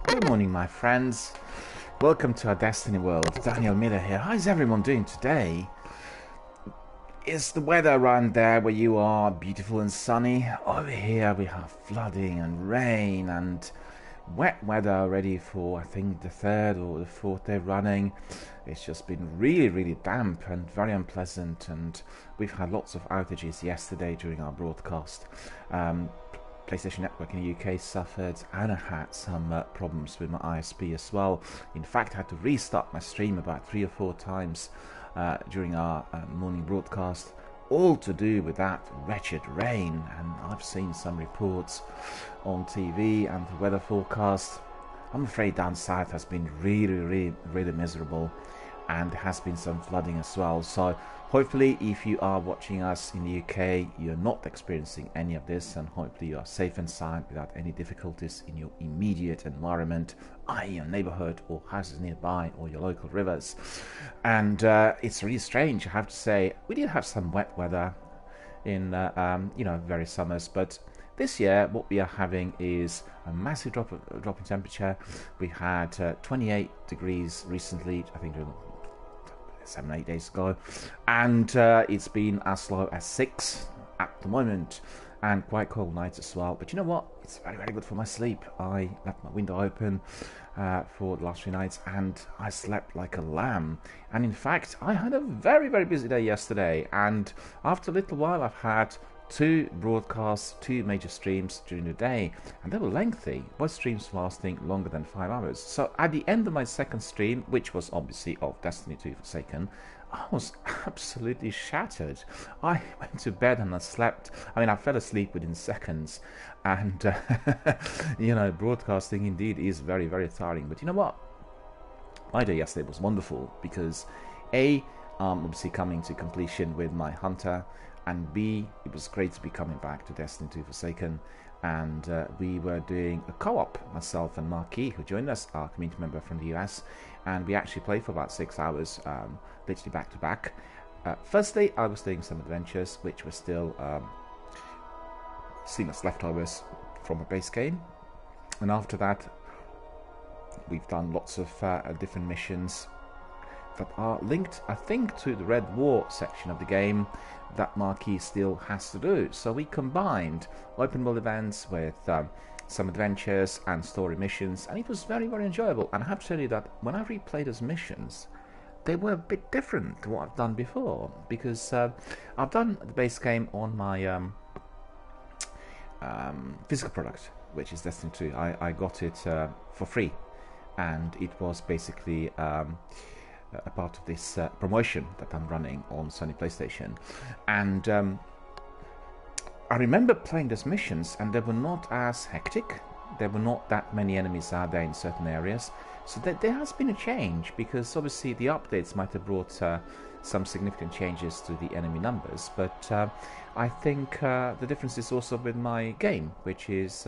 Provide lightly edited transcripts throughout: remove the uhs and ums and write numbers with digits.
Good morning, my friends. Welcome to our Destiny world. DRBMiller here. How's everyone doing today? Is the weather around there where you are beautiful and sunny? Over here we have flooding and rain and wet weather already for I think the third or the fourth day running. It's just been really damp and very unpleasant, and we've had lots of outages yesterday during our broadcast. PlayStation Network in the UK suffered, and I had some problems with my ISP as well. In fact, I had to restart my stream about 3 or 4 times during our morning broadcast, all to do with that wretched rain. And I've seen some reports on TV and the weather forecast. I'm afraid down south has been really miserable, and there has been some flooding as well. So hopefully if you are watching us in the UK, you're not experiencing any of this, and hopefully you are safe and sound without any difficulties in your immediate environment, i.e. your neighborhood or houses nearby or your local rivers. And it's really strange, I have to say. We did have some wet weather in various summers, but this year what we are having is a massive drop in temperature. We had 28 degrees recently, I think 7-8 days ago, and it's been as low as 6 at the moment, and quite cold nights as well. But you know what, it's very good for my sleep. I left my window open for the last 3 nights, and I slept like a lamb. And in fact, I had a very busy day yesterday, and after a little while I've had 2 broadcasts, 2 major streams during the day, and they were lengthy, both streams lasting longer than 5 hours. So at the end of my second stream, which was obviously of Destiny 2 Forsaken, I was absolutely shattered. I went to bed and I slept. I mean, I fell asleep within seconds, and broadcasting indeed is very tiring. But you know what? My day yesterday was wonderful because A, obviously coming to completion with my Hunter, and B, it was great to be coming back to Destiny 2 Forsaken, and we were doing a co-op, myself and Marquis, who joined us, our community member from the US, and we actually played for about 6 hours, literally back to back. Firstly, I was doing some adventures, which were still seen as leftovers from a base game, and after that, we've done lots of different missions that are linked, I think, to the Red War section of the game that Marquis still has to do. So we combined open world events with some adventures and story missions, and it was very enjoyable. And I have to tell you that when I replayed those missions, they were a bit different to what I've done before, because I've done the base game on my physical product, which is Destiny 2. I got it for free, and it was basically a part of this promotion that I'm running on Sony PlayStation. And I remember playing those missions, and they were not as hectic. There were not that many enemies out there in certain areas, so there has been a change, because obviously the updates might have brought some significant changes to the enemy numbers, but I think the difference is also with my game, which is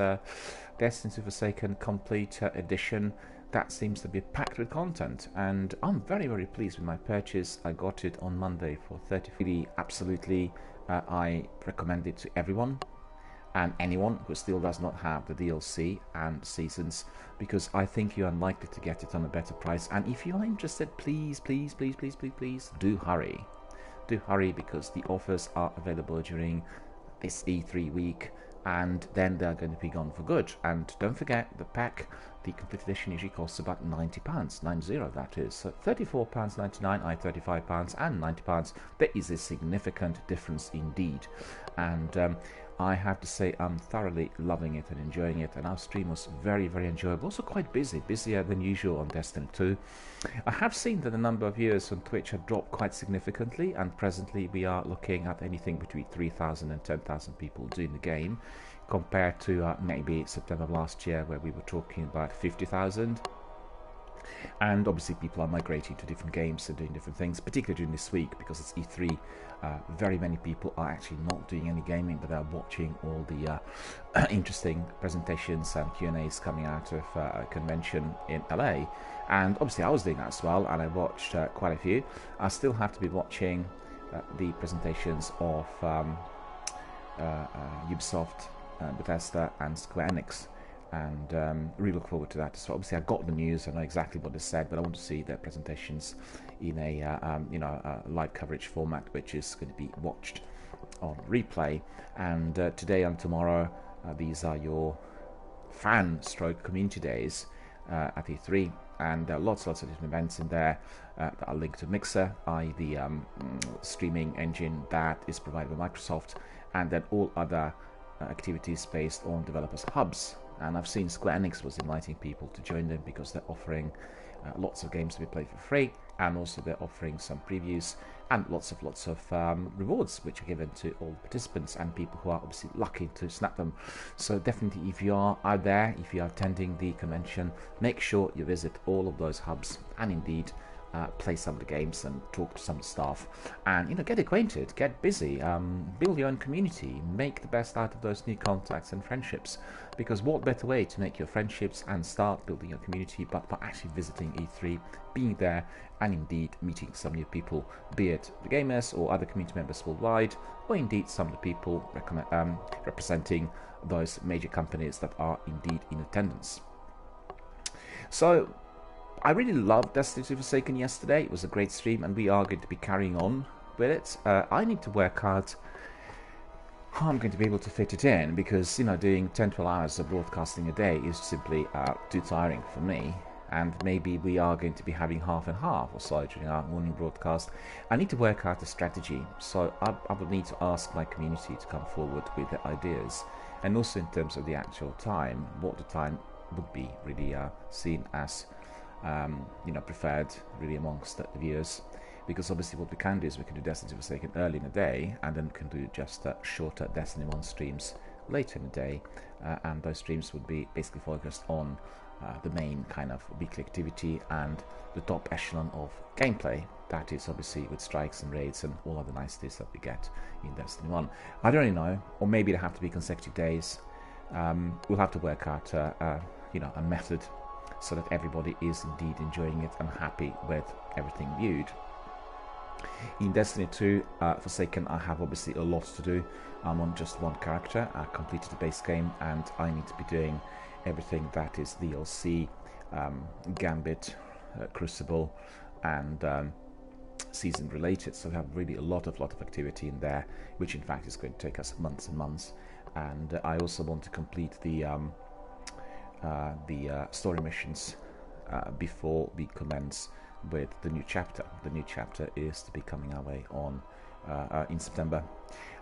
Destiny 2 Forsaken Complete Edition. That seems to be packed with content, and I'm very pleased with my purchase. I got it on Monday for $30. Absolutely, I recommend it to everyone and anyone who still does not have the DLC and seasons, because I think you're unlikely to get it on a better price. And if you are interested, please do hurry. Do hurry, because the offers are available during this E3 week, and then they're going to be gone for good. And don't forget, the pack, the complete edition, usually costs about £90, 90 that is. So £34.99, £35 and £90. There is a significant difference indeed. And I have to say, I'm thoroughly loving it and enjoying it, and our stream was very enjoyable. Also quite busy, busier than usual on Destiny 2. I have seen that the number of viewers on Twitch have dropped quite significantly, and presently we are looking at anything between 3,000 and 10,000 people doing the game, compared to maybe September of last year, where we were talking about 50,000. And obviously people are migrating to different games and doing different things, particularly during this week because it's E3. Very many people are actually not doing any gaming, but they're watching all the interesting presentations and Q&As coming out of a convention in LA. And obviously I was doing that as well, and I watched quite a few. I still have to be watching the presentations of Ubisoft, Bethesda and Square Enix. and really look forward to that. So obviously I got the news, I know exactly what is said, but I want to see their presentations in a a live coverage format, which is going to be watched on replay. And today and tomorrow, these are your fan stroke community days at E3, and lots of different events in there that are linked to Mixer, i.e. the streaming engine that is provided by Microsoft, and then all other activities based on developers hubs. And I've seen Square Enix was inviting people to join them because they're offering lots of games to be played for free, and also they're offering some previews and lots of rewards which are given to all participants and people who are obviously lucky to snap them. So definitely, if you are out there, if you are attending the convention, make sure you visit all of those hubs and indeed play some of the games and talk to some of the staff, and get acquainted, get busy, build your own community, make the best out of those new contacts and friendships, because what better way to make your friendships and start building your community but by actually visiting E3, being there, and indeed meeting some new people, be it the gamers or other community members worldwide, or indeed some of the people representing those major companies that are indeed in attendance. So I really loved Destiny 2 Forsaken yesterday. It was a great stream, and we are going to be carrying on with it. I need to work out how I'm going to be able to fit it in, because doing 10-12 hours of broadcasting a day is simply too tiring for me. And maybe we are going to be having half and half or so during our morning broadcast. I need to work out a strategy, so I would need to ask my community to come forward with their ideas, and also in terms of the actual time, what the time would be really seen as preferred really amongst the viewers. Because obviously what we can do is we can do Destiny 2 Forsaken early in the day, and then we can do just shorter Destiny 1 streams later in the day, and those streams would be basically focused on the main kind of weekly activity and the top echelon of gameplay, that is obviously with strikes and raids and all other niceties that we get in Destiny 1. I don't really know, or maybe they have to be consecutive days. We'll have to work out a method so that everybody is indeed enjoying it and happy with everything viewed. In Destiny 2 Forsaken, I have obviously a lot to do. I'm on just one character. I completed the base game, and I need to be doing everything that is DLC, Gambit, Crucible, and season related. So we have really a lot of activity in there, which in fact is going to take us months and months. And I also want to complete the story missions before we commence with the new chapter. The new chapter is to be coming our way on in September.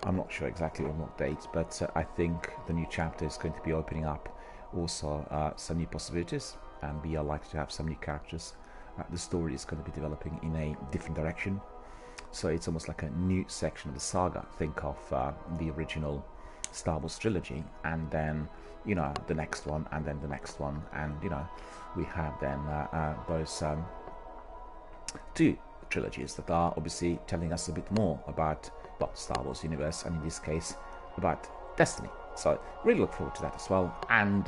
I'm not sure exactly on what date, but I think the new chapter is going to be opening up also some new possibilities, and we are likely to have some new characters. The story is going to be developing in a different direction, so it's almost like a new section of the saga. Think of the original Star Wars trilogy, and then the next one, and then the next one, and we have then those two trilogies that are obviously telling us a bit more about the Star Wars universe, and in this case about Destiny. So really look forward to that as well, and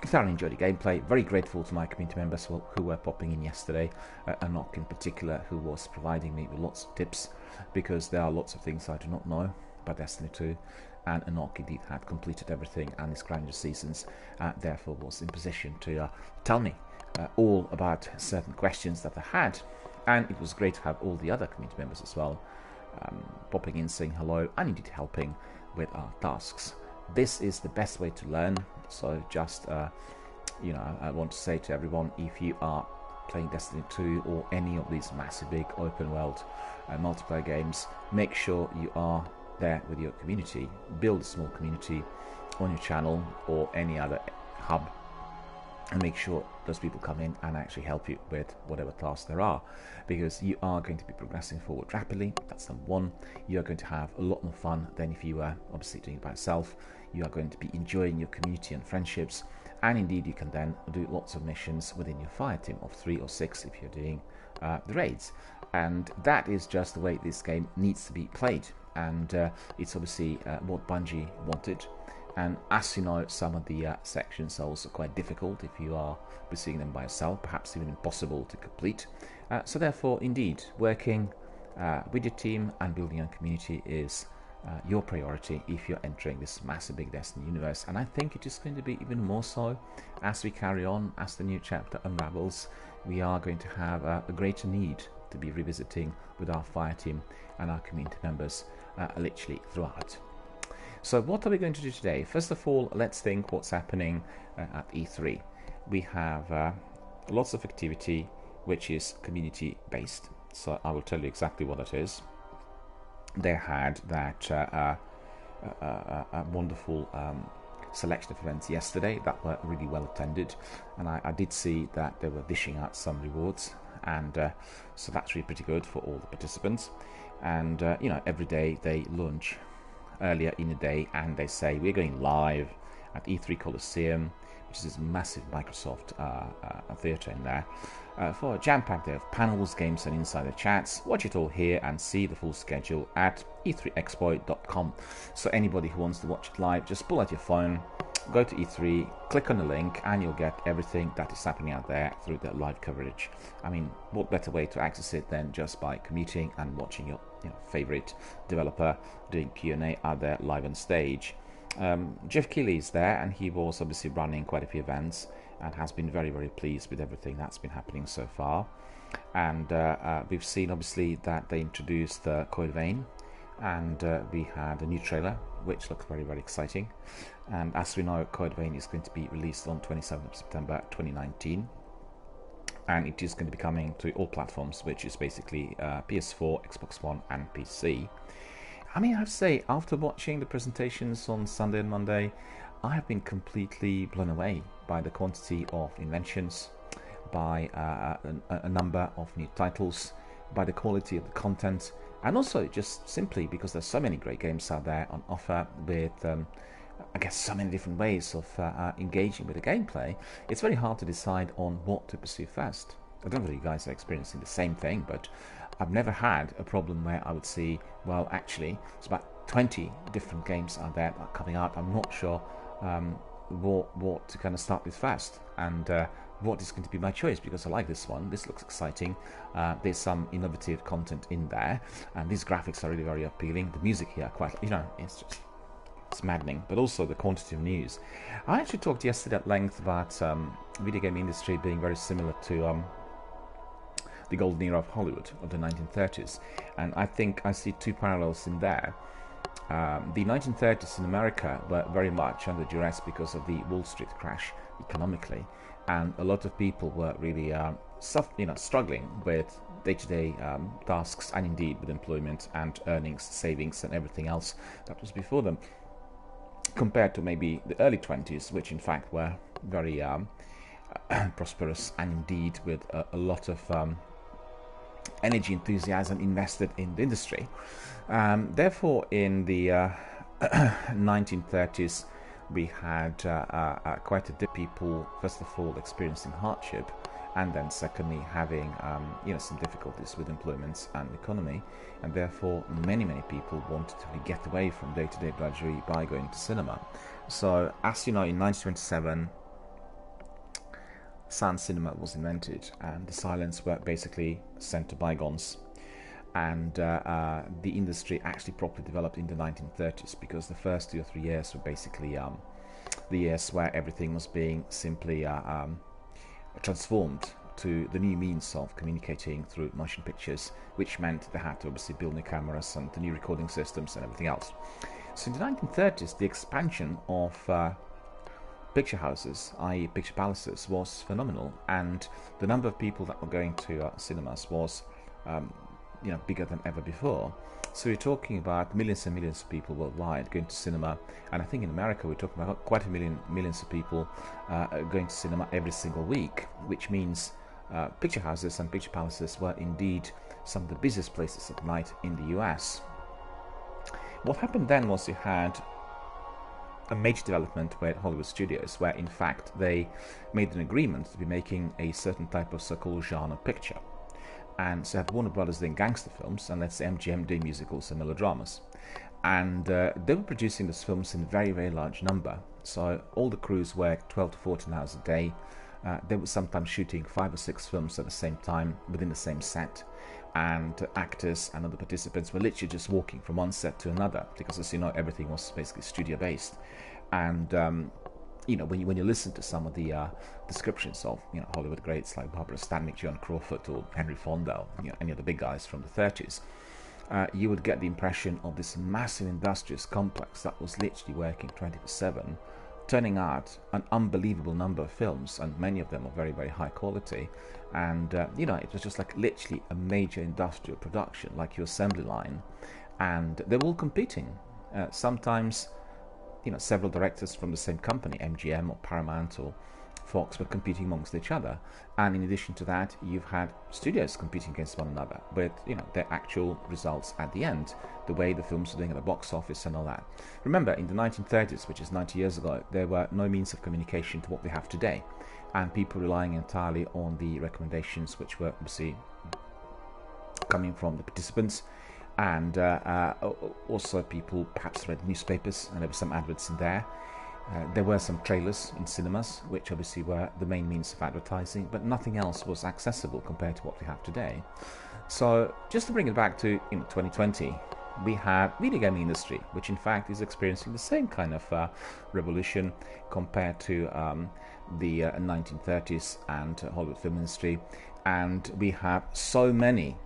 thoroughly enjoyed the gameplay. Very grateful to my community members who were popping in yesterday, Anok in particular, who was providing me with lots of tips, because there are lots of things I do not know about Destiny 2, and Anok indeed had completed everything and his grinder seasons, therefore was in position to tell me all about certain questions that I had. And it was great to have all the other community members as well popping in, saying hello, and indeed helping with our tasks. This is the best way to learn, so just I want to say to everyone, if you are playing Destiny 2 or any of these massive big open world multiplayer games, make sure you are there with your community. Build a small community on your channel or any other hub, and make sure those people come in and actually help you with whatever tasks there are, because you are going to be progressing forward rapidly. That's number one. You are going to have a lot more fun than if you were obviously doing it by yourself. You are going to be enjoying your community and friendships, and indeed you can then do lots of missions within your fire team of 3 or 6 if you're doing the raids. And that is just the way this game needs to be played, and it's obviously what Bungie wanted. And as you know, some of the sections are also quite difficult if you are pursuing them by yourself, perhaps even impossible to complete. So therefore, indeed, working with your team and building your community is your priority if you're entering this massive big Destiny universe. And I think it is going to be even more so as we carry on, as the new chapter unravels. We are going to have a greater need to be revisiting with our fire team and our community members literally throughout. So what are we going to do today? First of all, let's think what's happening at E3. We have lots of activity which is community based, so I will tell you exactly what it is. They had that a wonderful selection of events yesterday that were really well attended, and I did see that they were dishing out some rewards, and so that's really pretty good for all the participants. And you know, every day they launch earlier in the day and they say we're going live at E3 Coliseum, which is this massive Microsoft theatre in there, for a jam-packed day of panels, games and insider chats. Watch it all here and see the full schedule at e3expo.com. So anybody who wants to watch it live, just pull out your phone, go to E3, click on the link, and you'll get everything that is happening out there through the live coverage. I mean, what better way to access it than just by commuting and watching your favorite developer doing Q&A out there live on stage. Jeff Keighley is there, and he was obviously running quite a few events and has been very, very pleased with everything that's been happening so far. And we've seen obviously that they introduced Code Vein, and we had a new trailer which looks very, very exciting. And as we know, Code Vein is going to be released on 27th of September 2019, and it is going to be coming to all platforms, which is basically PS4, Xbox One and PC. I mean, I have to say, after watching the presentations on Sunday and Monday, I have been completely blown away by the quantity of inventions, by a number of new titles, by the quality of the content, and also just simply because there's so many great games out there on offer with, I guess, so many different ways of engaging with the gameplay. It's very hard to decide on what to pursue first. I don't know if you guys are experiencing the same thing, but I've never had a problem where I would see, well, actually, it's about 20 different games out there that are coming out. I'm not sure what to kind of start with first, and what is going to be my choice, because I like this one. This looks exciting. There's some innovative content in there, and these graphics are really very appealing. The music here, quite, it's maddening, but also the quantity of news. I actually talked yesterday at length about video game industry being very similar to the golden era of Hollywood of the 1930s, and I think I see two parallels in there. The 1930s in America were very much under duress because of the Wall Street crash economically, and a lot of people were really struggling with day-to-day tasks, and indeed with employment and earnings, savings and everything else that was before them, compared to maybe the early 20s, which in fact were very prosperous, and indeed with a lot of energy, enthusiasm invested in the industry. Therefore, in the 1930s, we had quite a few people, first of all, experiencing hardship, and then secondly, having some difficulties with employment and economy, and therefore many people wanted to really get away from day-to-day drudgery by going to cinema. So, as you know, in 1927, sound cinema was invented, and the silents were basically sent to bygones. And the industry actually properly developed in the 1930s, because the first 2 or 3 years were basically the years where everything was being simply transformed to the new means of communicating through motion pictures, which meant they had to obviously build new cameras and the new recording systems and everything else. So in the 1930s, the expansion of picture houses, i.e. picture palaces, was phenomenal, and the number of people that were going to cinemas was bigger than ever before. So we're talking about millions and millions of people worldwide going to cinema, and I think in America we're talking about quite a millions of people going to cinema every single week, which means picture houses and picture palaces were indeed some of the busiest places at night in the US. What happened then was you had a major development with Hollywood studios, where in fact they made an agreement to be making a certain type of so-called genre picture. And so had Warner Brothers doing gangster films, and let's say MGM doing musicals and melodramas. And they were producing those films in a very, very large number. So all the crews worked 12 to 14 hours a day, they were sometimes shooting 5 or 6 films at the same time within the same set, and actors and other participants were literally just walking from one set to another, because, as you know, everything was basically studio based. And you know, when you listen to some of the descriptions of, you know, Hollywood greats like Barbara Stanwyck, Joan Crawford, or Henry Fonda, you know, any of the big guys from the 30s, you would get the impression of this massive industrious complex that was literally working 24/7, turning out an unbelievable number of films, and many of them are very, very high quality. And you know, it was just like literally a major industrial production, like your assembly line, and they were all competing. Sometimes, you know, several directors from the same company, MGM or Paramount or Fox, were competing amongst each other. And in addition to that, you've had studios competing against one another with, you know, their actual results at the end, the way the films were doing at the box office and all that. Remember, in the 1930s, which is 90 years ago, there were no means of communication to what we have today, and people relying entirely on the recommendations, which were obviously coming from the participants. And also people perhaps read newspapers, and there were some adverts in there. There were some trailers in cinemas, which obviously were the main means of advertising, but nothing else was accessible compared to what we have today. So just to bring it back to 2020, we have video gaming industry, which in fact is experiencing the same kind of revolution compared to the 1930s and Hollywood film industry. And we have so many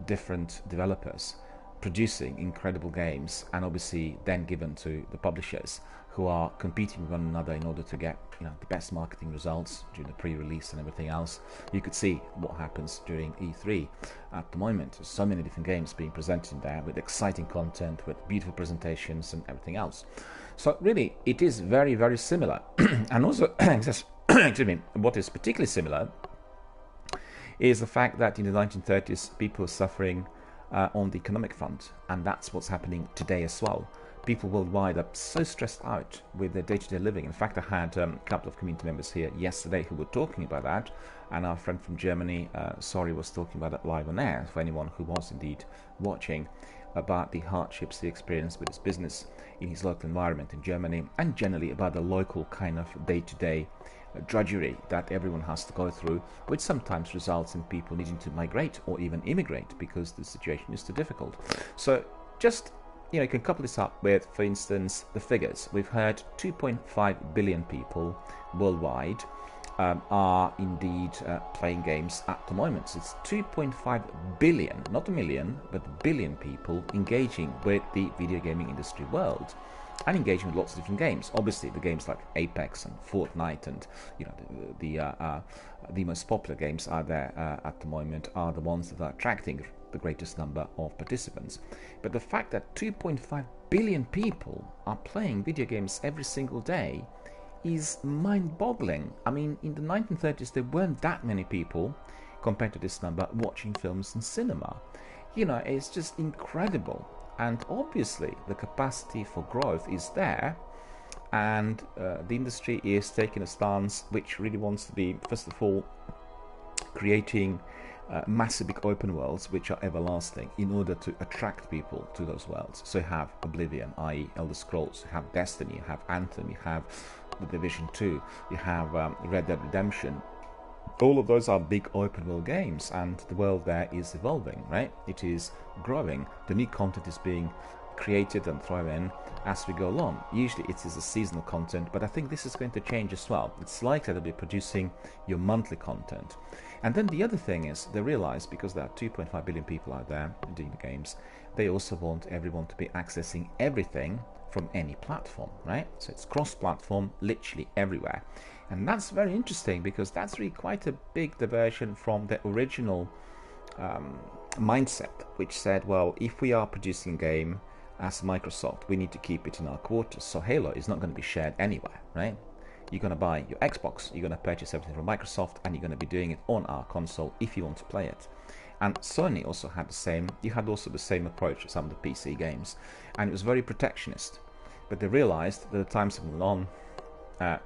different developers producing incredible games, and obviously then given to the publishers, who are competing with one another in order to get, you know, the best marketing results during the pre-release and everything else. You could see what happens during E3 at the moment. There's so many different games being presented in there with exciting content, with beautiful presentations and everything else. So really, it is very, very similar. And also, excuse me, what is particularly similar is the fact that in the 1930s, people were suffering on the economic front, and that's what's happening today as well. People worldwide are so stressed out with their day-to-day living. In fact, I had a couple of community members here yesterday who were talking about that, and our friend from Germany, Sorry, was talking about it live on air, for anyone who was indeed watching, about the hardships he experienced with his business in his local environment in Germany, and generally about the local kind of day-to-day drudgery that everyone has to go through, which sometimes results in people needing to migrate or even immigrate because the situation is too difficult. So just, you know, you can couple this up with, for instance, the figures. We've heard 2.5 billion people worldwide are indeed playing games at the moment. So it's 2.5 billion, not a million, but billion people engaging with the video gaming industry world, and engaging with lots of different games. Obviously, the games like Apex and Fortnite, and you know, the most popular games are there at the moment, are the ones that are attracting the greatest number of participants. But the fact that 2.5 billion people are playing video games every single day is mind-boggling. I mean, in the 1930s, there weren't that many people, compared to this number, watching films in cinema. You know, it's just incredible. And obviously, the capacity for growth is there, and the industry is taking a stance which really wants to be, first of all, creating massive big open worlds which are everlasting in order to attract people to those worlds. So you have Oblivion, i.e. Elder Scrolls, you have Destiny, you have Anthem, you have The Division 2, you have Red Dead Redemption. All of those are big open world games, and the world there is evolving, right? It is growing. The new content is being created and thrown in as we go along. Usually it is a seasonal content, but I think this is going to change as well. It's likely to be producing your monthly content. And then the other thing is, they realize, because there are 2.5 billion people out there doing the games, they also want everyone to be accessing everything from any platform, right? So it's cross-platform, literally everywhere. And that's very interesting, because that's really quite a big diversion from the original mindset, which said, well, if we are producing a game as Microsoft, we need to keep it in our quarters. So Halo is not going to be shared anywhere, right? You're going to buy your Xbox, you're going to purchase everything from Microsoft, and you're going to be doing it on our console if you want to play it. And Sony also had the same, the same approach with some of the PC games, and it was very protectionist. But they realized that the times have moved on,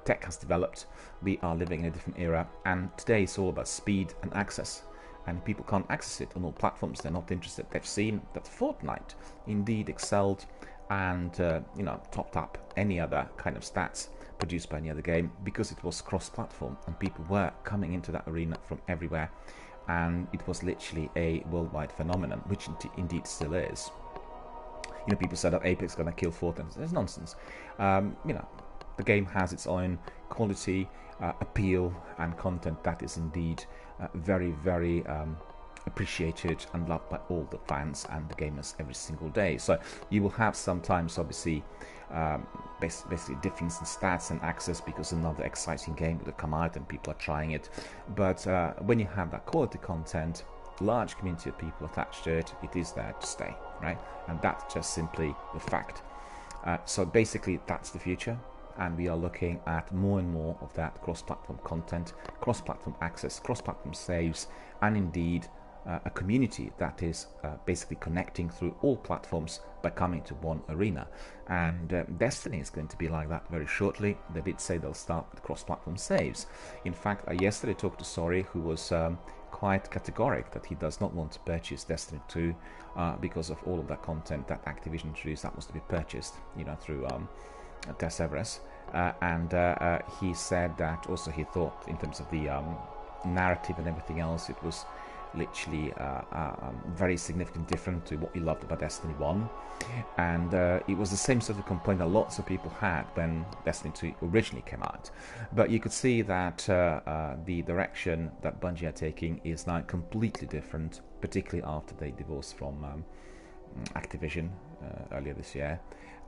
tech has developed, we are living in a different era, and today it's all about speed and access. And people can't access it on all platforms, they're not interested. They've seen that Fortnite indeed excelled and topped up any other kind of stats produced by any other game, because it was cross-platform and people were coming into that arena from everywhere, and it was literally a worldwide phenomenon, which indeed still is. You know, people said that Apex is going to kill Fortnite. That's nonsense. You know, the game has its own quality, appeal, and content that is indeed very, very appreciated and loved by all the fans and the gamers every single day. So you will have sometimes, obviously, basically difference in stats and access because another exciting game will come out and people are trying it. But when you have that quality content, large community of people attached to it, it is there to stay, right? And that's just simply the fact. So basically, that's the future. And we are looking at more and more of that cross-platform content, cross-platform access, cross-platform saves, and indeed a community that is basically connecting through all platforms by coming to one arena. And Destiny is going to be like that very shortly. They did say they'll start with cross-platform saves. In fact, I yesterday talked to Sori, who was quite categoric that he does not want to purchase Destiny 2 because of all of that content that Activision introduced that was to be purchased, you know, through Perseverance, and he said that also he thought in terms of the narrative and everything else, it was literally very significantly different to what he loved about Destiny 1, and it was the same sort of complaint that lots of people had when Destiny 2 originally came out. But you could see that the direction that Bungie are taking is now completely different, particularly after they divorced from Activision earlier this year.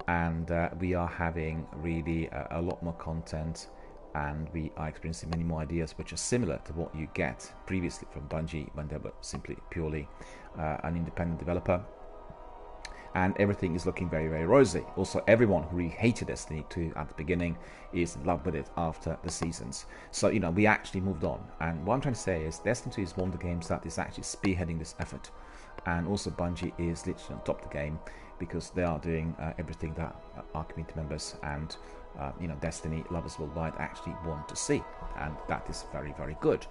And we are having really a lot more content, and we are experiencing many more ideas which are similar to what you get previously from Bungie when they were simply purely an independent developer. And everything is looking very, very rosy. Also, everyone who really hated Destiny 2 at the beginning is in love with it after the seasons. So, you know, we actually moved on. And what I'm trying to say is Destiny 2 is one of the games that is actually spearheading this effort. And also Bungie is literally on top of the game, because they are doing everything that our community members and you know, Destiny lovers worldwide actually want to see, and that is very, very good.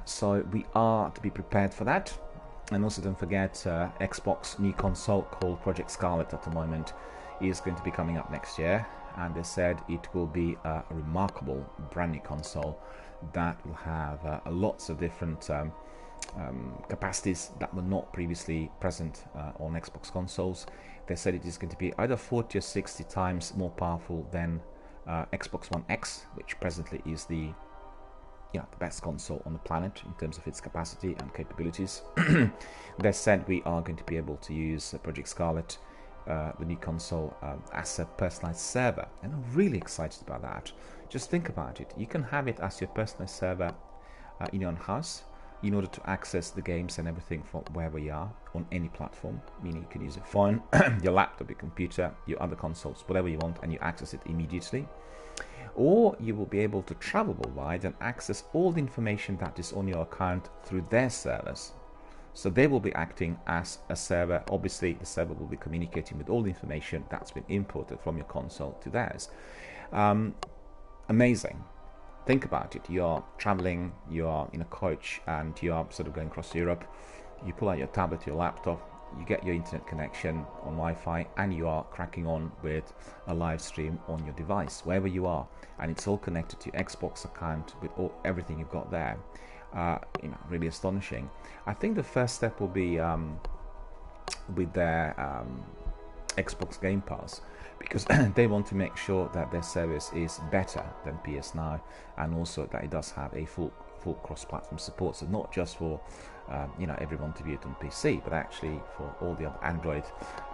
So we are to be prepared for that. And also don't forget Xbox new console called Project Scarlet at the moment is going to be coming up next year, and they said it will be a remarkable brand new console that will have lots of different capacities that were not previously present on Xbox consoles. They said it is going to be either 40 or 60 times more powerful than Xbox One X, which presently is the best console on the planet in terms of its capacity and capabilities. They said we are going to be able to use Project Scarlet, the new console, as a personalized server, and I'm really excited about that. Just think about it. You can have it as your personalized server in your own house, in order to access the games and everything from wherever you are on any platform, meaning you can use your phone, your laptop, your computer, your other consoles, whatever you want, and you access it immediately. Or you will be able to travel worldwide and access all the information that is on your account through their servers. So they will be acting as a server. Obviously, the server will be communicating with all the information that's been imported from your console to theirs. Amazing. Think about it. You're traveling, you're in a coach, and you're sort of going across Europe. You pull out your tablet, your laptop, you get your internet connection on Wi-Fi, and you are cracking on with a live stream on your device, wherever you are. And it's all connected to your Xbox account with everything you've got there. Really astonishing. I think the first step will be with their Xbox Game Pass, because they want to make sure that their service is better than PS Now, and also that it does have a full cross-platform support. So not just for everyone to view it on PC, but actually for all the other Android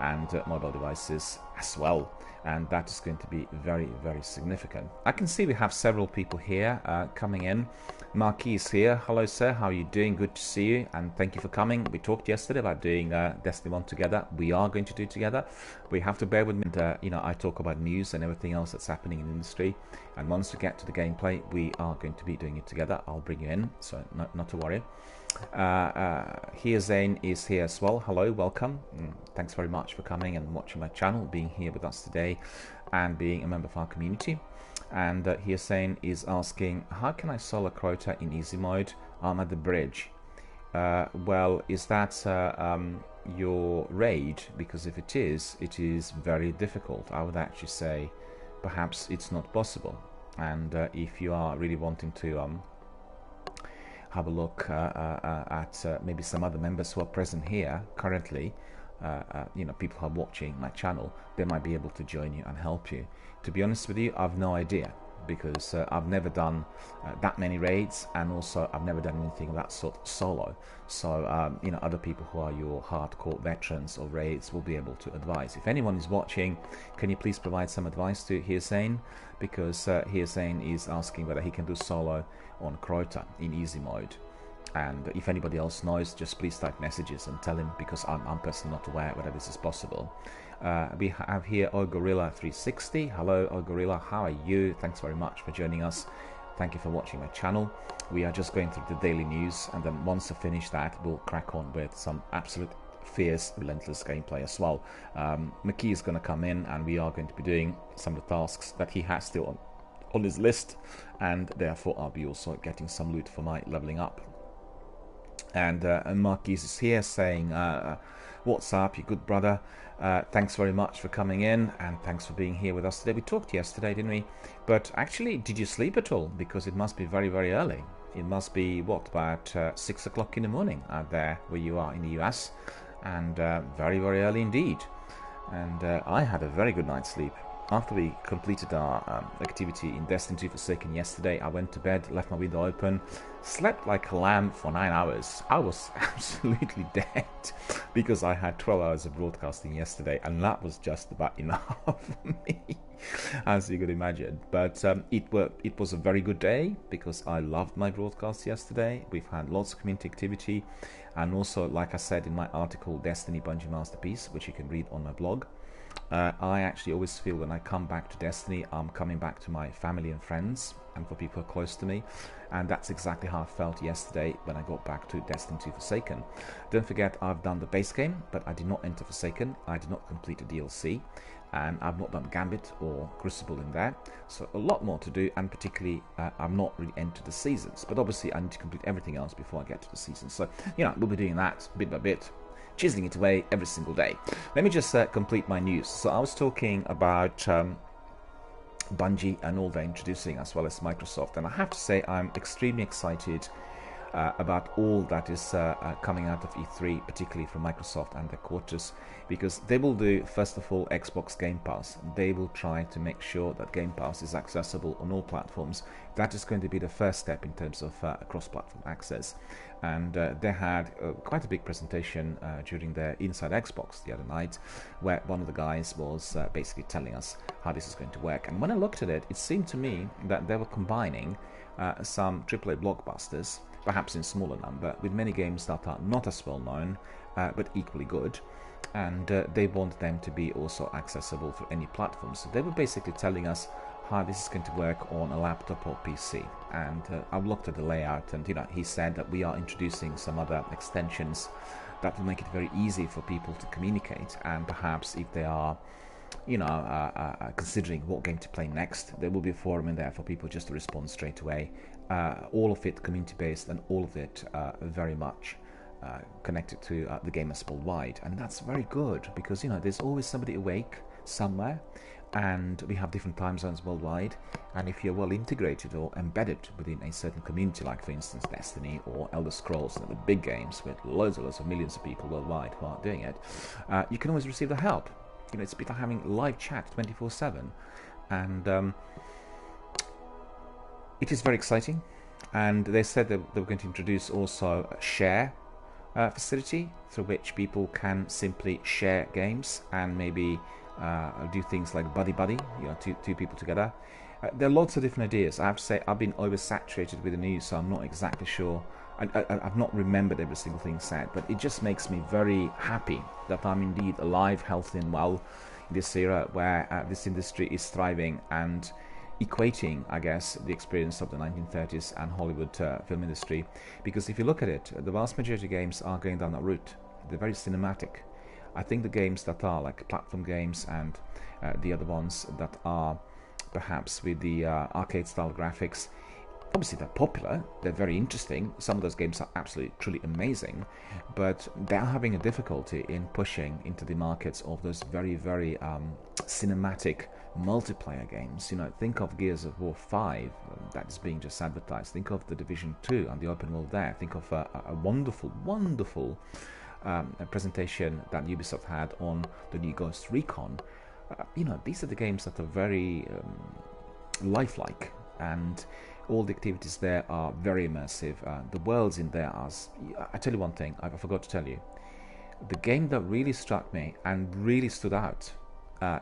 and mobile devices as well. And that is going to be very, very significant. I can see we have several people here coming in. Marquis is here. Hello, sir. How are you doing? Good to see you, and thank you for coming. We talked yesterday about doing Destiny 1 together. We are going to do it together. We have to bear with me. And, I talk about news and everything else that's happening in the industry. And once we get to the gameplay, we are going to be doing it together. I'll bring you in, so not to worry. Here Zane is here as well. Hello, welcome. Thanks very much for coming and watching my channel, being here with us today, and being a member of our community. And here Zane is asking, how can I solo quota in easy mode? I'm at the bridge. Well, is that your raid? Because if it is very difficult. I would actually say perhaps it's not possible. And if you are really wanting to have a look at maybe some other members who are present here currently, you know, people who are watching my channel, they might be able to join you and help you. To be honest with you, I've no idea, because I've never done that many raids, and also I've never done anything of that sort solo. So you know, other people who are your hardcore veterans of raids will be able to advise. If anyone is watching, can you please provide some advice to Hirsane, because Hirsane is asking whether he can do solo on Crota in easy mode. And if anybody else knows, just please type messages and tell him, because I'm personally not aware whether this is possible. We have here Ogorilla360. Hello Ogorilla, how are you? Thanks very much for joining us. Thank you for watching my channel. We are just going through the daily news, and then once I finish that, we'll crack on with some absolute fierce, relentless gameplay as well. McKee is going to come in, and we are going to be doing some of the tasks that he has still on his list, and therefore I'll be also getting some loot for my leveling up. And Marquis is here saying, what's up, you good brother? Thanks very much for coming in, and thanks for being here with us today. We talked yesterday, didn't we? But actually, did you sleep at all? Because it must be very, very early. It must be, what, about 6 o'clock in the morning out there where you are in the US. And very, very early indeed. And I had a very good night's sleep. After we completed our activity in Destiny 2 Forsaken yesterday, I went to bed, left my window open, slept like a lamb for 9 hours. I was absolutely dead, because I had 12 hours of broadcasting yesterday, and that was just about enough for me, as you could imagine. But it was a very good day, because I loved my broadcast yesterday. We've had lots of community activity, and also, like I said in my article, Destiny Bungie Masterpiece, which you can read on my blog, I actually always feel when I come back to Destiny, I'm coming back to my family and friends, and for people who are close to me. And that's exactly how I felt yesterday when I got back to Destiny 2 Forsaken. Don't forget, I've done the base game, but I did not enter Forsaken. I did not complete the DLC, and I've not done Gambit or Crucible in there. So a lot more to do, and particularly I've not really entered the seasons. But obviously I need to complete everything else before I get to the seasons. So, you know, we'll be doing that bit by bit, chiseling it away every single day. Let me just complete my news. So I was talking about Bungie and all they're introducing, as well as Microsoft, and I have to say I'm extremely excited about all that is coming out of E3, particularly from Microsoft and their quarters, because they will do, first of all, Xbox Game Pass. They will try to make sure that Game Pass is accessible on all platforms. That is going to be the first step in terms of cross-platform access. And they had quite a big presentation during their Inside Xbox the other night, where one of the guys was basically telling us how this is going to work. And when I looked at it, it seemed to me that they were combining some AAA blockbusters, perhaps in smaller number, with many games that are not as well known, but equally good. And they want them to be also accessible through any platform. So they were basically telling us how this is going to work on a laptop or PC. And I've looked at the layout, and you know, he said that we are introducing some other extensions that will make it very easy for people to communicate, and perhaps if they are, you know, considering what game to play next, there will be a forum in there for people just to respond straight away. All of it community based, and all of it very much connected to the gamers worldwide. And that's very good, because you know, there's always somebody awake somewhere, and we have different time zones worldwide, and if you're well integrated or embedded within a certain community, like for instance Destiny or Elder Scrolls and the big games with loads of millions of people worldwide who are doing it, you can always receive the help. You know, it's a bit like having live chat 24/7, and it is very exciting. And they said that they were going to introduce also a share facility through which people can simply share games and maybe do things like buddy, you know, two people together. There are lots of different ideas. I have to say, I've been oversaturated with the news, so I'm not exactly sure. I've not remembered every single thing said, but it just makes me very happy that I'm indeed alive, healthy and well in this era where this industry is thriving and equating, I guess, the experience of the 1930s and Hollywood film industry. Because if you look at it, the vast majority of games are going down that route. They're very cinematic. I think the games that are like platform games and the other ones that are perhaps with the arcade style graphics, obviously they're popular, they're very interesting. Some of those games are absolutely truly amazing, but they're having a difficulty in pushing into the markets of those very cinematic multiplayer games. You know, think of Gears of War 5 that is being just advertised. Think of the Division 2 and the open world there. Think of a wonderful, wonderful presentation that Ubisoft had on the new Ghost Recon. You know, these are the games that are very lifelike, and all the activities there are very immersive. The worlds in there are... I tell you one thing, I forgot to tell you. The game that really struck me and really stood out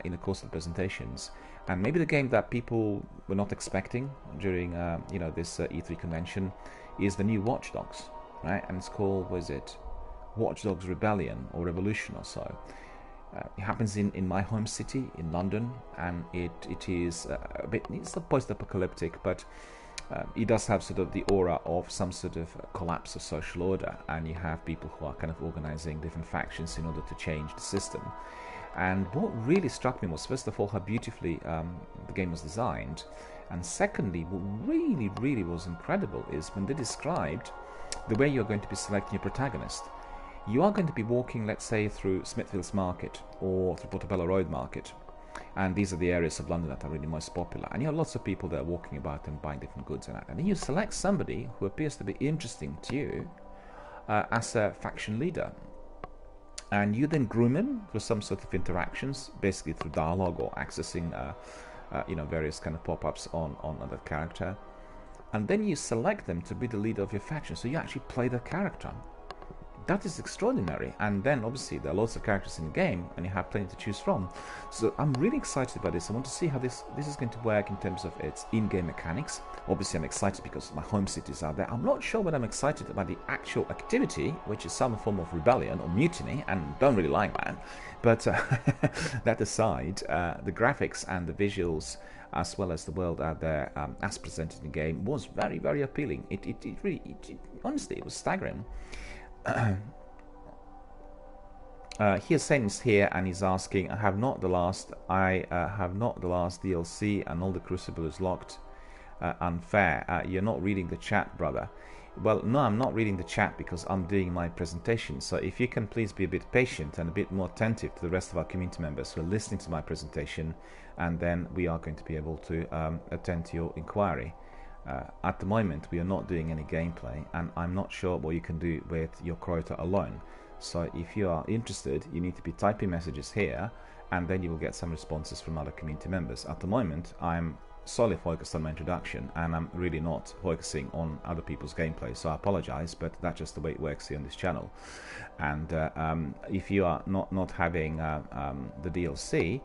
in the course of the presentations, and maybe the game that people were not expecting during you know, this E3 convention, is the new Watch Dogs, right? And it's called, what is it? Watch Dogs Rebellion or Revolution or so. It happens in my home city, in London, and it is a bit, it's not post-apocalyptic, but it does have sort of the aura of some sort of collapse of social order, and you have people who are kind of organizing different factions in order to change the system. And what really struck me was, first of all, how beautifully the game was designed, and secondly, what really, really was incredible is when they described the way you're going to be selecting your protagonist. You are going to be walking, let's say, through Smithfield's Market or through Portobello Road Market, and these are the areas of London that are really most popular, and you have lots of people that are walking about and buying different goods and that. And then you select somebody who appears to be interesting to you as a faction leader, and you then groom him for some sort of interactions, basically through dialogue or accessing you know, various kind of pop-ups on that character, and then you select them to be the leader of your faction, so you actually play the character. That is extraordinary, and then obviously there are lots of characters in the game and you have plenty to choose from. So I'm really excited about this. I want to see how this is going to work in terms of its in-game mechanics. Obviously I'm excited because my home cities are there. I'm not sure whether I'm excited about the actual activity, which is some form of rebellion or mutiny, and don't really like that. But that aside, the graphics and the visuals, as well as the world out there as presented in the game, was very, very appealing. It really, honestly, it was staggering. Hussein is here and he's asking, I have not the last DLC and all the Crucible is locked. Unfair. You're not reading the chat, brother. Well, no, I'm not reading the chat because I'm doing my presentation. So if you can please be a bit patient and a bit more attentive to the rest of our community members who are listening to my presentation, and then we are going to be able to attend to your inquiry. At the moment we are not doing any gameplay, and I'm not sure what you can do with your quota alone. So if you are interested, you need to be typing messages here, and then you will get some responses from other community members. At the moment I'm solely focused on my introduction, and I'm really not focusing on other people's gameplay, so I apologize, but that's just the way it works here on this channel. And if you are not having the DLC,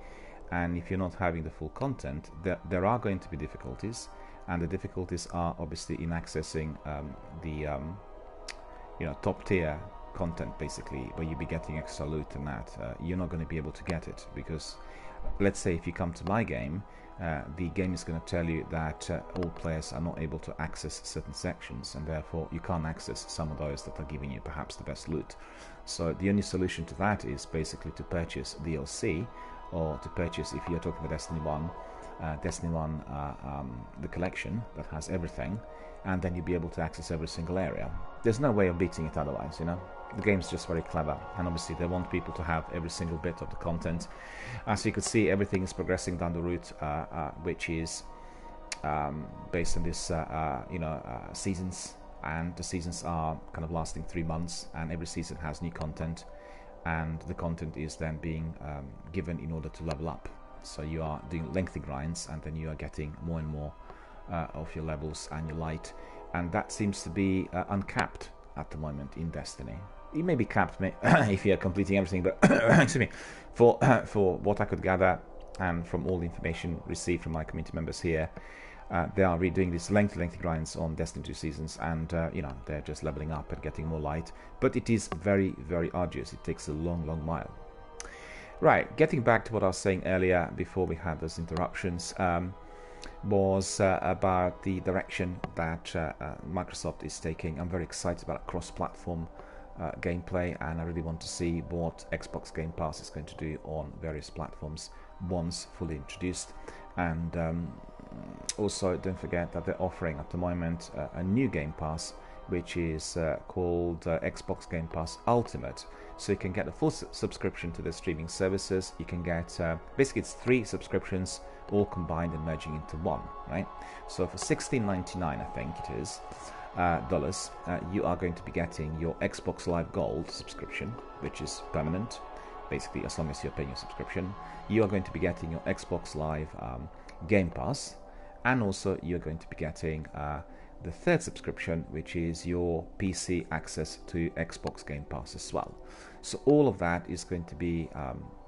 and if you're not having the full content, there are going to be difficulties. And the difficulties are obviously in accessing the you know, top tier content, basically, where you'll be getting extra loot and that. You're not going to be able to get it because, let's say, if you come to my game, the game is going to tell you that all players are not able to access certain sections, and therefore you can't access some of those that are giving you perhaps the best loot. So the only solution to that is basically to purchase DLC, or to purchase, if you're talking about Destiny 1, the collection that has everything, and then you'll be able to access every single area. There's no way of beating it otherwise, you know. The game's just very clever, and obviously they want people to have every single bit of the content. As you could see, everything is progressing down the route, which is based on this, you know, seasons, and the seasons are kind of lasting 3 months, and every season has new content, and the content is then being given in order to level up. So you are doing lengthy grinds, and then you are getting more and more of your levels and your light, and that seems to be uncapped at the moment in Destiny. It may be capped if you are completing everything, but excuse me, for what I could gather and from all the information received from my community members here, they are redoing these lengthy grinds on Destiny 2 seasons, and you know, they're just leveling up and getting more light, but it is very, very arduous. It takes a long while. Right, getting back to what I was saying earlier before we had those interruptions, was about the direction that Microsoft is taking. I'm very excited about cross-platform gameplay, and I really want to see what Xbox Game Pass is going to do on various platforms once fully introduced. And also don't forget that they're offering at the moment a new Game Pass, which is called Xbox Game Pass Ultimate. So you can get a full subscription to the streaming services. You can get basically it's 3 subscriptions all combined and merging into one, right? So for $16.99, I think it is, dollars, you are going to be getting your Xbox Live Gold subscription, which is permanent, basically as long as you're paying your subscription. You are going to be getting your Xbox Live Game Pass, and also you're going to be getting the third subscription, which is your PC access to Xbox Game Pass as well. So all of that is going to be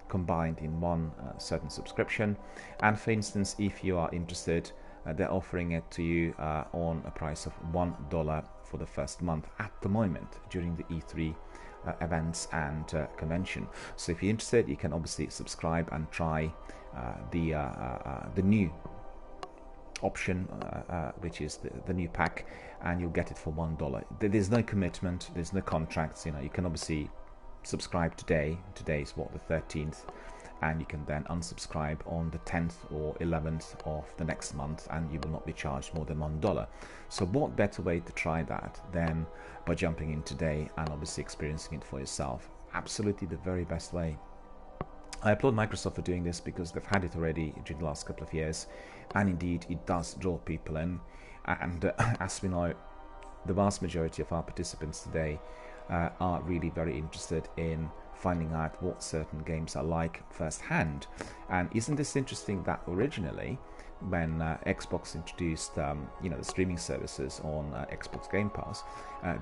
combined in one certain subscription. And for instance, if you are interested, they're offering it to you on a price of $1 for the first month at the moment during the E3 events and convention. So if you're interested, you can obviously subscribe and try the new option, which is the new pack, and you'll get it for $1. There's no commitment, there's no contracts. You know, you can obviously subscribe today. Today is what, the 13th, and you can then unsubscribe on the 10th or 11th of the next month, and you will not be charged more than $1. So what better way to try that than by jumping in today and obviously experiencing it for yourself? Absolutely the very best way. I applaud Microsoft for doing this because they've had it already during the last couple of years, and indeed it does draw people in. And as we know, the vast majority of our participants today are really very interested in finding out what certain games are like firsthand. And isn't this interesting that originally, when Xbox introduced the streaming services on Xbox Game Pass,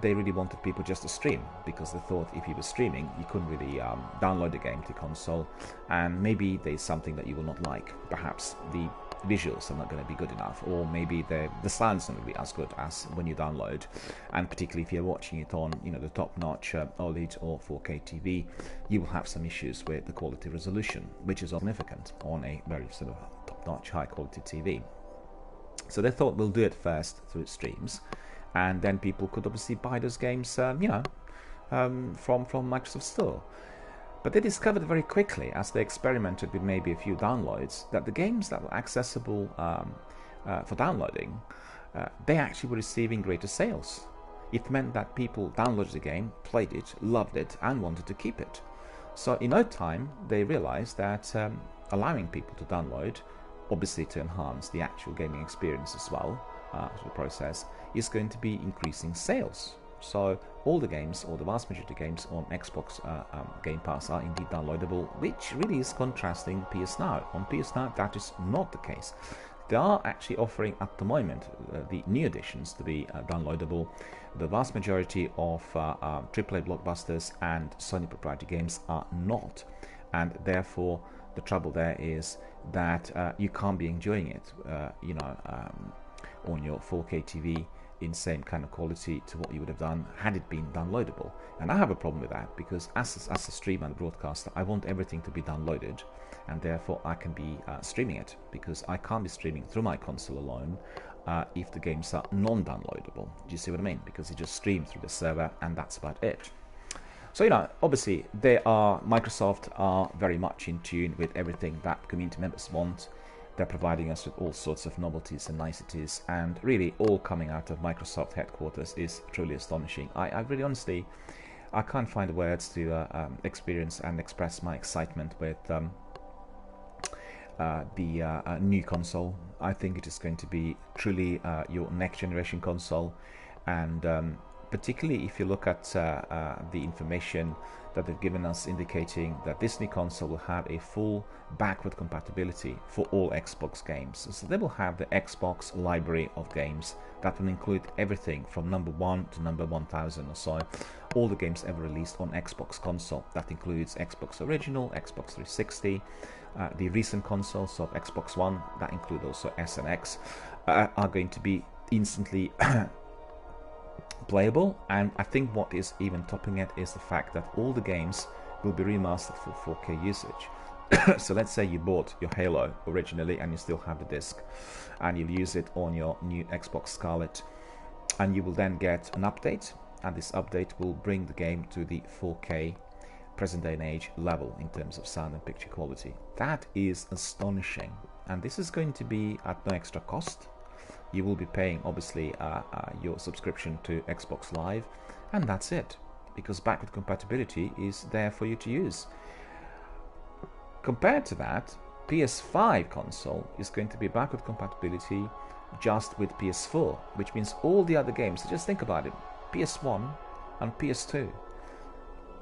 they really wanted people just to stream, because they thought if you were streaming you couldn't really download the game to console, and maybe there's something that you will not like. Perhaps the visuals are not going to be good enough, or maybe the sound's not going to be as good as when you download, and particularly if you're watching it on the top-notch OLED or 4K TV, you will have some issues with the quality resolution, which is significant on a very sort of top-notch high-quality TV. So they thought we'll do it first through streams, and then people could obviously buy those games from Microsoft Store. But they discovered very quickly, as they experimented with maybe a few downloads, that the games that were accessible for downloading, they actually were receiving greater sales. It meant that people downloaded the game, played it, loved it, and wanted to keep it. So in no time, they realized that allowing people to download, obviously to enhance the actual gaming experience as well, through the process, is going to be increasing sales. So all the games, or the vast majority of games on Xbox Game Pass, are indeed downloadable, which really is contrasting PS Now. On PS Now, that is not the case. They are actually offering at the moment the new editions to be downloadable. The vast majority of AAA blockbusters and Sony proprietary games are not, and therefore the trouble there is that you can't be enjoying it, on your 4K TV in same kind of quality to what you would have done had it been downloadable. And I have a problem with that, because as a streamer and broadcaster, I want everything to be downloaded, and therefore I can be streaming it, because I can't be streaming through my console alone if the games are non-downloadable. Do you see what I mean? Because you just stream through the server and that's about it. So obviously Microsoft are very much in tune with everything that community members want. They're providing us with all sorts of novelties and niceties, and really all coming out of Microsoft headquarters is truly astonishing. I really honestly, I can't find words to experience and express my excitement with the new console. I think it is going to be truly your next generation console, and particularly if you look at the information that they've given us, indicating that this new console will have a full backward compatibility for all Xbox games. So they will have the Xbox library of games that will include everything from number 1 to number 1000 or so, all the games ever released on Xbox console. That includes Xbox Original, Xbox 360, the recent consoles of Xbox One, that include also S and X, are going to be instantly playable. And I think what is even topping it is the fact that all the games will be remastered for 4K usage. So let's say you bought your Halo originally and you still have the disc, and you'll use it on your new Xbox Scarlet, and you will then get an update, and this update will bring the game to the 4K present day and age level in terms of sound and picture quality. That is astonishing, and this is going to be at no extra cost. You will be paying obviously your subscription to Xbox Live, and that's it, because backward compatibility is there for you to use. Compared to that, PS5 console is going to be backward compatibility just with PS4, which means all the other games, so just think about it, PS1 and PS2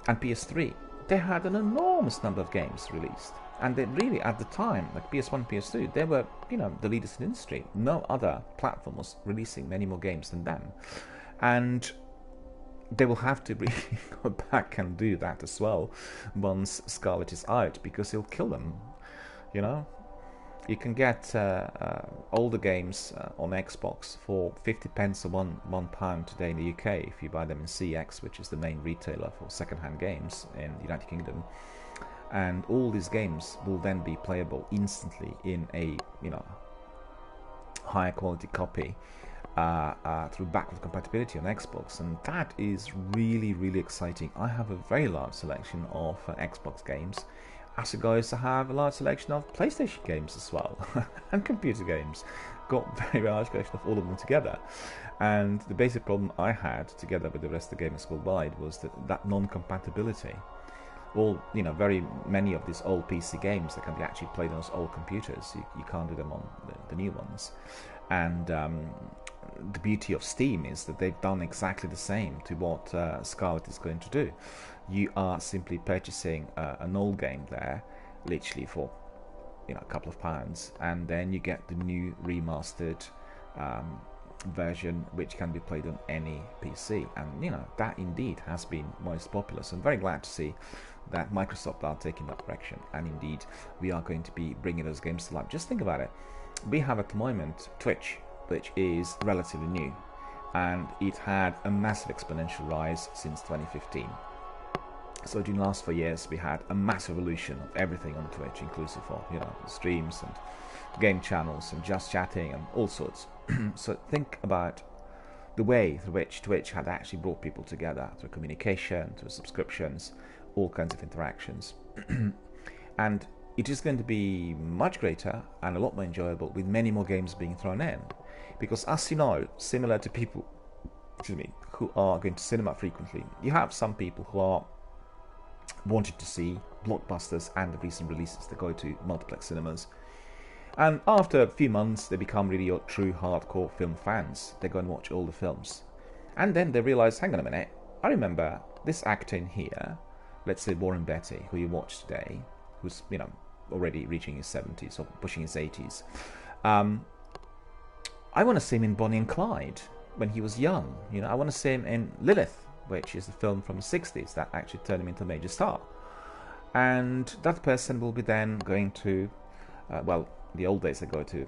and PS3, they had an enormous number of games released, and they really, at the time, like PS1, PS2, they were, you know, the leaders in the industry. No other platform was releasing many more games than them, and they will have to really go back and do that as well once Scarlet is out, because it'll kill them, you know. You can get older games on Xbox for 50 pence or £1 today in the UK if you buy them in CX, which is the main retailer for second-hand games in the United Kingdom. And all these games will then be playable instantly in a, you know, higher quality copy through backward compatibility on Xbox, and that is really, really exciting. I have a very large selection of Xbox games. As it goes, I have a large selection of PlayStation games as well, and computer games. Got a very large collection of all of them together. And the basic problem I had, together with the rest of the gamers worldwide, was that non-compatibility. All, you know, very many of these old PC games that can be actually played on those old computers, you can't do them on the new ones. And the beauty of Steam is that they've done exactly the same to what Scarlet is going to do. You are simply purchasing an old game there, literally for, you know, a couple of pounds, and then you get the new remastered version, which can be played on any PC. And, you know, that indeed has been most popular. So I'm very glad to see that Microsoft are taking that direction, and indeed we are going to be bringing those games to life. Just think about it. We have at the moment Twitch, which is relatively new, and it had a massive exponential rise since 2015. So during the last 4 years, we had a massive evolution of everything on Twitch, inclusive of, you know, streams and game channels and just chatting and all sorts. So think about the way through which Twitch had actually brought people together through communication, through subscriptions, all kinds of interactions. And it is going to be much greater and a lot more enjoyable with many more games being thrown in. Because as you know, similar to people, who are going to cinema frequently, you have some people who are wanted to see blockbusters and the recent releases that go to multiplex cinemas, and after a few months they become really your true hardcore film fans. They go and watch all the films, and then they realize, hang on a minute, I remember this actor in here, let's say Warren Beatty, who you watched today, who's, you know, already reaching his 70s or pushing his 80s. I want to see him in Bonnie and Clyde when he was young. You know, I want to see him in Lilith, which is a film from the 60s that actually turned him into a major star. And that person will be then going to, well, the old days they go to,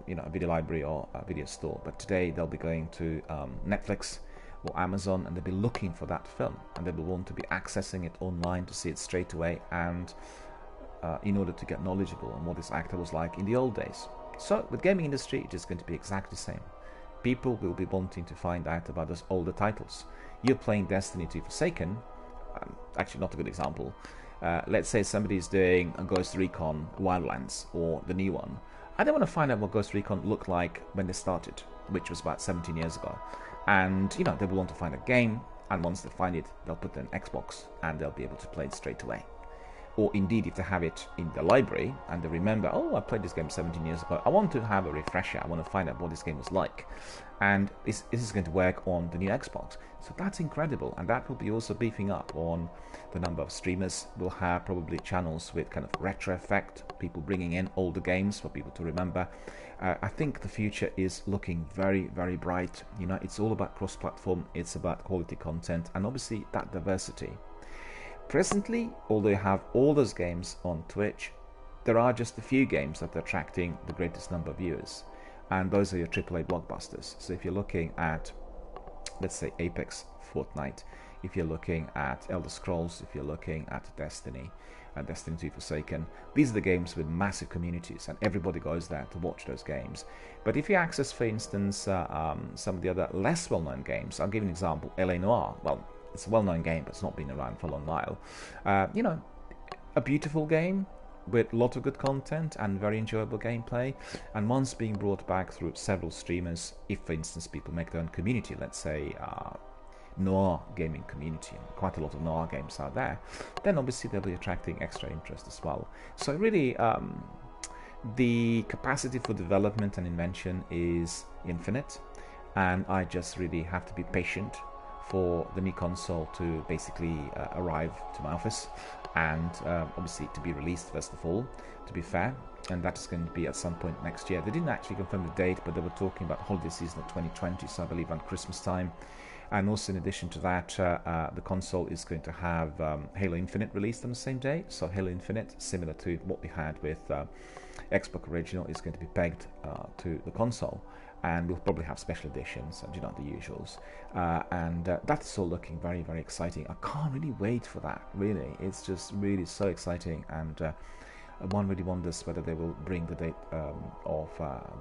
you know, a video library or a video store, but today they'll be going to Netflix or Amazon, and they'll be looking for that film, and they will want to be accessing it online to see it straight away, and in order to get knowledgeable on what this actor was like in the old days. So with gaming industry, it is going to be exactly the same. People will be wanting to find out about those older titles. You're playing Destiny 2 Forsaken, actually not a good example. Let's say somebody's doing a Ghost Recon Wildlands or the new one, and they want to find out what Ghost Recon looked like when they started, which was about 17 years ago. And, you know, they will want to find a game, and once they find it, they'll put it on Xbox and they'll be able to play it straight away. Or indeed, if they have it in the library and they remember, oh, I played this game 17 years ago, I want to have a refresher, I want to find out what this game was like. And this is going to work on the new Xbox. So that's incredible, and that will be also beefing up on the number of streamers. We'll have probably channels with kind of retro effect, people bringing in older games for people to remember. I think the future is looking very, very bright. You know, it's all about cross-platform, it's about quality content, and obviously that diversity. Presently, although you have all those games on Twitch, there are just a few games that are attracting the greatest number of viewers, and those are your AAA blockbusters. So if you're looking at, let's say, Apex, Fortnite, if you're looking at Elder Scrolls, if you're looking at Destiny, and Destiny 2 Forsaken, these are the games with massive communities, and everybody goes there to watch those games. But if you access, for instance, some of the other less well-known games, I'll give you an example, LA Noire. Well, it's a well-known game, but it's not been around for a long while. You know, a beautiful game with a lot of good content and very enjoyable gameplay, and once being brought back through several streamers, if, for instance, people make their own community, let's say noir gaming community, and quite a lot of noir games out there, then obviously they'll be attracting extra interest as well. So really, the capacity for development and invention is infinite, and I just really have to be patient for the new console to basically arrive to my office, and obviously to be released first of all, to be fair, and that is going to be at some point next year. They didn't actually confirm the date, but they were talking about holiday season of 2020, so I believe around Christmas time. And also in addition to that, the console is going to have Halo Infinite released on the same day. So Halo Infinite, similar to what we had with Xbox Original, is going to be pegged to the console. And we'll probably have special editions and, you know, the usuals. And that's all looking very, very exciting. I can't really wait for that, really. It's just really so exciting. And one really wonders whether they will bring the date of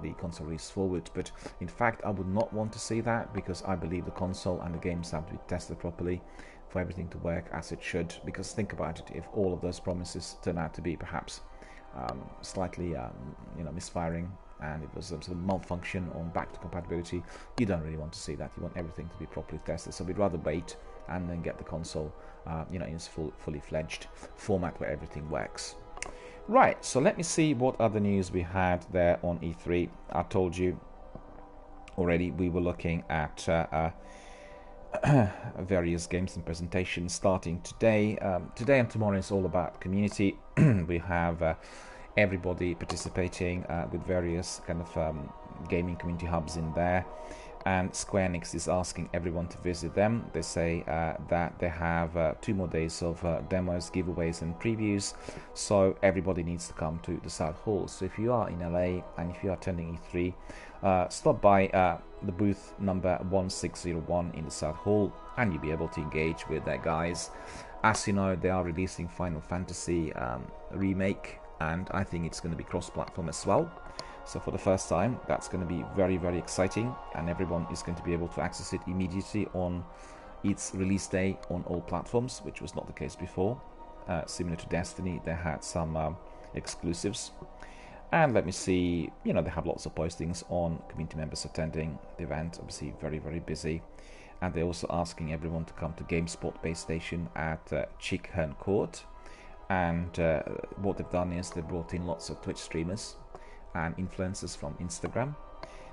the console release forward. But in fact, I would not want to see that, because I believe the console and the games have to be tested properly for everything to work as it should. Because think about it, if all of those promises turn out to be perhaps slightly misfiring, and it was some sort of malfunction on back to compatibility, you don't really want to see that. You want everything to be properly tested. So we'd rather wait and then get the console in its fully fledged format where everything works. Right, so let me see what other news we had there on E3. I told you already we were looking at various games and presentations starting today. Today and tomorrow is all about community. We have everybody participating with various kind of gaming community hubs in there. And Square Enix is asking everyone to visit them. They say that they have 2 more days of demos, giveaways and previews, so everybody needs to come to the South Hall. So if you are in LA and if you are attending E3, stop by the booth number 1601 in the South Hall, and you'll be able to engage with their guys. As you know, they are releasing Final Fantasy Remake, and I think it's going to be cross-platform as well. So for the first time, that's going to be very, very exciting, and everyone is going to be able to access it immediately on its release day on all platforms, which was not the case before. Similar to Destiny, they had some exclusives. And let me see, they have lots of postings on community members attending the event, obviously very, very busy. And they're also asking everyone to come to GameSpot base station at Chickhern Court. And what they've done is they brought in lots of Twitch streamers and influencers from Instagram.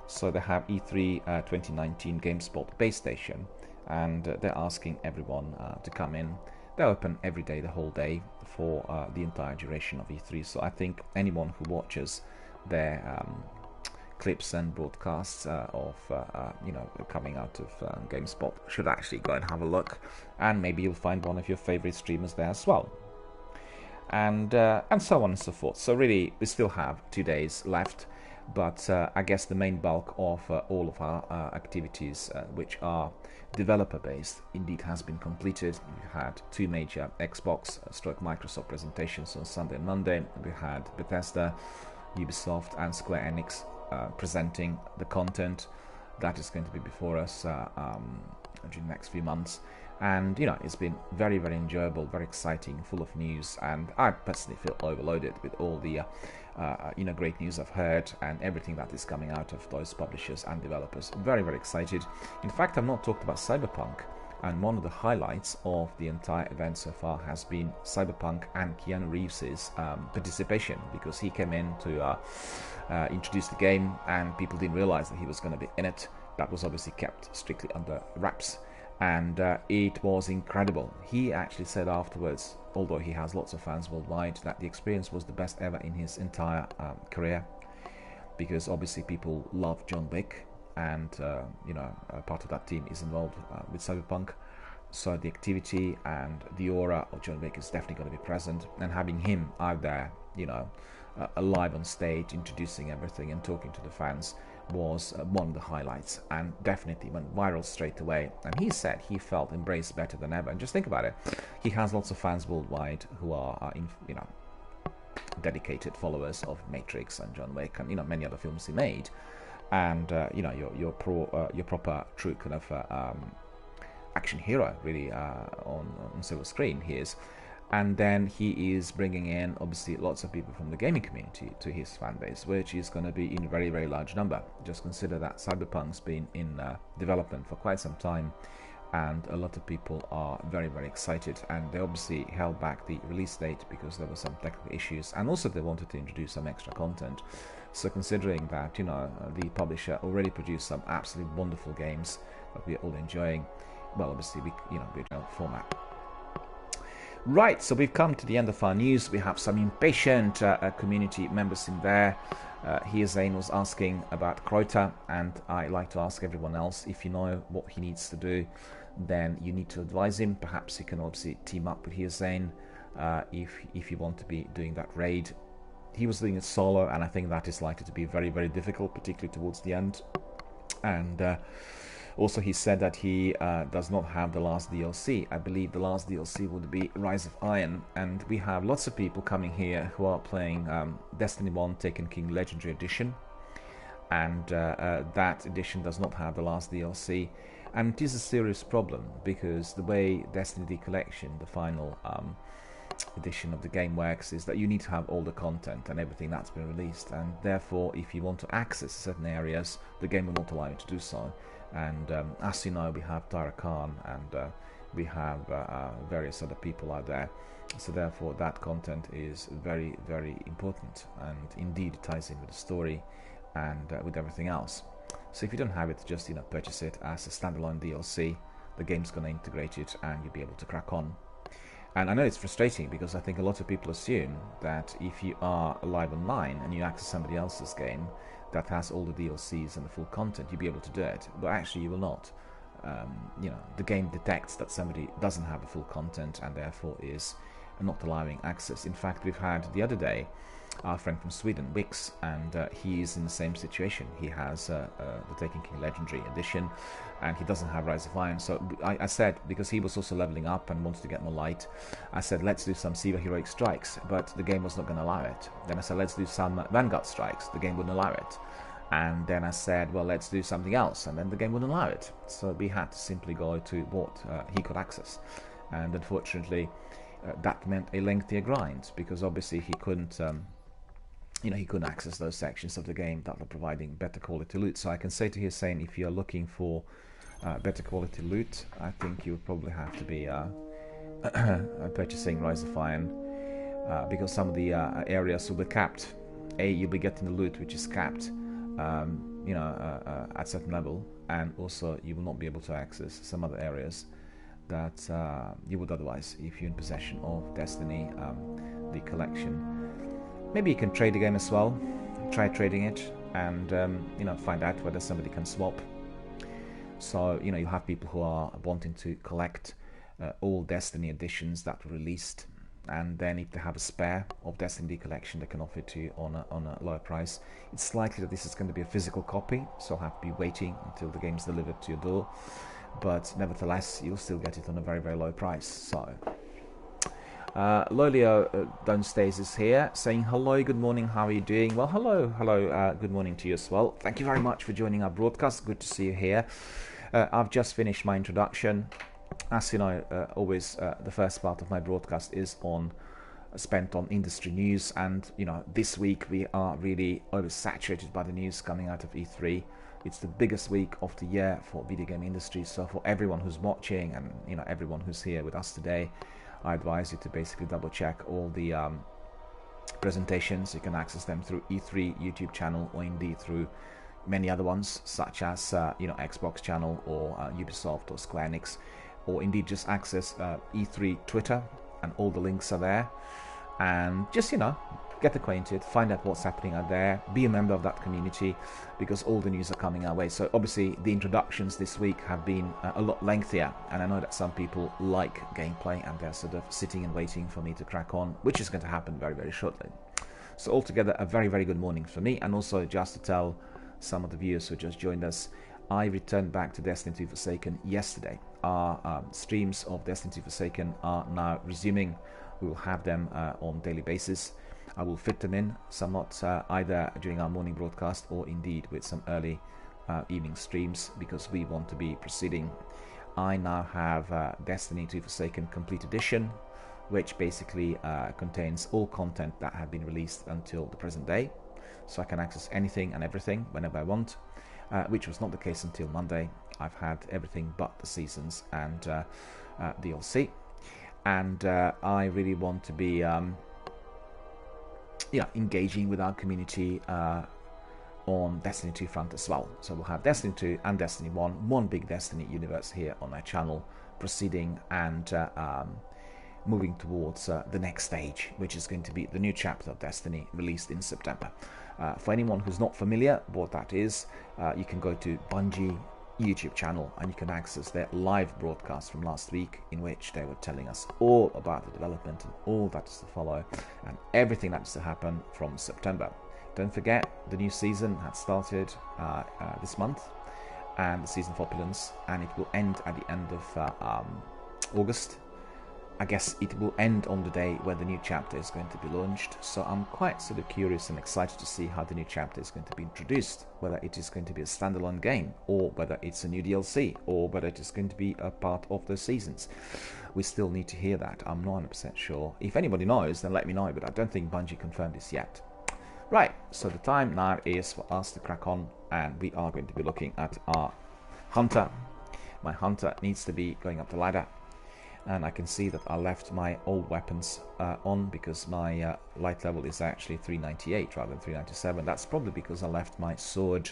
So they have E3 2019 GameSpot base station, and they're asking everyone to come in. They're open every day, the whole day, for the entire duration of E3. So I think anyone who watches their clips and broadcasts of coming out of GameSpot should actually go and have a look, and maybe you'll find one of your favorite streamers there as well. And so on and so forth. So really, we still have 2 days left, but I guess the main bulk of all of our activities, which are developer-based, indeed has been completed. We had 2 major Xbox Microsoft presentations on Sunday and Monday. We had Bethesda, Ubisoft, and Square Enix presenting the content that is going to be before us during the next few months. And it's been very, very enjoyable, very exciting, full of news, and I personally feel overloaded with all the great news I've heard and everything that is coming out of those publishers and developers. I'm very, very excited. In fact, I've not talked about Cyberpunk, and one of the highlights of the entire event so far has been Cyberpunk and Keanu Reeves' participation, because he came in to introduce the game, and people didn't realize that he was going to be in it. That was obviously kept strictly under wraps. And it was incredible. He actually said afterwards, although he has lots of fans worldwide, that the experience was the best ever in his entire career, because obviously people love John Wick, and part of that team is involved with Cyberpunk. So the activity and the aura of John Wick is definitely going to be present, and having him out there, alive on stage, introducing everything and talking to the fans, was one of the highlights, and definitely went viral straight away. And he said he felt embraced better than ever. And just think about it, he has lots of fans worldwide who are dedicated followers of Matrix and John Wick and many other films he made. And your proper true kind of action hero really on silver screen he is. And then he is bringing in, obviously, lots of people from the gaming community to his fan base, which is going to be in a very, very large number. Just consider that Cyberpunk's been in development for quite some time, and a lot of people are very, very excited, and they obviously held back the release date because there were some technical issues, and also they wanted to introduce some extra content. So considering that, you know, the publisher already produced some absolutely wonderful games that we're all enjoying, well, obviously we, you know, we don't format. Right, so we've come to the end of our news. We have some impatient community members in there. Here Zane was asking about Kreuter, and I like to ask everyone else, if you know what he needs to do, then you need to advise him. Perhaps you can obviously team up with Zane if you want to be doing that raid. He was doing it solo, and I think that is likely to be very, very difficult, particularly towards the end. And also he said that he does not have the last DLC. I believe the last DLC would be Rise of Iron, and we have lots of people coming here who are playing Destiny 1 Taken King Legendary Edition, and that edition does not have the last DLC, and it is a serious problem because the way Destiny Collection, the final edition of the game, works is that you need to have all the content and everything that's been released, and therefore if you want to access certain areas, the game will not allow you to do so. And as you know, we have Tyra Khan, and we have various other people out there, so therefore that content is very, very important, and indeed it ties in with the story and with everything else. So if you don't have it, just, you know, purchase it as a standalone DLC. The game's going to integrate it and you'll be able to crack on. And I know it's frustrating because I think a lot of people assume that if you are live online and you access somebody else's game that has all the DLCs and the full content, you'll be able to do it, but actually you will not. You know, the game detects that somebody doesn't have the full content and therefore is not allowing access. In fact, we've had the other day our friend from Sweden, Wix, and he is in the same situation. He has the Taken King Legendary Edition, and he doesn't have Rise of Iron. So I said, because he was also leveling up and wanted to get more light, I said, let's do some Siva Heroic Strikes, but the game was not going to allow it. Then I said, let's do some Vanguard Strikes. The game wouldn't allow it. And then I said, well, let's do something else, and then the game wouldn't allow it. So we had to simply go to what he could access. And unfortunately, that meant a lengthier grind, because obviously he couldn't... you know, he couldn't access those sections of the game that were providing better quality loot. So I can say to him, saying, if you're looking for better quality loot, I think you would probably have to be purchasing Rise of Iron, because some of the areas will be capped. You'll be getting the loot which is capped, you know, at certain level, and also you will not be able to access some other areas that you would otherwise if you're in possession of Destiny, the collection. Maybe you can trade the game as well. Try trading it, and you know, find out whether somebody can swap. So, you know, you have people who are wanting to collect all Destiny editions that were released, and then if they have a spare of Destiny collection, they can offer it to you on a lower price. It's likely that this is going to be a physical copy, so I'll have to be waiting until the game's delivered to your door. But nevertheless, you'll still get it on a very, very low price. So. Lolio downstairs is here saying hello, good morning, how are you doing? Well, hello, good morning to you as well. Thank you very much for joining our broadcast. Good to see you here. I've just finished my introduction. As you know, always the first part of my broadcast is spent on industry news, and you know, this week we are really oversaturated by the news coming out of E3. It's the biggest week of the year for video game industry, so for everyone who's watching and, you know, everyone who's here with us today, I advise you to basically double check all the presentations. You can access them through E3 YouTube channel, or indeed through many other ones, such as you know, Xbox channel, or Ubisoft or Square Enix, or indeed just access E3 Twitter, and all the links are there. And just, you know, get acquainted, find out what's happening out there, be a member of that community, because all the news are coming our way. So obviously the introductions this week have been a lot lengthier, and I know that some people like gameplay and they're sort of sitting and waiting for me to crack on, which is going to happen very, very shortly. So altogether, a very, very good morning for me. And also, just to tell some of the viewers who just joined us, I returned back to Destiny 2 Forsaken yesterday. Our streams of Destiny 2 Forsaken are now resuming. We will have them on daily basis. I will fit them in somewhat either during our morning broadcast, or indeed with some early evening streams, because we want to be proceeding. I now have Destiny 2 Forsaken Complete Edition, which basically contains all content that have been released until the present day, so I can access anything and everything whenever I want, which was not the case until Monday. I've had everything but the seasons and DLC, and I really want to be engaging with our community on Destiny 2 front as well. So we'll have Destiny 2 and Destiny 1 big Destiny universe here on our channel, proceeding and moving towards the next stage, which is going to be the new chapter of Destiny released in September. For anyone who's not familiar what that is, you can go to Bungie YouTube channel and you can access their live broadcast from last week, in which they were telling us all about the development and all that is to follow and everything that is to happen from September. Don't forget, the new season had started this month, and the season for Opulence, and it will end at the end of August. I guess it will end on the day where the new chapter is going to be launched, so I'm quite sort of curious and excited to see how the new chapter is going to be introduced, whether it is going to be a standalone game, or whether it's a new DLC, or whether it is going to be a part of the seasons. We still need to hear that. I'm not 100% sure. If anybody knows, then let me know, but I don't think Bungie confirmed this yet. Right, so the time now is for us to crack on, and we are going to be looking at our hunter. My hunter needs to be going up the ladder, and I can see that I left my old weapons on because my light level is actually 398 rather than 397. That's probably because I left my sword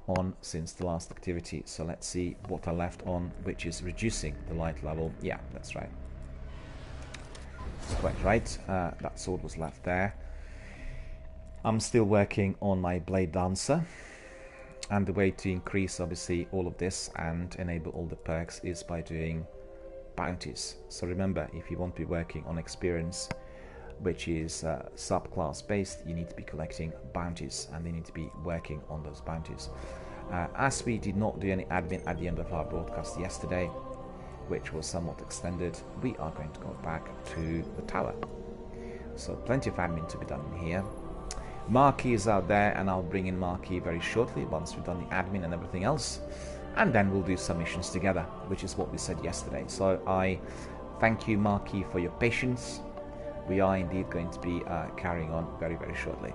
on since the last activity. So let's see what I left on, which is reducing the light level. Yeah, that's right. That's quite right. That sword was left there. I'm still working on my Blade Dancer, and the way to increase obviously all of this and enable all the perks is by doing bounties. So remember, if you want to be working on experience, which is subclass based, you need to be collecting bounties, and they need to be working on those bounties. As we did not do any admin at the end of our broadcast yesterday, which was somewhat extended, we are going to go back to the tower. So plenty of admin to be done in here. Marquis is out there, and I'll bring in Marquis very shortly once we've done the admin and everything else, and then we'll do some missions together, which is what we said yesterday. So I thank you, Marquis, for your patience. We are indeed going to be carrying on very, very shortly.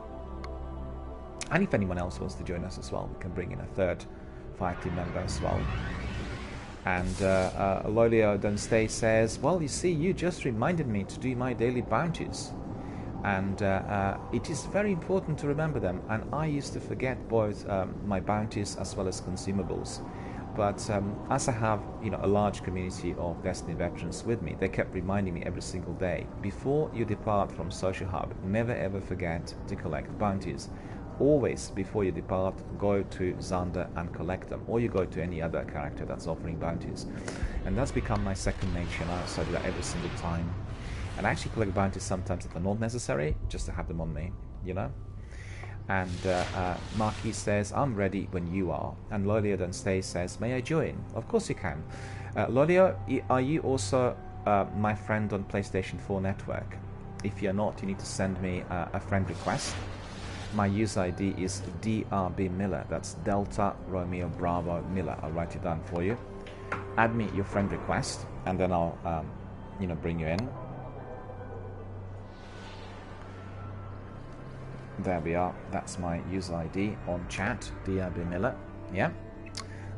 And if anyone else wants to join us as well, we can bring in a third fire team member as well. And Lolio Dunstay says, well, you see, you just reminded me to do my daily bounties. And it is very important to remember them, and I used to forget both my bounties as well as consumables. But as I have, a large community of Destiny veterans with me, they kept reminding me every single day, before you depart from Social Hub, never ever forget to collect bounties. Always, before you depart, go to Xander and collect them, or you go to any other character that's offering bounties. And that's become my second nature now, so I do that every single time. And I actually collect bounties sometimes that are not necessary, just to have them on me, And Marquis says, I'm ready when you are. And Lolio Dunstay says, may I join? Of course you can. Lolio, are you also my friend on PlayStation 4 Network? If you're not, you need to send me a friend request. My user ID is DRBMiller. That's Delta Romeo Bravo Miller. I'll write it down for you. Add me your friend request, and then I'll bring you in. There we are. That's my user ID on chat, DRBMiller. Yeah.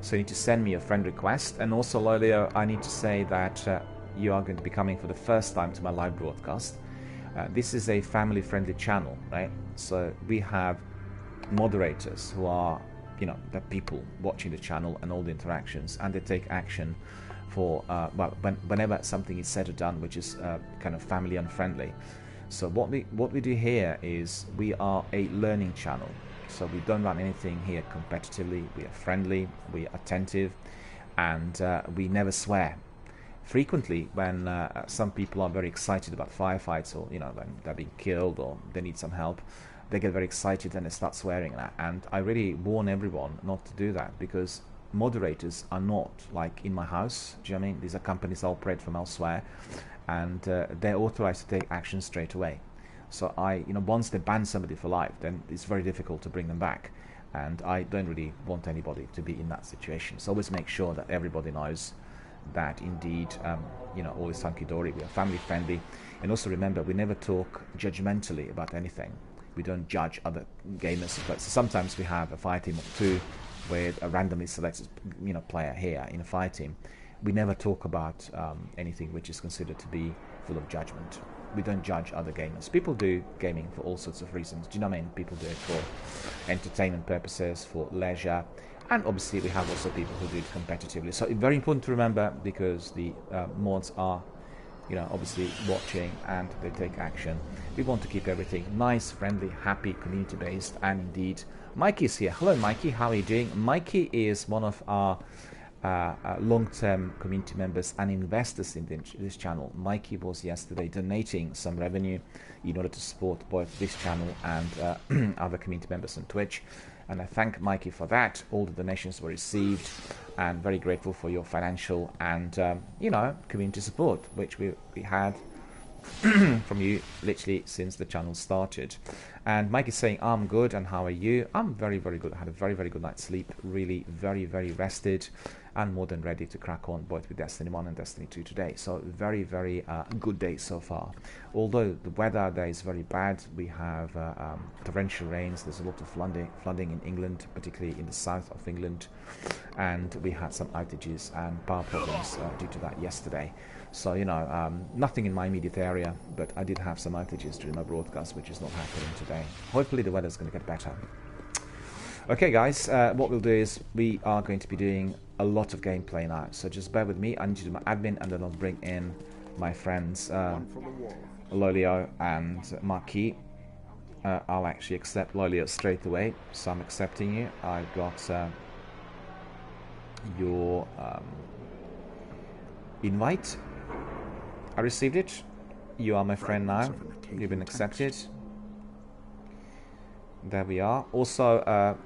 So you need to send me a friend request. And also, Lolio, I need to say that you are going to be coming for the first time to my live broadcast. This is a family-friendly channel, right? So we have moderators who are, the people watching the channel and all the interactions, and they take action for, whenever something is said or done which is kind of family unfriendly. So what we do here is we are a learning channel. So we don't run anything here competitively. We are friendly, we are attentive, and we never swear. Frequently, when some people are very excited about firefights, or when they're being killed or they need some help, they get very excited and they start swearing. And I really warn everyone not to do that, because moderators are not like in my house. Do you know what I mean? These are companies that operate from elsewhere, and they're authorized to take action straight away. So once they ban somebody for life, then it's very difficult to bring them back. And I don't really want anybody to be in that situation. So always make sure that everybody knows that indeed, all is hunky-dory. We are family friendly. And also remember, we never talk judgmentally about anything. We don't judge other gamers. But sometimes we have a fire team of 2, with a randomly selected, player here in a fire team, we never talk about anything which is considered to be full of judgment. We don't judge other gamers. People do gaming for all sorts of reasons. Do you know what I mean? People do it for entertainment purposes, for leisure, and obviously we have also people who do it competitively. So it's very important to remember, because the mods are, obviously watching and they take action. We want to keep everything nice, friendly, happy, community-based, and indeed, Mikey's here. Hello, Mikey. How are you doing? Mikey is one of our long-term community members and investors in this channel. Mikey was yesterday donating some revenue in order to support both this channel and other community members on Twitch, and I thank Mikey for that. All the donations were received, and very grateful for your financial and community support, which we had from you literally since the channel started. And Mike is saying, I'm good, and how are you? I'm very, very good. I had a very, very good night's sleep. Really very, very rested and more than ready to crack on both with Destiny 1 and Destiny 2 today. So very, very good day so far. Although the weather there is very bad, we have torrential rains. There's a lot of flooding in England, particularly in the south of England, and we had some outages and power problems due to that yesterday. So, nothing in my immediate area, but I did have some outages during my broadcast, which is not happening today. Hopefully the weather's going to get better. Okay, guys, what we'll do is we are going to be doing a lot of gameplay now. So just bear with me. I need to do my admin, and then I'll bring in my friends Lolio and Marquis. I'll actually accept Lolio straight away. So I'm accepting you. I've got your invite. I received it. You are my friend now. You've been accepted. There we are. Also,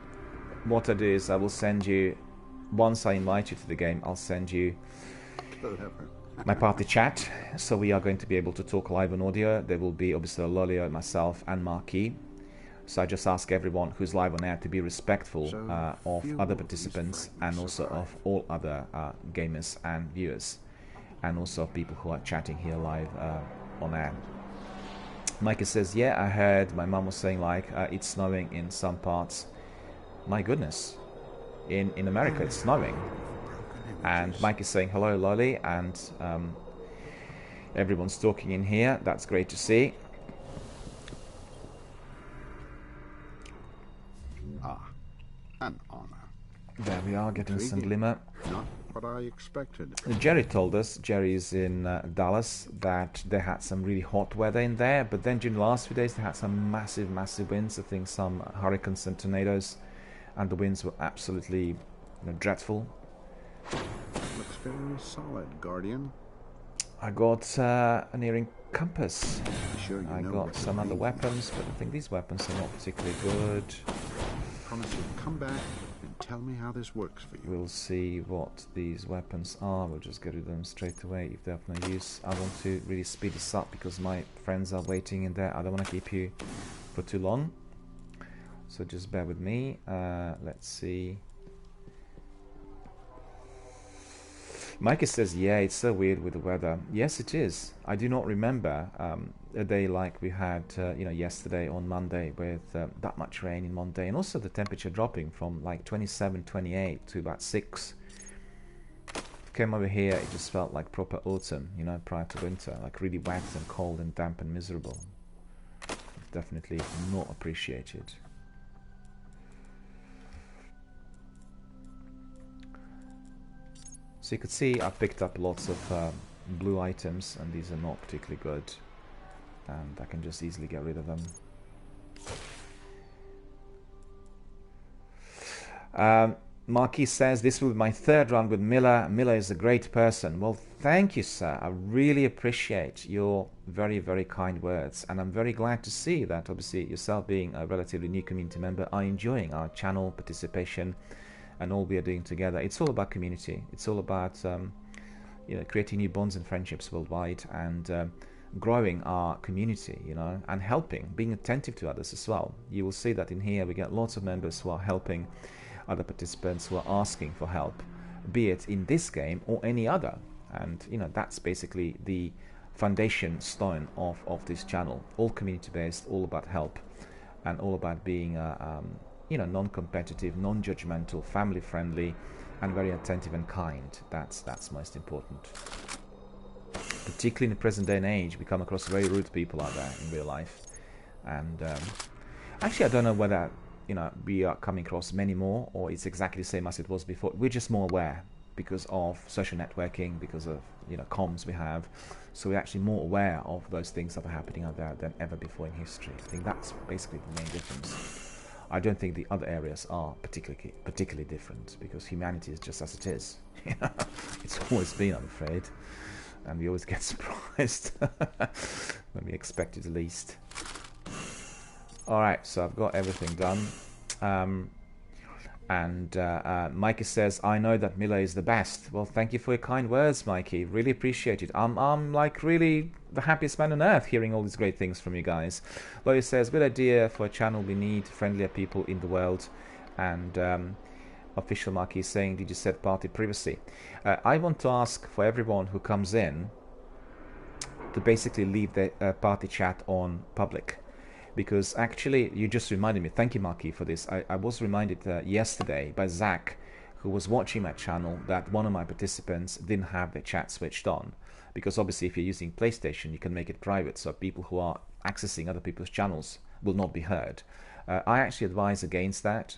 what I do is I will send you, once I invite you to the game, I'll send you my party chat. So we are going to be able to talk live on audio. There will be obviously Lolio, myself, and Marquis. So I just ask everyone who's live on air to be respectful of other participants, and also of all other gamers and viewers, and also people who are chatting here live on air. Micah says, yeah, I heard my mum was saying it's snowing in some parts. My goodness, in America it's snowing. And Mike is saying hello, Lolly, and everyone's talking in here. That's great to see. An honor. There we are, getting some glimmer. Not what I expected. Jerry told us, Jerry's in Dallas, that they had some really hot weather in there, but then during the last few days they had some massive, massive winds. I think some hurricanes and tornadoes, and the winds were absolutely dreadful. Looks very solid, Guardian. I got an earring compass. Sure, I got some other weapons, but I think these weapons are not particularly good. Promise you'll come back and tell me how this works for you. We'll see what these weapons are. We'll just get rid of them straight away if they're of no use. I want to really speed this up because my friends are waiting in there. I don't want to keep you for too long. So just bear with me. Let's see. Micah says, yeah, it's so weird with the weather. Yes, it is. I do not remember a day like we had, yesterday on Monday with that much rain in one day, and also the temperature dropping from like 27, 28 to about 6. Came over here, it just felt like proper autumn, prior to winter, like really wet and cold and damp and miserable. Definitely not appreciated. So you could see I picked up lots of blue items, and these are not particularly good, and I can just easily get rid of them. Marquis says, this will be my third run with Miller. Miller is a great person. Well, thank you, sir. I really appreciate your very, very kind words, and I'm very glad to see that obviously yourself, being a relatively new community member, are enjoying our channel participation and all we are doing together. It's all about community. It's all about creating new bonds and friendships worldwide, and growing our community, and helping, being attentive to others as well. You will see that in here we get lots of members who are helping other participants who are asking for help, be it in this game or any other. And that's basically the foundation stone of this channel. All community based, all about help, and all about being you know, non-competitive, non-judgmental, family-friendly, and very attentive and kind. That's most important. Particularly in the present day and age, we come across very rude people out there in real life. And actually, I don't know whether, you know, we are coming across many more, or it's exactly the same as it was before. We're just more aware because of social networking, because of, you know, comms we have. So we're actually more aware of those things that are happening out there than ever before in history. I think that's basically the main difference. I don't think the other areas are particularly different, because humanity is just as it is. You know, it's always been, I'm afraid, and we always get surprised when we expect it the least. All right, so I've got everything done. Mikey says, I know that Miller is the best. Well, thank you for your kind words, Mikey. Really appreciate it. I'm like really the happiest man on earth hearing all these great things from you guys. Loya says, good idea for a channel. We need friendlier people in the world. And official Mikey is saying, did you set party privacy? I want to ask for everyone who comes in to basically leave the party chat on public. Because actually, you just reminded me, thank you, Maki, for this. I was reminded yesterday by Zach, who was watching my channel, that one of my participants didn't have the chat switched on. Because obviously, if you're using PlayStation, you can make it private, so people who are accessing other people's channels will not be heard. I actually advise against that,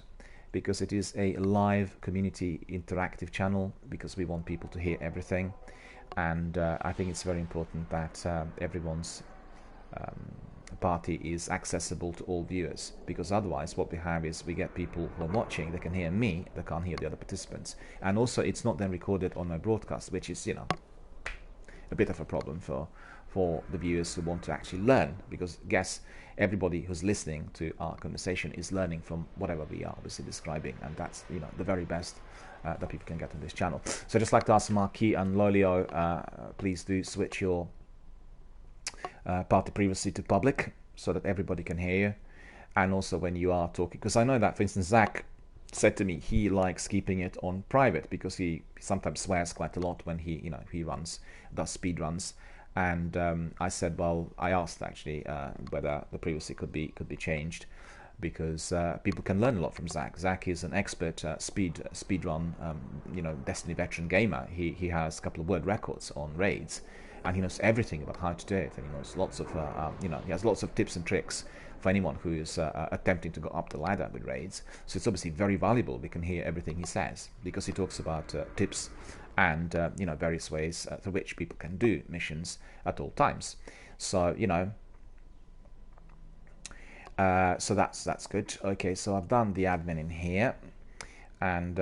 because it is a live community interactive channel, because we want people to hear everything. And I think it's very important that everyone's party is accessible to all viewers, because otherwise what we have is we get people who are watching, they can hear me, they can't hear the other participants, and also it's not then recorded on my broadcast, which is, you know, a bit of a problem for the viewers who want to actually learn, because I guess everybody who's listening to our conversation is learning from whatever we are obviously describing, and that's, you know, the very best that people can get on this channel. So I'd just like to ask Marquis and Lolio, please do switch your party privacy to public so that everybody can hear you. And also when you are talking, because I know that, for instance, Zach said to me he likes keeping it on private because he sometimes swears quite a lot when he does speed runs. And I said, well, I asked actually whether the privacy could be changed, because people can learn a lot from Zach. Zach is an expert speed run, Destiny veteran gamer. He has a couple of world records on raids, and he knows everything about how to do it, and he knows lots of he has lots of tips and tricks for anyone who is attempting to go up the ladder with raids. So it's obviously very valuable. We can hear everything he says, because he talks about tips and various ways through which people can do missions at all times. So so that's good. Okay, so I've done the admin in here, and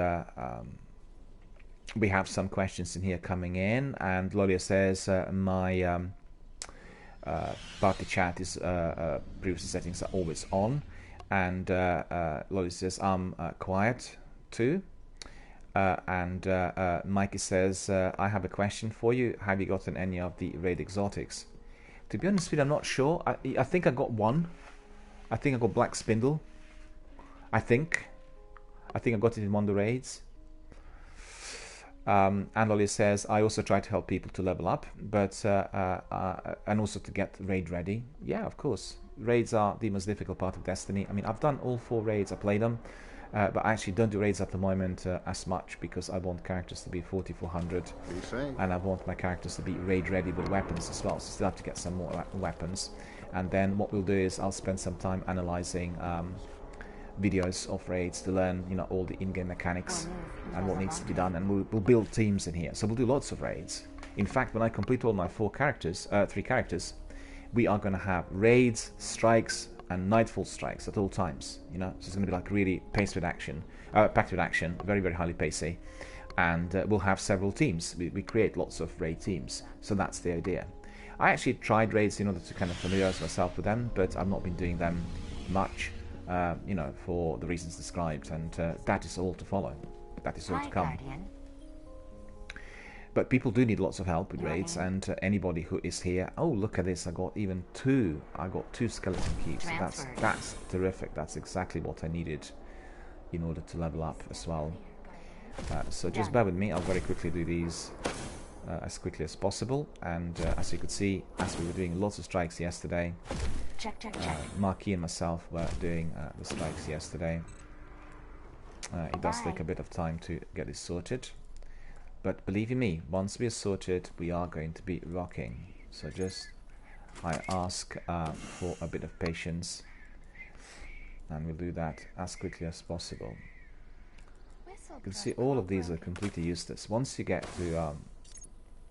we have some questions in here coming in. And Lolia says my party chat is privacy settings are always on, and Lolia says I'm quiet too. And Mikey says, I have a question for you. Have you gotten any of the raid exotics? To be honest with you, I'm not sure. I think I got one. I think I got Black Spindle. I think I got it in one of the raids. And Lolly says, I also try to help people to level up, but and also to get raid ready. Yeah, of course. Raids are the most difficult part of Destiny. I mean, I've done all 4 raids. I played them. But I actually don't do raids at the moment as much, because I want characters to be 4400, and I want my characters to be raid ready with weapons as well, so still have to get some more weapons. And then what we'll do is I'll spend some time analyzing videos of raids to learn all the in-game mechanics and what needs to be done, and we'll build teams in here, so we'll do lots of raids. In fact, when I complete all my 3 characters, we are going to have raids, strikes, and nightfall strikes at all times. So it's going to be like really packed with action, very, very highly pacey, and we'll have several teams. We create lots of raid teams, so that's the idea. I actually tried raids in order to kind of familiarize myself with them, but I've not been doing them much, for the reasons described, and that is all to follow. That is all to come. Guardian. But people do need lots of help with raids, and anybody who is here. Oh, look at this! I got 2 skeleton keys. So that's terrific. That's exactly what I needed in order to level up as well. So just bear with me. I'll very quickly do these as quickly as possible. And as you could see, as we were doing lots of strikes yesterday, check. Marquis and myself were doing the strikes yesterday. It does take a bit of time to get this sorted. But believe you me, once we are sorted, we are going to be rocking. So just, I ask for a bit of patience. And we'll do that as quickly as possible. You can see all of these are completely useless. Once you get to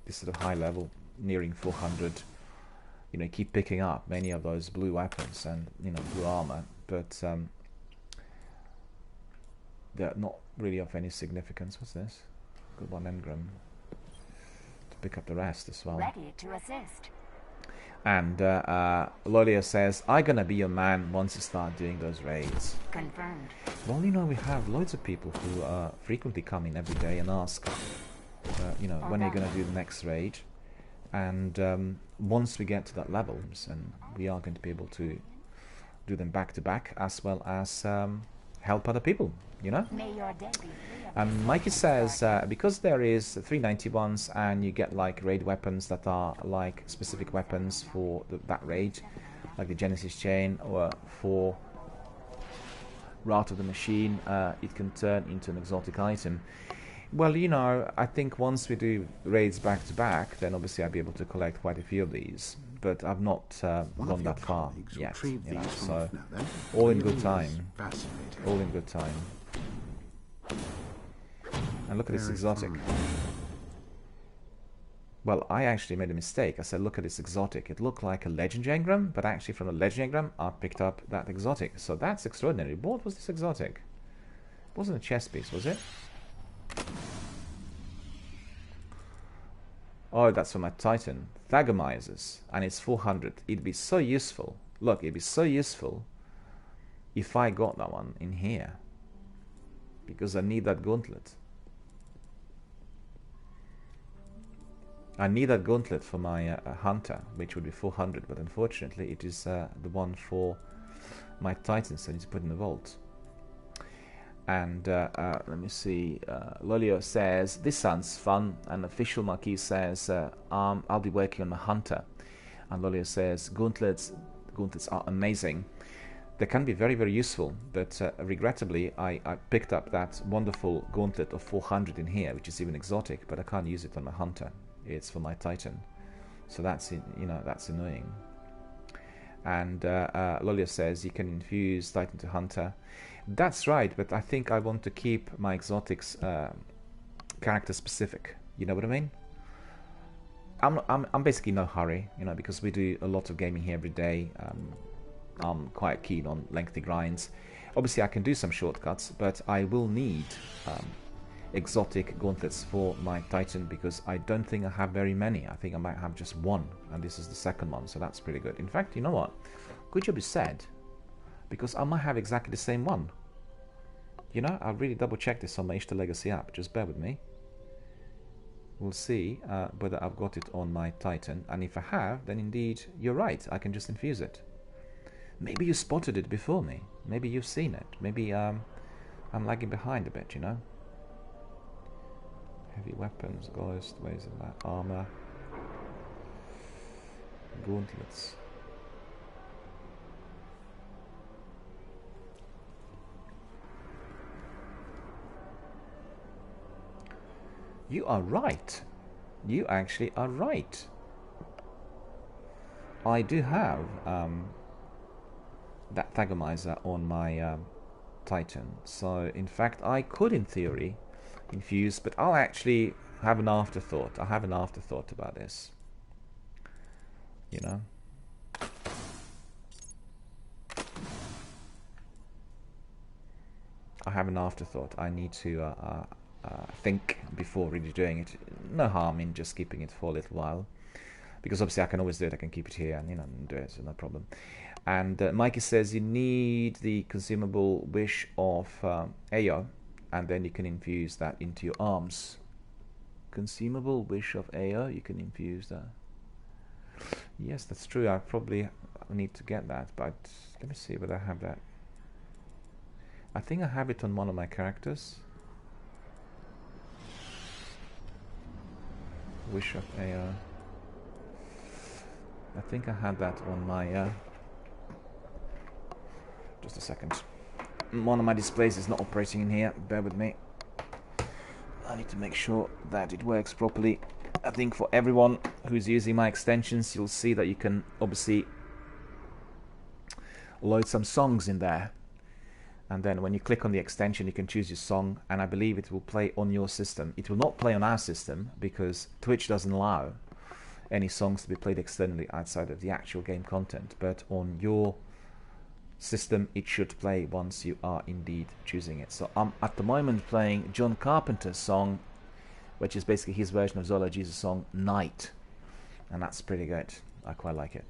this sort of high level, nearing 400, you know, keep picking up many of those blue weapons and, you know, blue armor, but they're not really of any significance. What's this? Good one, engram. To pick up the rest as well. Ready to assist. And Lolia says, I'm gonna be your man once you start doing those raids. Confirmed. Well, you know, we have loads of people who frequently come in every day and ask, you know, when are you gonna do the next raid? And once we get to that level, and we are going to be able to do them back to back, as well as help other people, you know? May your day be free And Mikey says, because there is 391s and you get like raid weapons that are like specific weapons for that raid, like the Genesis chain, or for Wrath of the Machine, it can turn into an exotic item. Well, you know, I think once we do raids back to back, then obviously I'll be able to collect quite a few of these. But I've not gone that far yet, you know, so all in good time. All in good time. And look at this exotic. Well, I actually made a mistake. I said, look at this exotic. It looked like a legend engram, but actually from a legend engram, I picked up that exotic. So that's extraordinary. What was this exotic? It wasn't a chess piece, was it? Oh, that's for my Titan. Thagomizers. And it's 400. It'd be so useful. Look, it'd be so useful if I got that one in here. Because I need that gauntlet. I need that gauntlet for my Hunter, which would be 400, but unfortunately it is the one for my Titan, so I need to put in the vault. And let me see, Lolio says, this sounds fun, and Official Marquis says, I'll be working on my Hunter. And Lolio says, gauntlets are amazing. They can be very, very useful, but regrettably, I picked up that wonderful gauntlet of 400 in here, which is even exotic, but I can't use it on my Hunter. It's for my Titan, so that's, you know, that's annoying. And Lolia says you can infuse Titan to Hunter. That's right, but I think I want to keep my exotics character specific. You know what I mean? I'm basically no hurry, you know, because we do a lot of gaming here every day. I'm quite keen on lengthy grinds. Obviously, I can do some shortcuts, but I will need exotic gauntlets for my Titan, because I don't think I have very many. I think I might have just one, and this is the second one, so that's pretty good. In fact, you know what? Good job you said, because I might have exactly the same one. You know, I'll really double check this on my Ishtar Legacy app, just bear with me. We'll see whether I've got it on my Titan, and if I have, then indeed, you're right, I can just infuse it. Maybe you spotted it before me, maybe you've seen it, maybe I'm lagging behind a bit, you know. Heavy weapons, ghost, ways of that, armor, gauntlets. You are right. You actually are right. I do have that Thagomizer on my Titan, so in fact I could, in theory, infuse, but I'll actually have an afterthought. I have an afterthought about this. You know? I have an afterthought. I need to think before really doing it. No harm in just keeping it for a little while, because obviously I can always do it. I can keep it here and, you know, do it, so no problem. And Mikey says you need the consumable wish of Ayo, and then you can infuse that into your arms. Consumable wish of Ayo, you can infuse that. Yes, that's true. I probably need to get that, but let me see whether I have that. I think I have it on one of my characters. Wish of Ayo. I think I had that on my... just a second. one of my displays is not operating in here. Bear with me. I need to make sure that it works properly. I think for everyone who's using my extensions, you'll see that you can obviously load some songs in there. And then when you click on the extension, you can choose your song, and I believe it will play on your system. It will not play on our system because Twitch doesn't allow any songs to be played externally outside of the actual game content. But on your system, it should play once you are indeed choosing it. So I'm at the moment playing John Carpenter's song, which is basically his version of Zola Jesus' song Night, and that's pretty good. I quite like it.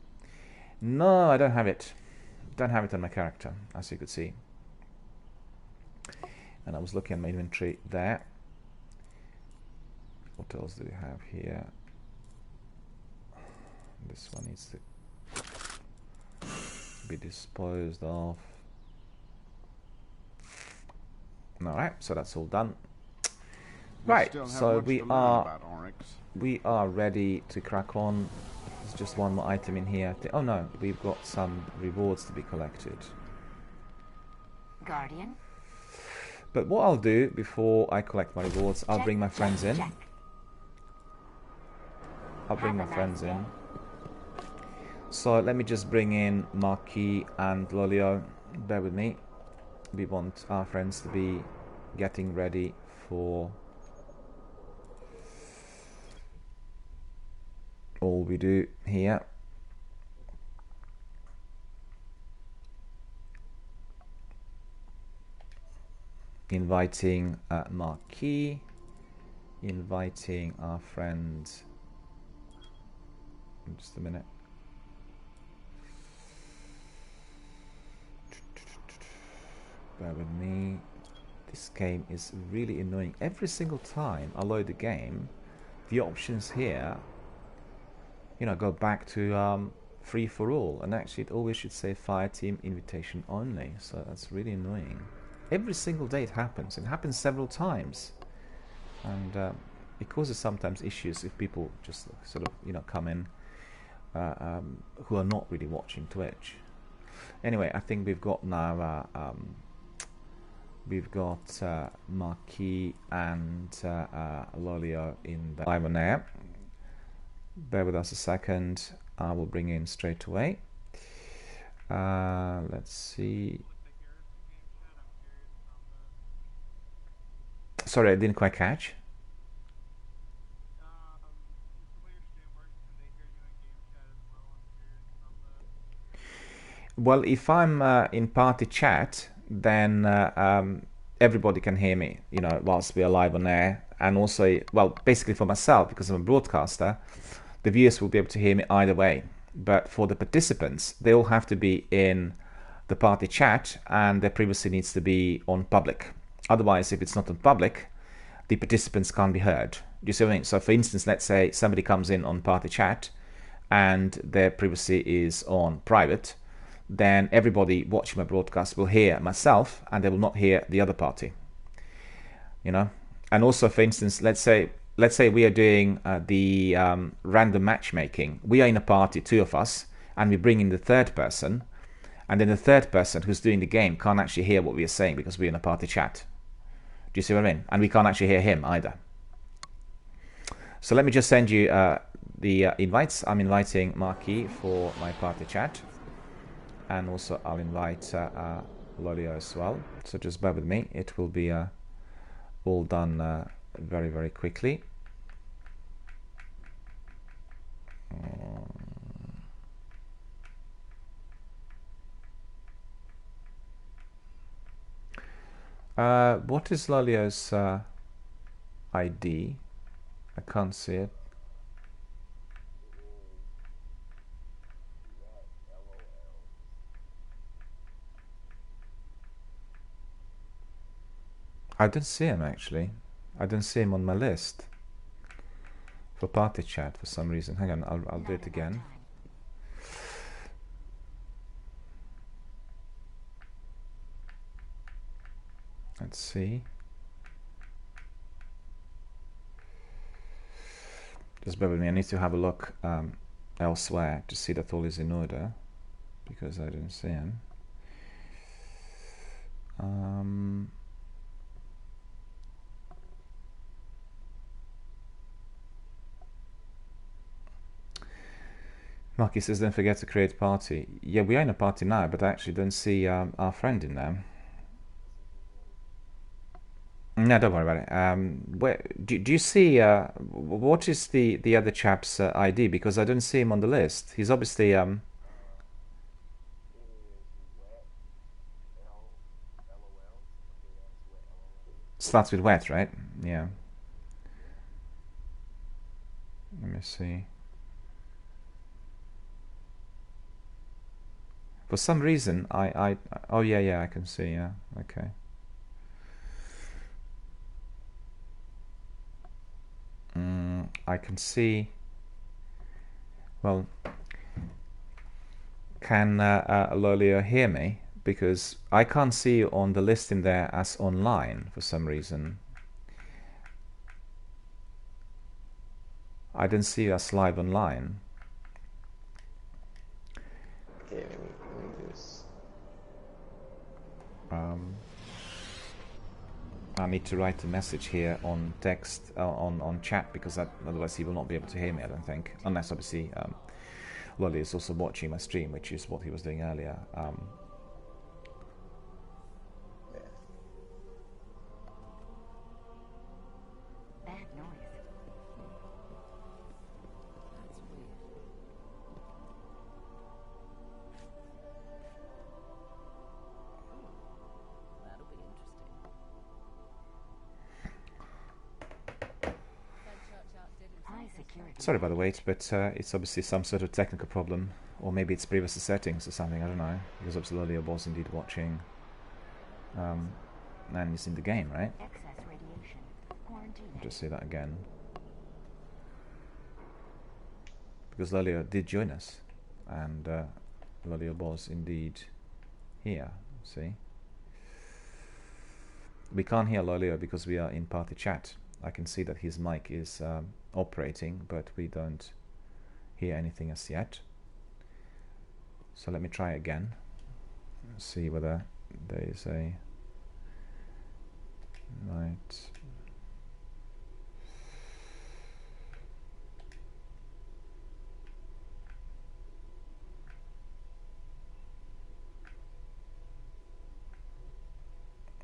No, I don't have it. Don't have it on my character, as you could see. And I was looking at my inventory there. What else do we have here? This one needs to be disposed of. Alright, so that's all done. Right, so we are ready to crack on. There's just one more item in here. Oh no, we've got some rewards to be collected. Guardian. But what I'll do before I collect my rewards, I'll bring my friends in. I'll bring my friends in. So let me just bring in Marquis and Lolio. Bear with me. We want our friends to be getting ready for all we do here. Inviting Marquis, inviting our friend. Just a minute. Bear with me. This game is really annoying. Every single time I load the game, the options here, you know, go back to free for all, and actually it always should say fire team invitation only. So that's really annoying. Every single day it happens. It happens several times, and it causes sometimes issues if people just sort of, you know, come in who are not really watching Twitch. Anyway, I think we've got now Marquis and Lolio in the live on air. Bear with us a second. I will bring in straight away. Let's see. Sorry, I didn't quite catch. Well, if I'm in party chat, then everybody can hear me, you know, whilst we are live on air. And also, well, basically for myself, because I'm a broadcaster, the viewers will be able to hear me either way. But for the participants, they all have to be in the party chat, and their privacy needs to be on public. Otherwise, if it's not on public, the participants can't be heard. Do you see what I mean? So for instance, let's say somebody comes in on party chat and their privacy is on private, then everybody watching my broadcast will hear myself and they will not hear the other party. You know? And also, for instance, let's say we are doing the random matchmaking. We are in a party, two of us, and we bring in the third person, and then the third person who's doing the game can't actually hear what we are saying because we're in a party chat. Do you see what I mean? And we can't actually hear him either. So let me just send you the invites. I'm inviting Marquis for my party chat. And also I'll invite Lolio as well. So just bear with me. It will be all done very, very quickly. What is Lolio's ID? I can't see it. I don't see him actually. I don't see him on my list for party chat for some reason. Hang on, I'll do it again. Let's see. Just bear with me. I need to have a look elsewhere to see that all is in order, because I didn't see him. Um, Marky says, don't forget to create party. Yeah, we are in a party now, but I actually don't see our friend in there. No, don't worry about it. Where do you see? What is the other chap's ID? Because I don't see him on the list. He's obviously starts with wet, right? Yeah. Let me see. For some reason, oh yeah, I can see. Yeah, okay. I can see. Well, can Lolio hear me? Because I can't see you on the list in there as online for some reason. I didn't see you as live online. Okay, let me do this. I need to write a message here on text, on chat, because otherwise he will not be able to hear me, I don't think. Unless, obviously, Lolly is also watching my stream, which is what he was doing earlier. Yeah. Bad noise. That's weird. That'll be interesting. High security. Sorry about the wait, but it's obviously some sort of technical problem, or maybe it's privacy settings or something, I don't know. Because obviously Lolly was indeed watching, and he's in the game, right? Excess radiation. Quarantine. I'll just say that again. Because Lolio did join us, and Lolio was indeed here, see? We can't hear Lolio because we are in party chat. I can see that his mic is operating, but we don't hear anything as yet. So let me try again. See whether there is a... Right.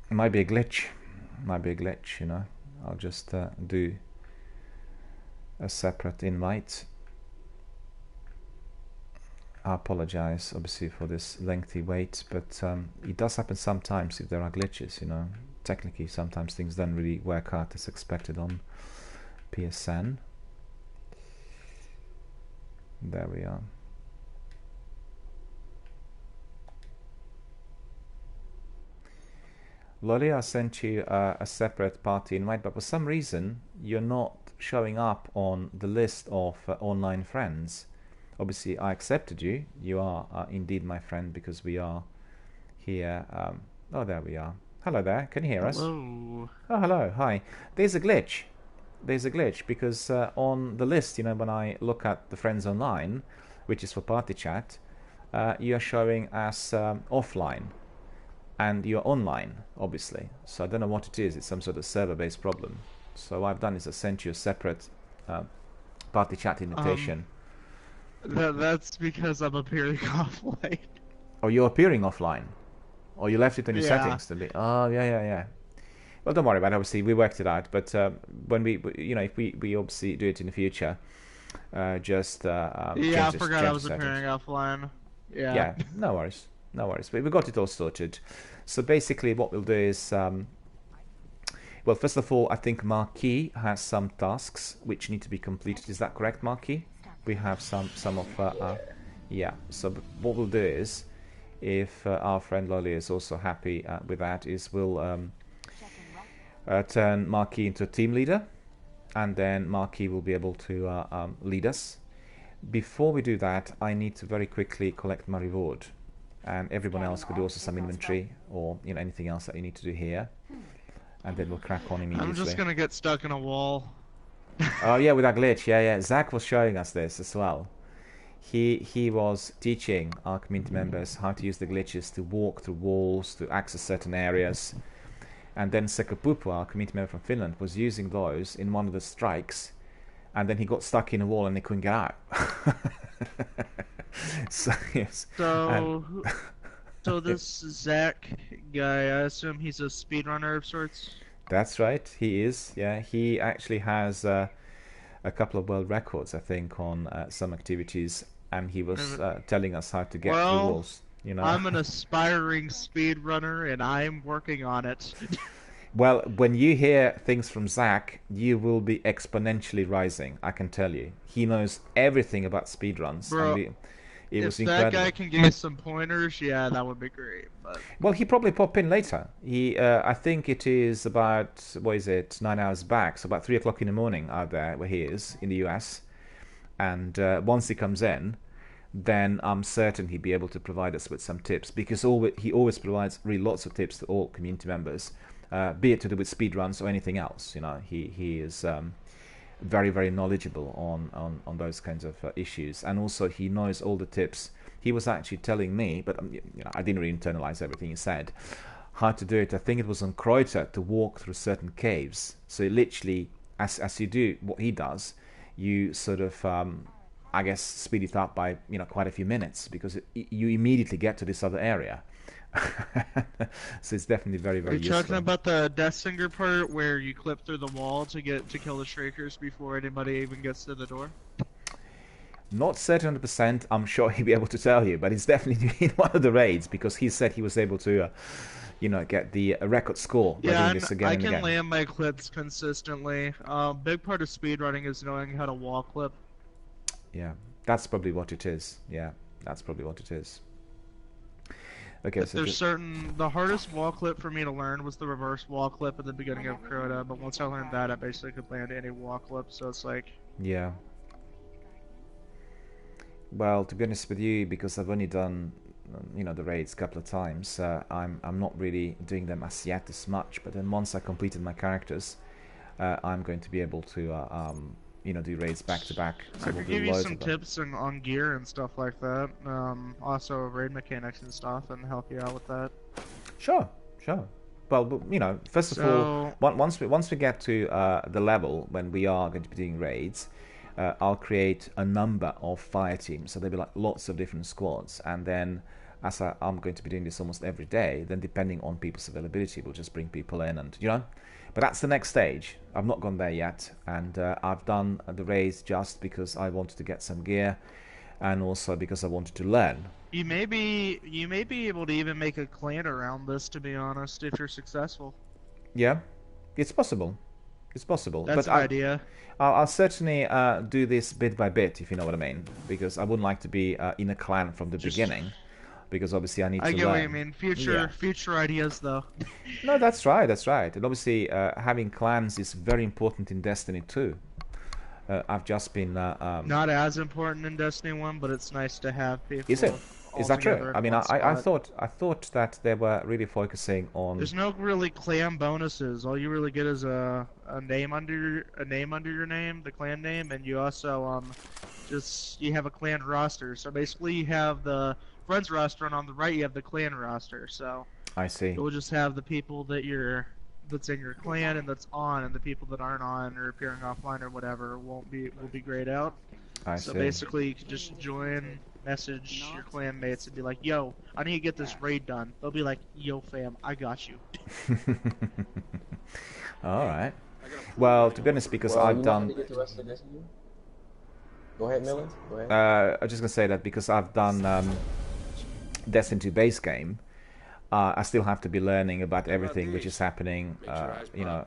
It might be a glitch. Might be a glitch, you know. I'll just do a separate invite. I apologize, obviously, for this lengthy wait, but it does happen sometimes if there are glitches, you know. Technically, sometimes things don't really work out as expected on PSN. There we are. Lolly, I sent you a separate party invite, but for some reason you're not showing up on the list of online friends. Obviously, I accepted you. You are indeed my friend because we are here. Oh, there we are. Hello there. Can you hear us? Hello. Oh, hello. Hi. There's a glitch. There's a glitch because on the list, you know, when I look at the friends online, which is for party chat, you are showing as offline. And you're online, obviously. So I don't know what it is. It's some sort of server-based problem. So what I've done is I sent you a separate party chat invitation. That's because I'm appearing offline. Oh, you're appearing offline? Or you left it in your Yeah. settings to be... Oh, yeah. Well, don't worry about it. Obviously, we worked it out. But when we, you know, if we obviously do it in the future, just Yeah, I change forgot the I was settings. appearing offline. Yeah. Yeah, no worries. No worries. We got it all sorted. So basically what we'll do is... well, first of all, I think Marquis has some tasks which need to be completed. Is that correct, Marquis? We have some of... yeah, so what we'll do is, if our friend Lolly is also happy with that, is we'll turn Marquis into a team leader, and then Marquis will be able to lead us. Before we do that, I need to very quickly collect my reward. And everyone else could do also some inventory or, you know, anything else that you need to do here. And then we'll crack on immediately. I'm just gonna get stuck in a wall. Oh yeah, with that glitch. Yeah. Zach was showing us this as well. he was teaching our community members how to use the glitches to walk through walls, to access certain areas. And then Sekapupu, our community member from Finland, was using those in one of the strikes, and then he got stuck in a wall and he couldn't get out. So, yes. So this Zach guy, I assume he's a speedrunner of sorts? That's right, he is. Yeah, he actually has a couple of world records, I think, on some activities, and he was telling us how to get through walls. You know, I'm an aspiring speedrunner, and I'm working on it. well, when you hear things from Zach, you will be exponentially rising. I can tell you, he knows everything about speedruns. Bro, it was if incredible. that guy can give me some pointers, yeah, that would be great. But Well, he probably pop in later. I think it is about, 9 hours back, so about 3 o'clock in the morning out there where he is in the US. And once he comes in, then I'm certain he'll be able to provide us with some tips, because he always provides really lots of tips to all community members, be it to do with speedruns or anything else. You know, he is very, very knowledgeable on those kinds of issues, and also he knows all the tips. He was actually telling me, but I didn't really internalize everything he said, how to do it. I think it was on Kreuter, to walk through certain caves. So literally, as you do what he does, you sort of I guess speed it up by quite a few minutes, because you immediately get to this other area. So it's definitely very, very useful. Are you talking about the Death Singer part where you clip through the wall to kill the Shriekers before anybody even gets to the door? Not certain 100%. I'm sure he'll be able to tell you, but it's definitely in one of the raids, because he said he was able to, get the record score by doing this again I and can again. land my clips consistently. Big part of speedrunning is knowing how to wall clip. Yeah, that's probably what it is. Yeah, that's probably what it is. Okay, so the hardest wall clip for me to learn was the reverse wall clip at the beginning of Crota, but once I learned that, I basically could land any wall clip, so it's like... Yeah. Well, to be honest with you, because I've only done, the raids a couple of times, I'm not really doing them as yet as much, but then once I completed my characters, I'm going to be able to, do raids back to back. So I could give you some tips on gear and stuff like that. Also raid mechanics and stuff, and help you out with that. Sure. Well, first of all, once we get to the level when we are going to be doing raids, I'll create a number of fire teams. So there'll be like lots of different squads, and then as I'm going to be doing this almost every day, then depending on people's availability, we'll just bring people in, and But that's the next stage. I've not gone there yet, and I've done the raids just because I wanted to get some gear, and also because I wanted to learn. You may be able to even make a clan around this, to be honest, if you're successful. Yeah, it's possible. It's possible. That's but an idea. I'll certainly do this bit by bit, if you know what I mean, because I wouldn't like to be in a clan from the beginning. Because obviously I need to learn. I get what you mean. Future ideas, though. No, that's right. And obviously, having clans is very important in Destiny 2. I've just been... Not as important in Destiny 1, but it's nice to have people. Is it? Is that true? I mean, I thought that they were really focusing on... There's no really clan bonuses. All you really get is a name under your name, the clan name, and you also you have a clan roster. So basically, you have the friends roster, and on the right you have the clan roster. So I see. You'll just have the people that's in your clan and that's on, and the people that aren't on or appearing offline or whatever will be grayed out. I see. So basically, you can just join, message your clan mates, and be like, "Yo, I need to get this raid done." They'll be like, "Yo, fam, I got you." All right. Well, to be honest, because I've done. Go ahead, Miller. Go ahead. I was just gonna say that because I've done Destiny 2 base game, I still have to be learning about everything which is happening,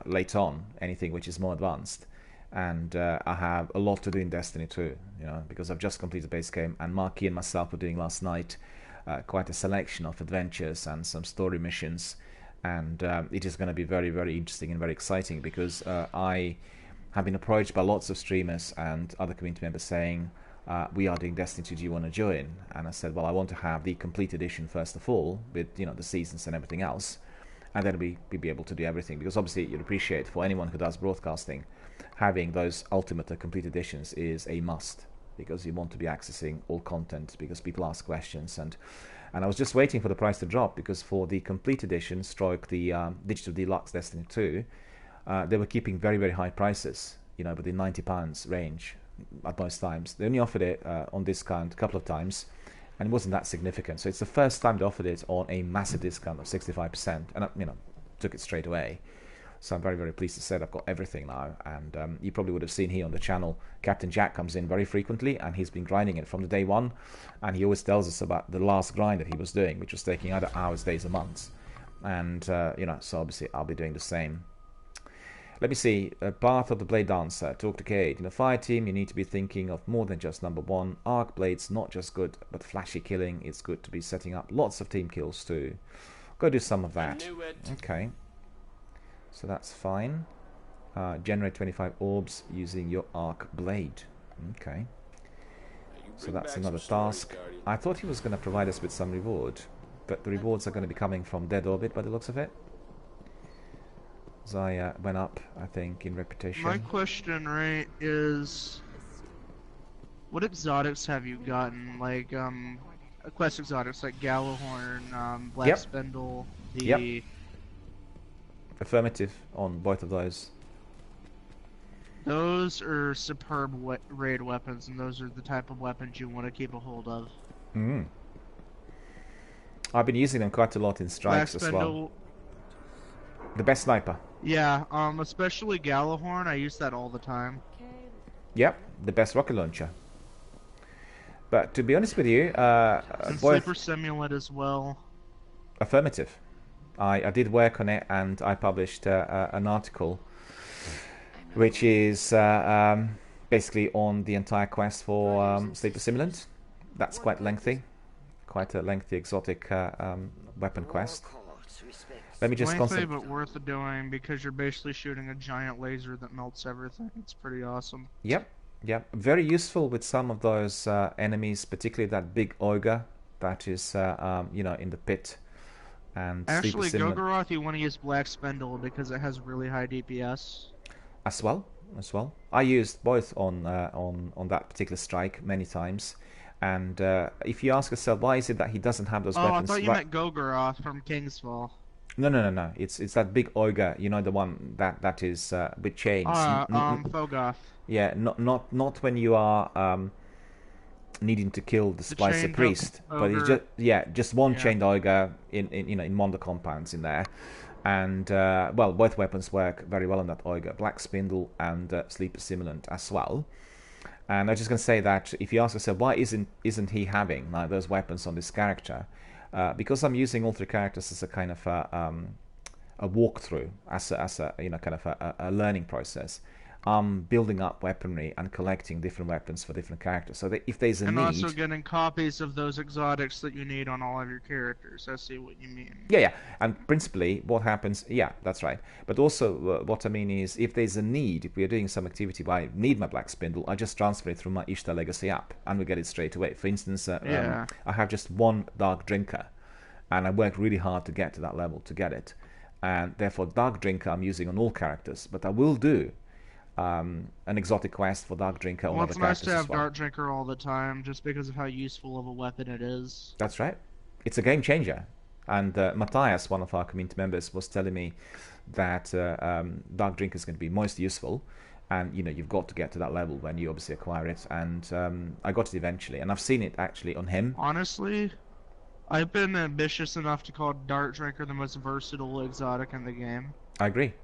late on, anything which is more advanced. And I have a lot to do in Destiny 2, because I've just completed the base game, and Marky and myself were doing last night quite a selection of adventures and some story missions, and it is going to be very, very interesting and very exciting, because I have been approached by lots of streamers and other community members saying, we are doing Destiny 2, do you want to join? And I said, well, I want to have the complete edition first of all, with the seasons and everything else, and then we'll be able to do everything, because obviously you'd appreciate, for anyone who does broadcasting, having those ultimate complete editions is a must. because you want to be accessing all content because people ask questions. And I was just waiting for the price to drop, because for the complete edition stroke the digital deluxe Destiny 2, they were keeping very, very high prices, you know, within £90 range at most times. They only offered it on discount a couple of times, and it wasn't that significant. So it's the first time they offered it on a massive discount of 65%, and I, you know, took it straight away. So I'm very, very pleased to say that I've got everything now. And you probably would have seen here on the channel, Captain Jack comes in very frequently, and he's been grinding it from the day one. And he always tells us about the last grind that he was doing, which was taking either hours, days, or months. And, you know, so obviously I'll be doing the same. Let me see. Path of the Blade Dancer. Talk to Kate. In a fire team, you need to be thinking of more than just number one. Arc Blade's not just good, but flashy killing. It's good to be setting up lots of team kills too. Go do some of that. Okay. So that's fine. Generate 25 orbs using your Arc Blade. Okay. So that's another task. I thought he was going to provide us with some reward, but the rewards are going to be coming from Dead Orbit by the looks of it. As I went up, I think, in reputation. My question, right, is what exotics have you gotten? Like, quest exotics like Gallahorn, Black Spindle, the... Yep. Affirmative on both of those. Those are superb raid weapons, and those are the type of weapons you want to keep a hold of. Mm. I've been using them quite a lot in strikes as well. The best sniper. Yeah, especially Gallahorn, I use that all the time. Yep, the best rocket launcher. But to be honest with you, and Sleeper Simulant as well. Affirmative. I did work on it, and I published an article which is basically on the entire quest for Sleeper Simulant. That's quite lengthy. Quite a lengthy exotic weapon quest. Let me just lengthy but worth doing, because you're basically shooting a giant laser that melts everything. It's pretty awesome. Yep, yep. Very useful with some of those enemies, particularly that big ogre that is, you know, in the pit. And actually, Gogoroth, you want to use Black Spindle because it has really high DPS. As well. I used both on that particular strike many times. And if you ask yourself, why is it that he doesn't have those weapons? Oh, I thought you meant Gogoroth from Kingsfall. No. It's that big ogre, you know, the one that is with chains. Fogoth. Yeah, not when you are needing to kill the Splicer Priest, but it's just one chained ogre in you know, in one of the compounds in there. And well, both weapons work very well on that ogre, Black Spindle and Sleeper Simulant as well. And I was just going to say that if you ask yourself, why isn't he having those weapons on this character? Because I'm using all three characters as a kind of a walkthrough, as a you know, kind of a learning process. I'm building up weaponry and collecting different weapons for different characters. So that if there's a need... And also getting copies of those exotics that you need on all of your characters. I see what you mean. Yeah. And principally, what happens... Yeah, that's right. But also, what I mean is, if there's a need, if we're doing some activity where I need my Black Spindle, I just transfer it through my Ishtar Legacy app, and we get it straight away. For instance, I have just one Dark Drinker, and I worked really hard to get to that level to get it. And therefore, Dark Drinker I'm using on all characters, but I will do an exotic quest for Dark Drinker on other characters as well. It's nice to have Dark Drinker all the time, just because of how useful of a weapon it is. That's right. It's a game changer. And Matthias, one of our community members, was telling me that Dark Drinker is going to be most useful. And, you know, you've got to get to that level when you obviously acquire it. And I got it eventually. And I've seen it actually on him. Honestly, I've been ambitious enough to call Dark Drinker the most versatile exotic in the game. I agree.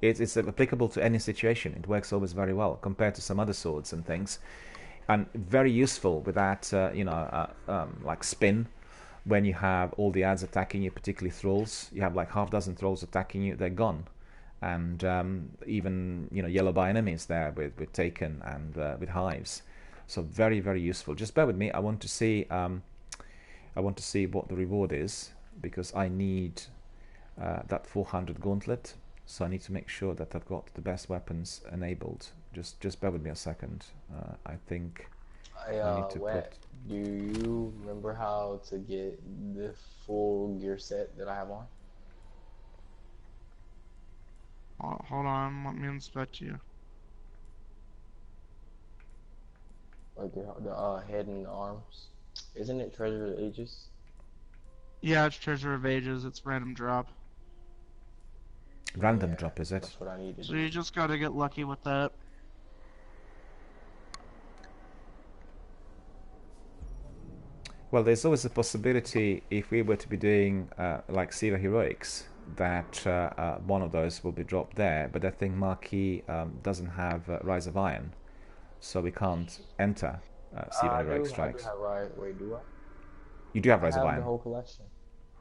It's applicable to any situation. It works always very well compared to some other swords and things, and very useful with that, you know, like spin. When you have all the ads attacking you, particularly thralls, you have like half dozen thralls attacking you, they're gone, and even, you know, yellow by enemies there with Taken and with hives. So very, very useful. Just bear with me. I want to see what the reward is, because I need that 400 gauntlet. So I need to make sure that I've got the best weapons enabled. Just bear with me a second. I think I need to put... Do you remember how to get the full gear set that I have on? Hold on, let me inspect you. Like the head and the arms. Isn't it Treasure of Ages? Yeah, it's Treasure of Ages. It's random drop. Random Yeah, drop, is it? That's what I need to So do. you just gotta get lucky with that. Well, there's always a possibility if we were to be doing like Siva Heroics that one of those will be dropped there, but I think Marquee doesn't have Rise of Iron, so we can't enter Siva Heroic Strikes. I do have Wait, do I? You do have I Rise of have Iron. the whole collection.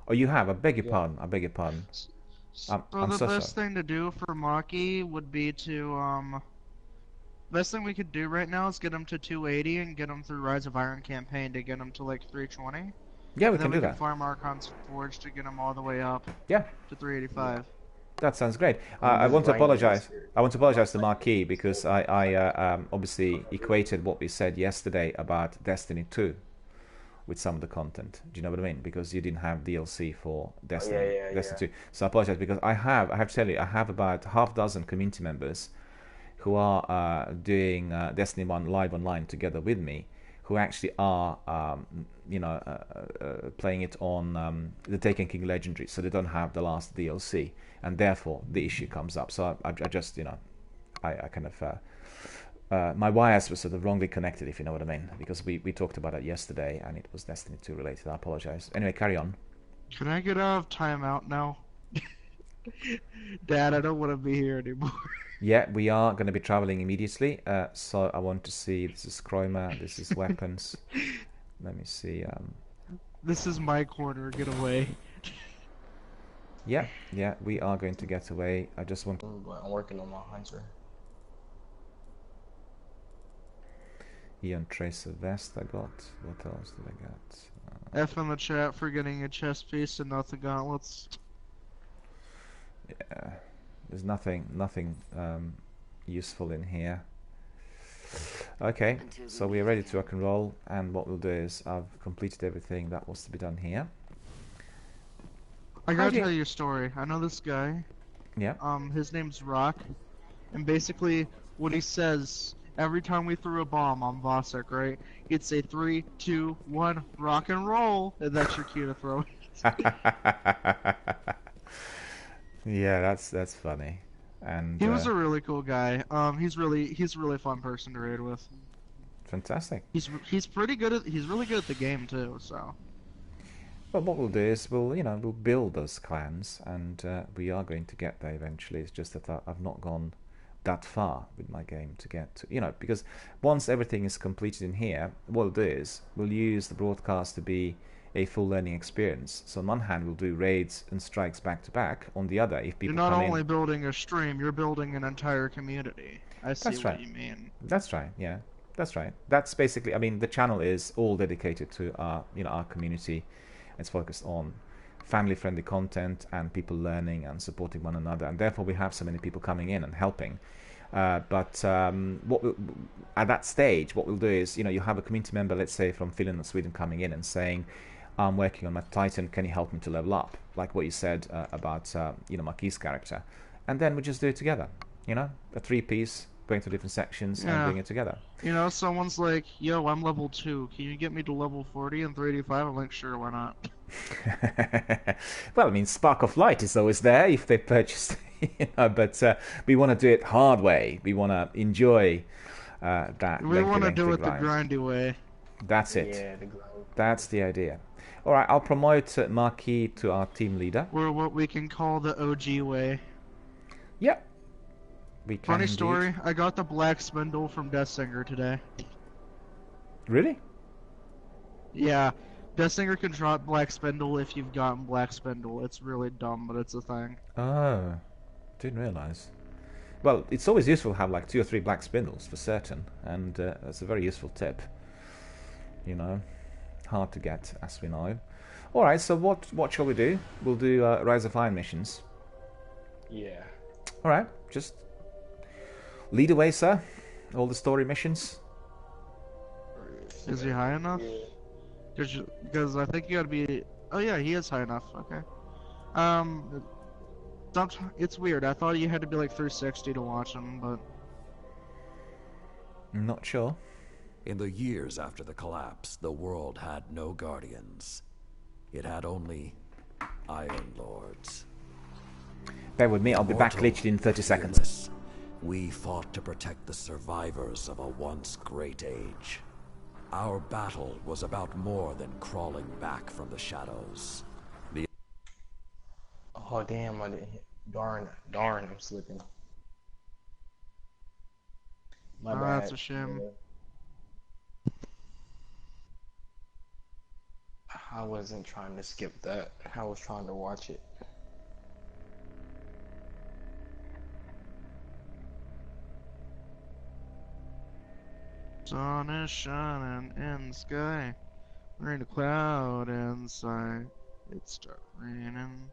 Oh, you have? I beg your Yeah. pardon. I beg your pardon. So I'm the so best sorry. thing to do for Maki would be to best thing we could do right now is get him to 280 and get him through Rise of Iron campaign to get him to like 320. Yeah, we And can then do we can that. farm Archon's Forge to get him all the way up Yeah, to 385. that sounds great. I'm I just want to grinding apologize. this here. I want to apologize to Marquis because I obviously equated what we said yesterday about Destiny 2 with some of the content. Do you know what I mean? Because you didn't have DLC for Destiny, Destiny 2. So I apologize because I have to tell you, I have about half dozen community members who are doing Destiny 1 live online together with me, who actually are, playing it on the Taken King Legendary, so they don't have the last DLC, and therefore the issue comes up. So I just, I kind of, my wires were sort of wrongly connected, if you know what I mean, because we talked about it yesterday, and it was Destiny 2 related. I apologize. Anyway, carry on. Can I get out of timeout now? Dad, I don't want to be here anymore. Yeah, we are going to be traveling immediately. So I want to see. This is Chroma. This is weapons. Let me see. This is my corner. Get away. Yeah, we are going to get away. I just want. I'm working on my hunter. Eon Tracer vest. I got. What else did I get? F in the chat for getting a chest piece and not the gauntlets. Yeah, there's nothing useful in here. Okay, so we're ready to rock and roll, and what we'll do is I've completed everything that was to be done here. I How gotta do you- tell you a story. I know this guy. Yeah. His name's Rock, and basically what he says every time we threw a bomb on Vosek, right? He'd say 3, 2, 1, rock and roll, and that's your cue to throw it. Yeah, that's funny. And He was a really cool guy. He's a really fun person to raid with. fantastic. He's really good at the game too. So Well, what we'll do is we'll build those clans, and we are going to get there eventually. It's just that I've not gone that far with my game to get to, because once everything is completed in here, what we'll do is we'll use the broadcast to be a full learning experience. So on one hand, we'll do raids and strikes back to back. On the other, if people you're not come only in, building a stream, you're building an entire community. I see That's what right. you mean. That's right. Yeah, that's right. That's basically. I mean, the channel is all dedicated to our community. It's focused on family-friendly content and people learning and supporting one another, and therefore we have so many people coming in and helping. But at that stage, what we'll do is, you have a community member, let's say from Finland or Sweden, coming in and saying, "I'm working on my Titan. Can you help me to level up?" Like what you said about Marquis' character, and then we just do it together. A 3-piece going to different sections and Yeah. doing it together. Someone's like, "Yo, I'm level 2. Can you get me to level 40 and 385?" I'm like, "Sure, why not?" Well, I mean, Spark of Light is always there if they purchase, but we want to do it hard way. We want to enjoy that. We want to do it grind. the grindy way. That's it. Yeah, the grind. That's the idea. All right, I'll promote Marquis to our team leader. We're what we can call the OG way. Yep. We can Funny indeed. story, I got the Black Spindle from Death Singer today. Really? Yeah, Death Singer can drop Black Spindle if you've gotten Black Spindle. It's really dumb, but it's a thing. Oh, didn't realize. Well, it's always useful to have like 2 or 3 black spindles for certain, and that's a very useful tip. Hard to get, as we know. All right, so what shall we do? We'll do Rise of Iron missions. Yeah. All right, just lead away, sir. All the story missions. Is he high enough? Yeah. Because I think you gotta be... Oh yeah, he is high enough, okay. It's weird, I thought you had to be like 360 to watch him, but... I'm not sure. In the years after the collapse, the world had no guardians. It had only Iron Lords. Bear with me, I'll be back literally in 30 seconds. We fought to protect the survivors of a once great age. Our battle was about more than crawling back from the shadows. Oh damn! I didn't. Darn! I'm slipping. My bad. That's a shame. I wasn't trying to skip that. I was trying to watch it. Sun is shining in the sky. There ain't a cloud in sight. It start raining.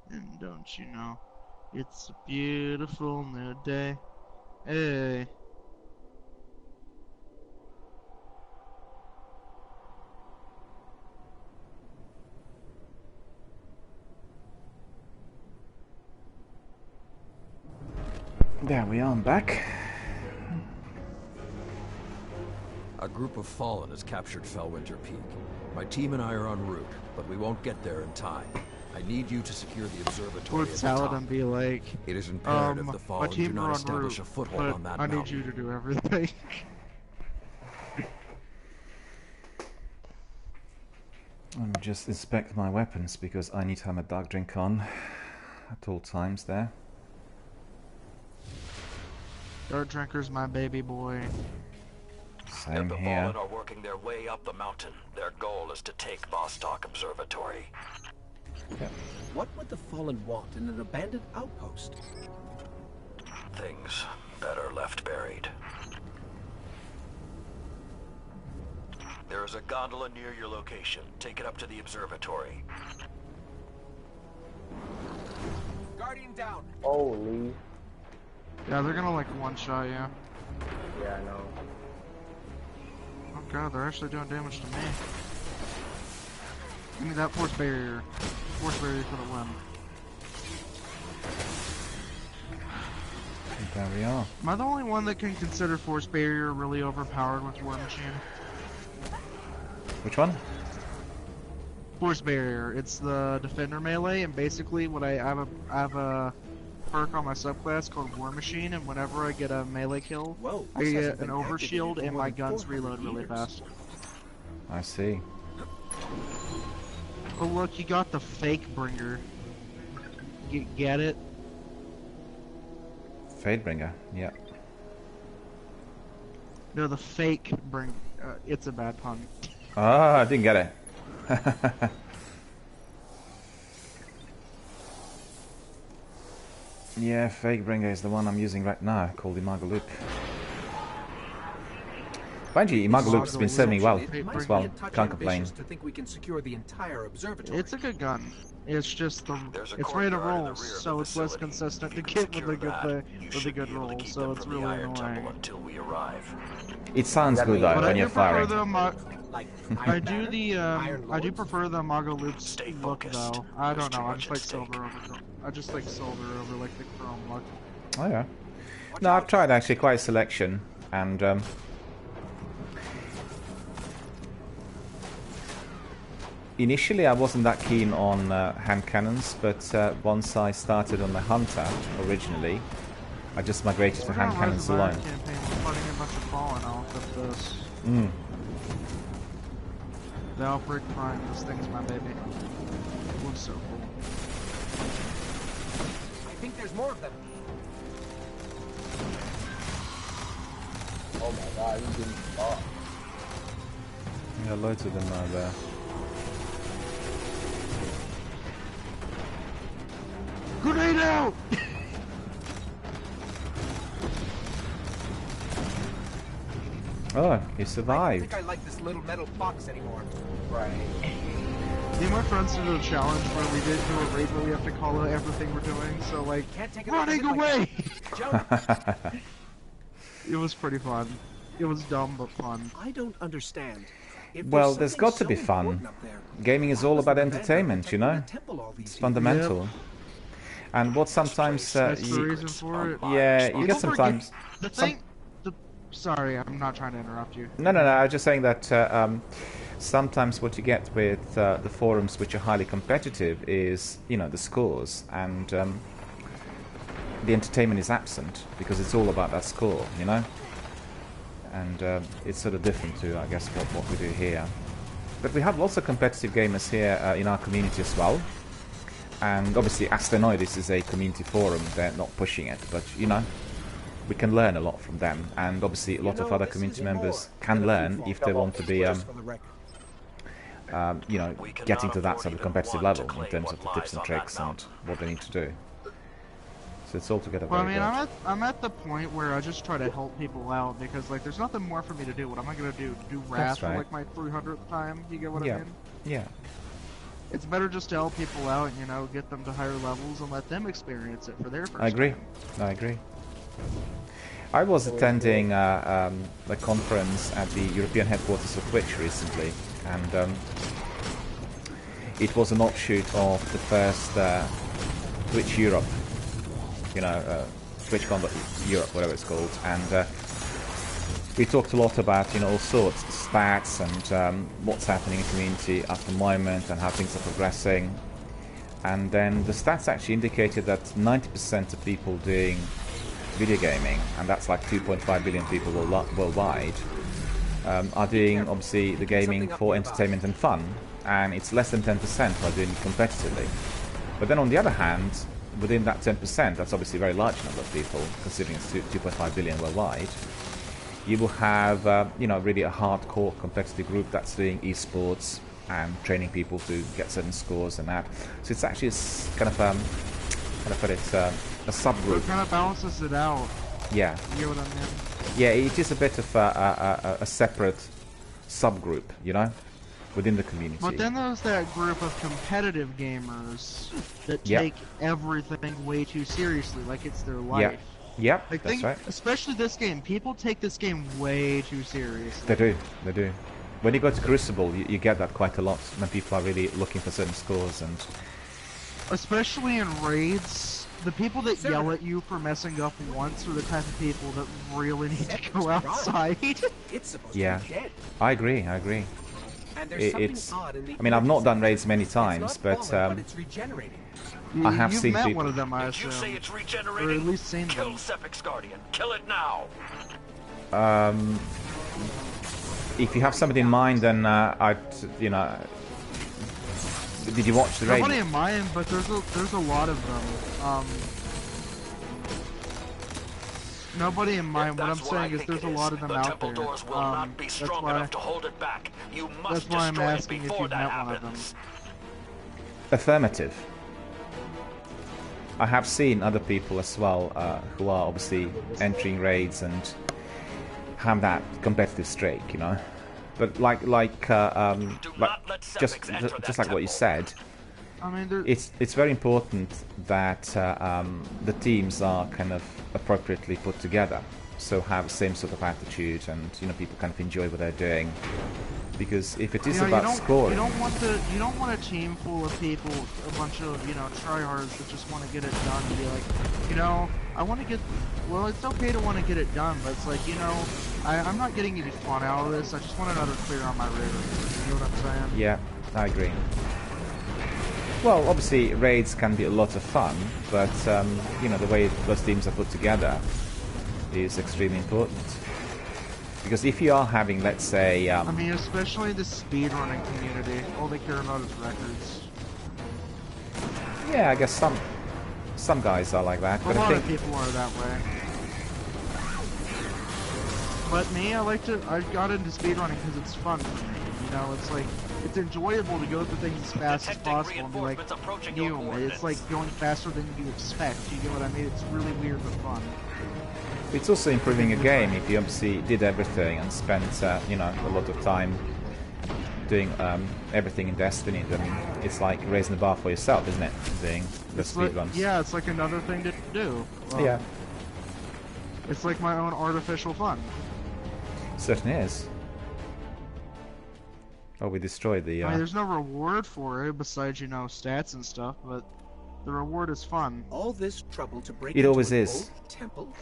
And don't you know, it's a beautiful new day. Hey. There we are, I'm back. A group of Fallen has captured Fellwinter Peak. My team and I are en route, but we won't get there in time. I need you to secure the observatory Would at the Salad top. and be like, It is imperative the my Fallen do team are not en establish route, a foothold but on that I need mountain. you to do everything. Let me just inspect my weapons because I need to have my dark drink on at all times there. Dark Drinker's my baby boy. Same The here. Fallen are working their way up the mountain. Their goal is to take Vostok Observatory. What would the Fallen want in an abandoned outpost? Things better left buried. There is a gondola near your location. Take it up to the observatory. Guardian down. Holy. Yeah, they're gonna like one-shot you. Yeah, I know. Oh god, they're actually doing damage to me. Give me that force barrier. Force barrier for the win. There we are. Am I the only one that can consider force barrier really overpowered with War Machine? Which one? Force barrier. It's the defender melee, and basically what I have a perk on my subclass called War Machine, and whenever I get a melee kill, Whoa, I this get hasn't an been overshield activated and for my more than guns 400 reload really years. fast. I see. Oh look, you got the fake bringer. Get it? Fadebringer, yeah. No, the fake bring. It's a bad pun. Ah, I didn't get it. Yeah, Fadebringer is the one I'm using right now, called Imago Loop. Mind you, Imago Loop's been serving me well as well, can't complain. To think we can secure the entire observatory. It's a good gun. It's just There's a it's rate of courtyard in the rolls, rear of so the it's less facility. consistent You to can get with secure a good that. You with a should good be able to roll. keep So them it's from the really Iron Temple annoying. until we arrive. It sounds good though But I when do you're prefer firing. the Like I Iron do Banner? the Iron I do Lords? prefer the Mago Loops Stay look focused. though. I There's don't know. too I much just at like stake. silver over. I just like silver over like the chrome look. Oh yeah. No, I've tried actually quite a selection, and initially I wasn't that keen on hand cannons, but once I started on the Hunter originally, I just migrated to We're hand gonna cannons run the alone. Iron campaign. We're fighting a bunch of fallen off of this. Mm. The Outbreak Prime. This thing's my baby. It looks so cool. I think there's more of them. Oh my god, you didn't stop. Yeah, loads of them are there. Grenade out! Oh, you I don't survived. think I like this little metal box anymore. Right. Me and my friends did a challenge where we did do a raid where we have to call out everything we're doing, so like, Can't take it running like away! Jump. It was pretty fun. It was dumb but fun. I don't understand. If Well, there's something got to be so fun. important up there, Gaming is why all was about the Vanguard entertainment, you protecting know? the temple all these It's years? fundamental. And what sometimes That's the reason for it. yeah, you People get sometimes The some- thing, Sorry, I'm not trying to interrupt you. No, no, no. I was just saying that sometimes what you get with the forums, which are highly competitive, is the scores, and the entertainment is absent because it's all about that score, and it's sort of different to, I guess, what we do here. But we have lots of competitive gamers here in our community as well. And obviously, Asteroidis is a community forum. They're not pushing it, but we can learn a lot from them. And obviously, a lot of other community members can learn if they want to be, getting to that sort of competitive level in terms of the tips and tricks and what they need to do. So it's altogether very good. I'm at the point where I just try to help people out because there's nothing more for me to do. What am I gonna do? Do Wrath for my 300th time? You get what I mean? Yeah. It's better just to help people out and get them to higher levels and let them experience it for their first I agree. time. I agree. I was attending a conference at the European headquarters of Twitch recently, and it was an offshoot of the first Twitch Europe. TwitchCon Europe, whatever it's called, and we talked a lot about all sorts of stats and what's happening in the community at the moment and how things are progressing. And then the stats actually indicated that 90% of people doing video gaming, and that's like 2.5 billion people worldwide, are doing obviously the gaming for entertainment and fun, and it's less than 10% who are doing it competitively. But then on the other hand, within that 10%, that's obviously a very large number of people, considering it's 2.5 billion worldwide. You will have, really a hardcore competitive group that's doing esports and training people to get certain scores and that. So it's actually kind of a subgroup. It kind of balances it out. Yeah. You know what I mean? Yeah, it is a bit of a separate subgroup, within the community. But then there's that group of competitive gamers that take everything way too seriously, like it's their life. Yeah, that's right. Especially this game. People take this game way too seriously. They do. When you go to Crucible, you get that quite a lot when people are really looking for certain scores, and especially in raids, the people that yell at you for messing up once are the type of people that really need to go outside. It's supposed to be dead. I agree. And there's odd in the I've not done raids many times, but it's regenerating. I have seen met people. one of them, I assume. You say it's regenerating? Or at least seen Kill them. Sepix Guardian. Kill it now. If you have somebody in mind, then did you watch the raid? Nobody in mind, but there's a lot of them. Nobody in mind. What I'm saying is there's a lot of them out there. Doors will not be strong enough to hold it back. You must that's why I'm destroy it asking if before you've that met one of them. happens. Affirmative. I have seen other people as well who are obviously entering raids and have that competitive streak, But just like what you said, I mean, it's very important that the teams are kind of appropriately put together, so have the same sort of attitude, and people kind of enjoy what they're doing. Because if it is about scoring, you don't want a team full of people, a bunch of tryhards that just want to get it done and be like, I want to get. Well, it's okay to want to get it done, but it's like, I'm not getting any fun out of this. I just want another clear on my river. You know what I'm saying? Yeah, I agree. Well, obviously raids can be a lot of fun, but the way those teams are put together is extremely important. Because if you are having, let's say... I mean, especially the speedrunning community, all they care about is records. Yeah, I guess some guys are like that. A But lot I of think people are that way. But me, I got into speedrunning because it's fun for me. It's like, it's enjoyable to go through things as fast as possible and be like, it's like going faster than you expect. You get what I mean? It's really weird but fun. it's also improving a game if you obviously did everything and spent, a lot of time doing everything in Destiny. Then it's like raising the bar for yourself, isn't it? Doing the speedruns. Yeah, it's like another thing to do. Yeah. It's like my own artificial fun. Certainly is. Oh, we destroyed the... I mean, there's no reward for it besides, stats and stuff, but the reward is fun. All this trouble to break It into always an is. old temple?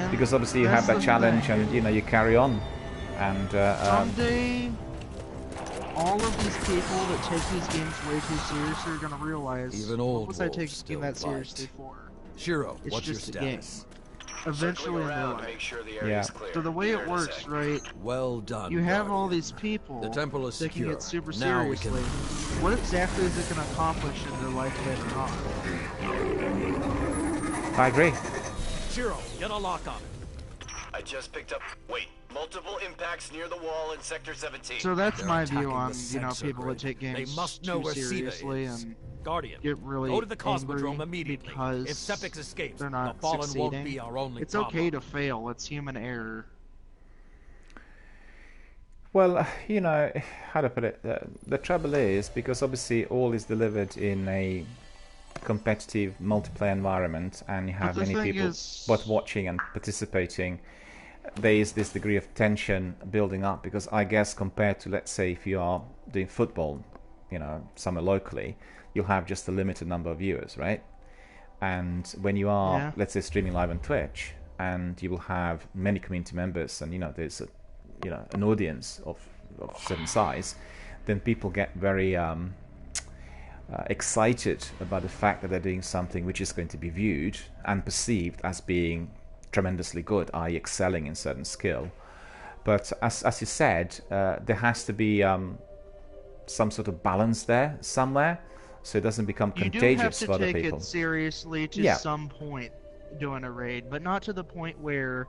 And because obviously you have that's that the challenge, thing. and you carry on. And Someday, all of these people that take these games way too seriously are gonna realize, Even what old was I wolves taking still that seriously bite. for? Shiro, It's what's your just a game. status? Eventually in their Around, life. make sure the Yeah. area's clear. So the way Be it there in a works, sec. right? Well done, You have all Guardian. these people The temple is taking secure. it super Now we seriously. can... What exactly is it going to accomplish in their life later on? I agree. Shiro, get a lock on it. I just picked up. Wait, multiple impacts near the wall in Sector 17. So that's They're my attacking view the on, sensor people that grid. take games They must know too where Siva seriously is. and Guardian, get really go to the angry Cosmodrome immediately. because If Sepix escapes, they're not the Fallen succeeding. won't be our only It's problem. okay to fail. It's human error. Well, how to put it, the trouble is, because obviously all is delivered in a competitive multiplayer environment, and you have the many thing people is- both watching and participating, there is this degree of tension building up, because I guess compared to, let's say, if you are doing football, somewhere locally, you'll have just a limited number of viewers, right? And when you are, Yeah. let's say, streaming live on Twitch, and you will have many community members, and there's an audience of certain size, then people get very excited about the fact that they're doing something which is going to be viewed and perceived as being tremendously good, i.e. excelling in certain skill. But as you said, there has to be some sort of balance there somewhere, so it doesn't become You do have contagious to for other take people. it seriously to Yeah. some point doing a raid, but not to the point where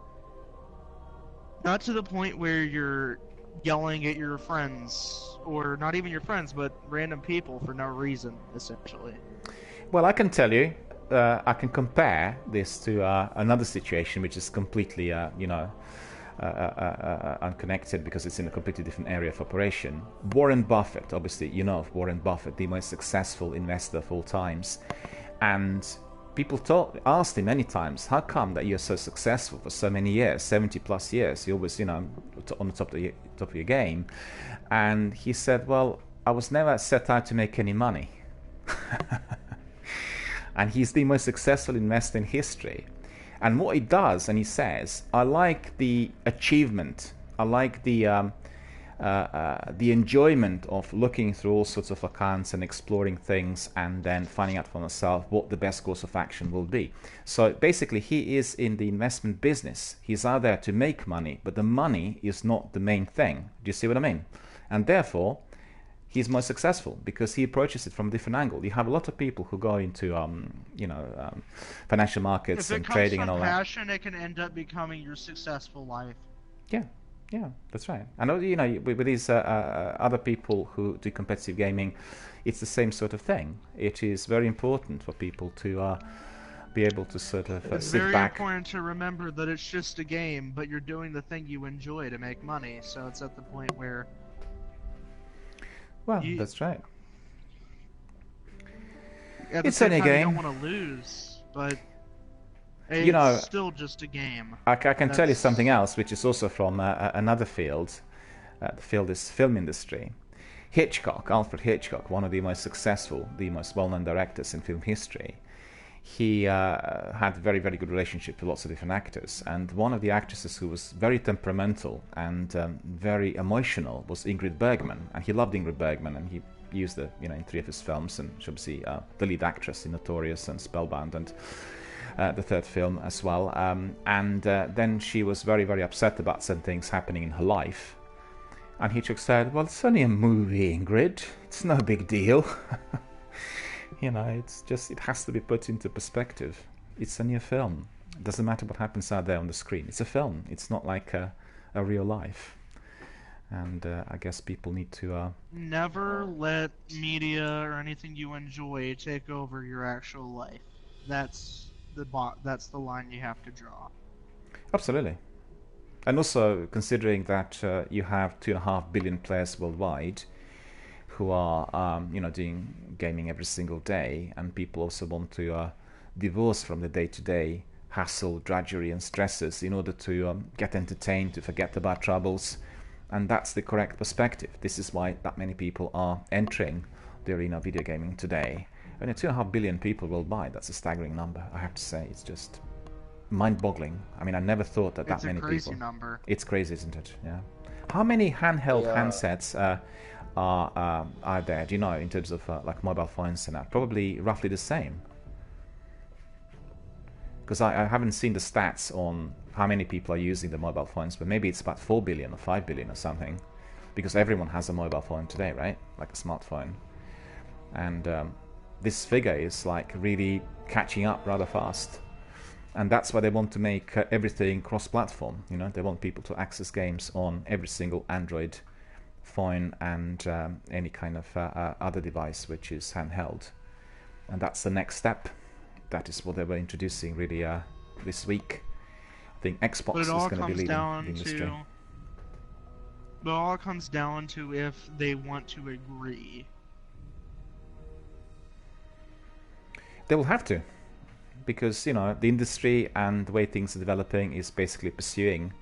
you're yelling at your friends, or not even your friends, but random people for no reason, essentially. Well, I can tell you, I can compare this to another situation which is completely, unconnected, because it's in a completely different area of operation. Warren Buffett, obviously, of Warren Buffett, the most successful investor of all times. And people asked him many times, how come that you're so successful for so many years, 70 plus years? You're always, on the top of your game. And he said, well, I was never set out to make any money. And he's the most successful investor in history. And what he does, and he says, I like the achievement, I like the enjoyment of looking through all sorts of accounts and exploring things, and then finding out for myself what the best course of action will be. So basically, he is in the investment business. He's out there to make money, but the money is not the main thing. Do you see what I mean? And therefore, he's more successful because he approaches it from a different angle. You have a lot of people who go into, financial markets If it and comes trading from and all that. passion, it can end up becoming your successful life. Yeah, that's right. I know, with these other people who do competitive gaming, it's the same sort of thing. It is very important for people to be able to sort of It's sit very back. important to remember that it's just a game, but you're doing the thing you enjoy to make money, so it's at the point where... Well, that's right. At the It's same only a time, game. you don't want to lose, but it's still just a game. I can tell you That's- something else, which is also from another field. The field is film industry. Alfred Hitchcock, one of the most successful, the most well-known directors in film history. He had a very, very good relationship with lots of different actors, and one of the actresses who was very temperamental and very emotional was Ingrid Bergman, and he loved Ingrid Bergman, and he used her, in 3 of his films, and she was the lead actress in Notorious and Spellbound, and the third film as well. Then she was very, very upset about certain things happening in her life, and Hitchcock said, "Well, it's only a movie, Ingrid. It's no big deal." It's just, it has to be put into perspective. It's only a film. It doesn't matter what happens out there on the screen. It's a film. It's not like a real life. And I guess people need to... Never let media or anything you enjoy take over your actual life. That's the line you have to draw. Absolutely. And also, considering that you have 2.5 billion players worldwide who are, doing gaming every single day, and people also want to divorce from the day-to-day hassle, drudgery, and stresses in order to get entertained, to forget about troubles, and that's the correct perspective. This is why that many people are entering the arena of video gaming today. Only 2.5 billion people worldwide. That's a staggering number, I have to say. It's just mind-boggling. I mean, I never thought that It's that many a crazy people. number. It's crazy, isn't it? Yeah. How many handheld Yeah. handsets are there? Do you know, in terms of like mobile phones and that? Probably roughly the same. Because I haven't seen the stats on how many people are using the mobile phones, but maybe it's about 4 billion or 5 billion or something. Because everyone has a mobile phone today, right? Like a smartphone. And this figure is like really catching up rather fast. And that's why they want to make everything cross-platform. You know, they want people to access games on every single Android phone and any kind of other device which is handheld. And that's the next step. That is what they were introducing really this week. I think Xbox is going to be leading the industry. But it all comes down to if they want to agree. They will have to, because you know the industry and the way things are developing is basically pursuing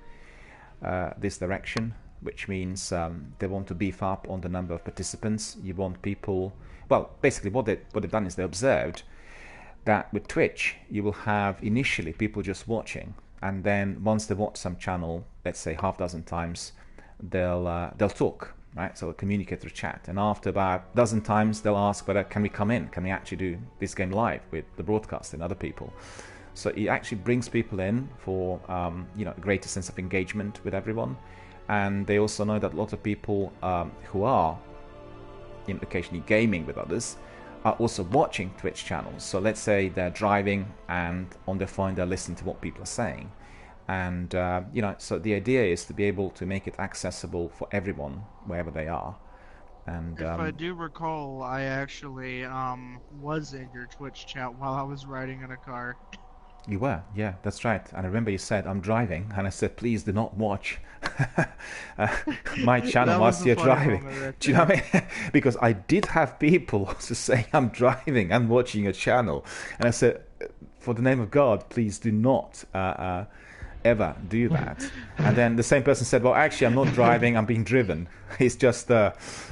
this direction, which means they want to beef up on the number of participants. You want people. Well, basically, what they've done is they observed that with Twitch, you will have initially people just watching, and then once they watch some channel, let's say half dozen times, they'll talk, right? So they'll communicate through chat, and after about a dozen times, they'll ask whether can we come in, can we actually do this game live with the broadcast and other people. So it actually brings people in for you know, a greater sense of engagement with everyone, and they also know that a lot of people who are occasionally gaming with others are also watching Twitch channels. So let's say they're driving and on their phone they're listening to what people are saying. And you know, so the idea is to be able to make it accessible for everyone wherever they are. And If I do recall, I actually was in your Twitch chat while I was riding in a car. you were, yeah, that's right. And I remember you said, I'm driving, and I said, please do not watch my channel whilst you're driving. Do you know what I mean? Because I did have people to say, I'm driving, I'm watching your channel. And I said, for the name of God, please do not ever do that. And then the same person said, well, actually, I'm not driving, I'm being driven. It's just,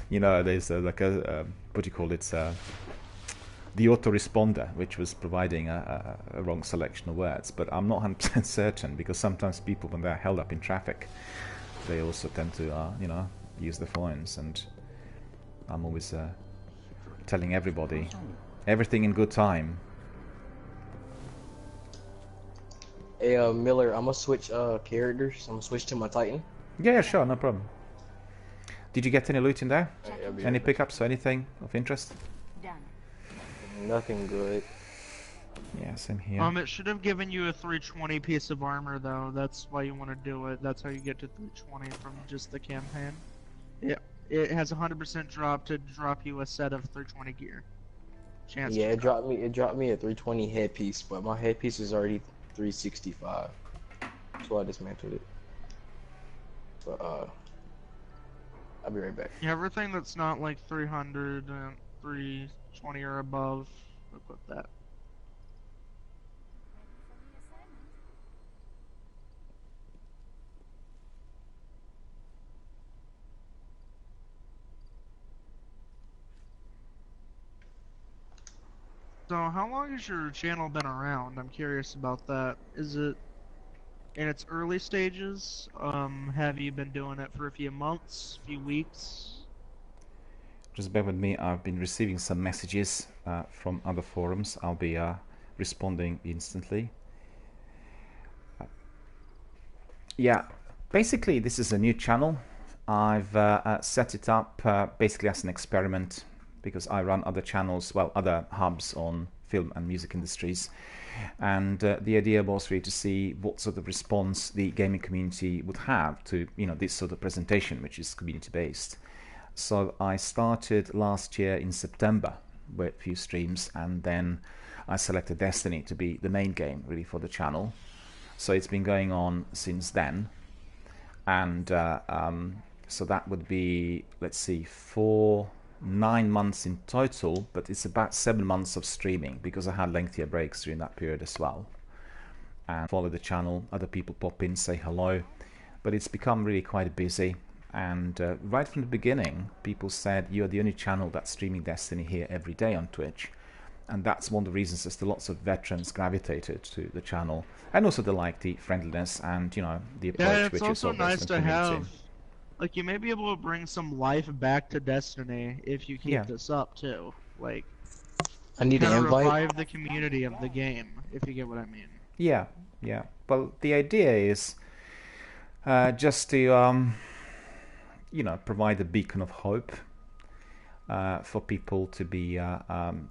you know, there's like a, what do you call it? The autoresponder, which was providing a wrong selection of words. But I'm not 100% certain, because sometimes people, when they're held up in traffic, they also tend to, you know, use their phones. And I'm always telling everybody, everything in good time. Hey, Miller, I'm gonna switch characters. I'm gonna switch to my Titan. Yeah, sure, no problem. Did you get any loot in there? I'll be Any right back. pickups or anything of interest? Done. Nothing good. Yeah, same here. It should have given you a 320 piece of armor, though. That's why you want to do it. That's how you get to 320 from just the campaign. It has 100% drop to drop you a set of 320 gear. Chance. Yeah, it dropped me a 320 headpiece, but my headpiece is already 365. So I dismantled it. But I'll be right back. Yeah, everything that's not like 300 and 320 or above, equip that. So, how long has your channel been around? I'm curious about that. Is it in its early stages? Have you been doing it for a few months, few weeks? Just bear with me, I've been receiving some messages from other forums. I'll be responding instantly. Yeah, basically this is a new channel. I've set it up basically as an experiment, because I run other channels, well, other hubs on film and music industries. And the idea was really to see what sort of response the gaming community would have to, you know, this sort of presentation, which is community-based. So I started last year in September with a few streams, and then I selected Destiny to be the main game really for the channel. So it's been going on since then. And so that would be, let's see, 9 months in total, but it's about 7 months of streaming, because I had lengthier breaks during that period as well. And follow the channel, other people pop in, say hello, but it's become really quite busy. And right from the beginning, people said, you're the only channel that's streaming Destiny here every day on Twitch. and that's one of the reasons as to lots of veterans gravitated to the channel, and also they like the friendliness and the approach Yeah, it's which is also all based nice on to community. have, like, you may be able to bring some life back to Destiny if you keep Yeah. this up too. Like, I need an kind of invite. revive the community of the game, if you get what I mean. Yeah, yeah. Well, the idea is just to provide a beacon of hope for people to be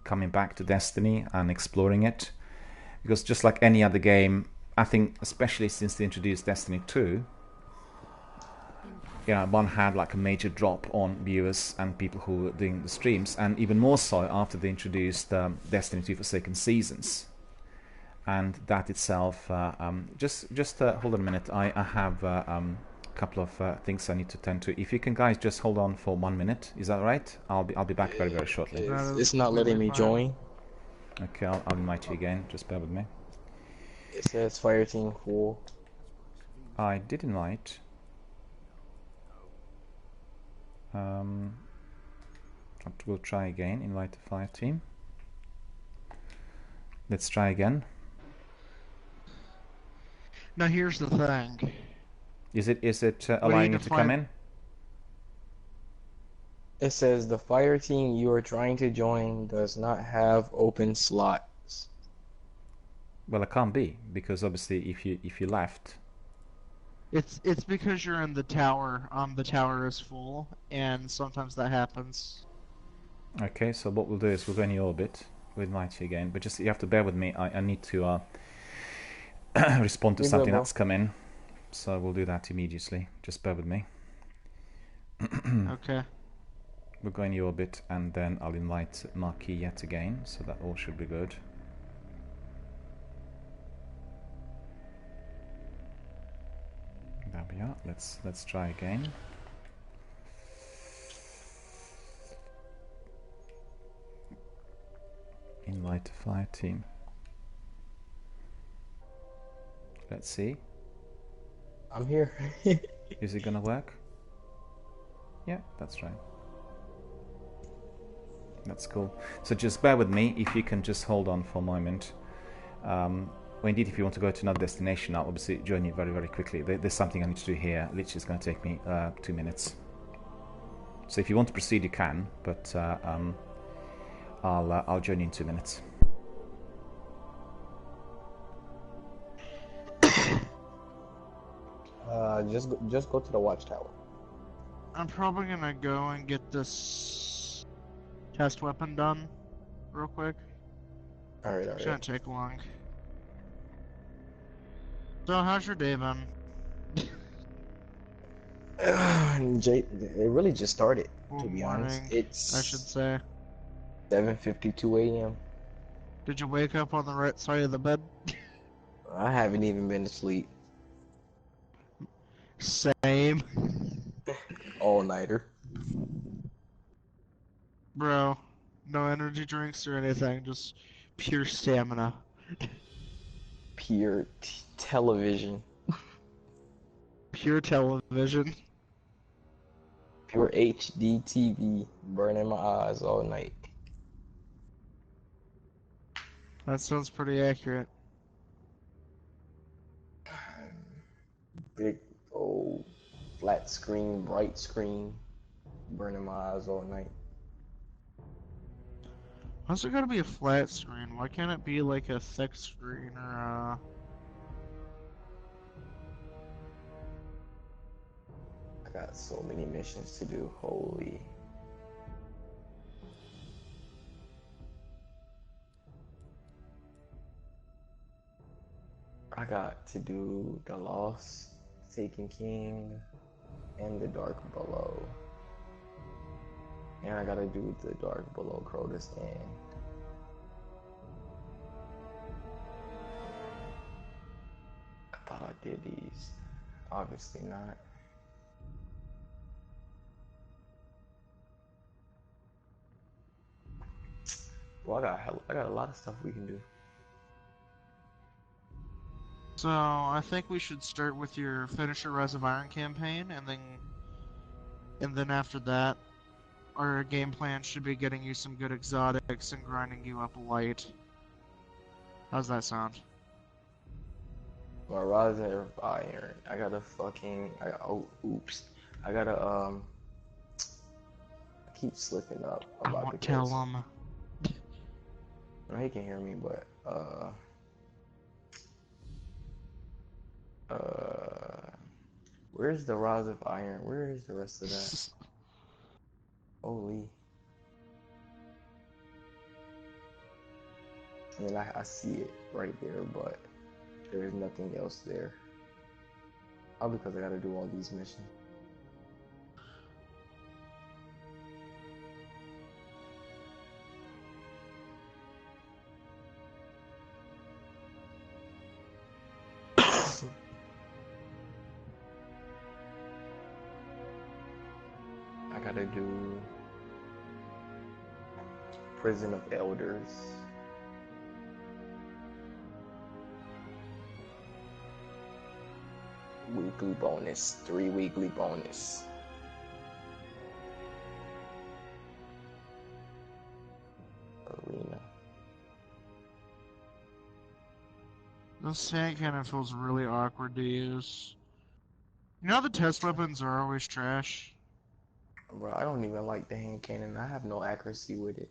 coming back to Destiny and exploring it, because just like any other game, I think especially since they introduced Destiny 2, one had like a major drop on viewers and people who were doing the streams, and even more so after they introduced Destiny 2 Forsaken Seasons. And that itself, just hold on a minute. I have a couple of things I need to tend to. If you can, guys, just hold on for 1 minute. Is that right? I'll be back very, very shortly. It's not letting me join. Okay, I'll invite you again. Just bear with me. It says fire team full. I did invite. We'll try again. Invite the fire team. Let's try again. Now here's the thing. Is it allowing you to come in? It says the fire team you are trying to join does not have open slots. Well, it can't be, because obviously if you left. It's because you're in the tower. The tower is full, and sometimes that happens. Okay, so what we'll do is we'll go in your orbit. We'll invite you again, but just you have to bear with me. I need to respond to something that's come in, so we'll do that immediately. Just bear with me. Okay. We'll go in your orbit, and then I'll invite Marquis yet again, so that all should be good. There we are. Let's try again. Invite the fire team. Let's see. I'm here. Is it gonna work? Yeah, that's right. That's cool. So just bear with me. If you can just hold on for a moment. Or indeed, if you want to go to another destination, I'll obviously join you very, very quickly. There's something I need to do here. Literally, it's going to take me 2 minutes. So if you want to proceed, you can. But I'll join you in 2 minutes. Just go to the watchtower. I'm probably gonna go and get this test weapon done real quick. Alright. Shouldn't take long. So, how's your day been? Jay, it really just started, Well, to be morning, honest. It's I should say. 7:52 a.m. Did you wake up on the right side of the bed? I haven't even been to sleep. Same. All-nighter. Bro, no energy drinks or anything, just pure stamina. Pure television. Pure television. Pure HD TV burning my eyes all night. That sounds pretty accurate. Big old flat screen, bright screen, burning my eyes all night. Why's it gotta be a flat screen? Why can't it be like a thick screen or I got so many missions to do, holy. I got to do the Lost, Taken King, and the Dark Below. And I gotta do the Dark Below Kurdistan. I thought I did these. Obviously not. Well, I got a lot of stuff we can do. So, I think we should start with your Finish Your Rise of Iron campaign, and then after that, our game plan should be getting you some good exotics and grinding you up light. How's that sound? My rods of iron. I gotta fucking. Oh, oops. I gotta I keep slipping up. I About won't the tell case. him. No, he can hear me, but where's the rods of iron? Where is the rest of that? Holy. I mean, I see it right there, but there is nothing else there. All because I gotta do all these missions. I gotta do Prison of Elders. Weekly bonus, 3 weekly bonus. Arena. This hand cannon feels really awkward to use. You know how the test weapons are always trash? Bro, I don't even like the hand cannon. I have no accuracy with it.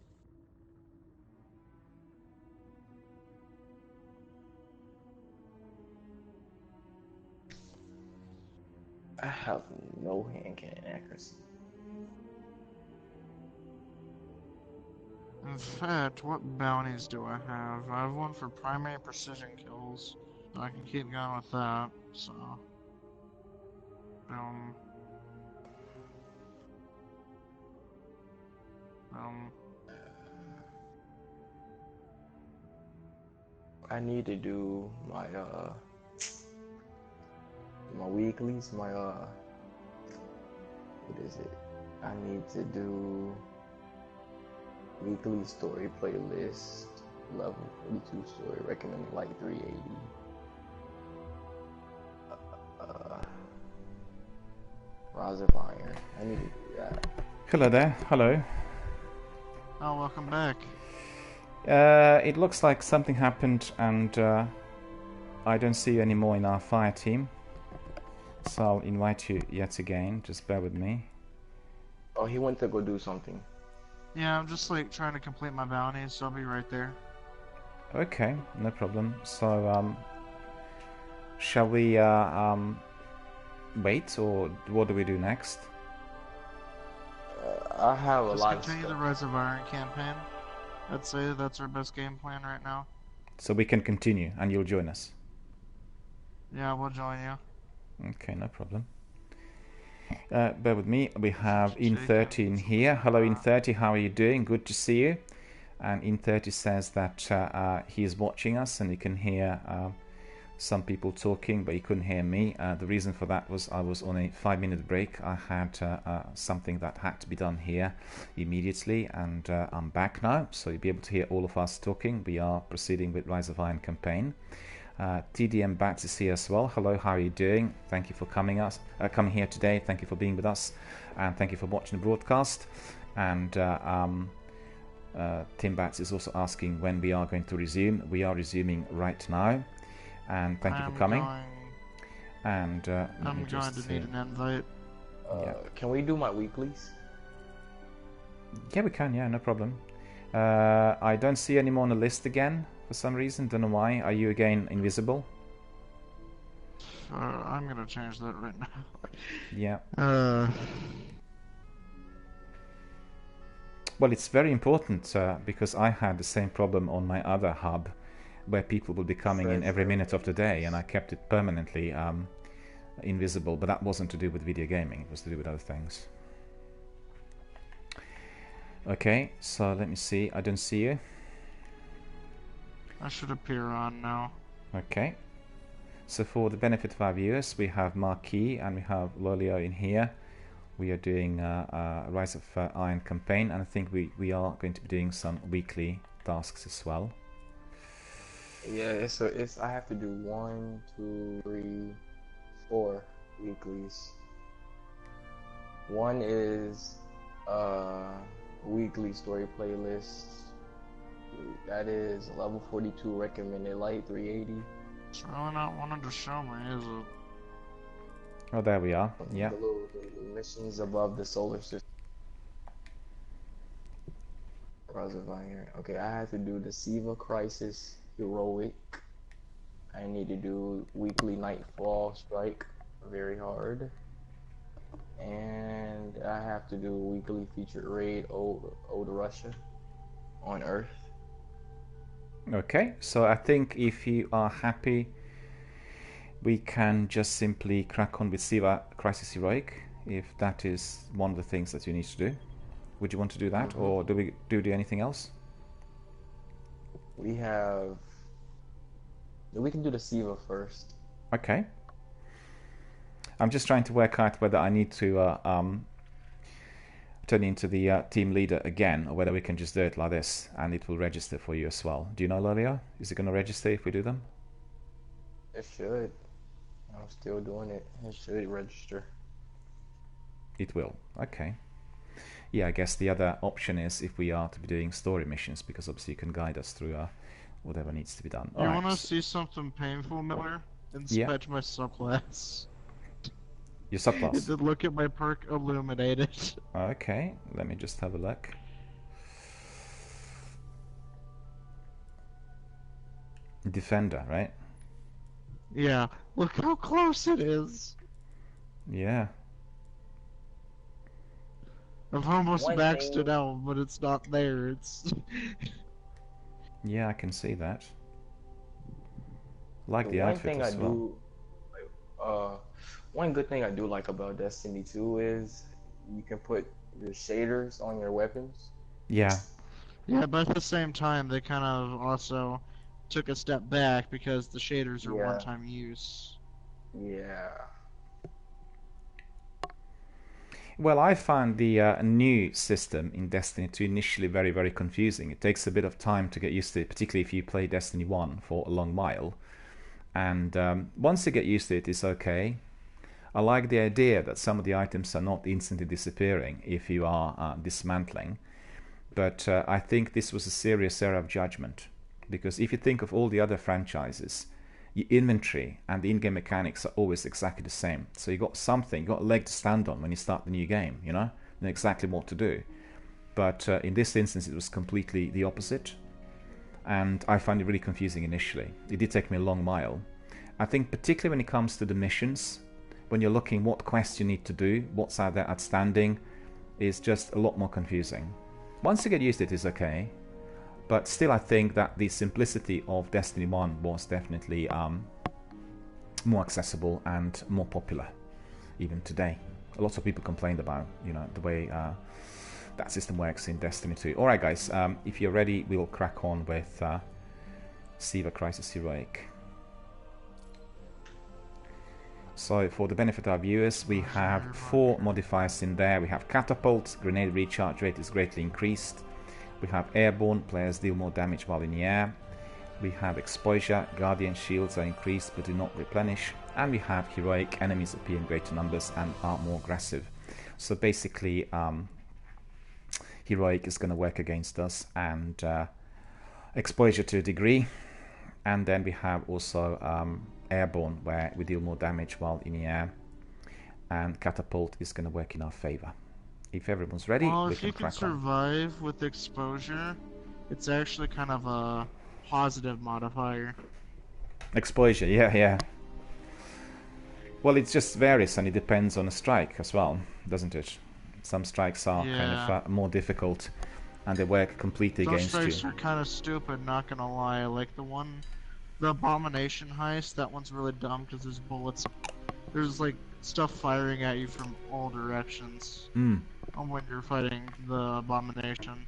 I have no hand cannon accuracy. In fact, what bounties do I have? I have one for primary precision kills. So I can keep going with that, so... Um... I need to do my my weeklies, my what is it? I need to do weekly story playlist, level 42 story, recommended like 380. Rise of Iron. I need to do that. Hello there. Hello. Oh, welcome back. It looks like something happened and I don't see you anymore in our fire team. So I'll invite you yet again. Just bear with me. Oh, he went to go do something. Yeah, I'm just like trying to complete my bounties, so I'll be right there. Okay, no problem. So, shall we wait, or what do we do next? I have a Just lot of continue stuff. the Rise of Iron campaign. I'd say that's our best game plan right now. So we can continue, and you'll join us. Yeah, we'll join you. Okay, no problem. Bear with me. We have In30 in here. Hello, In30. How are you doing? Good to see you. And In30 says that he is watching us, and he can hear some people talking, but he couldn't hear me. The reason for that was I was on a 5-minute break. I had something that had to be done here immediately, and I'm back now, so you'll be able to hear all of us talking. We are proceeding with Rise of Iron campaign. TDM Bats is here as well. Hello, how are you doing? Thank you for coming here today. Thank you for being with us, and thank you for watching the broadcast. And Tim Bats is also asking when we are going to resume. We are resuming right now. And thank you for coming. I'm going to need an invite. Can we do my weeklies? Yeah, we can. Yeah, no problem. I don't see any more on the list again for some reason. Don't know why. Are you again invisible? I'm going to change that right now. Yeah. Well, it's very important because I had the same problem on my other hub, where people will be coming in every minute of the day, and I kept it permanently invisible, but that wasn't to do with video gaming, it was to do with other things. Okay, so let me see, I don't see you. I should appear on now. Okay, so for the benefit of our viewers, we have Marquis and we have Lolio in here. We are doing Rise of Iron campaign, and I think we are going to be doing some weekly tasks as well. Yeah, I have to do 1, 2, 3, 4 weeklies. One is Uh, weekly story playlists. That is level 42 recommended light 380. It's really not wanting to show me, is it? Oh, there we are. Yeah. The missions above the solar system. Okay, I have to do the Siva Crisis Heroic. I need to do weekly Nightfall Strike, very hard. And I have to do weekly featured raid Old Russia on Earth. Okay, so I think if you are happy, we can just simply crack on with Siva Crisis Heroic, if that is one of the things that you need to do. Would you want to do that, or do we do anything else? We can do the Siva first. Okay. I'm just trying to work out whether I need to turn into the team leader again, or whether we can just do it like this and it will register for you as well. Do you know, Lolia? Is it going to register if we do them? It should. I'm still doing it. It should register. It will. Okay. Yeah, I guess the other option is if we are to be doing story missions, because obviously you can guide us through whatever needs to be done. You want to see something painful, Miller? Inspect my subclass. Your subclass? Look at my perk Illuminated. Okay, let me just have a look. Defender, right? Yeah, look how close it is. Yeah. I've almost maxed it out, but it's not there. It's yeah, I can see that. Like the outfit as well. One good thing I do like about Destiny 2 is you can put your shaders on your weapons. Yeah. Yeah, but at the same time, they kind of also took a step back because the shaders are one-time use. Yeah. Well, I found the new system in Destiny 2 initially very, very confusing. It takes a bit of time to get used to it, particularly if you play Destiny 1 for a long while. And once you get used to it, it's okay. I like the idea that some of the items are not instantly disappearing if you are dismantling. But I think this was a serious error of judgment. Because if you think of all the other franchises, your inventory and the in-game mechanics are always exactly the same. So you got something, you got a leg to stand on when you start the new game, you know exactly what to do. But in this instance, it was completely the opposite. And I found it really confusing initially. It did take me a long while. I think particularly when it comes to the missions, when you're looking what quests you need to do, what's out there outstanding, is just a lot more confusing. Once you get used to it, it's okay. But still, I think that the simplicity of Destiny 1 was definitely more accessible and more popular, even today. A lot of people complained about, the way that system works in Destiny 2. Alright guys, if you're ready, we'll crack on with Siva Crisis Heroic. So for the benefit of our viewers, we have 4 modifiers in there. We have Catapult, grenade recharge rate is greatly increased. We have Airborne, players deal more damage while in the air. We have Exposure, Guardian shields are increased but do not replenish. And we have Heroic, enemies appear in greater numbers and are more aggressive. So basically, Heroic is going to work against us, and Exposure to a degree. And then we have also Airborne, where we deal more damage while in the air. And Catapult is going to work in our favor. If everyone's ready, well, we if can you can crack survive with Exposure, it's actually kind of a positive modifier. Exposure, yeah. Well, it just varies and it depends on a strike as well, doesn't it? Some strikes are kind of more difficult and they work completely against you. Some strikes are kind of stupid, not gonna lie. Like the Abomination heist, that one's really dumb because there's bullets. There's like stuff firing at you from all directions. When you're fighting the Abomination.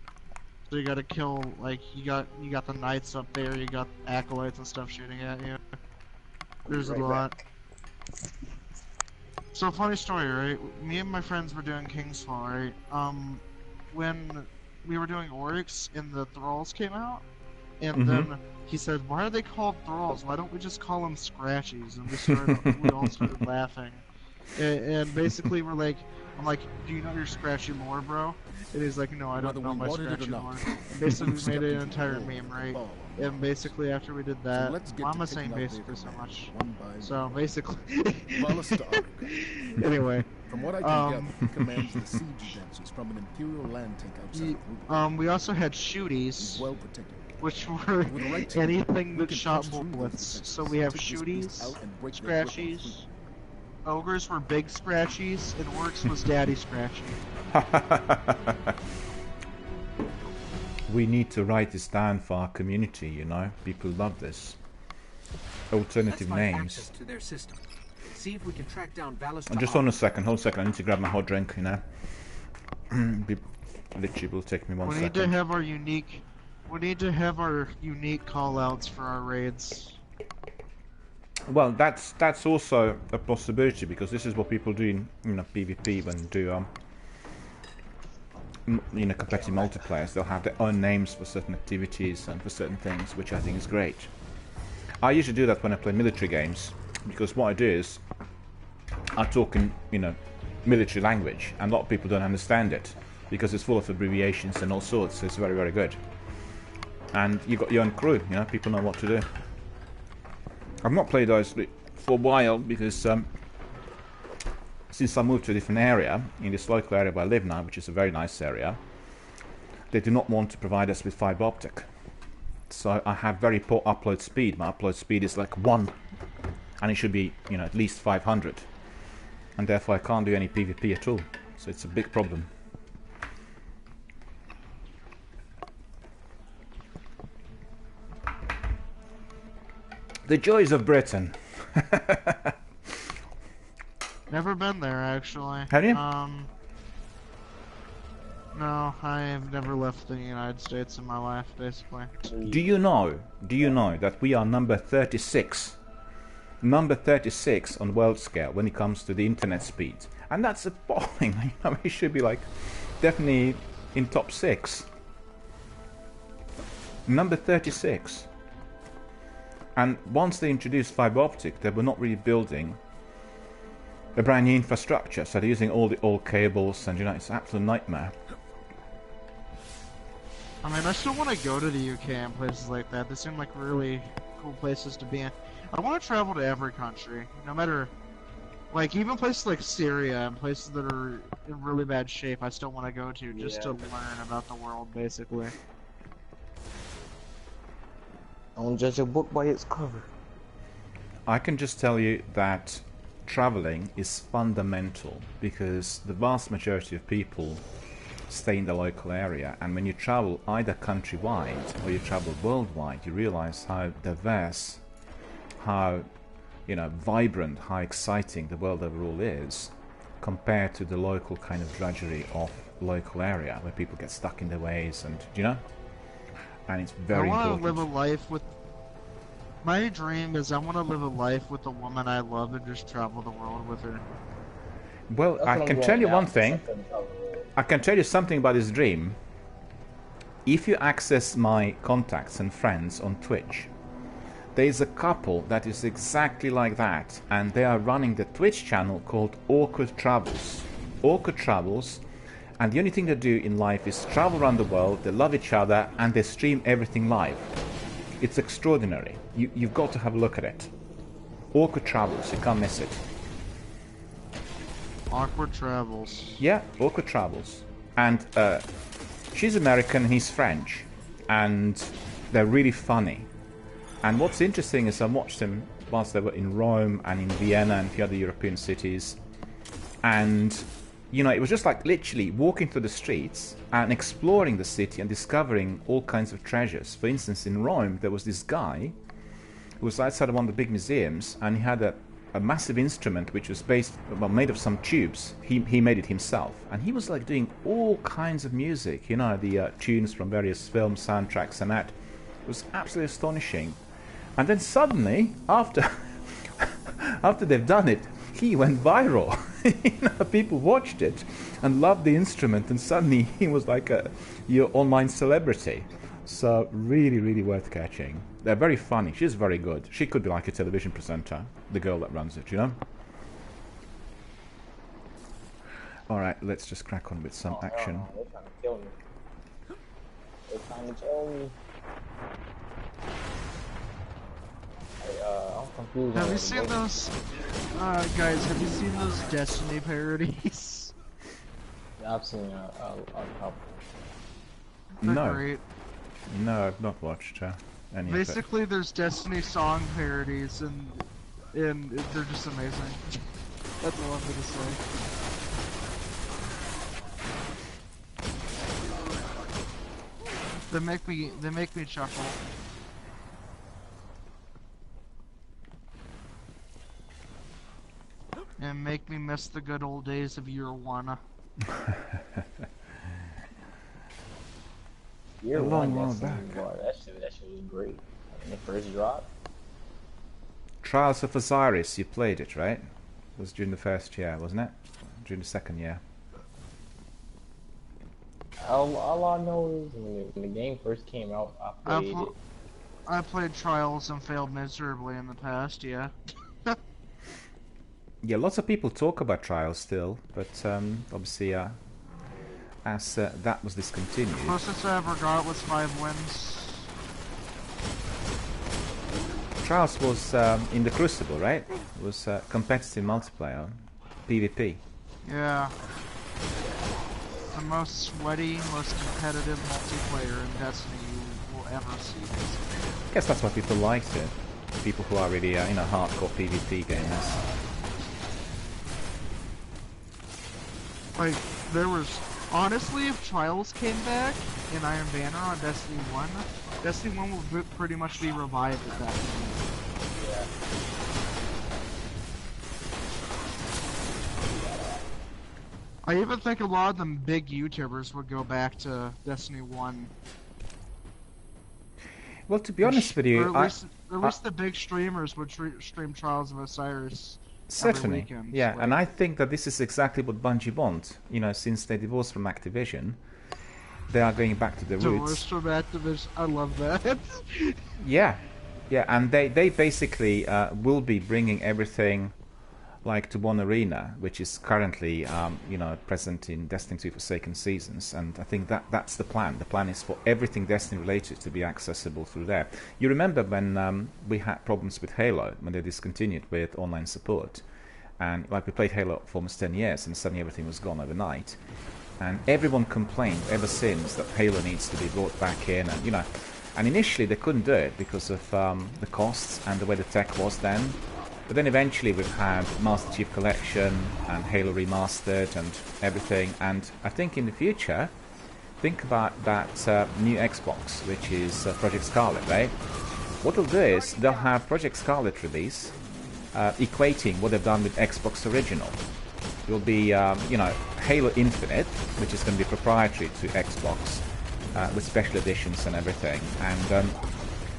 So you gotta kill, like, you got the Knights up there, you got Acolytes and stuff shooting at you. There's a lot. So, funny story, right? Me and my friends were doing Kingsfall, right? When we were doing Oryx and the Thralls came out, and then he said, why are they called Thralls? Why don't we just call them Scratchies? And we all started laughing. And basically we're like, I'm like, do you know your Scratchy lore, bro? And he's like, no, I don't Whether know we my wanted it or Scratchy not, lore. Basically, we stepped made an into entire the meme, right? ball. And basically, after we did that, let's get why to am I taking saying out their basically so commands, much? one by one. So basically, Wallace to Ark. anyway, From what I can gather, he commands the siege advances from an Imperial land tank outside of Rubicon. we also had He's shooties, well protected. which were With the right team, anything we that can shot punch through those bullets. defenses, So we have take this beast shooties, out and break their grip on Scratchies, freedom. ogres were big Scratchies, and orcs was daddy Scratchy. We need to write this down for our community, you know. People love this. Alternative Let's find names. access to their system. See if we can track down Valis to Just Ark. hold on a second, hold on a second. I need to grab my hot drink, you know. Literally will take me 1 We second. need to have our unique. We need to have our unique callouts for our raids. Well, that's also a possibility because this is what people do in PvP when do competitive multiplayers. They'll have their own names for certain activities and for certain things, which I think is great. I usually do that when I play military games because what I do is I talk in military language, and a lot of people don't understand it because it's full of abbreviations and all sorts. So it's very, very good. And you got your own crew, people know what to do. I've not played those for a while because since I moved to a different area, in this local area where I live now, which is a very nice area, they do not want to provide us with fibre optic. So I have very poor upload speed. My upload speed is like 1, and it should be at least 500, and therefore I can't do any PvP at all. So it's a big problem. The joys of Britain. Never been there actually. Have you? No, I have never left the United States in my life, basically. Do you know that we are number 36? Number 36 on world scale when it comes to the internet speed. And that's appalling. We should be like definitely in top 6. Number 36. And once they introduced fiber optic, they were not really building a brand new infrastructure. So they're using all the old cables, and it's an absolute nightmare. I mean, I still want to go to the UK and places like that. They seem like really cool places to be in. I want to travel to every country, no matter, like, even places like Syria and places that are in really bad shape. I still want to go to just to learn about the world, basically. Don't judge a book by its cover. I can just tell you that traveling is fundamental because the vast majority of people stay in the local area, and when you travel either countrywide or you travel worldwide, you realize how diverse, how vibrant, how exciting the world overall is compared to the local kind of drudgery of local area where people get stuck in their ways, and and it's very important. I want to live a life with... My dream is I want to live a life with the woman I love and just travel the world with her. Well, I can tell you one thing. I can tell you something about this dream. If you access my contacts and friends on Twitch, there is a couple that is exactly like that, and they are running the Twitch channel called Awkward Travels. Awkward Travels, and the only thing they do in life is travel around the world, they love each other, and they stream everything live. It's extraordinary. You've got to have a look at it. Awkward Travels, you can't miss it. Awkward Travels. Yeah, Awkward Travels. And she's American and he's French. And they're really funny. And what's interesting is I watched them whilst they were in Rome and in Vienna and a few other European cities. And, it was just like literally walking through the streets and exploring the city and discovering all kinds of treasures. For instance, in Rome, there was this guy who was outside of one of the big museums, and he had a massive instrument which was made of some tubes. He made it himself, and he was like doing all kinds of music, the tunes from various film soundtracks and that. It was absolutely astonishing. And then suddenly, after they've done it, he went viral. People watched it and loved the instrument, and suddenly he was like your online celebrity. So really, really worth catching. They're very funny. She's very good. She could be like a television presenter, the girl that runs it, Alright, let's just crack on with some action. They're trying to kill me. They're trying to kill me. I'm confused. Have you seen those, guys? Have you seen those Destiny parodies? Yeah, I've seen a couple. They're No. great. No, I've not watched any of it. Basically, there's Destiny song parodies, and they're just amazing. That's all I'm gonna say. They make me chuckle. And make me miss the good old days of year one. Year A long one, while Destiny, back. boy, that shit was great. When it first dropped. Trials of Osiris, you played it, right? It was during the first year, wasn't it? During the second year. All I know is when the game first came out, I played it. I played Trials and failed miserably in the past, yeah. Yeah, lots of people talk about Trials still, but obviously as that was discontinued. Closest I ever got was 5 wins. Trials was in the Crucible, right? It was competitive multiplayer, PvP. Yeah. The most sweaty, most competitive multiplayer in Destiny you will ever see. I guess that's why people liked it. People who are really, hardcore PvP gamers. Like, there was... Honestly, if Trials came back in Iron Banner on Destiny 1, Destiny 1 would pretty much be revived at that point. Yeah. I even think a lot of them big YouTubers would go back to Destiny 1. Well, to be honest with you, Or at least the big streamers would stream Trials of Osiris. certainly, weekend, yeah, like- and I think that this is exactly what Bungie want. You know, since they divorced from Activision, they are going back to the roots. Divorced from Activision, I love that. Yeah, yeah, and they basically will be bringing everything like to one arena, which is currently present in Destiny 2 Forsaken Seasons, and I think that's the plan. The plan is for everything Destiny related to be accessible through there. You remember when we had problems with Halo when they discontinued with online support, and like we played Halo for almost 10 years, and suddenly everything was gone overnight, and everyone complained ever since that Halo needs to be brought back in, and and initially they couldn't do it because of the costs and the way the tech was then. But then eventually we've had Master Chief Collection and Halo Remastered and everything, and I think in the future, think about that new Xbox, which is Project Scarlet, right? What they'll do is they'll have Project Scarlet release, equating what they've done with Xbox Original. It will be, Halo Infinite, which is going to be proprietary to Xbox, with special editions and everything, and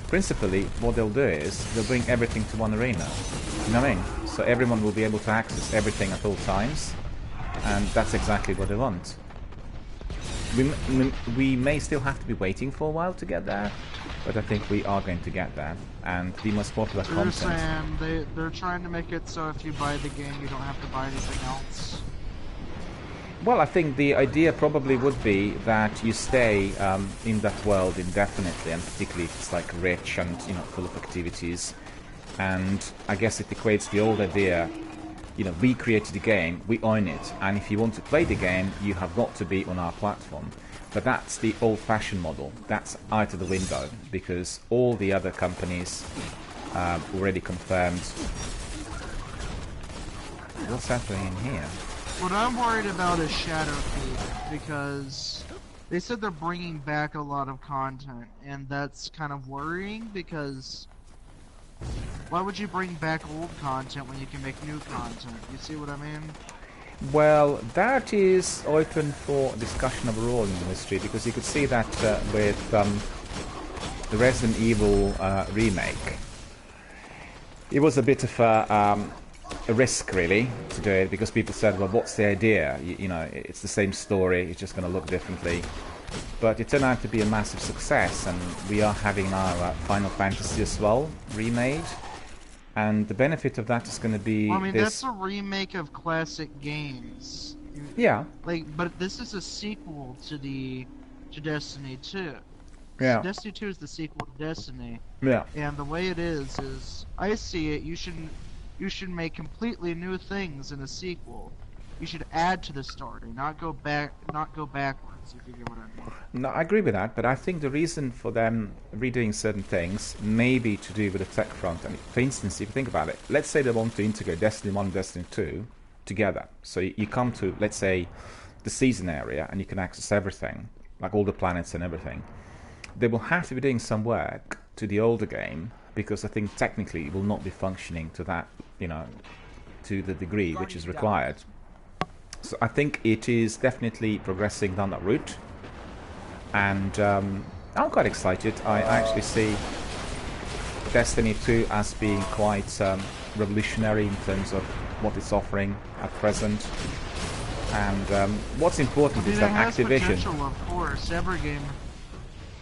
principally, what they'll do is they'll bring everything to one arena. You know what I mean? So everyone will be able to access everything at all times, and that's exactly what they want. We may still have to be waiting for a while to get there, but I think we are going to get there. And the most popular They're content. saying they're trying to make it so if you buy the game, you don't have to buy anything else. Well, I think the idea probably would be that you stay in that world indefinitely, and particularly if it's like rich and full of activities. And I guess it equates the old idea, we created the game, we own it, and if you want to play the game, you have got to be on our platform. But that's the old-fashioned model. That's out of the window because all the other companies already confirmed. What's happening in here? What I'm worried about is Shadowkeep, because they said they're bringing back a lot of content, and that's kind of worrying, because why would you bring back old content when you can make new content? You see what I mean? Well, that is open for discussion overall in the industry, because you could see that with the Resident Evil remake. It was a bit of a risk, really, to do it, because people said, well, what's the idea? It's the same story, it's just going to look differently. But it turned out to be a massive success, and we are having our Final Fantasy as well remade. And the benefit of that is going to be Well, I mean, that's a remake of classic games. Yeah. Like, but this is a sequel to Destiny 2. Yeah. Destiny 2 is the sequel to Destiny, Yeah. and the way it is I see it. You should make completely new things in a sequel. You should add to the story, not go backwards. If you get what I mean. No, I agree with that, but I think the reason for them redoing certain things may be to do with the tech front. I mean, for instance, if you think about it, let's say they want to integrate Destiny 1 and Destiny 2 together. So you come to, let's say, the season area, and you can access everything, like all the planets and everything. They will have to be doing some work to the older game, because I think technically it will not be functioning to that, to the degree which is required. So I think it is definitely progressing down that route, and I'm quite excited. I actually see Destiny 2 as being quite revolutionary in terms of what it's offering at present. And what's important is that Activision, potential, of course, every game.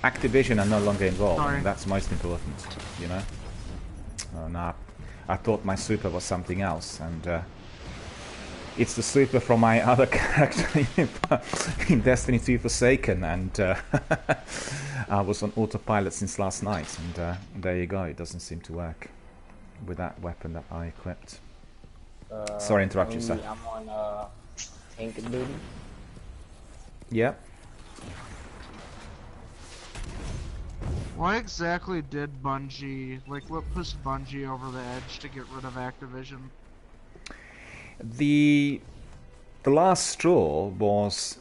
Activision are no longer involved. Sorry. And that's most important, Oh no, I thought my super was something else, and it's the super from my other character in Destiny 2 Forsaken, and I was on autopilot since last night, and there you go, it doesn't seem to work with that weapon that I equipped. Sorry, interrupt you, sir. I'm on tank duty. Yeah. Why exactly did Bungie, what pushed Bungie over the edge to get rid of Activision? The last straw was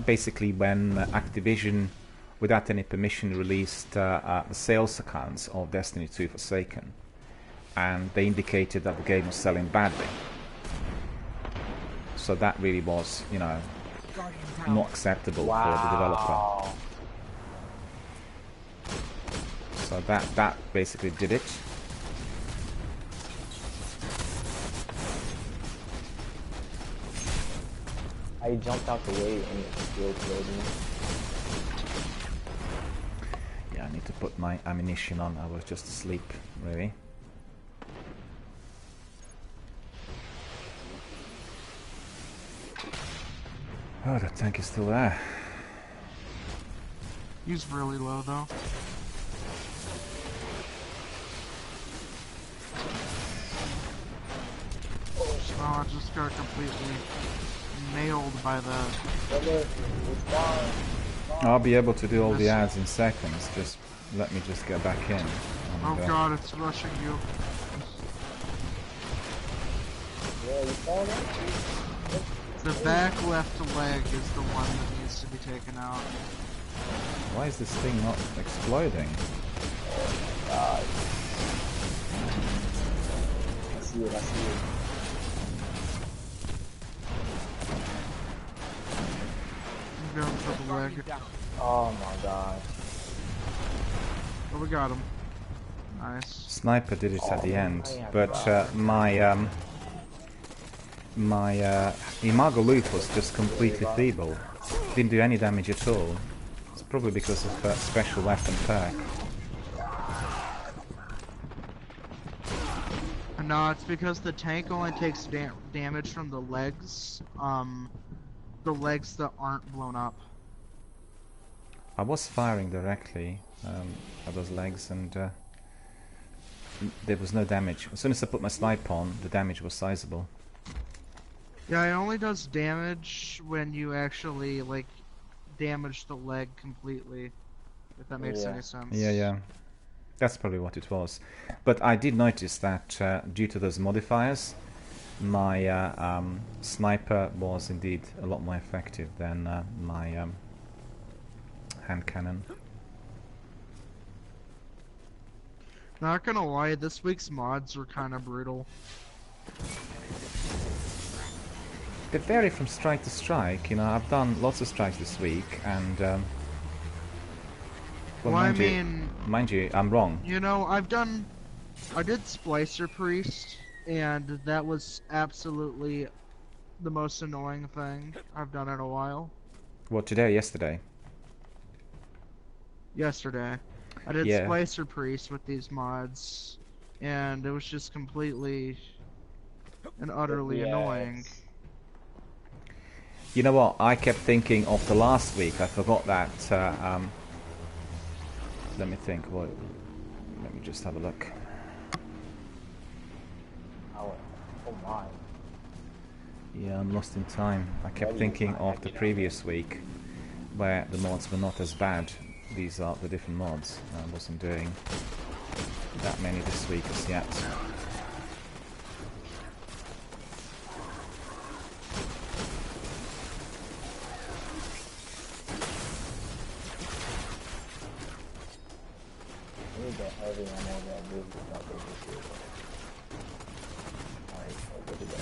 basically when Activision, without any permission, released the sales accounts of Destiny 2 Forsaken, and they indicated that the game was selling badly. So that really was, not acceptable for the developer. So that basically did it. I jumped out the way and it still killed me. Yeah, I need to put my ammunition on. I was just asleep, really. Oh, the tank is still there. He's really low though. Oh, I just got completely nailed by the... I'll be able to do all the ads in seconds. Just let me just get back in. Oh god, it's rushing you. The back left leg is the one that needs to be taken out. Why is this thing not exploding? I see it, I see it. I'm going for the leg. Oh my god. Oh, we got him. Nice. Sniper did it at the end, but my Imago loot was just completely feeble. Didn't do any damage at all. It's probably because of that special weapon perk. No, it's because the tank only takes damage from the legs that aren't blown up. I was firing directly at those legs, and there was no damage. As soon as I put my snipe on, the damage was sizable. Yeah, it only does damage when you actually, damage the leg completely, if that makes any sense. Yeah. That's probably what it was. But I did notice that due to those modifiers, my sniper was indeed a lot more effective than my hand cannon. Not gonna lie, this week's mods were kind of brutal. They vary from strike to strike. I've done lots of strikes this week, and well, mind you, I'm wrong. I did Splicer Priest, and that was absolutely the most annoying thing I've done in a while. What, today or yesterday? Yesterday. I did Splicer Priest with these mods, and it was just completely and utterly annoying. You know what? I kept thinking of the last week. I forgot that. Let me think. What? Let me just have a look. Oh my. Yeah, I'm lost in time. I kept thinking of the previous week, where the mods were not as bad. These are the different mods. I wasn't doing that many this week as yet. I need that heavy ammo that dude is not going to do. Alright, so look at that.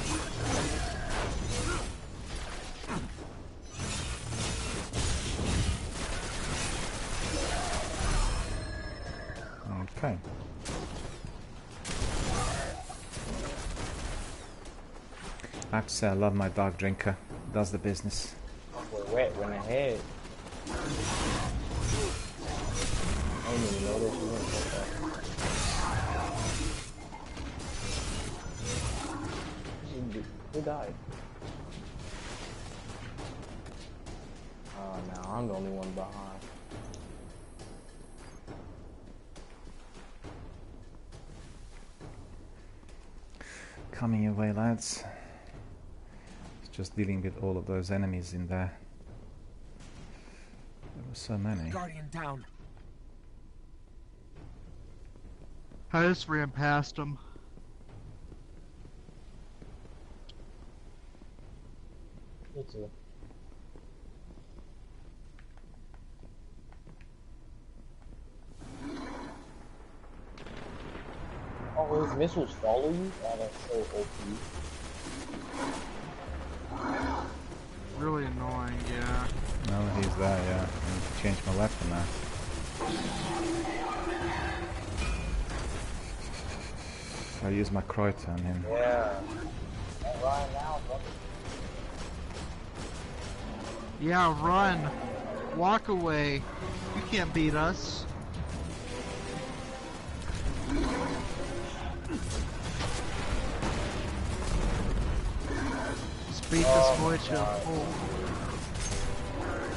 Okay. I have to say I love my dog drinker. Does the business. We're wet when ahead. I didn't even know this was going so fast. Who died? Oh no, I'm the only one behind. Coming your way, lads. It's just dealing with all of those enemies in there. There were so many. Guardian down. I just ran past him. Me too. Oh, his missiles follow you? Oh, that's so OP. Really annoying, yeah. No, he's there, yeah. I need to change my weapon now. I'll use my Kreuter on him. Yeah. Run now, brother. Yeah, run. Walk away. You can't beat us. Just beat this boy to a pole.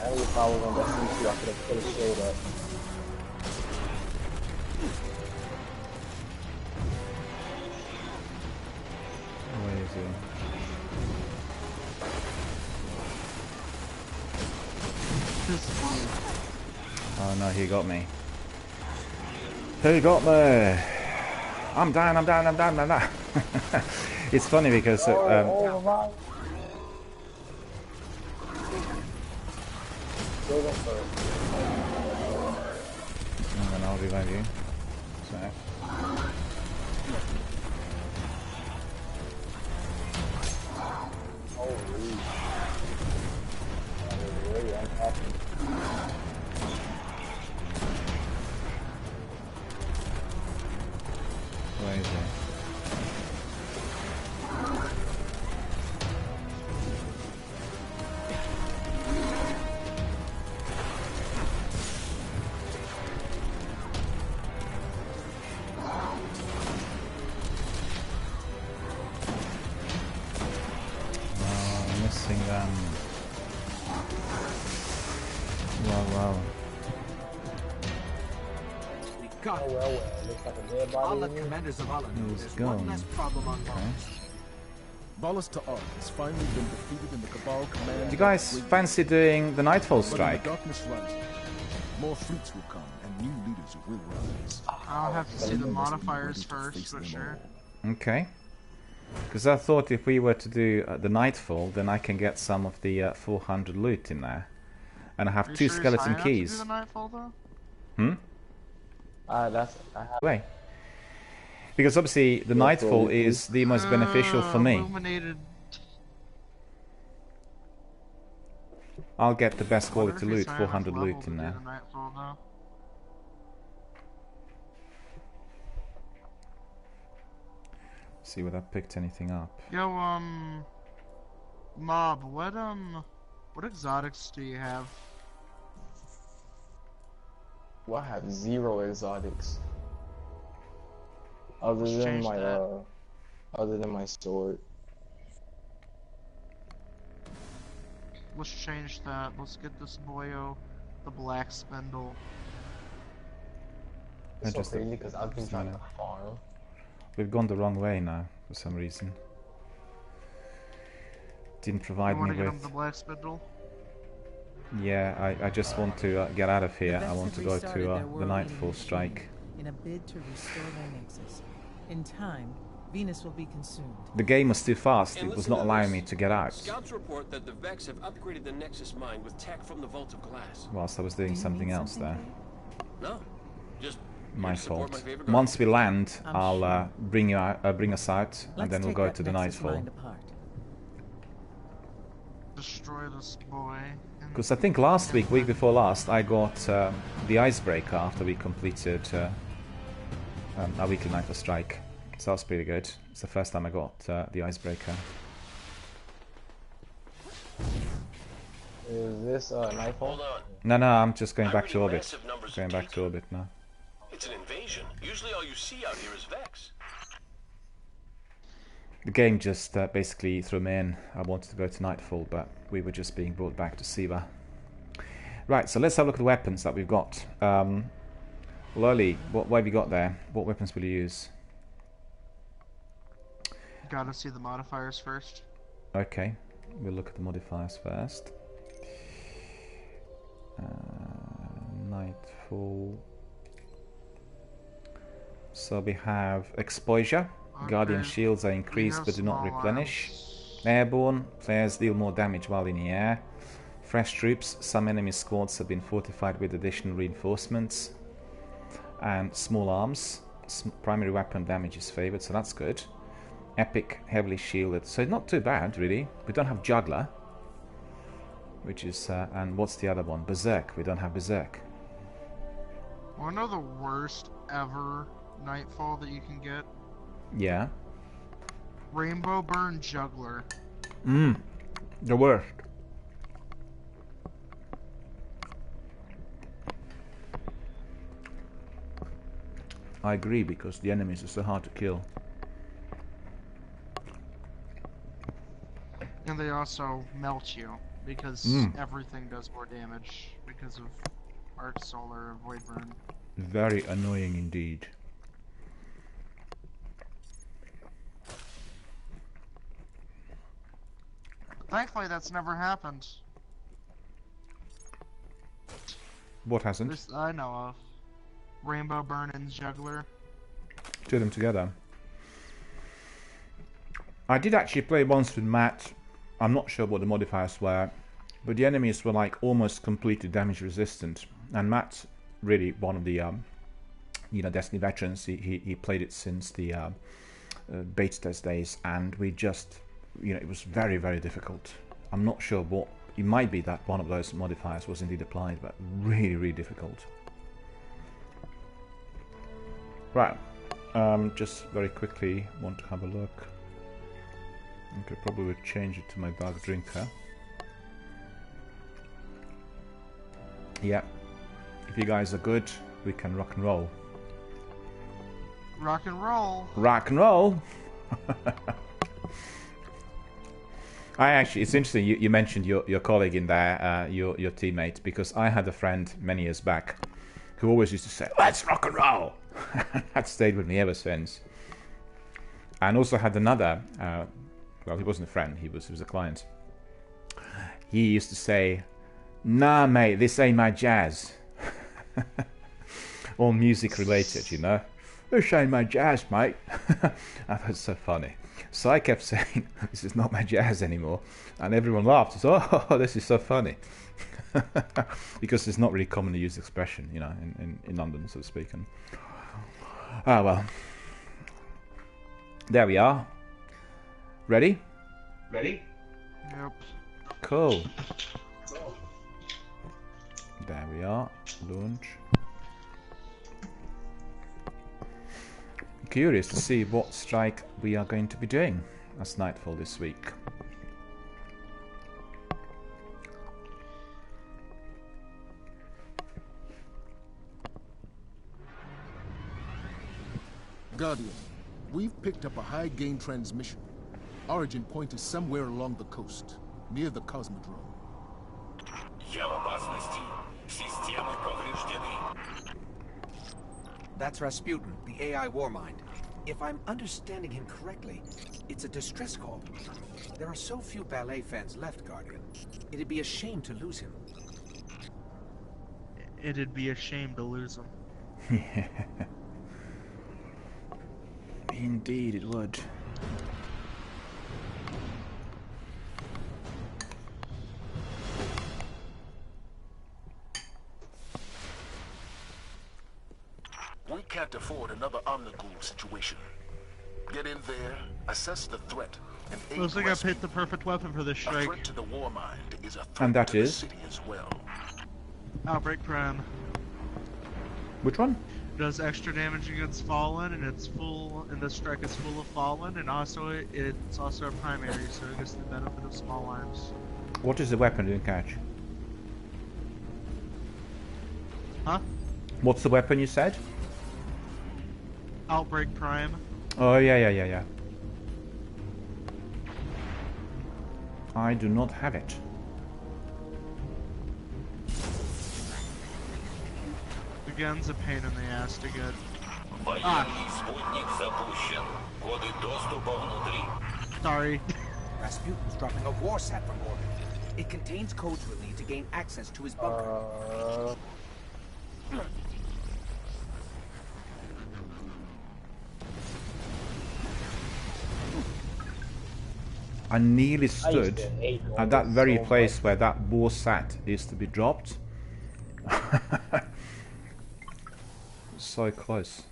I knew if I was on that C2, I could have put a shield up. Where is he? Oh no, he got me. He got me! I'm down, I'm down, I'm down, I'm down. It's funny because... Kill them first. and then I'll revive you. So... Holy. That was really unhappy. Where is he? I'm missing them. Wow. We got it. Well, looks like a dead body. I'll in let here. Commanders of Allah know He's there's gone. one less problem on Mars. Volus to Ark has finally been defeated in the Cabal command. Do you guys fancy doing the Nightfall strike? Darkness runs. More fleets will come and new leaders will rise. I'll have to see the You must be modifiers ready to first, face for them sure. all. Okay. Because I thought if we were to do the Nightfall, then I can get some of the 400 loot in there. And I have Are you 2 sure it's skeleton high enough to do keys. the Nightfall, though? Hmm? I have Way. Because obviously the Nightfall is the most beneficial for me. Illuminated. I'll get the best I wonder quality if he's loot, high 400 enough loot level in to do there. the Nightfall, though. See whether I picked anything up. Yo, Mob, what exotics do you have? Well, I have 0 exotics. Other Let's than change my that. other than my sword. let's change that. Let's get this boyo the black spindle. It's so crazy because I've been trying to farm. We've gone the wrong way now for some reason. Didn't provide you me get him with. the black spindle? Yeah, I just want to get out of here. I want to go to the Nightfall strike. In a bid to restore their nexus. In time, Venus will be consumed. The game was too fast. It was not allowing me to get out. Scouts report that the Vex have upgraded the Nexus mine with tech from the Vault of Glass. Whilst I was doing something else there. No, just my fault. Once we land, I'll bring us out, and then we'll go to the Nightfall. Destroy this boy. Because I think last week before last, I got the Icebreaker after we completed our weekly Nightfall strike. So that's pretty good. It's the first time I got the Icebreaker. Is this Nightfall? Hold on. No, I'm just going back to reading orbit. massive numbers Going of back to orbit now. It's an invasion. Usually all you see out here is Vex. The game just basically threw me in. I wanted to go to Nightfall, but we were just being brought back to Siva. Right, so let's have a look at the weapons that we've got. Loli, what have you got there? What weapons will you use? Gotta see the modifiers first. Okay, we'll look at the modifiers first. Nightfall. So we have exposure. Okay. Guardian shields are increased but do not replenish. Airborne, players deal more damage while in the air. Fresh troops, some enemy squads have been fortified with additional reinforcements. And small arms, primary weapon damage is favoured, so that's good. Epic, heavily shielded, so not too bad really. We don't have Juggler, which is, and what's the other one? Berserk, we don't have Berserk. One of the worst ever Nightfall that you can get? Yeah. Rainbow Burn Juggler. The worst. I agree, because the enemies are so hard to kill. And they also melt you, because everything does more damage because of Arc Solar and Void Burn. Very annoying indeed. Thankfully, that's never happened. What hasn't? This I know of. Rainbow Burn and Juggler. Two of them together. I did actually play once with Matt. I'm not sure what the modifiers were, but the enemies were like almost completely damage resistant. And Matt's really one of the Destiny veterans. He played it since the beta test days, and we just, it was very, very difficult. I'm not sure what, it might be that one of those modifiers was indeed applied, but really, really difficult. Right, just very quickly want to have a look. Okay, probably would change it to my dark drinker. Yeah, if you guys are good, we can rock and roll. Rock and roll. Rock and roll. It's interesting you mentioned your colleague in there, your teammate, because I had a friend many years back who always used to say, "Let's rock and roll." That stayed with me ever since. And also had another, well, he wasn't a friend, he was a client. He used to say, "Nah, mate, this ain't my jazz." All music related, This ain't my jazz, mate. I thought it's so funny. So I kept saying, "This is not my jazz anymore." And everyone laughed. He said, "Oh, this is so funny." Because it's not really commonly used expression, in London, so to speak. And, well. There we are. Ready? Yep. Cool. There we are. Launch. Curious to see what strike we are going to be doing as Nightfall this week. Guardian, we've picked up a high-gain transmission. Origin point is somewhere along the coast, near the Cosmodrome. That's Rasputin, the AI Warmind. If I'm understanding him correctly, it's a distress call. There are so few ballet fans left, Guardian. It'd be a shame to lose him. It'd be a shame to lose him. Yeah. Indeed, it would. We can't afford another Omnigul situation. Get in there, assess the threat, and aid Looks like I've rescue. hit the perfect weapon for this A strike. threat to the Warmind is a threat And that to the is? city as well. Outbreak Prime. Which one? Does extra damage against Fallen, and it's full, and the strike is full of Fallen, and also it's also a primary, so it gets the benefit of small arms. What is the weapon? I didn't catch. Huh? What's the weapon you said? Outbreak Prime. Oh, yeah. I do not have it. The gun's a pain in the ass to get. Sorry. Rasputin's dropping a war sat from orbit. It contains codes we'll need to gain access to his bunker. I nearly stood hate at that very so place where that war sat used to be dropped. So close.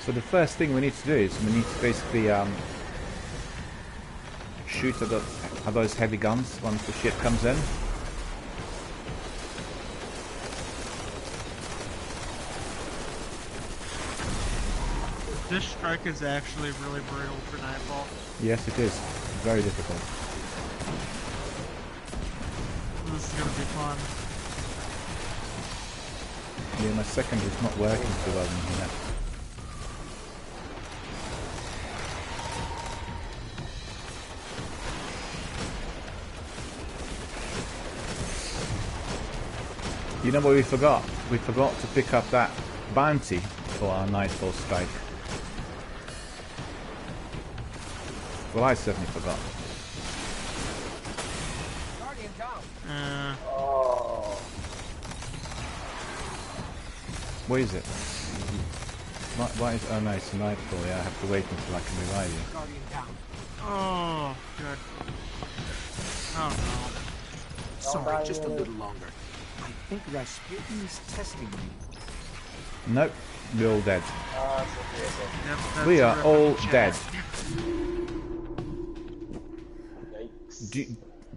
So the first thing we need to do is we need to basically shoot at those heavy guns once the ship comes in. This strike is actually really brutal for Nightfall. Yes, it is. Very difficult. This is gonna be fun. Yeah, my second is not working too well in here. You know what we forgot? We forgot to pick up that bounty for our Nightfall strike. Well, I certainly forgot. Guardian down. Where is it? Why is? Oh no, it's Nightfall. Yeah, I have to wait until I can revive you. Guardian down. Oh, good. Oh no. Sorry, just a little longer. I think Rasputin's testing me. Nope, we're all dead. Yep, that's We a are rip all in the dead. chat.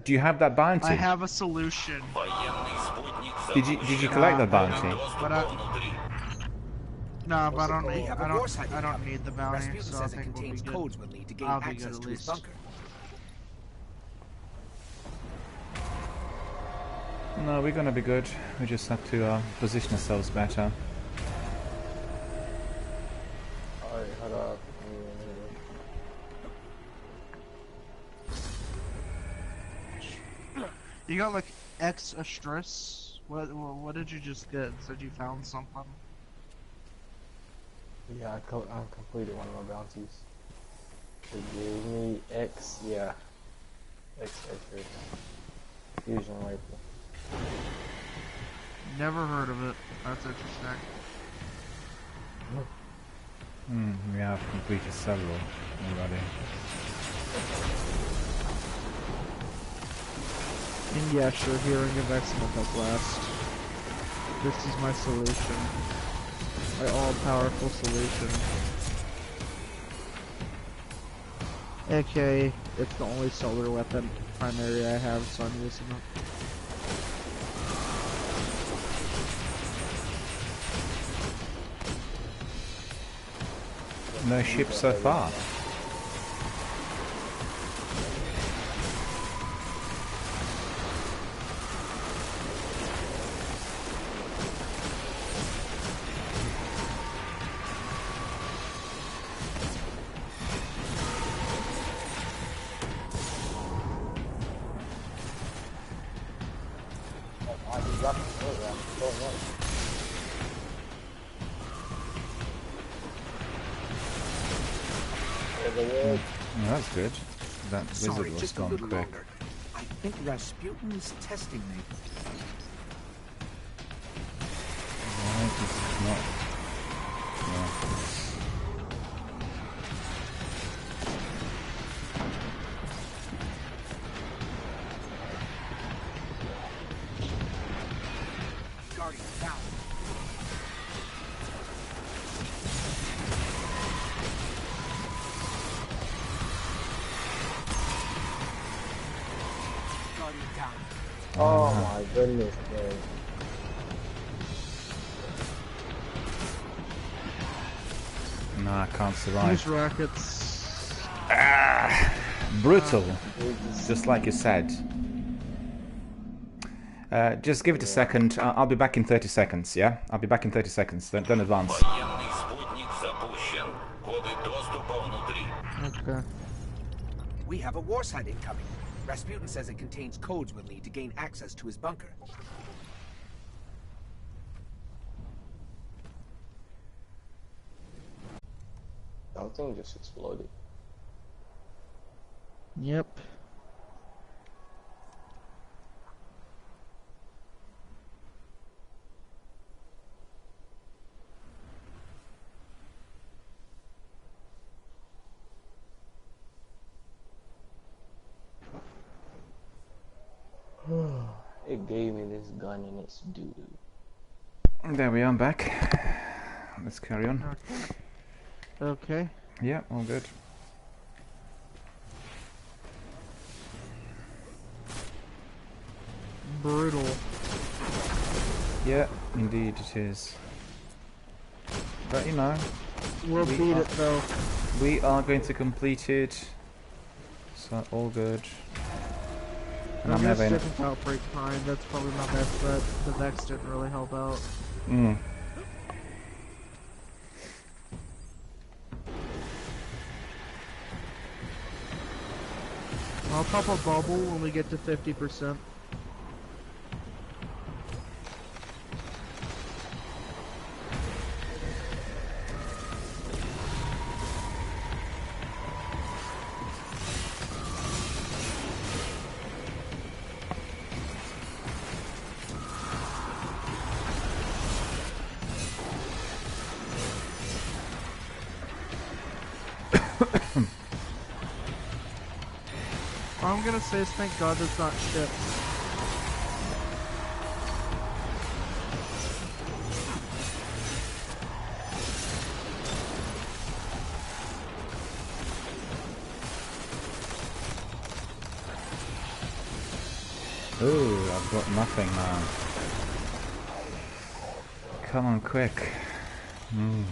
Do you have that bounty? I have a solution. Did you collect that bounty? But no, but I don't We need. have a I war don't. site I don't incoming. need the bounty, Rasputin so I says it think we'll be contains good. codes we'll need to gain I'll be access good at to his least. bunker. No, we're gonna be good. We just have to position ourselves better. Alright, hold up. You got like extra stress. What did you just get? Said you found something. Yeah, I completed one of my bounties. It gave me X, yeah. X right. Fusion rifle. Never heard of it. That's interesting. We have completed several already. And yeah, sure, hearing of excellent at last. This is my solution. My all-powerful solution. AK, it's the only solar weapon primary I have, so I'm using it. No ships so far. Yeah, that's good. That Sorry, wizard was just a gone little quick. longer. I think Rasputin's testing me. Why is it not? Yeah. Guardian, down. Guardian down. Oh my goodness, man. No, I can't survive. Use rockets. Brutal, just like you said. Just give it a second. I'll be back in 30 seconds, yeah? I'll be back in 30 seconds. Don't advance. Военный спутник запущен. Коды доступа внутри. Okay. We have a war site incoming. Rasputin says it contains codes we'll need to gain access to his bunker. That thing just exploded. Yep. It gave me this gun and it's doo doo. There we are, I'm back. Let's carry on. Okay. Yeah, all good. Brutal. Yeah, indeed it is. But you know, We'll We beat are- it though. we are going to complete it. So all good. And I'm I'm gonna never in. stick with Outbreak Prime. That's probably my best bet. The Vex didn't really help out. Mm. I'll pop a bubble when we get to 50%. All I'm gonna say is thank God there's not ships. Ooh, I've got nothing now. Come on, quick. Mm.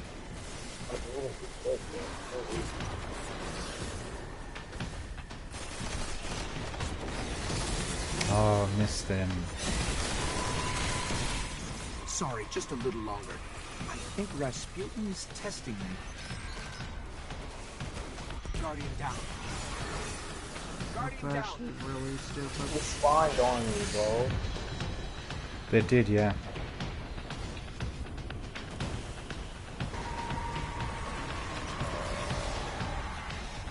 Oh, missed him. Sorry, just a little longer. I think Rasputin's testing me. Guardian down. Guardian That's down. actually really stupid. It spawned on me, bro. They did, yeah.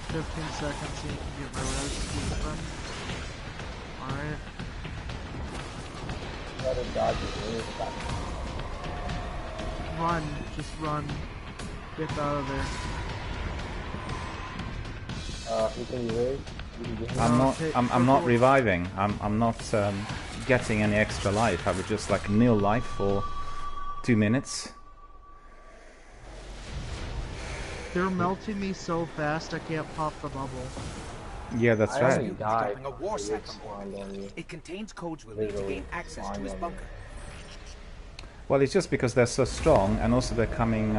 Fifteen seconds so you can get my res open. Alright. Gotta dodge it really fast. Run. Just run. Get out of there. You can erase. You can get him. I'm not. take I'm not purple. reviving. I'm not getting any extra life. I was just like nil life for 2 minutes. They're melting me so fast I can't pop the bubble. Yeah, that's I right. only died. Dropping a war after site it from orbit. spawned on me. It contains codes we'll need to gain access to his bunker. Well, it's just because they're so strong, and also they're coming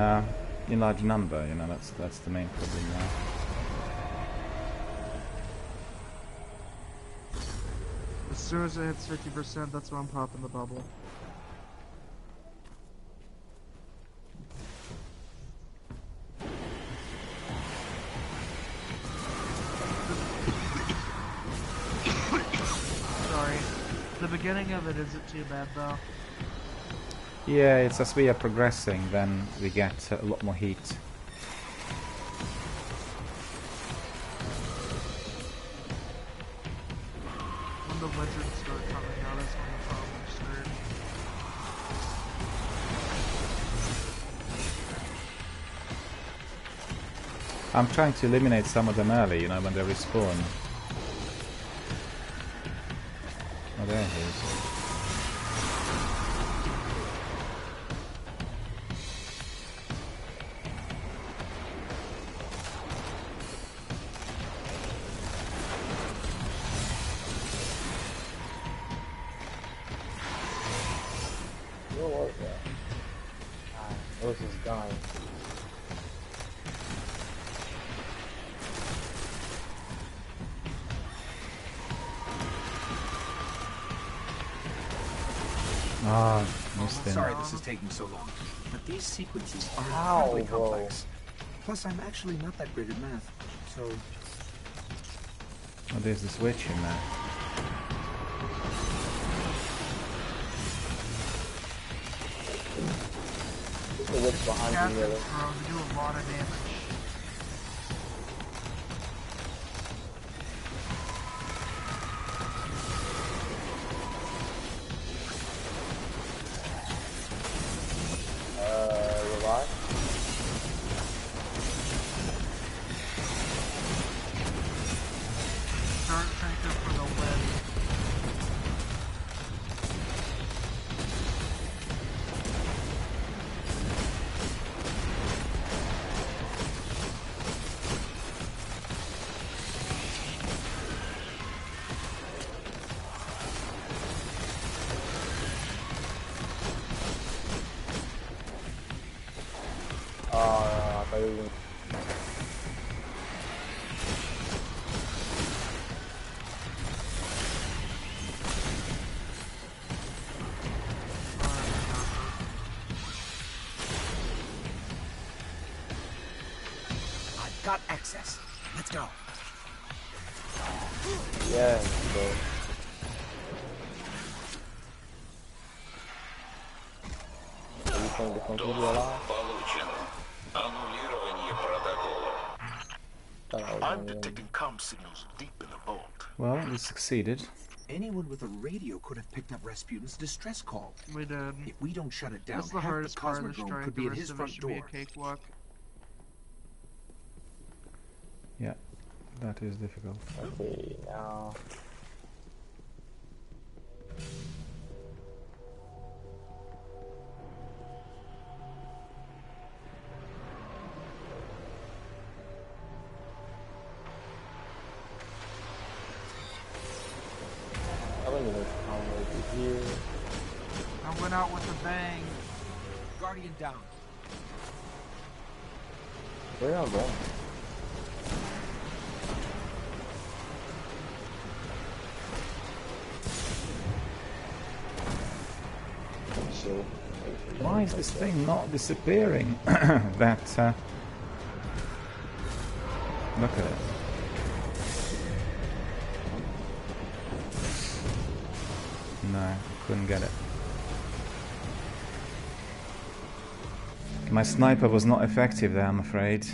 in large number. You know, that's the main problem now. As soon as it hits 50%, that's when I'm popping the bubble. Sorry. The beginning of it isn't too bad though. Yeah, it's as we are progressing, then we get a lot more heat. When the lizards start coming out, that's when the problems start. I'm trying to eliminate some of them early, you know, when they respawn. Oh, there he is. Where was that? It was just gone. Ah, missed him. Sorry this is taking so long, but these sequences are How, incredibly bro? complex. Plus, I'm actually not that great at math, so... Oh, there's the switch in there. The witch behind you, Captains, Miller. bro, they do a lot of damage. Revive? Start thinking for the win. I thought you were gonna... I've got access. Let's go. Yeah, bro. You think this one could be alive? I'm detecting comm signals deep in the vault. Well, we succeeded. Anyone with a radio could have picked up Rasputin's distress call. We did. If we don't shut it down, That's the half hardest part of the Cosmodrome strike. could The be at rest his of it front should be a door. cakewalk. Yeah, that is difficult. Okay, now... I don't even know over here. I went out with a bang. Guardian down. Where y'all going? So, Why is this thing not disappearing? That, look at it. No, couldn't get it. My sniper was not effective there, I'm afraid.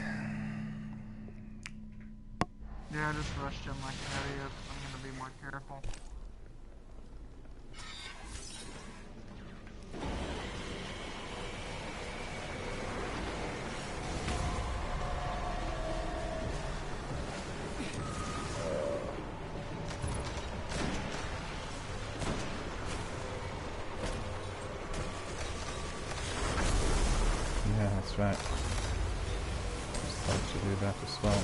Yeah, I just rushed him like an idiot. I'm gonna be more careful. Yeah, that's right. Start to do that as well.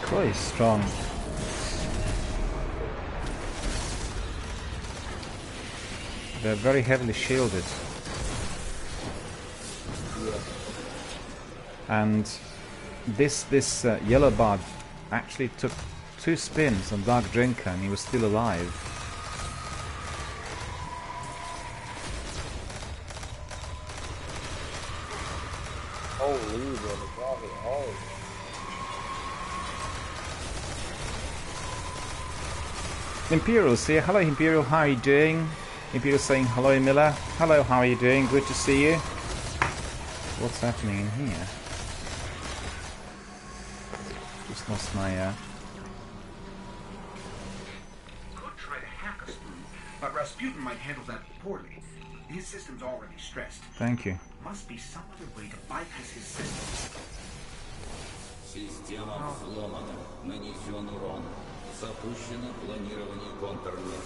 Quite strong. They're very heavily shielded. And This yellow bug actually took 2 spins on Dark Drinker and he was still alive. Holy, bro, the job is hard. Imperial's here. Hello Imperial, how are you doing? Imperial saying hello Miller. Hello, how are you doing? Good to see you. What's happening in here? Just lost my Could try to hack us, but Rasputin might handle that poorly. His system's already stressed. Thank you. Must be some other way to bypass his system. Система взломана. Нанесен урон. Запущено планирование контрмер.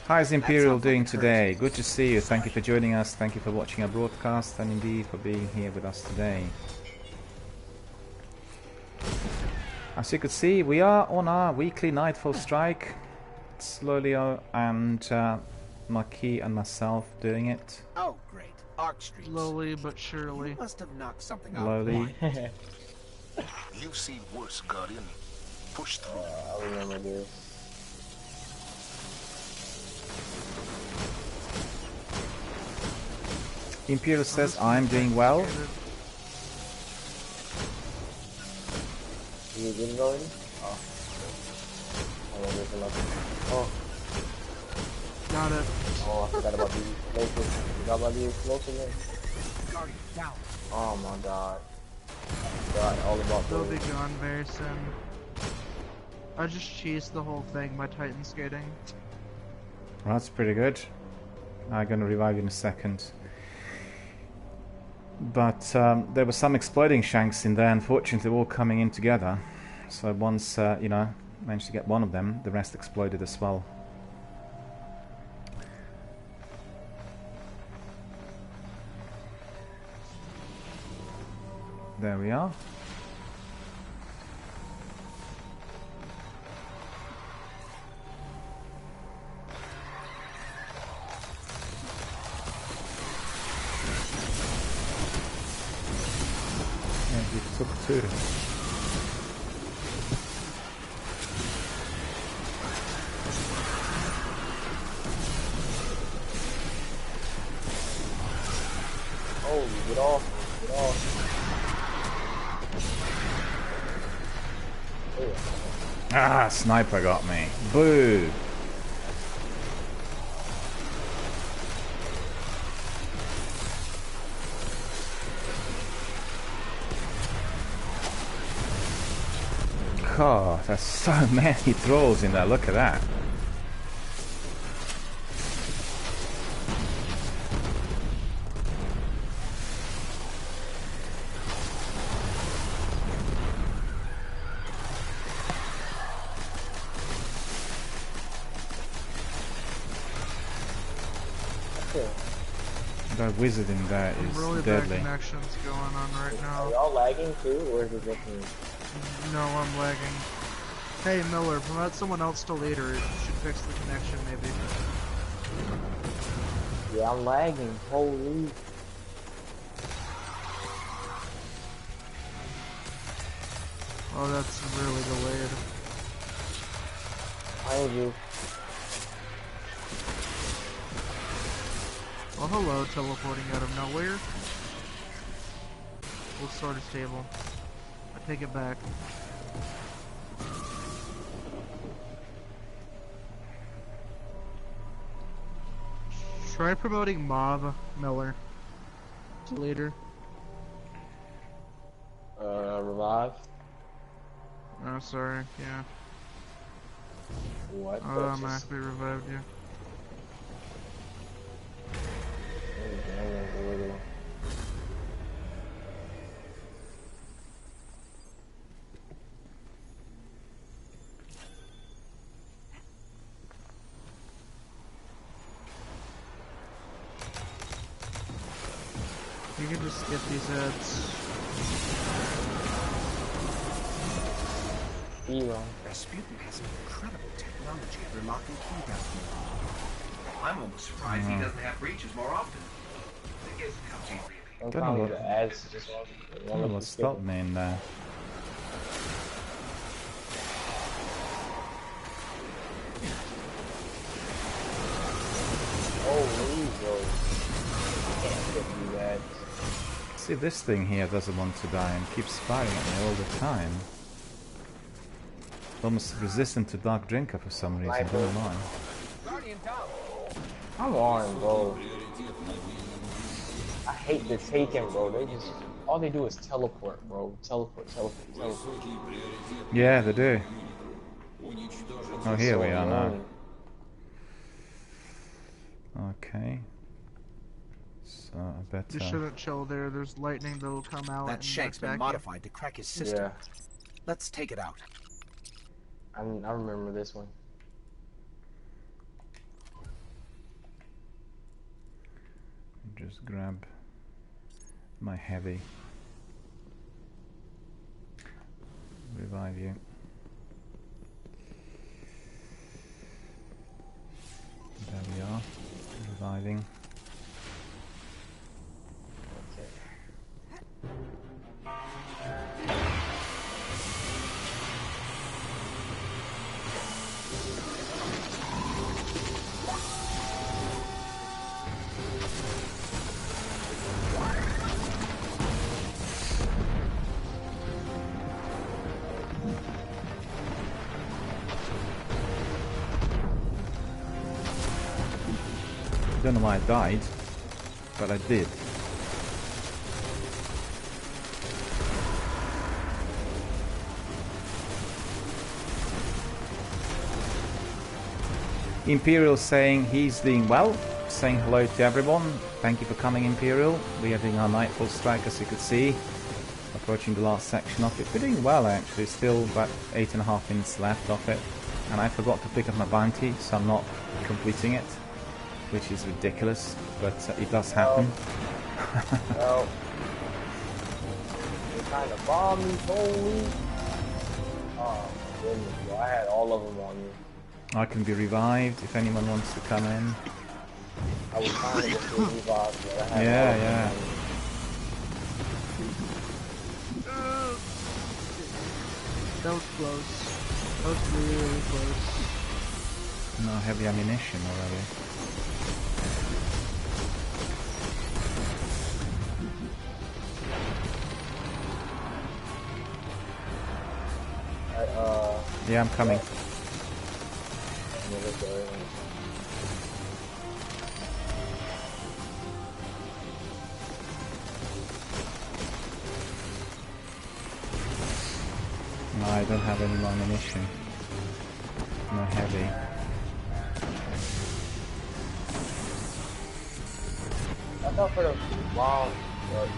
How's Imperial doing today? Good to see you. Thank you for joining us. Thank you for watching our broadcast and indeed for being here with us today. As you could see, we are on our weekly Nightfall strike. Slowly, and Marquis and myself doing it. Oh, great. Arc streams. Slowly but surely. You must have knocked something out. Slowly. You've seen worse, Guardian. Push through. I remember this. Imperial says I'm doing well. You did it already? Oh. Oh. Got it. Oh, I forgot about the explosive. Forgot about the explosive. Guardian, down. Oh my god. I forgot all about They'll those. be gone very soon. I just cheesed the whole thing by Titan skating. Well, that's pretty good. I'm gonna revive you in a second. But there were some exploding shanks in there, unfortunately, all coming in together. So once, you know, managed to get one of them, the rest exploded as well. There we are. And we took 2. Oh, get off. Get off. Ah, sniper got me. Boo! God, there's so many trolls in there, look at that. That wizard in there is Really deadly. bad connections going on right Are now. y'all lagging too, or is it just me? No, I'm lagging. Hey Miller, promote someone else to leader. It should fix the connection maybe. Yeah, I'm lagging. Holy. Oh, that's really delayed. Behind you. Oh, hello, teleporting out of nowhere. We'll sort of stable. I take it back. Try promoting Mob Miller to leader. Revive? Oh, sorry, yeah. What? Oh, I'm actually revived you. You can just skip these ads. Rasputin has some incredible technology at unlocking key down. I'm almost surprised he doesn't have breaches more often. I guess it comes easily. Don't know what. The ads just Don't know what stopped me in there. See, this thing here doesn't want to die and keeps firing at me all the time. Almost resistant to Dark Drinker for some reason, I don't know why. Come on, bro. I hate the Taken, bro. They just, all they do is teleport, bro. Teleport. Yeah, they do. Oh, here we are now. Okay. So I bet. You shouldn't chill there. There's lightning that'll come out. That shank's been modified to crack his system. Yeah. Let's take it out. I remember this one. Just grab my heavy. Revive you. There we are. Reviving. Don't know why I died, but I did. Imperial saying he's doing well, saying hello to everyone. Thank you for coming, Imperial. We are doing our Nightfall strike, as you could see. Approaching the last section of it. We're doing well, actually. Still about 8.5 minutes left of it. And I forgot to pick up my bounty, so I'm not completing it. Which is ridiculous, but it does happen. Well, you kind of bombed me, holy. Oh, goodness, bro. I had all of them on you. I can be revived if anyone wants to come in. I was trying to get revived, but I had yeah. That was close. That was really close. No heavy ammunition already. Yeah, I'm coming. No, I don't have any more ammunition. No heavy. I thought for the wow, but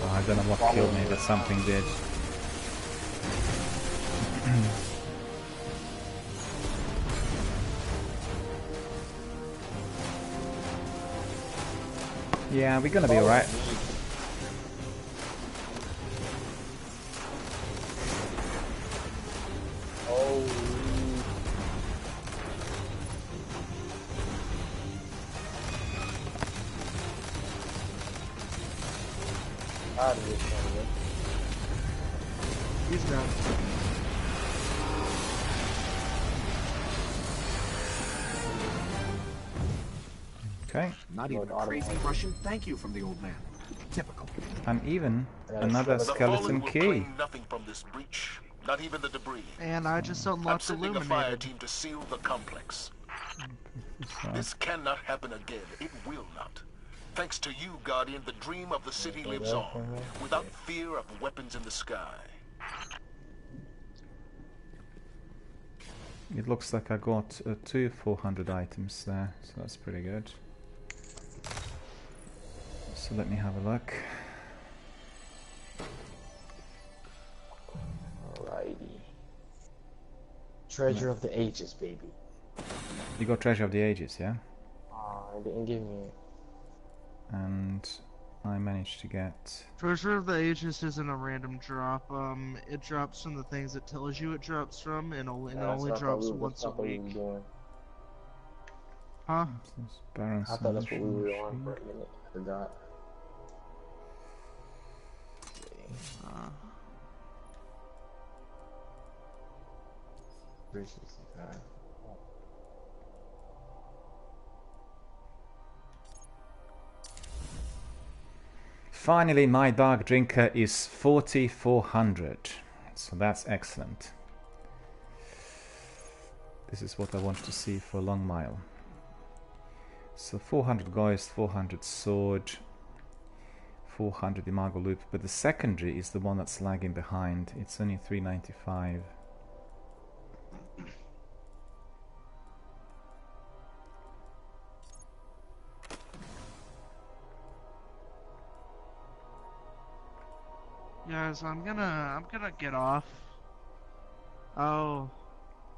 oh, I don't know what killed me, but something did. Yeah, we're gonna be alright. He's down. Okay. Not even a crazy Russian thank you from the old man. Typical. And even another skeleton key. Nothing from this breach, not even the debris. And I just unlocked Illuminated. A fire Illuminated. team to seal the complex. This cannot happen again. It will not. Thanks to you, Guardian, the dream of the city lives on, without fear of weapons in the sky. It looks like I got 2 400 items there, so that's pretty good. So let me have a look. Alrighty. Treasure of the Ages, baby. You got Treasure of the Ages, yeah? It didn't give me it. And I managed to get... Treasure of the Ages isn't a random drop. It drops from the things it tells you it drops from, and it only drops once a week. Huh? I thought that's what we were on for a minute. I forgot. Uh, 365. Finally, my dark drinker is 4400, so that's excellent. This is what I want to see for a long mile. So 400 Geist, 400 Sword, 400 Imago Loop, but the secondary is the one that's lagging behind. It's only 395. Guys, I'm gonna get off. Oh,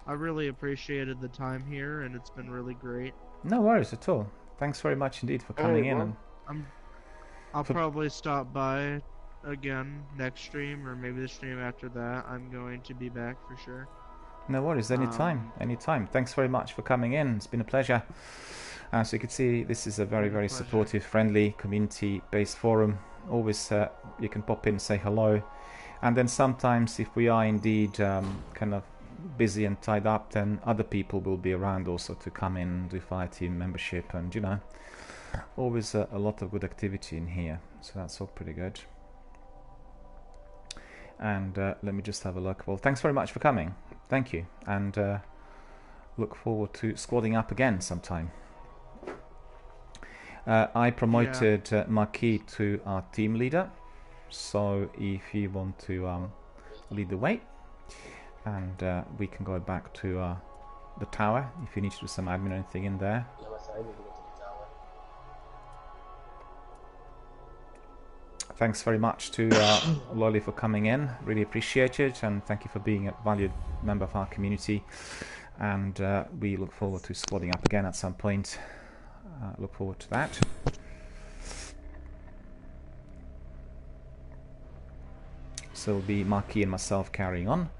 I really appreciated the time here, and it's been really great. No worries at all. Thanks very much indeed for coming in. And I'll probably stop by again next stream, or maybe the stream after that. I'm going to be back for sure. No worries, anytime, anytime. Thanks very much for coming in. It's been a pleasure. As you can see, this is a very, very supportive, friendly, community-based forum. Always you can pop in and say hello. And then sometimes if we are indeed kind of busy and tied up, then other people will be around also to come in, do fire team membership, and you know, always a lot of good activity in here. So that's all pretty good. And let me just have a look. Well, thanks very much for coming. Thank you. And look forward to squadding up again sometime. I promoted Marquis to our team leader, so if you want to lead the way, and we can go back to the tower if you need to do some admin or anything in there. Thanks very much to Lolly for coming in, really appreciate it, and thank you for being a valued member of our community, and we look forward to squadding up again at some point. Look forward to that. So it'll be Marquis and myself carrying on.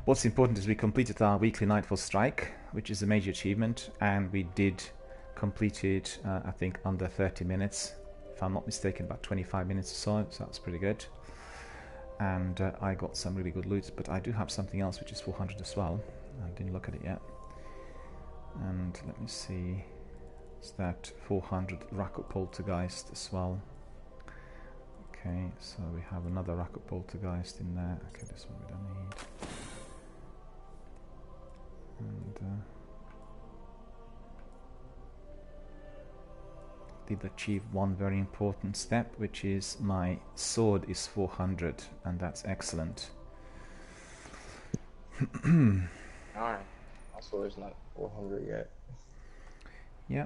What's important is we completed our weekly Nightfall strike, which is a major achievement, and we did complete it, I think, under 30 minutes. If I'm not mistaken, about 25 minutes or so, so that's pretty good. And I got some really good loot, but I do have something else which is 400 as well. I didn't look at it yet. And let me see. It's that 400 Racket Poltergeist as well. Okay, so we have another Racket Poltergeist in there. Okay, this one we don't need. And did achieve one very important step, which is my sword is 400, and that's excellent. Alright, my sword's not 400 yet. Yeah.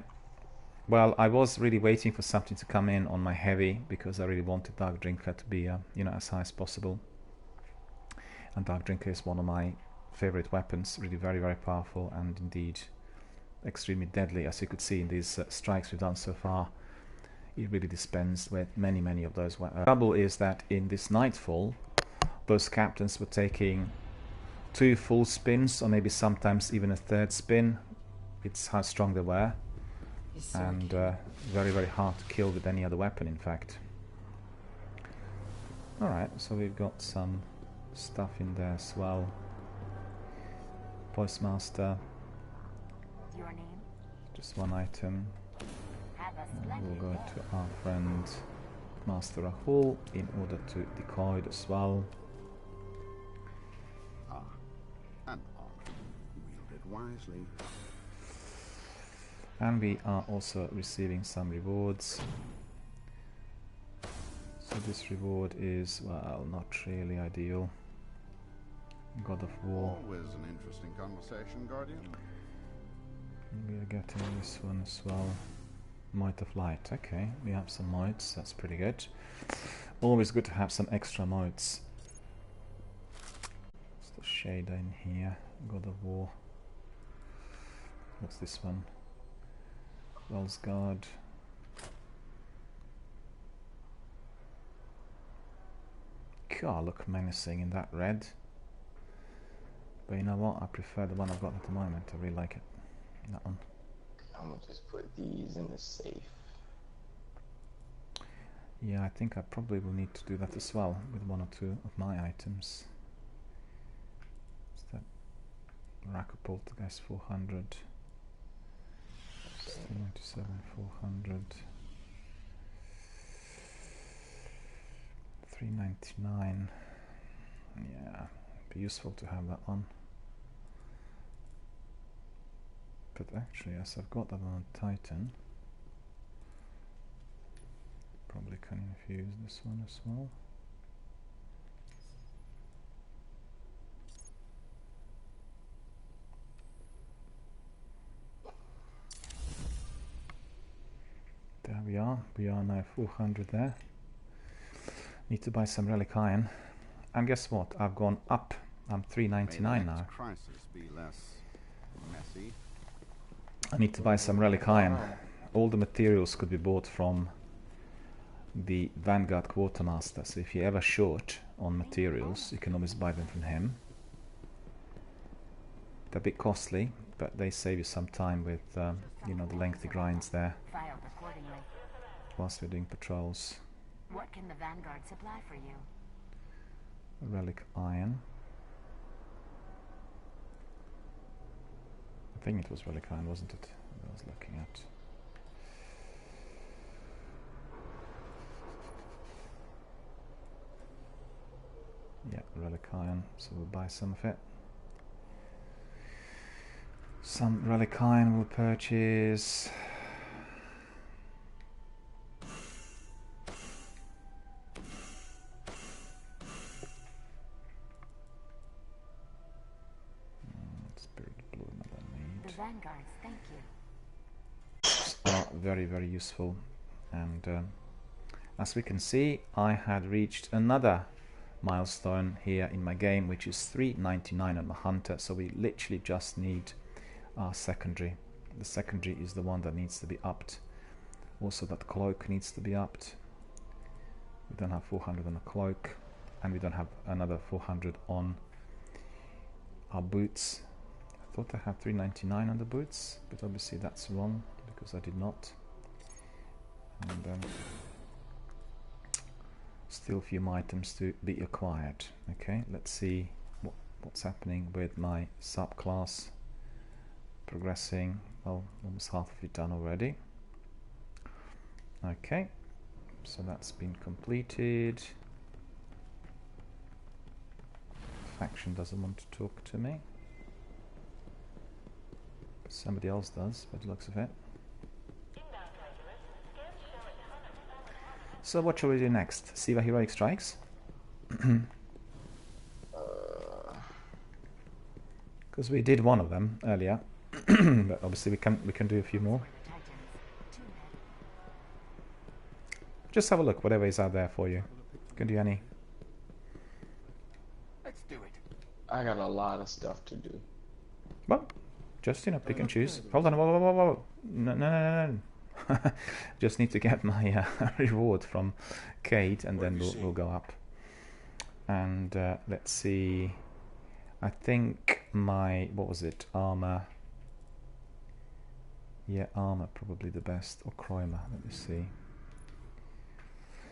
Well, I was really waiting for something to come in on my heavy, because I really wanted Dark Drinker to be, you know, as high as possible. And Dark Drinker is one of my favorite weapons, really very, very powerful, and indeed extremely deadly, as you could see in these strikes we've done so far. It really dispensed with many, many of those weapons. The trouble is that in this Nightfall, those captains were taking 2 full spins, or maybe sometimes even a 3rd spin. It's how strong they were, and very, very hard to kill with any other weapon, in fact. Alright, so we've got some stuff in there as well. Postmaster. Your name? Just one item. And we'll go to our friend Master Rahul in order to decoy as well. An honor wielded wisely. And we are also receiving some rewards. So this reward is, well, not really ideal. God of War. Always an interesting conversation, Guardian. We are getting this one as well. Might of Light. Okay, we have some motes. That's pretty good. Always good to have some extra motes. What's the shader in here? God of War. What's this one? Wells Guard. God, look menacing in that red. But you know what? I prefer the one I've got at the moment. I really like it. That one. I'm gonna just put these in the safe. Yeah, I think I probably will need to do that as well with one or two of my items. Is that rack of poltergeist 400? 97, 400. 399. Yeah, be useful to have that one. But actually, as I've got that on Titan, probably can infuse this one as well. There we are. We are now 400 there. Need to buy some relic iron. And guess what? I've gone up. I'm 399 now. Crisis be less messy. I need to buy some relic iron. All the materials could be bought from the Vanguard Quartermaster. So if you're ever short on materials, you can always buy them from him. They're a bit costly, but they save you some time with, you know, the lengthy grinds there. Filed accordingly. Whilst we're doing patrols. What can the Vanguard supply for you? Relic iron. I think it was relic iron, wasn't it? I was looking at. Yeah, relic iron. So we'll buy some of it. Some relic iron we'll purchase. Vanguards, thank you. Are very, very useful. And as we can see, I had reached another milestone here in my game, which is 399 on my hunter. So we literally just need our secondary. The secondary is the one that needs to be upped. Also, that cloak needs to be upped. We don't have 400 on the cloak, and we don't have another 400 on our boots. I thought I had 399 on the boots, but obviously that's wrong because I did not. And still a few items to be acquired. Okay, let's see what's happening with my subclass. Progressing. Well, almost half of it done already. Okay, so that's been completed. Faction doesn't want to talk to me. Somebody else does, by the looks of it. So what shall we do next? Siva Heroic Strikes? Because we did one of them earlier, but obviously we can do a few more. Just have a look, whatever is out there for you. You can do any. Let's do it. I got a lot of stuff to do. Well, just, you know, pick and choose. Hold on, whoa. No. Just need to get my reward from Kate, and then we'll go up. And let's see. I think my, what was it? Armor. Yeah, armor probably the best. Or Cromer. Let me see.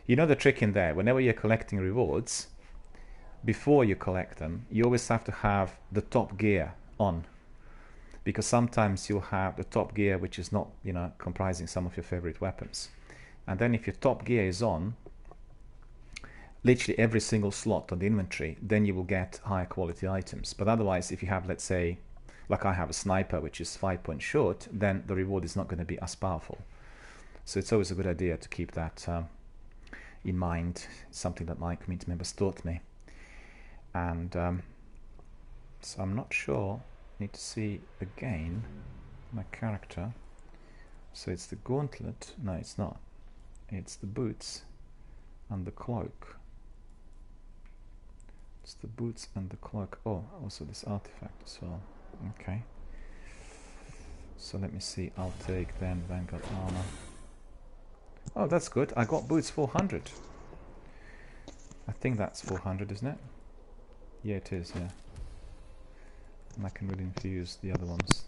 You know the trick in there. Whenever you're collecting rewards, before you collect them, you always have to have the top gear on. Because sometimes you'll have the top gear which is not, you know, comprising some of your favorite weapons. And then if your top gear is on, literally every single slot on the inventory, then you will get higher quality items. But otherwise, if you have, let's say, like I have a sniper which is 5 points short, then the reward is not going to be as powerful. So it's always a good idea to keep that in mind. It's something that my community members taught me. And so I'm not sure. Need to see again my character. So it's the gauntlet. No, it's not. It's the boots and the cloak. It's the boots and the cloak. Oh, also this artifact as well. Okay. So let me see. I'll take then Vanguard armor. Oh, that's good. I got boots 400. I think that's 400, isn't it? Yeah, it is. Yeah. And I can really infuse the other ones.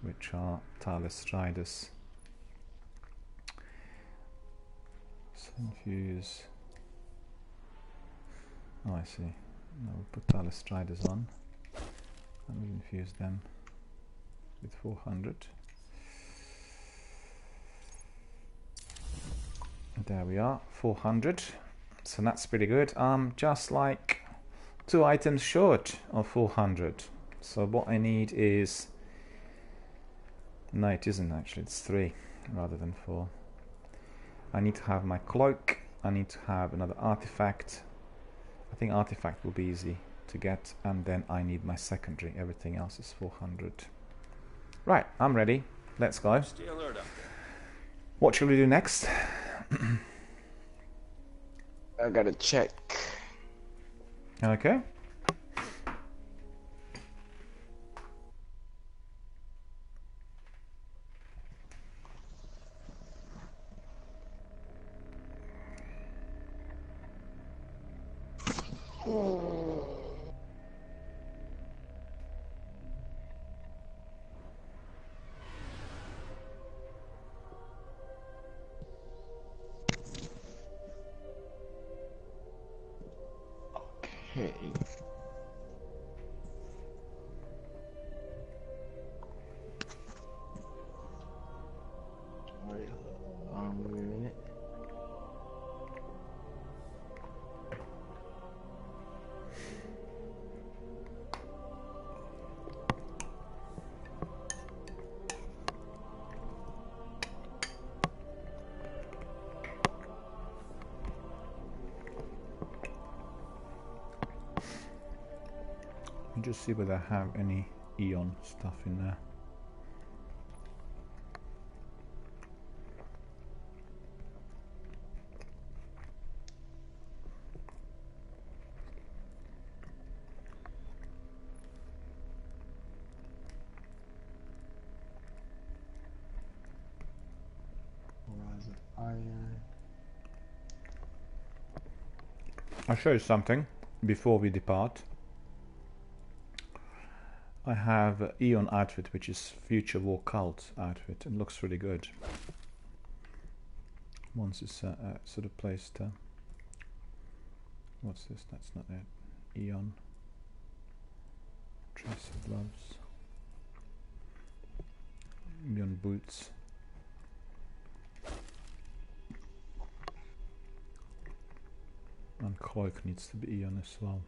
which are tireless striders. So infuse. Oh, I see. Now we'll put tireless striders on and we'll infuse them with 400. And there we are, 400. So that's pretty good. I'm just like 2 items short of 400. So what I need is... No, it isn't actually, it's 3 rather than 4. I need to have my cloak, I need to have another artifact. I think artifact will be easy to get, and then I need my secondary. Everything else is 400. Right, I'm ready. Let's go. What shall we do next? I gotta check. Okay. Okay. Wait a minute. Just see whether I have any Eon stuff in there. Horizon Iron. I'll show you something before we depart. I have Eon outfit, which is Future War Cult outfit, and looks really good. Once it's sort of placed. What's this? That's not it. Eon. Tracer gloves. Eon boots. And cloak needs to be Eon as well.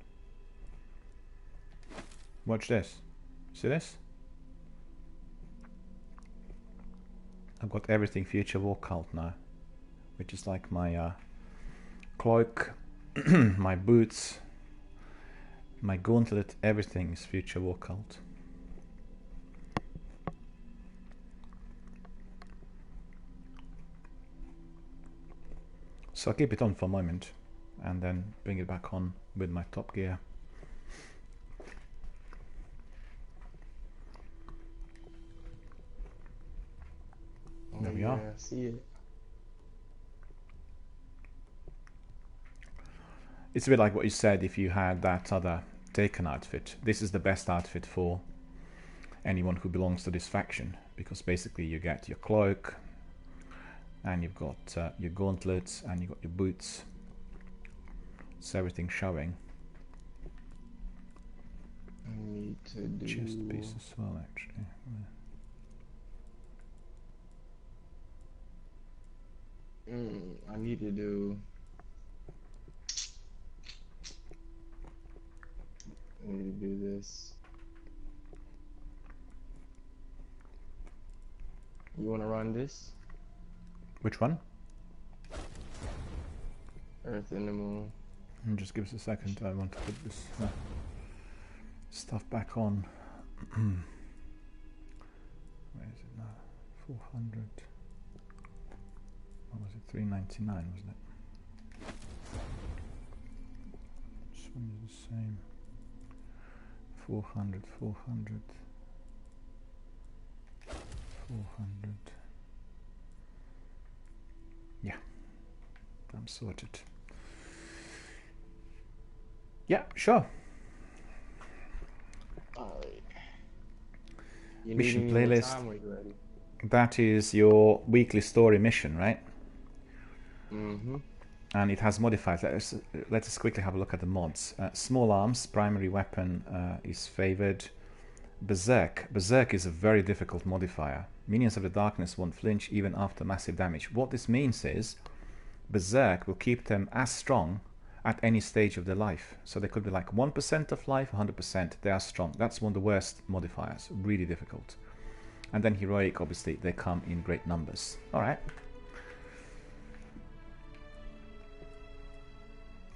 Watch this. See this? I've got everything Future War Cult now, which is like my cloak, my boots, my gauntlet, everything is Future War Cult. So I'll keep it on for a moment and then bring it back on with my top gear. There we are. I see it. It's a bit like what you said if you had that other Taken outfit. This is the best outfit for anyone who belongs to this faction, because basically you get your cloak and you've got your gauntlets and you've got your boots. It's everything showing. I need to do chest piece as well, actually. I need to do. I need to do this. You want to run this? Which one? Earth and the Moon. And just give us a second. I want to put this stuff back on. Where is it now? 400. What was it? 399, wasn't it? This one is the same. 400, 400, 400. Yeah, I'm sorted. Yeah, sure. Alright. You mission need any more playlist. time when you're ready. That is your weekly story mission, right? Mm-hmm. And it has modifiers. Let us quickly have a look at the mods. Small arms, primary weapon is favored. Berserk. Berserk is a very difficult modifier. Minions of the darkness won't flinch even after massive damage. What this means is Berserk will keep them as strong at any stage of their life. So they could be like 1% of life, 100%. They are strong. That's one of the worst modifiers. Really difficult. And then heroic, obviously, they come in great numbers. Alright.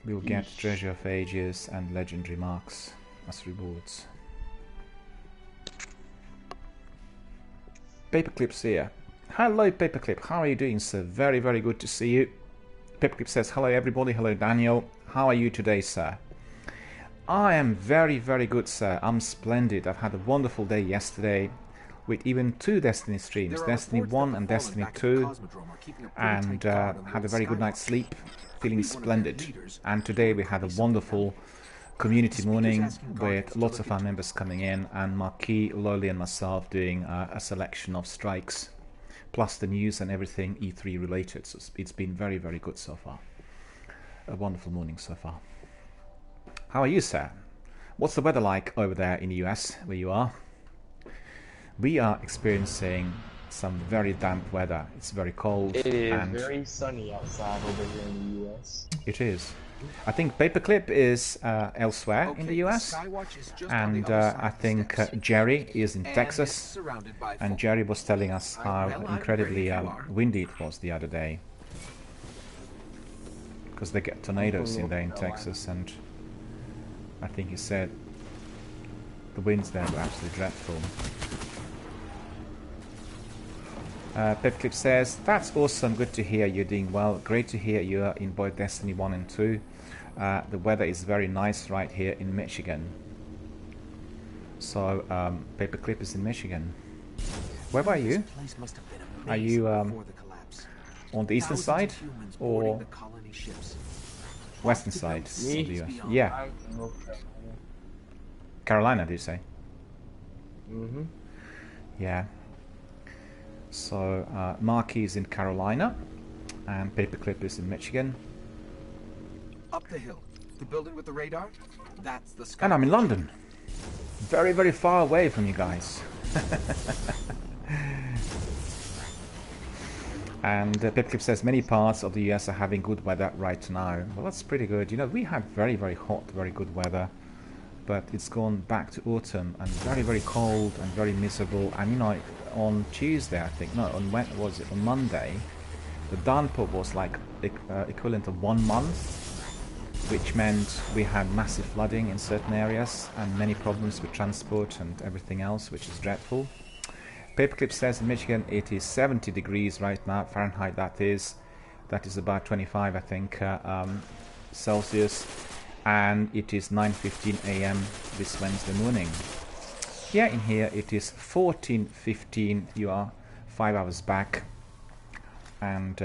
We'll get Treasure of Ages and Legendary Marks as rewards. Paperclip's here. Hello, Paperclip. How are you doing, sir? Very, very good to see you. Paperclip says, hello, everybody. Hello, Daniel. How are you today, sir? I am very, very good, sir. I'm splendid. I've had a wonderful day yesterday with even 2 Destiny streams, Destiny 1 and Destiny 2, and had a very good night's sleep, feeling splendid. And today we had a wonderful community morning with lots of our members coming in, and Marquis, Loli and myself doing a selection of strikes, plus the news and everything E3 related. So it's been very, very good so far. A wonderful morning so far. How are you, sir? What's the weather like over there in the US, where you are? We are experiencing some very damp weather. It's very cold. It is and very sunny outside over here in the US. It is. I think Paperclip is elsewhere in the US, and I think Jerry is in Texas, and Jerry was telling us how incredibly windy it was the other day, because they get tornadoes in there in Texas, and I think he said the winds there were absolutely dreadful. Pepclip says, that's awesome, good to hear you're doing well, great to hear you're in both Destiny 1 and 2. The weather is very nice right here in Michigan. So, Paperclip is in Michigan. Where are you? Are you on the eastern side or western side of the US? Yeah. Carolina, did you say? Mm-hmm. Yeah. So, Marquis is in Carolina, and Paperclip is in Michigan. Up the hill, the building with the radar, that's the sky. And I'm in London. Very, very far away from you guys. And Paperclip says, many parts of the US are having good weather right now. Well, that's pretty good. You know, we had very, very hot, very good weather, but it's gone back to autumn and very, very cold and very miserable. And you know, on Tuesday, I think, no, on when was it? On Monday, the downpour was like equivalent of 1 month, which meant we had massive flooding in certain areas and many problems with transport and everything else, which is dreadful. Paperclip says in Michigan it is 70 degrees right now, Fahrenheit that is about 25, I think, Celsius, and it is 9:15 a.m. this Wednesday morning. Yeah, in here it is 14:15. You are 5 hours back, and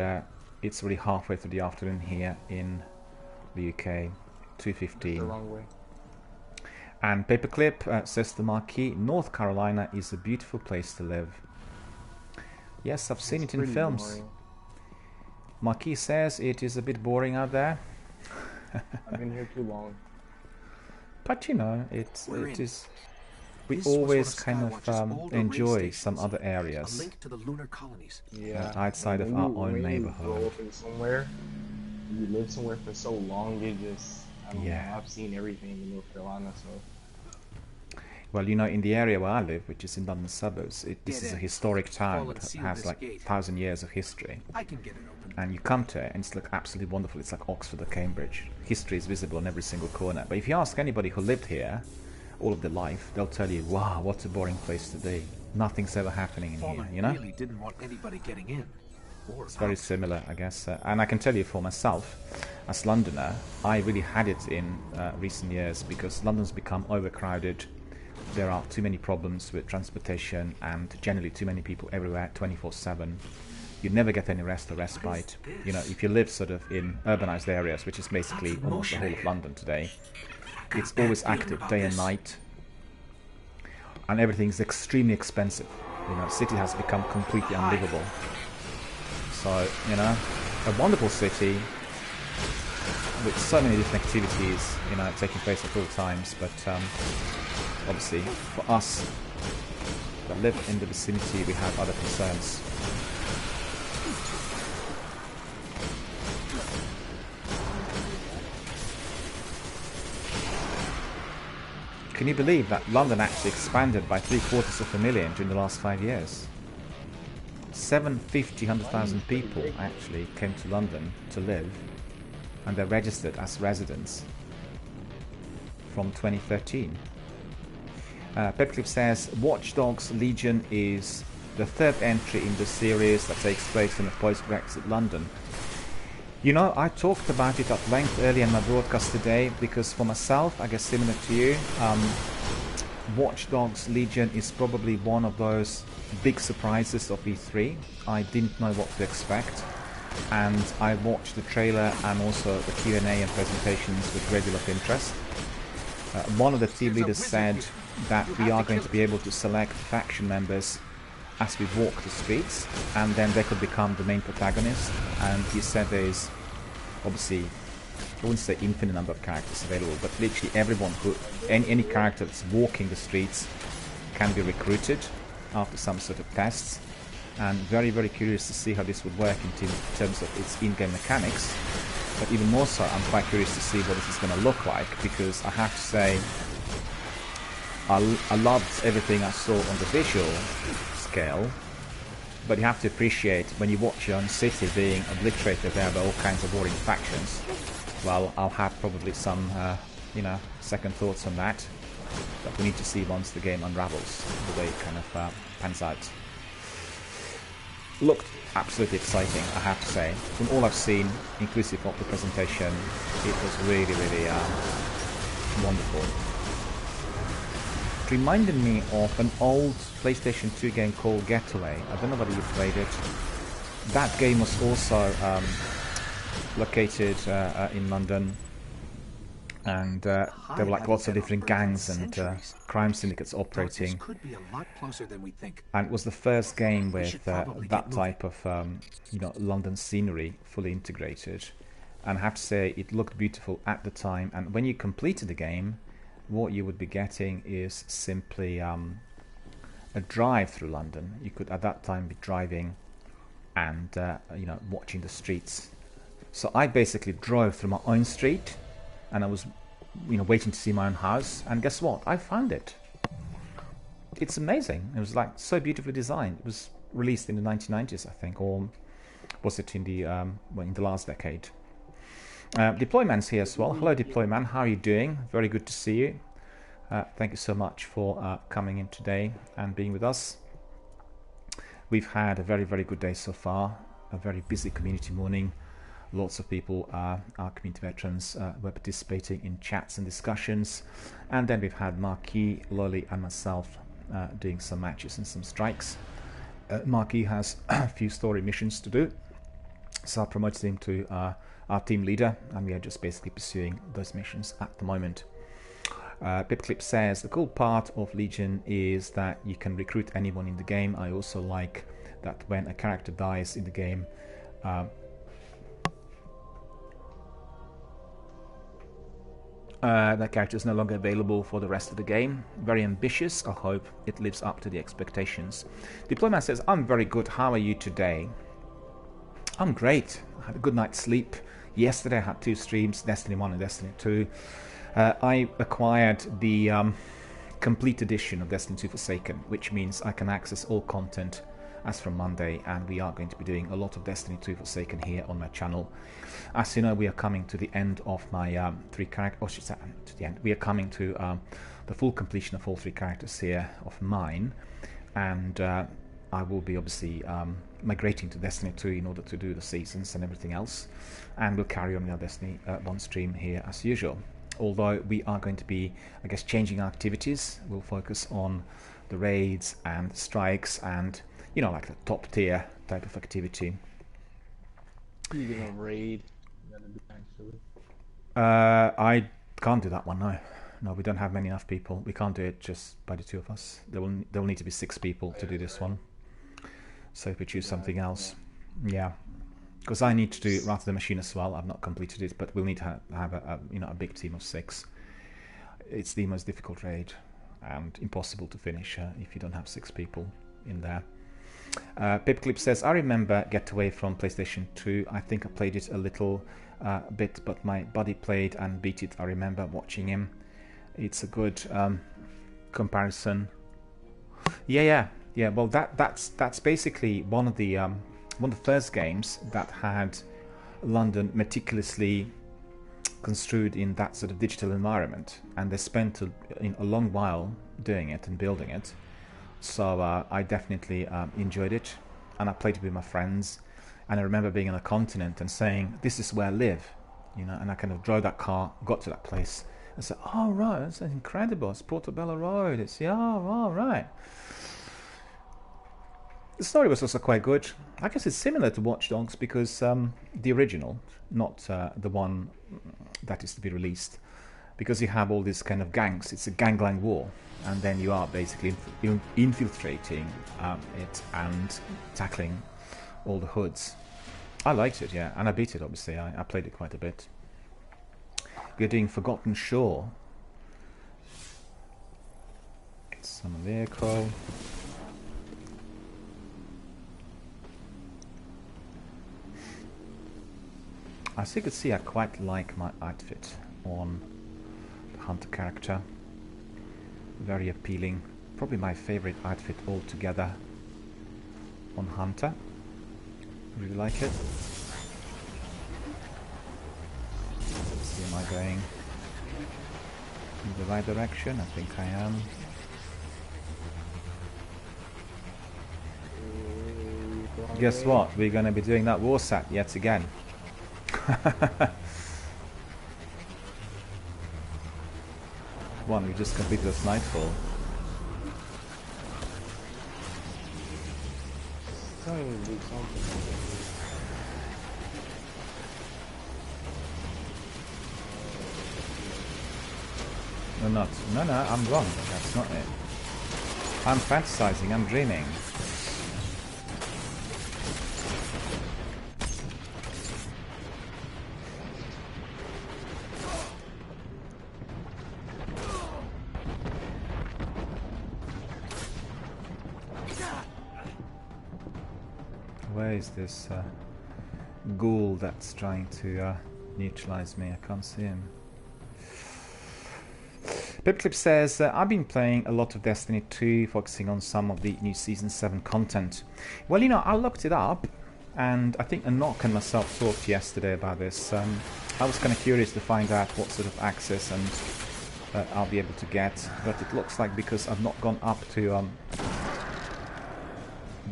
it's already halfway through the afternoon here in the UK. 2:15. The wrong way. And Paperclip says the Marquis, North Carolina is a beautiful place to live. Yes, I've seen it in films. Boring. Marquis says it is a bit boring out there. I've been here too long. But you know, it is. We always kind of enjoy some other areas. A link to the lunar colonies. Yeah. Outside of our own neighborhood. You grow up in somewhere, you live somewhere for so long, you just, I don't know, I've seen everything in North Carolina, so. Well, you know, in the area where I live, which is in London suburbs, this is a historic town that has like 1,000 years of history. I can get it open. And you come to it and it's like absolutely wonderful. It's like Oxford or Cambridge. History is visible on every single corner. But if you ask anybody who lived here all of their life, they'll tell you, wow, what a boring place to be. Nothing's ever happening in here, you know? Really didn't want anybody getting in. It's very similar, I guess. And I can tell you for myself, as Londoner, I really had it in recent years because London's become overcrowded. There are too many problems with transportation and generally too many people everywhere, 24/7. You never get any rest or respite. You know, if you live sort of in urbanized areas, which is basically almost the whole of London today, it's always active, day and night. and everything's extremely expensive. You know, the city has become completely unlivable. So, you know, a wonderful city with so many different activities, you know, taking place at all times, but obviously for us that live in the vicinity, we have other concerns. Can you believe that London actually expanded by 750,000 during the last 5 years? 100,000 people actually came to London to live, and they're registered as residents from 2013. Pepclip says Watch Dogs Legion is the third entry in the series that takes place in a post-Brexit London. You know, I talked about it at length earlier in my broadcast today, because for myself, I guess similar to you, Watch Dogs Legion is probably one of those big surprises of E3. I didn't know what to expect, and I watched the trailer and also the Q&A and presentations with great deal of interest. One of the team leaders said that we are going to be able to select faction members as we walk the streets, and then they could become the main protagonist. And he said there is obviously, I wouldn't say infinite number of characters available, but literally everyone who, any character that's walking the streets can be recruited after some sort of tests. And very, very curious to see how this would work in terms of its in-game mechanics. But even more so, I'm quite curious to see what this is going to look like, because I have to say, I loved everything I saw on the visual scale, but you have to appreciate when you watch your own city being obliterated there by all kinds of warring factions. Well, I'll have probably some, you know, second thoughts on that, but we need to see once the game unravels the way it kind of pans out. Looked absolutely exciting, I have to say. From all I've seen, inclusive of the presentation, it was really, really wonderful. It reminded me of an old PlayStation 2 game called Getaway. I don't know whether you played it. That game was also located in London, and there were like lots of different gangs and crime syndicates operating. Could be a lot closer than we think. And it was the first game with that type of you know, London scenery fully integrated. And I have to say, it looked beautiful at the time. And when you completed the game, what you would be getting is simply a drive through London. You could at that time be driving and you know, watching the streets. So I basically drove through my own street, and I was, you know, waiting to see my own house. And guess what? I found it. It's amazing. It was like so beautifully designed. It was released in the 1990s, I think, or was it in the well, in the last decade? Deployman's here as well. Hello, Deployman. How are you doing? Very good to see you. Thank you so much for coming in today and being with us. We've had a very, very good day so far. A very busy community morning. Lots of people, our community veterans, were participating in chats and discussions. And then we've had Marquis, Lolly and myself doing some matches and some strikes. Marquis has a few story missions to do, so I promoted him to our team leader, and we are just basically pursuing those missions at the moment. Pipclip says the cool part of Legion is that you can recruit anyone in the game. I also like that when a character dies in the game, that character is no longer available for the rest of the game. Very ambitious. I hope it lives up to the expectations. Deployman says, I'm very good. How are you today? I'm great. I had a good night's sleep. Yesterday I had 2 streams, Destiny 1 and Destiny 2. I acquired the complete edition of Destiny 2 Forsaken, which means I can access all content as from Monday, and we are going to be doing a lot of Destiny 2 Forsaken here on my channel. As you know, we are coming to the end of my 3 characters, to the end. We are coming to the full completion of all 3 characters here of mine, and I will be obviously migrating to Destiny 2 in order to do the seasons and everything else, and we'll carry on with our Destiny 1 stream here as usual. Although we are going to be, I guess, changing our activities. We'll focus on the raids and strikes and, you know, like the top tier type of activity. You gonna raid? I can't do that one, no. No, we don't have many enough people. We can't do it just by the two of us. There will need to be 6 people to do this one. So if we choose something else, yeah, because I need to do Wrath of the Machine as well. I've not completed it, but we'll need to have a big team of 6. It's the most difficult raid and impossible to finish if you don't have 6 people in there. Paperclip says, I remember Getaway from PlayStation 2. I think I played it a little bit, but my buddy played and beat it. I remember watching him. It's a good comparison. Yeah. Well, that's basically one of the first games that had London meticulously construed in that sort of digital environment, and they spent a long while doing it and building it. So I definitely enjoyed it, and I played it with my friends. And I remember being on a continent and saying, "This is where I live," And I kind of drove that car, got to that place, and said, "Oh right, that's incredible! It's Portobello Road. It's right." The story was also quite good. I guess it's similar to Watch Dogs because the original, not the one that is to be released, because you have all these kind of gangs. It's a gangland war, and then you are basically infiltrating it and tackling all the hoods. I liked it, yeah, and I beat it, obviously. I played it quite a bit. We're doing Forgotten Shore. Some vehicle. As you can see, I quite like my outfit on the Hunter character. Very appealing. Probably my favorite outfit altogether on Hunter. Really like it. Let's see, am I going in the right direction? I think I am. Guess what? We're going to be doing that war set yet again. One, we just completed this Nightfall. No, not. No, I'm wrong. That's not it. I'm fantasizing. I'm dreaming. Where is this ghoul that's trying to neutralize me? I can't see him. Pipclip says, I've been playing a lot of Destiny 2, focusing on some of the new Season 7 content. Well, I looked it up, and I think Enoch and myself talked yesterday about this. I was kind of curious to find out what sort of access and I'll be able to get, but it looks like because I've not gone up to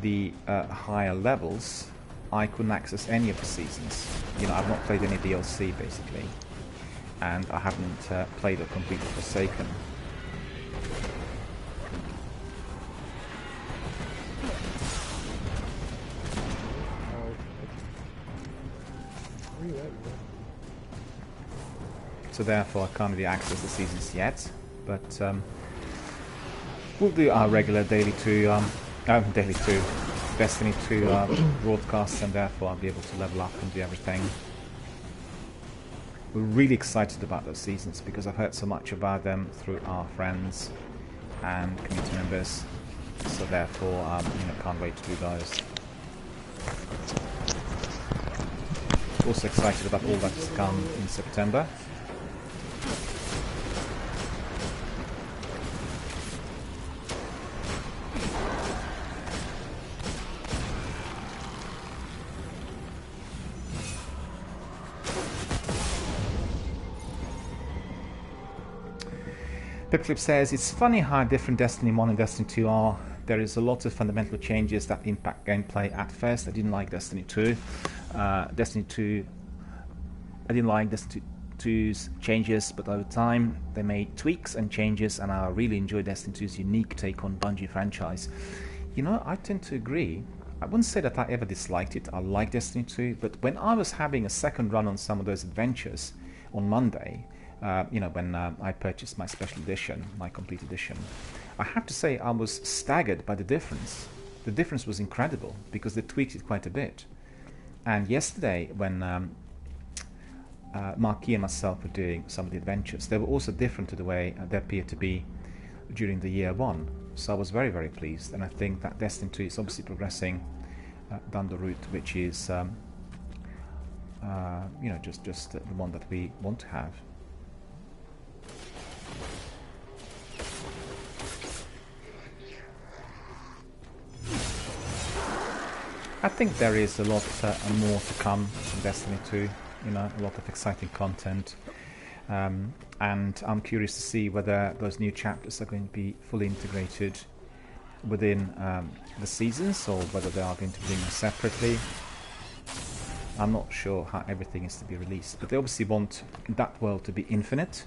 the higher levels, I couldn't access any of the seasons. I've not played any DLC, basically. And I haven't played or completed Forsaken. So therefore I can't really access the seasons yet, but we'll do our regular Destiny 2 broadcasts, and therefore I'll be able to level up and do everything. We're really excited about those seasons because I've heard so much about them through our friends and community members. So therefore, can't wait to do those. Also excited about all that's come in September. Pipclip says, it's funny how different Destiny 1 and Destiny 2 are. There is a lot of fundamental changes that impact gameplay. At first, I didn't like Destiny 2. I didn't like Destiny 2's changes, but over time, they made tweaks and changes, and I really enjoy Destiny 2's unique take on Bungie franchise. I tend to agree. I wouldn't say that I ever disliked it. I like Destiny 2, but when I was having a second run on some of those adventures on Monday, you know, when I purchased my special edition, my complete edition, I have to say I was staggered by the difference. The difference was incredible because they tweaked it quite a bit. And yesterday, when Marquis and myself were doing some of the adventures, they were also different to the way they appeared to be during the year one. So I was very, very pleased, and I think that Destiny 2 is obviously progressing down the route which is you know, just the one that we want to have. I think there is a lot more to come from Destiny 2, you know, a lot of exciting content, and I'm curious to see whether those new chapters are going to be fully integrated within the seasons, or whether they are going to be done separately. I'm not sure how everything is to be released, but they obviously want that world to be infinite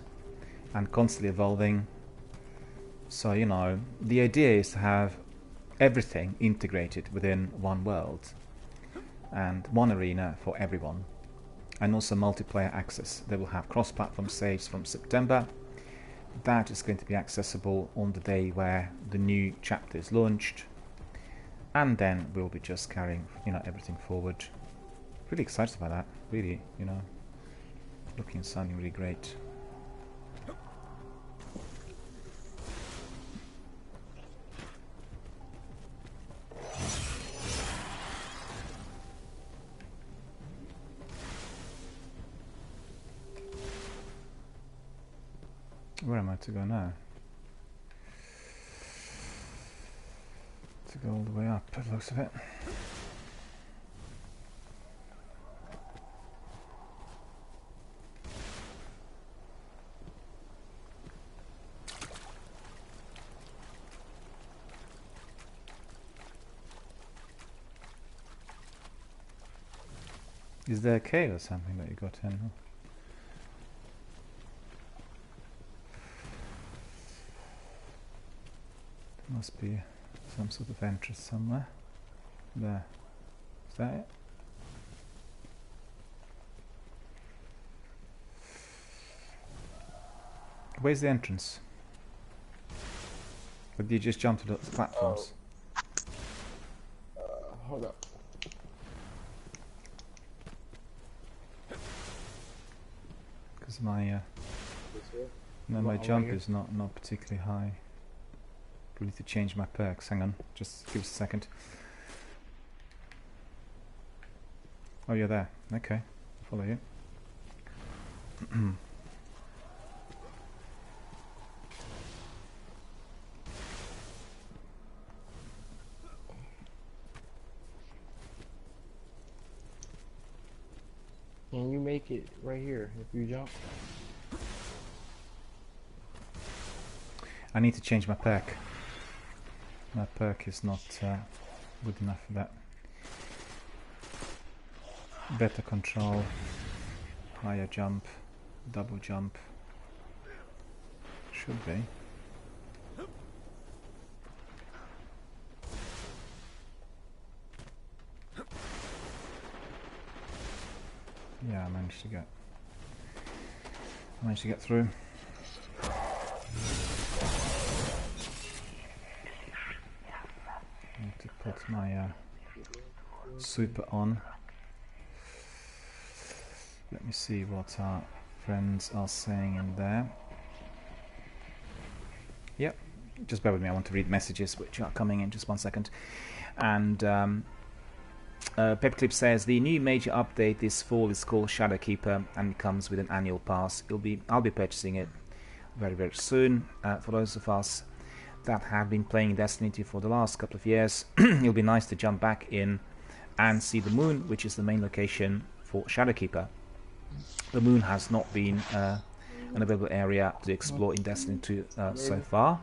and constantly evolving. So, you know, the idea is to have everything integrated within one world and one arena for everyone, and also multiplayer access. They will have cross-platform saves from September. That is going to be accessible on the day where the new chapter is launched, and then we'll be just carrying, you know, everything forward. Really excited about that, really, you know, looking and sounding really great. Where am I to go now? To go all the way up, by the looks of it. Is there a cave or something that you got in? There must be some sort of entrance somewhere. There. Is that it? Where's the entrance? Or did you just jump to the platforms? Hold up. Because my no, my jump is not particularly high. Probably need to change my perks. Hang on, just give us a second. Oh, you're there. Okay, follow you. Can you make it right here if you jump? I need to change my perk. My perk is not good enough for that. Better control, higher jump, double jump. Should be. Yeah, I managed to get through. I need to put my super on. Let me see what our friends are saying in there. Yep, just bear with me, I want to read messages which are coming in, just 1 second. And Pepclip says the new major update this fall is called Shadowkeeper and it comes with an annual pass. I'll be purchasing it very, very soon. For those of us that have been playing Destiny 2 for the last couple of years, it'll be nice to jump back in and see the moon, which is the main location for Shadowkeeper. The moon has not been an available area to explore in Destiny 2 so far.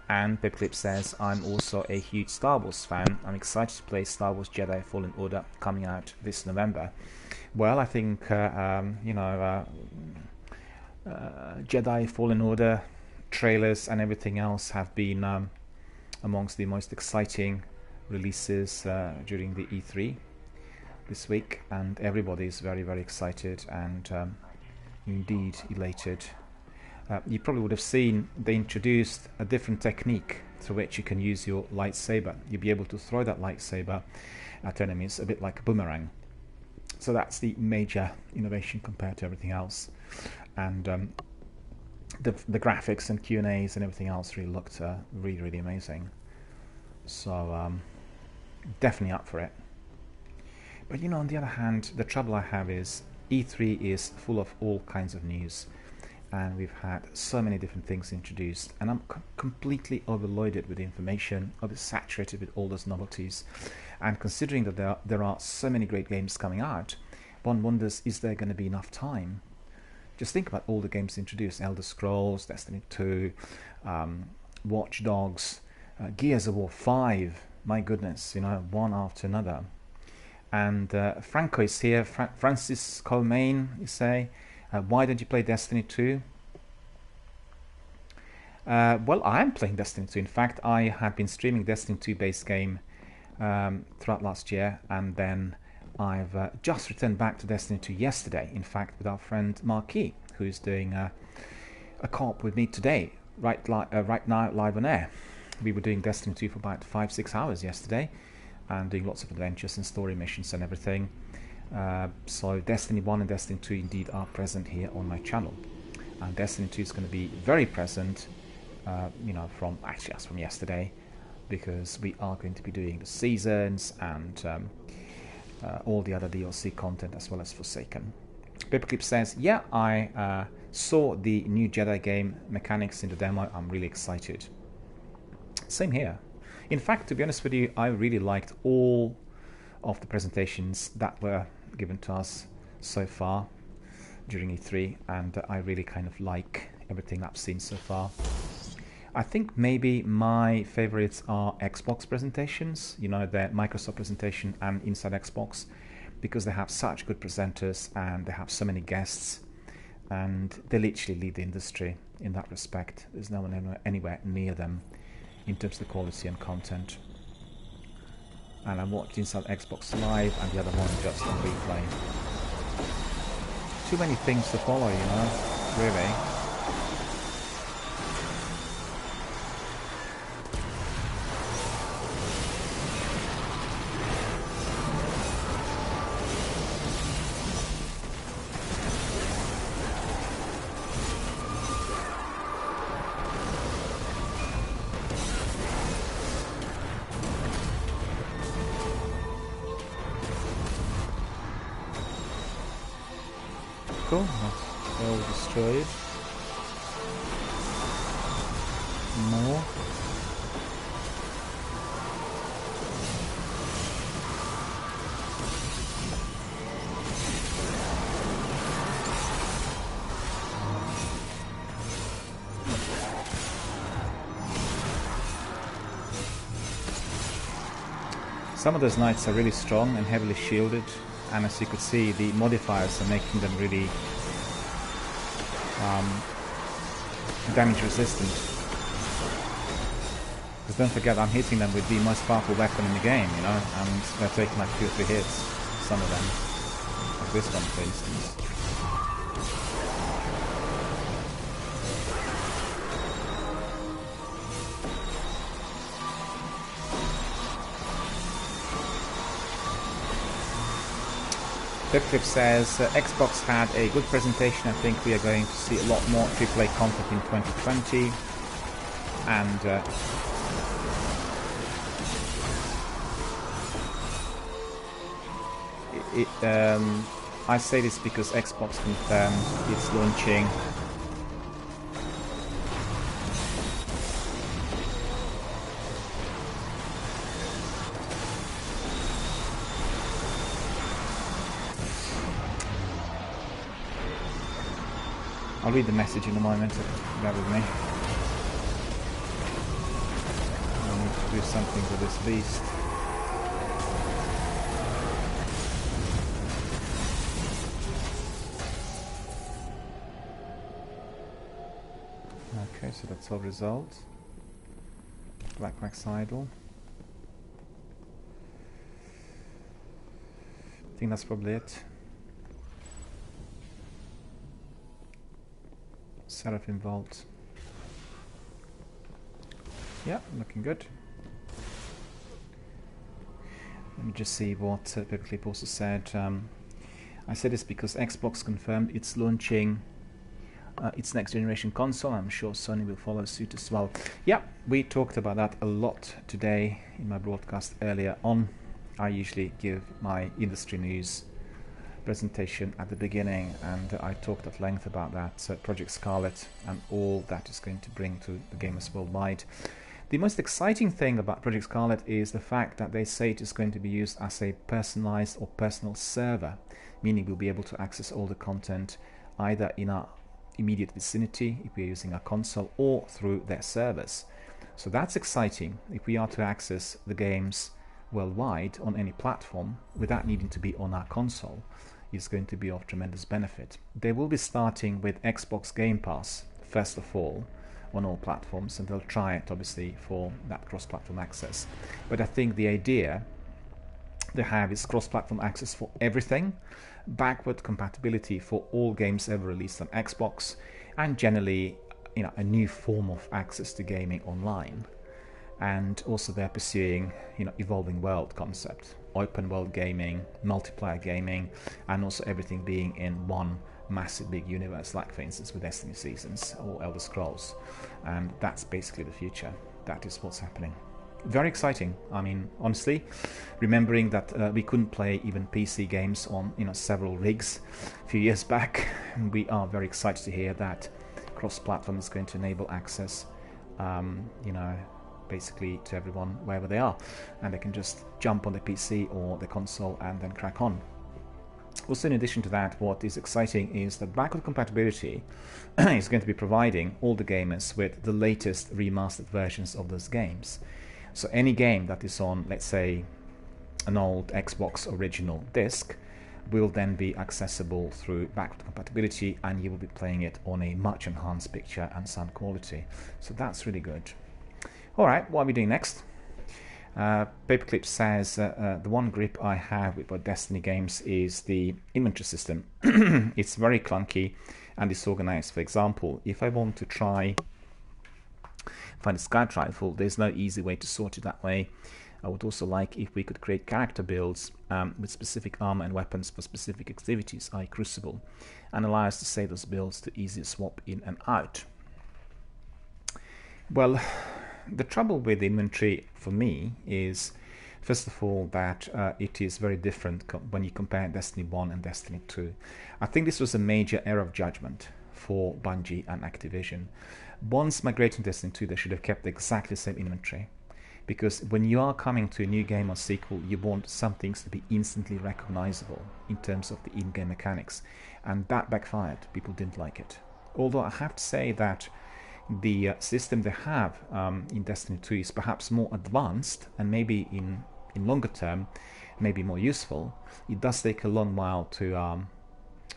And Pepclip says, I'm also a huge Star Wars fan. I'm excited to play Star Wars Jedi Fallen Order coming out this November. Well, I think, you know, Jedi Fallen Order trailers and everything else have been amongst the most exciting releases during the E3 this week. And everybody is very, very excited. And, indeed elated. You probably would have seen they introduced a different technique through which you can use your lightsaber. You'll be able to throw that lightsaber at enemies a bit like a boomerang. So that's the major innovation compared to everything else. And the graphics and Q&As and everything else really looked really, really amazing. So definitely up for it. But you know, on the other hand, the trouble I have is E3 is full of all kinds of news, and we've had so many different things introduced, and I'm completely overloaded with information, oversaturated with all those novelties. And considering that there are so many great games coming out, one wonders, is there going to be enough time? Just think about all the games introduced: Elder Scrolls, Destiny 2, Watch Dogs, Gears of War 5, my goodness, you know, one after another. And Franco is here. Francis Colmain, you say, why don't you play Destiny 2? Well, I am playing Destiny 2. In fact, I had been streaming Destiny 2 base game throughout last year, and then I've just returned back to Destiny 2 yesterday, in fact, with our friend Marquis, who is doing a co-op with me today, right now, live on air. We were doing Destiny 2 for about 5-6 hours yesterday, and doing lots of adventures and story missions and everything. So Destiny 1 and Destiny 2 indeed are present here on my channel. And Destiny 2 is going to be very present, you know, from yesterday, because we are going to be doing the seasons and all the other DLC content, as well as Forsaken. Paperclip says, yeah, I saw the new Jedi game mechanics in the demo. I'm really excited. Same here. In fact, to be honest with you, I really liked all of the presentations that were given to us so far during E3, and I really kind of like everything I've seen so far. I think maybe my favorites are Xbox presentations, you know, the Microsoft presentation and Inside Xbox, because they have such good presenters and they have so many guests, and they literally lead the industry in that respect. There's no one anywhere near them in terms of the quality and content. And I watched Inside Xbox live and the other one just on replay. Too many things to follow, you know, really. Cool, that's all destroyed. More. Some of those knights are really strong and heavily shielded, and as you could see, the modifiers are making them really damage resistant. Because don't forget, I'm hitting them with the most powerful weapon in the game, you know, and they're taking like 2 or 3 hits, some of them, like this one for instance. Pipclip says, Xbox had a good presentation. I think we are going to see a lot more AAA content in 2020. And I say this because Xbox confirmed it's launching I'll read the message in a moment, bear with me. I need to do something with this beast. Okay, so that's all result. Black Max Idol. I think that's probably it. Seraphim Vault. Yeah, looking good. Let me just see what Paperclip also said. I said this because Xbox confirmed it's launching its next generation console. I'm sure Sony will follow suit as well. Yeah, we talked about that a lot today in my broadcast earlier on. I usually give my industry news presentation at the beginning, and I talked at length about that Project Scarlet and all that is going to bring to the gamers worldwide. The most exciting thing about Project Scarlet is the fact that they say it is going to be used as a personalized or personal server, meaning we'll be able to access all the content either in our immediate vicinity if we're using our console or through their servers. So that's exciting. If we are to access the games worldwide on any platform without needing to be on our console, is going to be of tremendous benefit. They will be starting with Xbox Game Pass first of all on all platforms, and they'll try it obviously for that cross-platform access. But I think the idea they have is cross-platform access for everything, backward compatibility for all games ever released on Xbox, and generally, you know, a new form of access to gaming online. And also they're pursuing, you know, evolving world concept, open world gaming, multiplayer gaming, and also everything being in one massive big universe, like for instance with Destiny Seasons or Elder Scrolls. And that's basically the future. That is what's happening. Very exciting. I mean, honestly, remembering that we couldn't play even PC games on, you know, several rigs a few years back, we are very excited to hear that cross-platform is going to enable access, you know, basically to everyone wherever they are, and they can just jump on the PC or the console and then crack on. Also, in addition to that, what is exciting is that backward compatibility is going to be providing all the gamers with the latest remastered versions of those games. So any game that is on, let's say, an old Xbox original disc will then be accessible through backward compatibility, and you will be playing it on a much enhanced picture and sound quality. So that's really good. Alright, what are we doing next? Paperclip says the one grip I have with my Destiny games is the inventory system. It's very clunky and disorganized. For example, if I want to try find a scout rifle, there's no easy way to sort it that way. I would also like if we could create character builds with specific armor and weapons for specific activities, i.e. Crucible, and allow us to save those builds to easily swap in and out. Well, the trouble with inventory for me is, first of all, that it is very different when you compare Destiny 1 and Destiny 2. I think this was a major error of judgment for Bungie and Activision. Once migrating Destiny 2, they should have kept exactly the same inventory. Because when you are coming to a new game or sequel, you want some things to be instantly recognizable in terms of the in-game mechanics. And that backfired. People didn't like it. Although I have to say that the system they have in Destiny 2 is perhaps more advanced, and maybe in longer term, maybe more useful. It does take a long while to,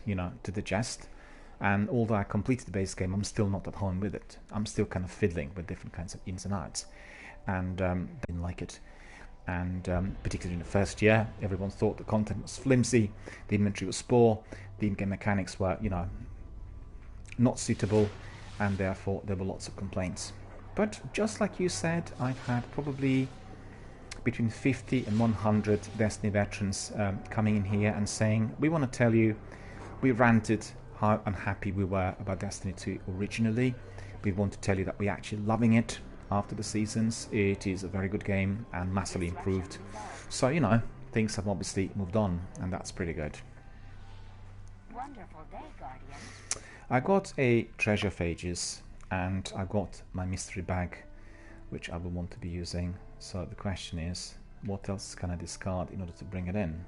you know, to digest. And although I completed the base game, I'm still not at home with it. I'm still kind of fiddling with different kinds of ins and outs. And didn't like it. And particularly in the first year, everyone thought the content was flimsy, the inventory was poor, the in-game mechanics were, you know, not suitable, and therefore there were lots of complaints. But just like you said, I've had probably between 50 and 100 Destiny veterans coming in here and saying, we want to tell you, we ranted how unhappy we were about Destiny 2 originally. We want to tell you that we're actually loving it after the seasons. It is a very good game and massively improved. So, you know, things have obviously moved on, and that's pretty good. Wonderful day, Guardian. I got a treasure phages, and I got my mystery bag, which I will want to be using. So the question is, what else can I discard in order to bring it in?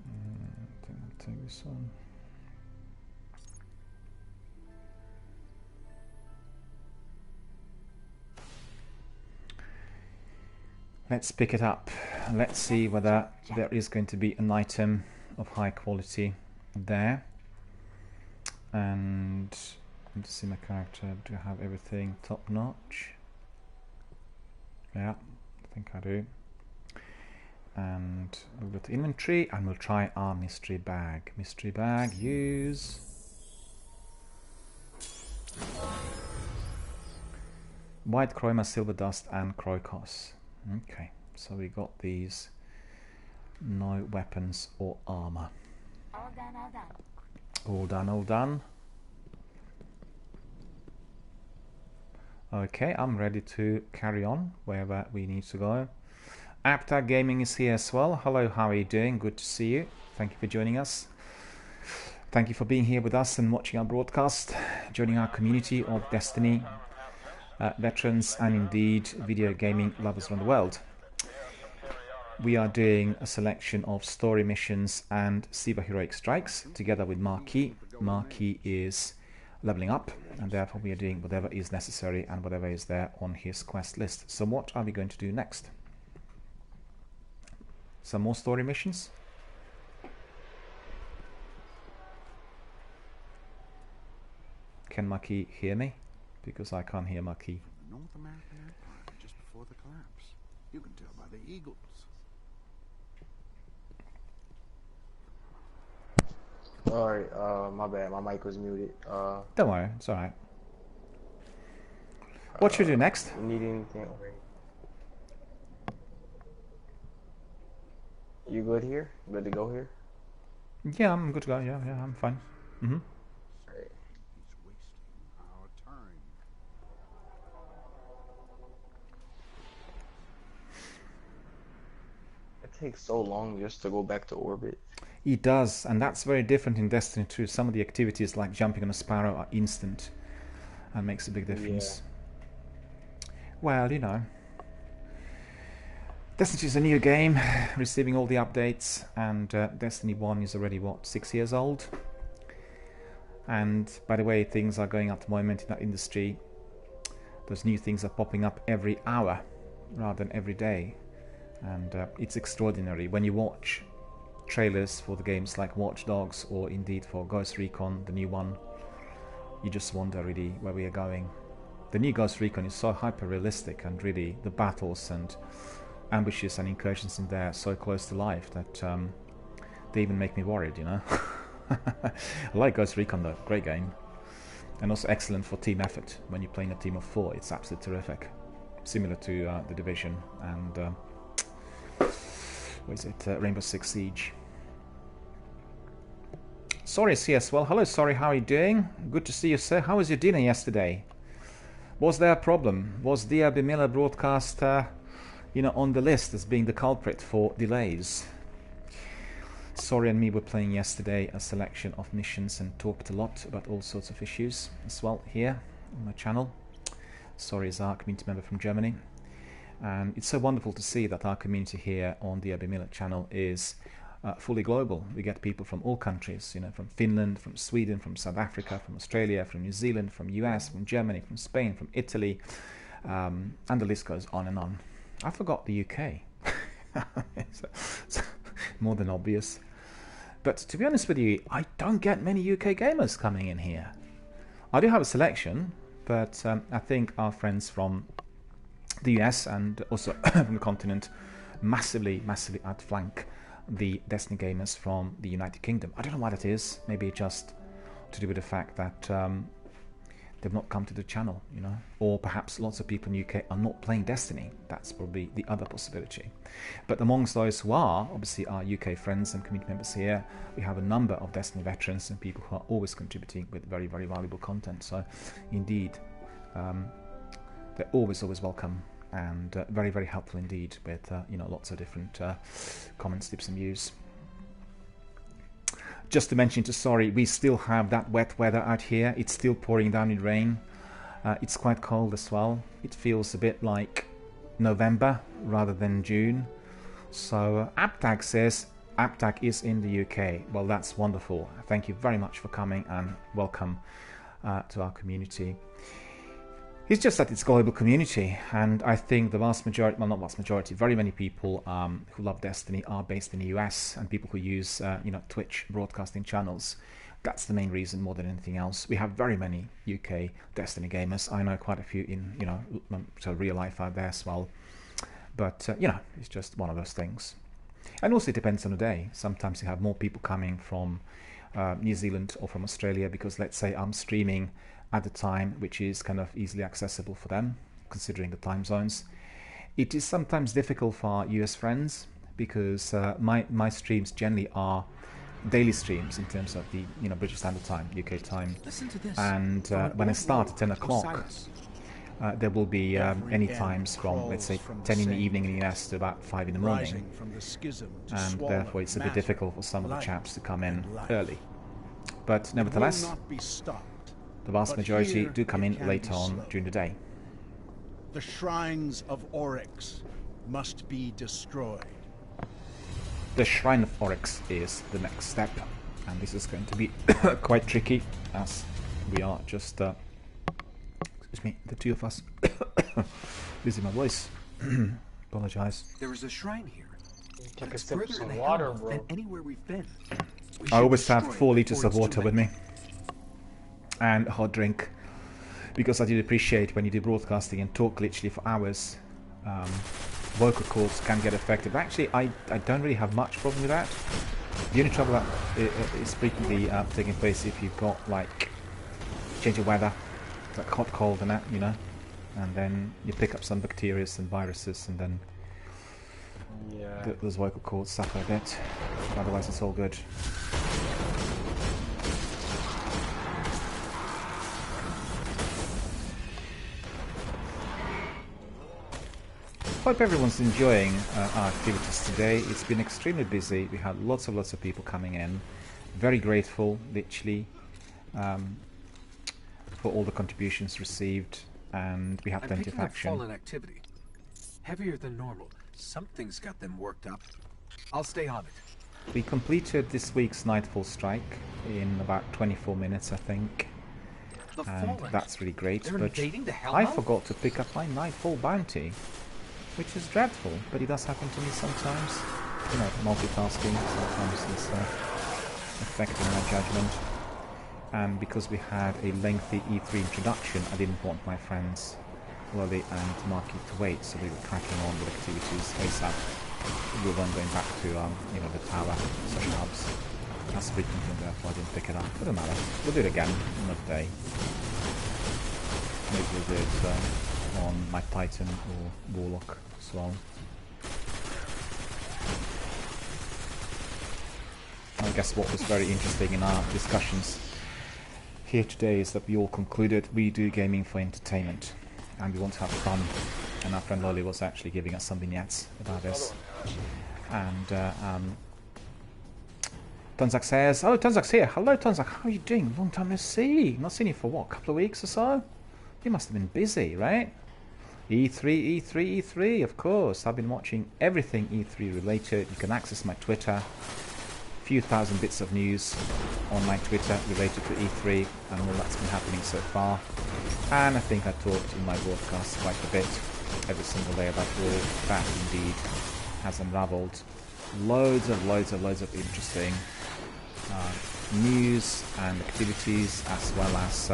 I think I'll take this one. Let's pick it up. Let's see whether there is going to be an item of high quality there. And to see my character, do I have everything top notch? Yeah, I think I do. And we'll go to inventory and we'll try our mystery bag. Mystery bag, use. White Chroma, Silver Dust, and Kroikos. Okay, so we got these. No weapons or armor. All done, all done. All done, all done. Okay, I'm ready to carry on wherever we need to go. Aptag Gaming is here as well. Hello, how are you doing? Good to see you. Thank you for joining us. Thank you for being here with us and watching our broadcast, joining our community of Destiny veterans and indeed video gaming lovers around the world. We are doing a selection of story missions and superheroic strikes together with Marquis. Marquis is leveling up, and therefore we are doing whatever is necessary and whatever is there on his quest list. So what are we going to do next? Some more story missions? Can Marquis hear me? Because I can't hear Marquis. North American Empire just before the collapse. You can tell by the eagles. Sorry, my bad. My mic was muted. Don't worry, it's alright. What should we do next? You need anything? You good here? Good to go here? Yeah, I'm good to go. Yeah, I'm fine. Mm-hmm. He's wasting our time. It takes so long just to go back to orbit. It does, and that's very different in Destiny 2. Some of the activities like jumping on a sparrow are instant and makes a big difference. Yeah. Well, you know, Destiny 2 is a new game, receiving all the updates, and Destiny 1 is already, what, 6 years old? And by the way things are going at the moment in that industry, those new things are popping up every hour rather than every day. And it's extraordinary. When you watch trailers for the games like Watch Dogs or indeed for Ghost Recon, the new one, you just wonder really where we are going. The new Ghost Recon is so hyper realistic, and really the battles and ambushes and incursions in there are so close to life that they even make me worried, you know. I like Ghost Recon though, great game, and also excellent for team effort. When you're playing a team of 4, it's absolutely terrific, similar to The Division and what is it, Rainbow Six Siege. Sorry is here as well. Hello, Sorry, how are you doing? Good to see you, sir. How was your dinner yesterday? Was there a problem? Was DRBMiller broadcast on the list as being the culprit for delays? Sorry and me were playing yesterday a selection of missions and talked a lot about all sorts of issues as well here on my channel. Sorry is our community member from Germany. And it's so wonderful to see that our community here on the DRBMiller channel is fully global. We get people from all countries, you know, from Finland, from Sweden, from South Africa, from Australia, from New Zealand, from US, from Germany, from Spain, from Italy, and the list goes on and on. I forgot the UK. it's more than obvious. But to be honest with you, I don't get many UK gamers coming in here. I do have a selection, but I think our friends from the US and also from the continent massively outflank the Destiny gamers from the United Kingdom. I don't know why that is. Maybe just to do with the fact that they've not come to the channel, you know, or perhaps lots of people in the UK are not playing Destiny. That's probably the other possibility. But amongst those who are, obviously our UK friends and community members here, we have a number of Destiny veterans and people who are always contributing with very valuable content. So indeed, they're always welcome and very helpful indeed with lots of different comments, tips and views. Just to mention to Sorry, we still have that wet weather out here. It's still pouring down in rain. It's quite cold as well. It feels a bit like November rather than June. So Aptag says Aptag is in the UK. Well, that's wonderful. Thank you very much for coming and welcome to our community. It's just that it's a global community, and I think the vast majority, well, not vast majority, very many people who love Destiny are based in the US, and people who use Twitch broadcasting channels. That's the main reason more than anything else. We have very many UK Destiny gamers. I know quite a few in real life out there as well. But it's just one of those things. And also it depends on the day. Sometimes you have more people coming from New Zealand or from Australia because, let's say, I'm streaming at the time, which is kind of easily accessible for them, considering the time zones. It is sometimes difficult for our US friends because my streams generally are daily streams in terms of the British Standard Time, UK time, and when I start at 10 o'clock, there will be any times from, let's say, 10 in the evening in the US to about 5 in the morning, and therefore it's a bit difficult for some of the chaps to come in early. But nevertheless, the vast majority do come in later on during the day. The shrines of Oryx must be destroyed. The Shrine of Oryx is the next step, and this is going to be quite tricky, as we are just, excuse me, the two of us, losing my voice, apologise. There is a shrine here. Take a It's sip of further some in the water, Helm bro. than anywhere we've been. We I should always have destroy 4 it litres before of it's water too with late. me, and a hot drink, because I did appreciate when you do broadcasting and talk literally for hours, vocal cords can get affected. But actually, I don't really have much problem with that. The only trouble that is frequently taking place if you've got like change of weather, like hot, cold, and that, and then you pick up some bacteria and viruses, and then those vocal cords suffer a bit. Otherwise, it's all good. Hope everyone's enjoying our activities today. It's been extremely busy. We had lots of people coming in. Very grateful, literally, for all the contributions received, and we have plenty of action. Fallen activity. Heavier than normal. Something's got them worked up. I'll stay on it. We completed this week's Nightfall strike in about 24 minutes, I think. And that's really great. They're but invading the I Hellmouth? forgot to pick up my Nightfall bounty, which is dreadful, but it does happen to me sometimes. Multitasking sometimes is affecting my judgment. And because we had a lengthy E3 introduction, I didn't want my friends Lolly and Marky to wait, so we were cracking on with activities ASAP. We were then going back to the tower social hubs as frequently, and therefore I didn't pick it up. Doesn't matter. We'll do it again another day. Maybe we'll do it on my Titan or Warlock as well. I guess what was very interesting in our discussions here today is that we all concluded we do gaming for entertainment and we want to have fun, and our friend Lolly was actually giving us some vignettes about this. And Tonzak says, oh, Tonzak's here. Hello, Tonzak. How are you doing? Long time no see. Not seen you for what, a couple of weeks or so? You must have been busy, right? E3, E3, E3, of course. I've been watching everything E3 related. You can access my Twitter. A few thousand bits of news on my Twitter related to E3 and all that's been happening so far. And I think I talked in my broadcast quite a bit every single day about all that indeed has unraveled. Loads of interesting news and activities, as well as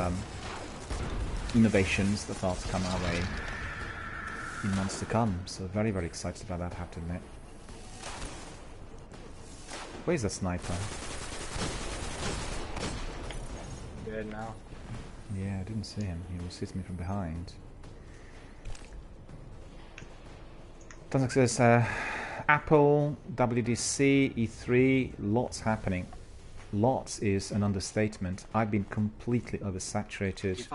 innovations that are to come our way in months to come. So very excited about that, I have to admit. Where's the sniper? Dead now. Yeah, I didn't see him. He was hitting me from behind. Tonzak says, Apple, WDC, E3, lots happening. Lots is an understatement. I've been completely oversaturated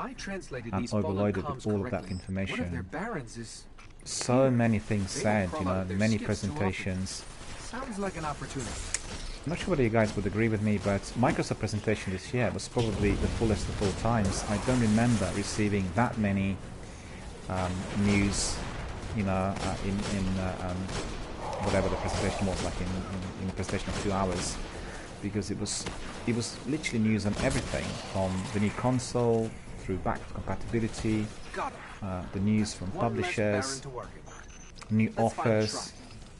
and overloaded with all of that information. So many things said, many presentations. Sounds like an opportunity. I'm not sure whether you guys would agree with me, but Microsoft presentation this year was probably the fullest of all times. I don't remember receiving that many news, in whatever the presentation was, like in a presentation of 2 hours, because it was literally news on everything, from the new console through backwards compatibility, the news from publishers, new offers,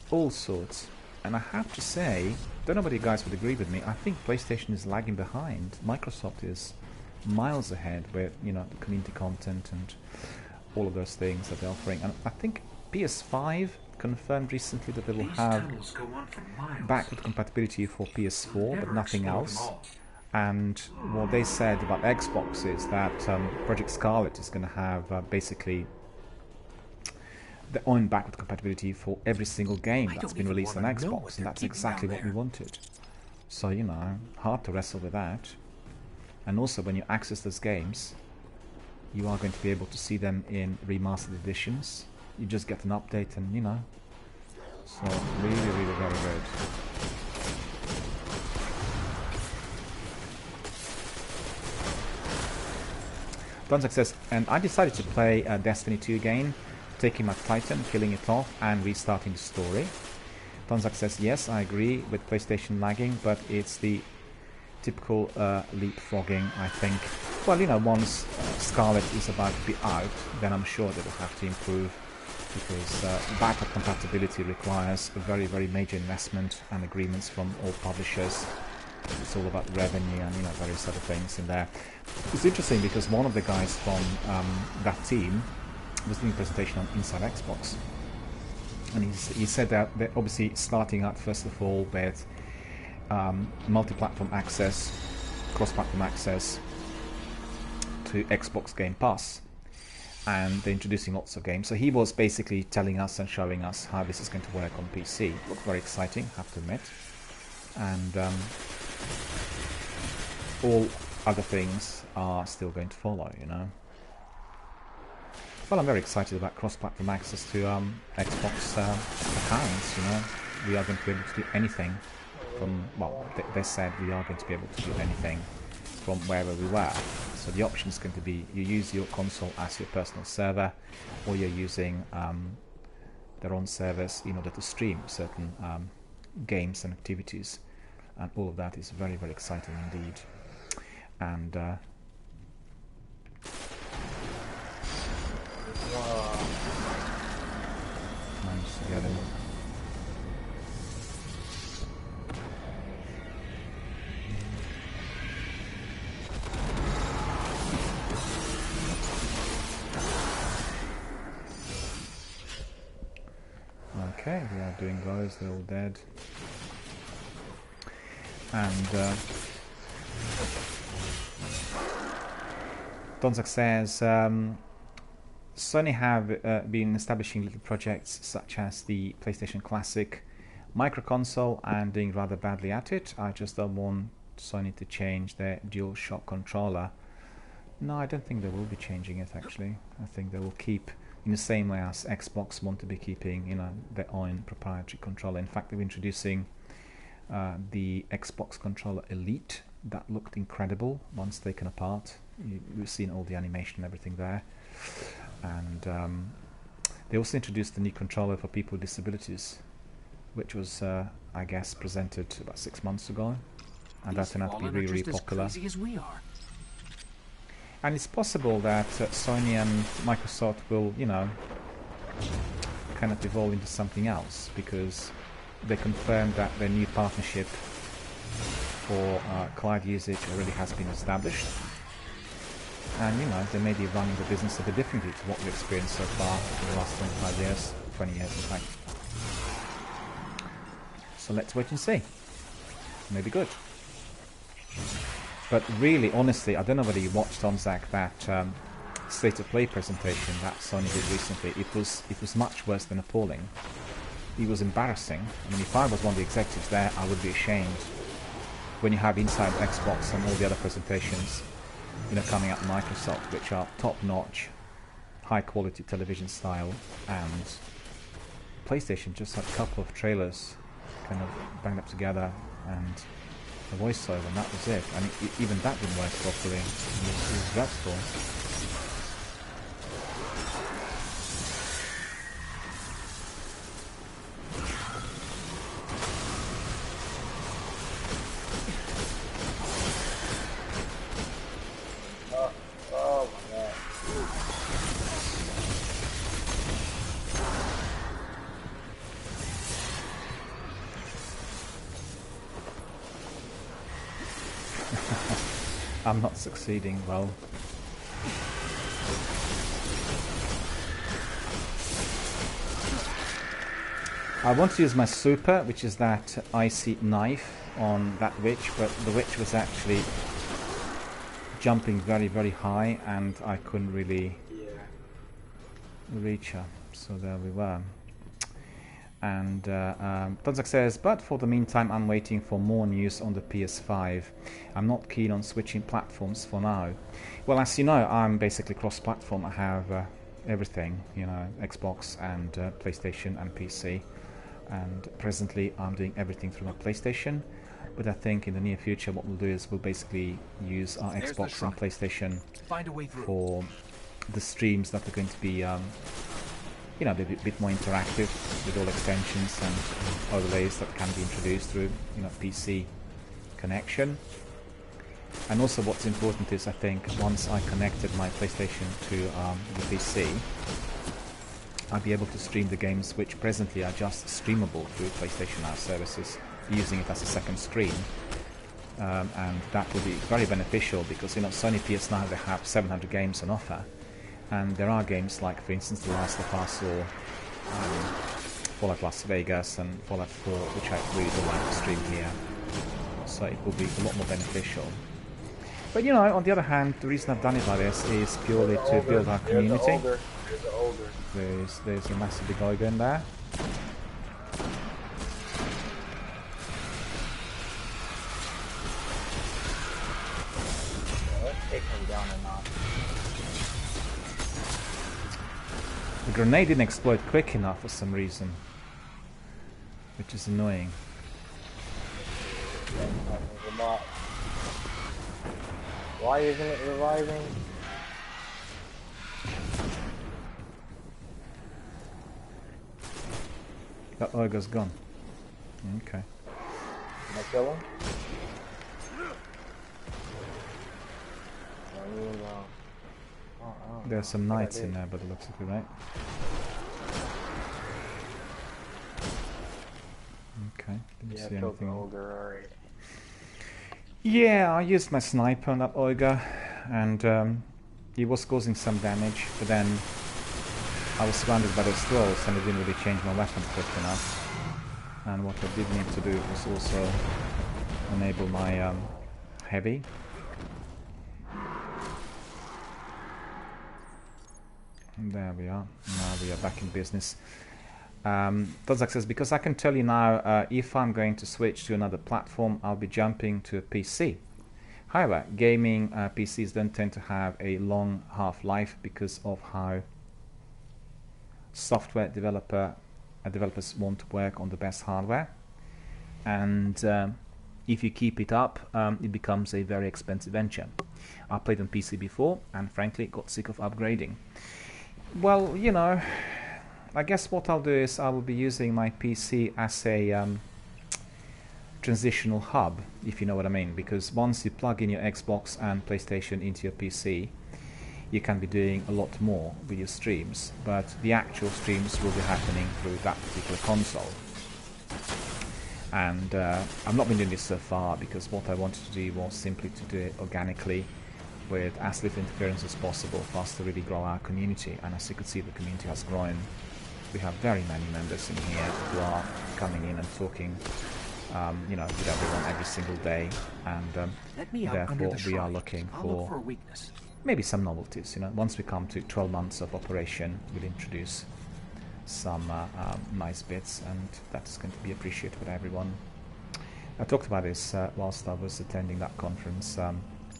all sorts. And I have to say, don't know whether you guys would agree with me, I think PlayStation is lagging behind. Microsoft is miles ahead with, the community content and all of those things that they're offering. And I think PS5 confirmed recently that they will have backward compatibility for PS4, but nothing else. And what they said about Xbox is that Project Scarlet is going to have basically their own backward compatibility for every single game that's been released on Xbox, and that's exactly what we wanted. So, you know, hard to wrestle with that. And also, when you access those games, you are going to be able to see them in remastered editions. You just get an update and, you know, so really, really very good. Done success, and I decided to play Destiny 2 again, taking my Titan, killing it off, and restarting the story. Done success, yes, I agree with PlayStation lagging, but it's the typical leapfrogging, I think. Well, you know, once Scarlet is about to be out, then I'm sure they will have to improve, because backward compatibility requires a very, very major investment and agreements from all publishers. It's all about revenue and, you know, various other things in there. It's interesting because one of the guys from that team was doing a presentation on Inside Xbox, and he said that they're obviously starting out first of all with multi-platform access, cross-platform access to Xbox Game Pass, and they're introducing lots of games. So he was basically telling us and showing us how this is going to work on PC. Looked very exciting, I have to admit. And all other things are still going to follow, you know. Well, I'm very excited about cross-platform access to Xbox accounts, you know. We are going to be able to do anything from, well, they said we are going to be able to do anything from wherever we were. So the option is going to be you use your console as your personal server, or you're using their own servers in order to stream certain games and activities. And all of that is very, very exciting indeed. And managed to get him. Okay, we are doing those, they're all dead. And Donzak says Sony have been establishing little projects such as the PlayStation Classic micro console and doing rather badly at it. I just don't want Sony to change their DualShock controller. No, I don't think they will be changing it actually. I think they will keep in the same way as Xbox want to be keeping, you know, their own proprietary controller. In fact, they're introducing the Xbox controller Elite. That looked incredible once taken apart. We've seen all the animation and everything there. And they also introduced a new controller for people with disabilities, which was, I guess, presented about 6 months ago. And that turned out to be really, really popular. As we are. And it's possible that Sony and Microsoft will, you know, kind of evolve into something else, because they confirmed that their new partnership for cloud usage already has been established. And, you know, they may be running the business a bit differently to what we've experienced so far in the last 25 years, 20 years in fact. So let's wait and see. Maybe good. But really, honestly, I don't know whether you watched on Zach that State of Play presentation that Sony did recently. It was much worse than appalling. It was embarrassing. I mean, if I was one of the executives there, I would be ashamed. When you have Inside Xbox and all the other presentations, you know, coming out of Microsoft, which are top-notch, high-quality television style, and PlayStation just had a couple of trailers kind of banged up together and a voiceover, and that was it. And even that didn't work properly. It was dreadful. Oh my god. I'm not succeeding well. I want to use my super, which is that icy knife on that witch, but the witch was actually jumping very, very high, and I couldn't really reach her. So there we were. And Tonzak says, but for the meantime, I'm waiting for more news on the PS5. I'm not keen on switching platforms for now. Well, as you know, I'm basically cross-platform. I have everything, you know, Xbox and PlayStation and PC. And presently, I'm doing everything through my PlayStation. But I think in the near future, what we'll do is we'll basically use our Xbox and PlayStation for the streams that are going to be, you know, a bit more interactive with all extensions and overlays that can be introduced through, you know, PC connection. And also, what's important is, I think, once I connected my PlayStation to the PC, I'll be able to stream the games which presently are just streamable through PlayStation Now services, using it as a second screen. And that will be very beneficial because, you know, Sony PS Now, they have 700 games on offer. And there are games like, for instance, The Last of Us or Fallout Las Vegas and Fallout 4, which I really would like to stream here. So it will be a lot more beneficial. But, you know, on the other hand, the reason I've done it like this is purely to build our community. There's a massive big ogre in there. Let's take him down a notch. The grenade didn't explode quick enough for some reason, which is annoying. Why isn't it reviving? That ogre's gone. Okay. Can I kill him? There's some knights in there, but it looks like you're right. Okay, didn't see anything. Alright. Yeah, I used my sniper on that ogre, and he was causing some damage, but then I was surrounded by those trolls, and it didn't really change my weapon quick enough. And what I did need to do was also enable my heavy. And there we are. Now we are back in business. Tozak says, because I can tell you now, if I'm going to switch to another platform, I'll be jumping to a PC. However, gaming PCs don't tend to have a long half-life because of how software developers want to work on the best hardware. And if you keep it up, it becomes a very expensive venture. I played on PC before, and frankly, got sick of upgrading. Well, you know, I guess what I'll do is I will be using my PC as a transitional hub, if you know what I mean, because once you plug in your Xbox and PlayStation into your PC, you can be doing a lot more with your streams, but the actual streams will be happening through that particular console. And I've not been doing this so far because what I wanted to do was simply to do it organically, with as little interference as possible for us to really grow our community. And as you can see, the community has grown. We have very many members in here who are coming in and talking, you know, with everyone every single day, and therefore we are looking for maybe some novelties. You know, once we come to 12 months of operation, we'll introduce some nice bits, and that's going to be appreciated by everyone. I talked about this whilst I was attending that conference.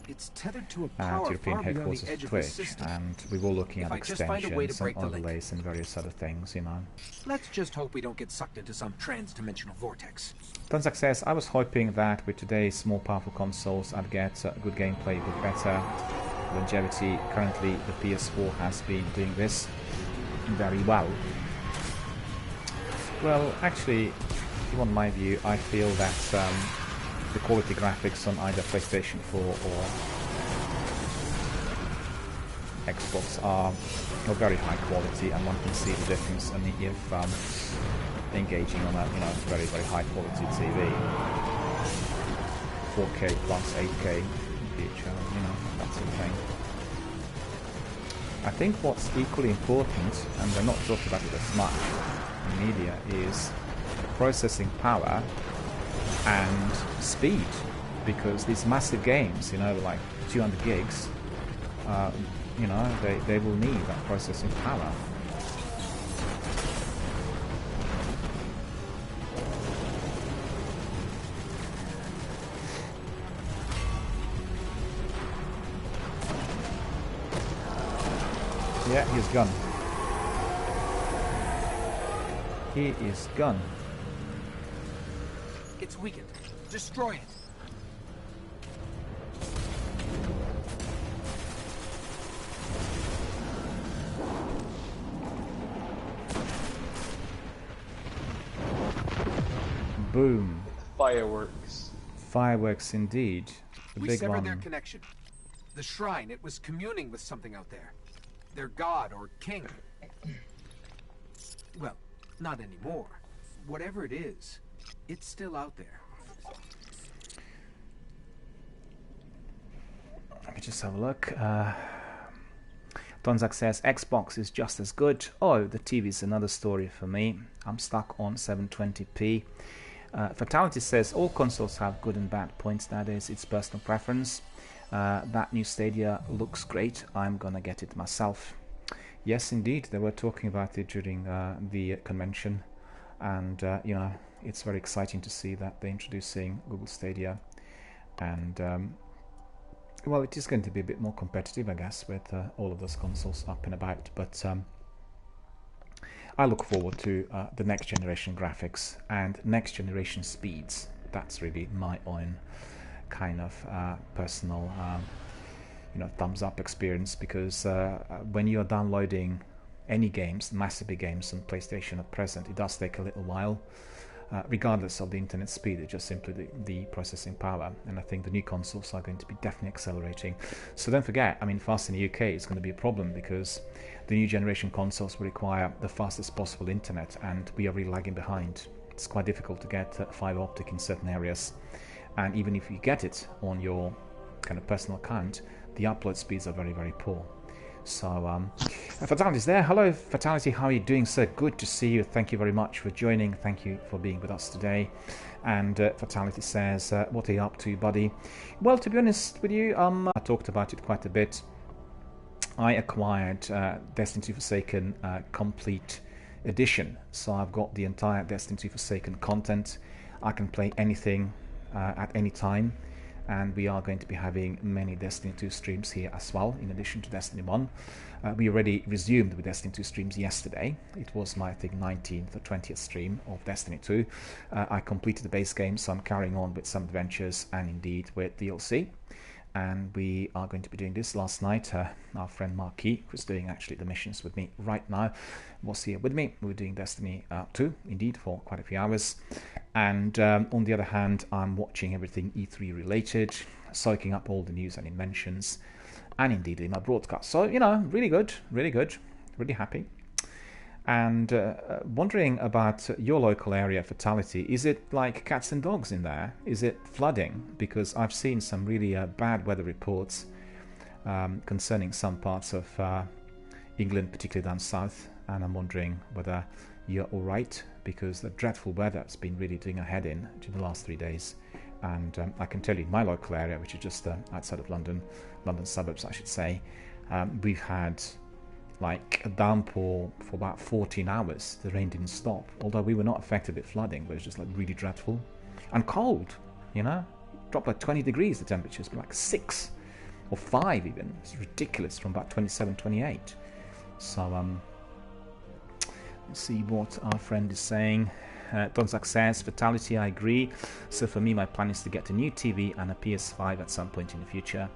It's tethered to a power European far beyond headquarters the edge of of the Twitch, system. and we were looking at If I just find a way to extensions break and the link. overlays and various other things, you know. Let's just hope we don't get sucked into some trans-dimensional vortex. Tonzak says, I was hoping that with today's more powerful consoles I'd get good gameplay with better longevity. Currently the PS4 has been doing this very well. Well, actually, if you want my view, I feel that the quality graphics on either PlayStation 4 or Xbox are very high quality, and one can see the difference only if engaging on a very, very high quality TV, 4K plus 8K feature, that sort of thing. I think what's equally important, and they're not talking about it as much in media, is processing power and speed, because these massive games, you know, like 200 gigs, you know, they will need that processing power. Yeah, he's gone. He is gone. It's weakened. Destroy it. Boom. Fireworks. Fireworks indeed. The We big severed one. their connection. The shrine, it was communing with something out there. Their god or king. Well, not anymore. Whatever it is, it's still out there. Let me just have a look. Donzak says Xbox is just as good. Oh, the TV is another story for me. I'm stuck on 720p. Fatality says all consoles have good and bad points nowadays. It's personal preference. That new Stadia looks great. I'm gonna get it myself. Yes, indeed. They were talking about it during the convention, and you know, it's very exciting to see that they're introducing Google Stadia, and well, it is going to be a bit more competitive, I guess, with all of those consoles up and about. But I look forward to the next generation graphics and next generation speeds. That's really my own kind of personal, you know, thumbs up experience, because when you're downloading any games, massively games on PlayStation at present, it does take a little while. Regardless of the internet speed, it's just simply the processing power, and I think the new consoles are going to be definitely accelerating. So don't forget, I mean, for us in the UK it's going to be a problem, because the new generation consoles will require the fastest possible internet, and we are really lagging behind. It's quite difficult to get fiber optic in certain areas, and even if you get it on your kind of personal account, the upload speeds are very, very poor. So Fatality's there. Hello Fatality, how are you doing, sir? Good to see you. Thank you very much for joining. Thank you for being with us today. And Fatality says, what are you up to, buddy? Well, to be honest with you, I talked about it quite a bit. I acquired Destiny 2 Forsaken Complete Edition, so I've got the entire Destiny 2 Forsaken content. I can play anything at any time, and we are going to be having many Destiny 2 streams here as well, in addition to Destiny 1. We already resumed with Destiny 2 streams yesterday. It was my, I think, 19th or 20th stream of Destiny 2. I completed the base game, so I'm carrying on with some adventures and indeed with DLC. And we are going to be doing this. Last night, our friend Marquis, who's doing actually the missions with me right now, was here with me. We were doing Destiny 2, indeed, for quite a few hours. And on the other hand, I'm watching everything E3 related, soaking up all the news and inventions, and indeed in my broadcast. So, you know, really good, really happy. And wondering about your local area, Fatality. Is it like cats and dogs in there? Is it flooding? Because I've seen some really bad weather reports concerning some parts of England, particularly down south, and I'm wondering whether you're all right, because the dreadful weather has been really doing a head in during the last 3 days. And I can tell you, in my local area, which is just outside of London suburbs, I should say, we've had like a downpour for about 14 hours. The rain didn't stop, although we were not affected with flooding, but it's just like really dreadful and cold, you know. Dropped like 20 degrees the temperatures, but like 6 or 5 even. It's ridiculous, from about 27, 28. So let's see what our friend is saying. Donzak says, Fatality, I agree. So for me, my plan is to get a new TV and a PS5 at some point in the future.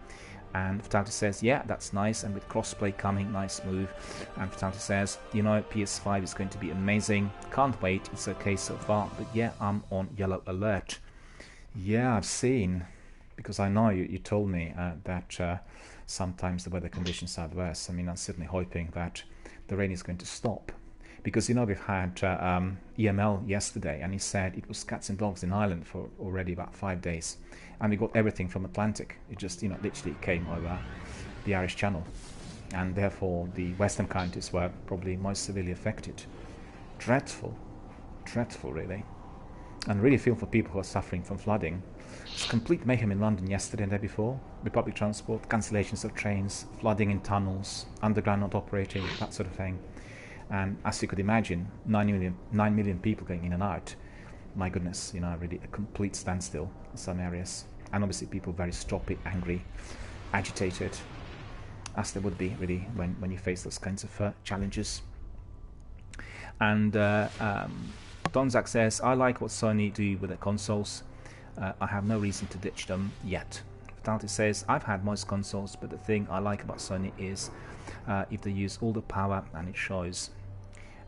And Fatality says, yeah, that's nice, and with crossplay coming, nice move. And Fatality says, you know, PS5 is going to be amazing. Can't wait, it's okay so far, but yeah, I'm on yellow alert. Yeah, I've seen, because I know you told me that sometimes the weather conditions are adverse. I mean, I'm certainly hoping that the rain is going to stop. Because, you know, we've had EML yesterday, and he said it was cats and dogs in Ireland for already about 5 days. And we got everything from Atlantic. It just, you know, literally came over the Irish Channel. And therefore, the western counties were probably most severely affected. Dreadful. dreadful, really. And really feel for people who are suffering from flooding. It's complete mayhem in London yesterday and the day before, with public transport, cancellations of trains, flooding in tunnels, underground not operating, that sort of thing. And as you could imagine, 9 million people going in and out. My goodness, you know, really a complete standstill in some areas. And obviously people very stroppy, angry, agitated, as they would be really when you face those kinds of challenges. And Donzak says, I like what Sony do with their consoles. I have no reason to ditch them yet. Fatality says, I've had most consoles, but the thing I like about Sony is if they use all the power, and it shows.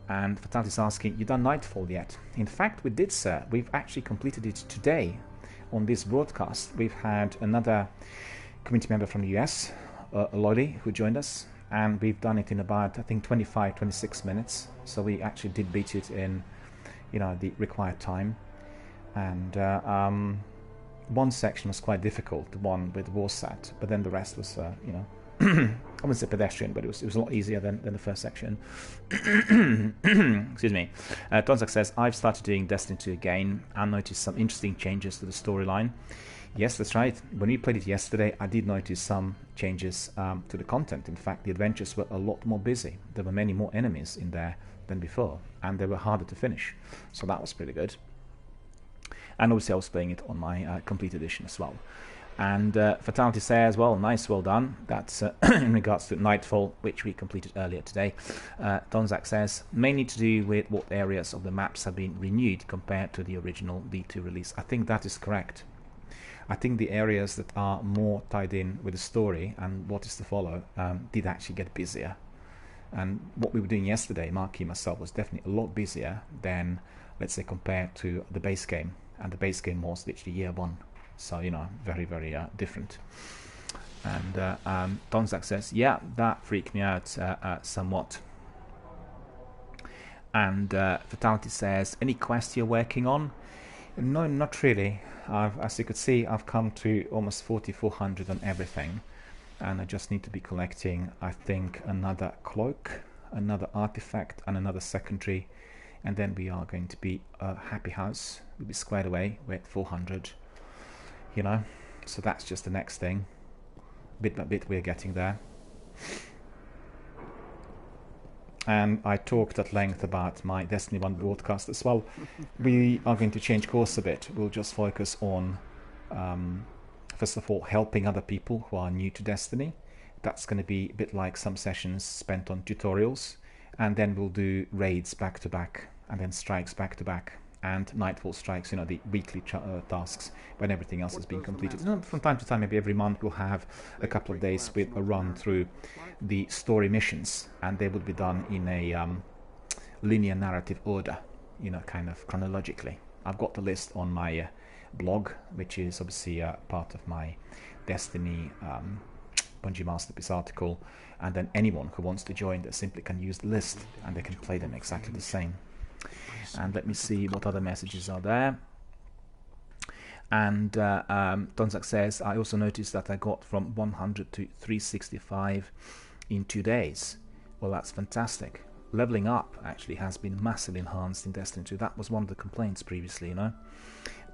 And Fatality's asking, you done Nightfall yet? In fact, we did, sir. We've actually completed it today on this broadcast. We've had another community member from the US, Lolly, who joined us, and we've done it in about, I think, 26 minutes. So we actually did beat it in, you know, the required time. And one section was quite difficult, the one with Warsat, but then the rest was, you know, I wouldn't say pedestrian, but it was a lot easier than the first section. Excuse me. Tonzak says, I've started doing Destiny 2 again and noticed some interesting changes to the storyline. Yes, that's right. When we played it yesterday, I did notice some changes to the content. In fact, the adventures were a lot more busy. There were many more enemies in there than before, and they were harder to finish. So that was pretty good. And obviously I was playing it on my complete edition as well. And Fatality says, well, nice, well done. That's in regards to Nightfall, which we completed earlier today. Donzak says, mainly to do with what areas of the maps have been renewed compared to the original D2 release. I think that is correct. I think the areas that are more tied in with the story and what is to follow did actually get busier. And what we were doing yesterday, Marky and myself, was definitely a lot busier than, let's say, compared to the base game. And the base game was literally year one. So, you know, very, very different. And Donzak says, yeah, that freaked me out somewhat. And Fatality says, any quest you're working on? No, not really. As you could see, I've come to almost 4,400 on everything. And I just need to be collecting, I think, another cloak, another artifact, and another secondary. And then we are going to be a happy house. We'll be squared away with 400. You know, so that's just the next thing. Bit by bit we're getting there. And I talked at length about my Destiny 1 broadcast as well. We are going to change course a bit. We'll just focus on, first of all, helping other people who are new to Destiny. That's going to be a bit like some sessions spent on tutorials. And then we'll do raids back to back, and then strikes back to back. And Nightfall strikes, you know, the weekly tasks when everything else has been completed. You know, from time to time, maybe every month, we'll have a couple of days with a run through the story missions, and they will be done in a linear narrative order, you know, kind of chronologically. I've got the list on my blog, which is obviously part of my Destiny Bungie Masterpiece article, and then anyone who wants to join, they simply can use the list, and they can play them exactly the same. And let me see what other messages are there. And Donzak says, I also noticed that I got from 100 to 365 in 2 days. Well, that's fantastic. Leveling up actually has been massively enhanced in Destiny 2. That was one of the complaints previously, you know.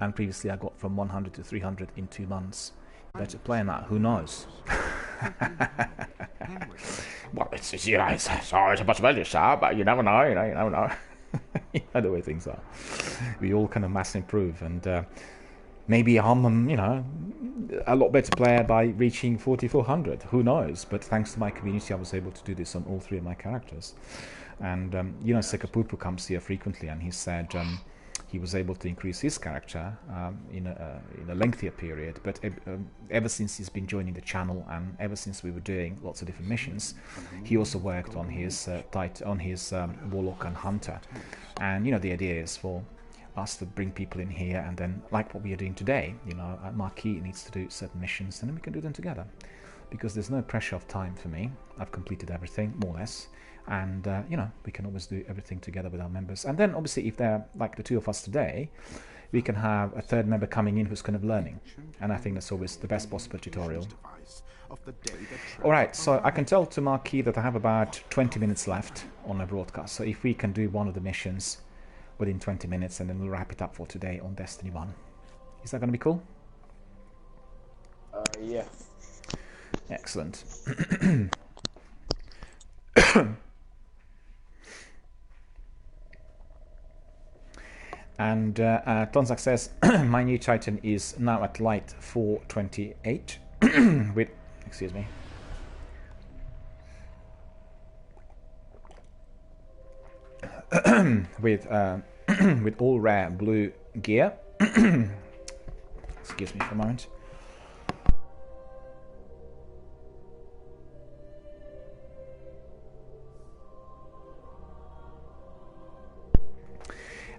And previously I got from 100 to 300 in 2 months. Better play that, who knows? Well, it's you know, it's a possibility, sir, but you never know, you never know. You know the way things are. We all kind of mass improve, and maybe I'm, you know, a lot better player by reaching 4,400. Who knows? But thanks to my community, I was able to do this on all 3 of my characters. And you know, Sekapupu comes here frequently, and he said he was able to increase his character in a lengthier period. But ever since he's been joining the channel, and ever since we were doing lots of different missions, he also worked on his Warlock and Hunter. And you know, the idea is for us to bring people in here, and then, like what we are doing today, you know, Marquis needs to do certain missions, and then we can do them together. Because there's no pressure of time for me. I've completed everything, more or less. And, you know, we can always do everything together with our members. And then, obviously, if they're like the 2 of us today, we can have a 3rd member coming in who's kind of learning. And I think that's always the best possible tutorial. Alright, so I can tell to Marquis that I have about 20 minutes left on my broadcast. So if we can do one of the missions within 20 minutes, and then we'll wrap it up for today on Destiny 1. Is that going to be cool? Yeah. Excellent. And Tonzak says, my new Titan is now at light 428 with, excuse me, with with all rare blue gear. Excuse me for a moment.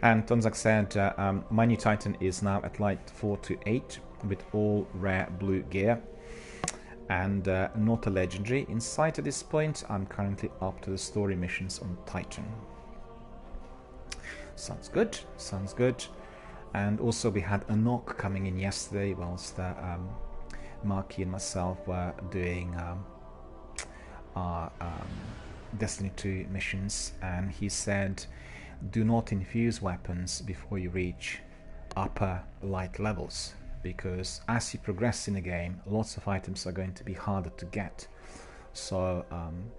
And Tonzak said, my new Titan is now at light 428 with all rare blue gear and not a legendary. In sight at this point, I'm currently up to the story missions on Titan. Sounds good, sounds good. And also we had a knock coming in yesterday whilst Marky and myself were doing our Destiny 2 missions, and he said, do not infuse weapons before you reach upper light levels, because as you progress in the game, lots of items are going to be harder to get. So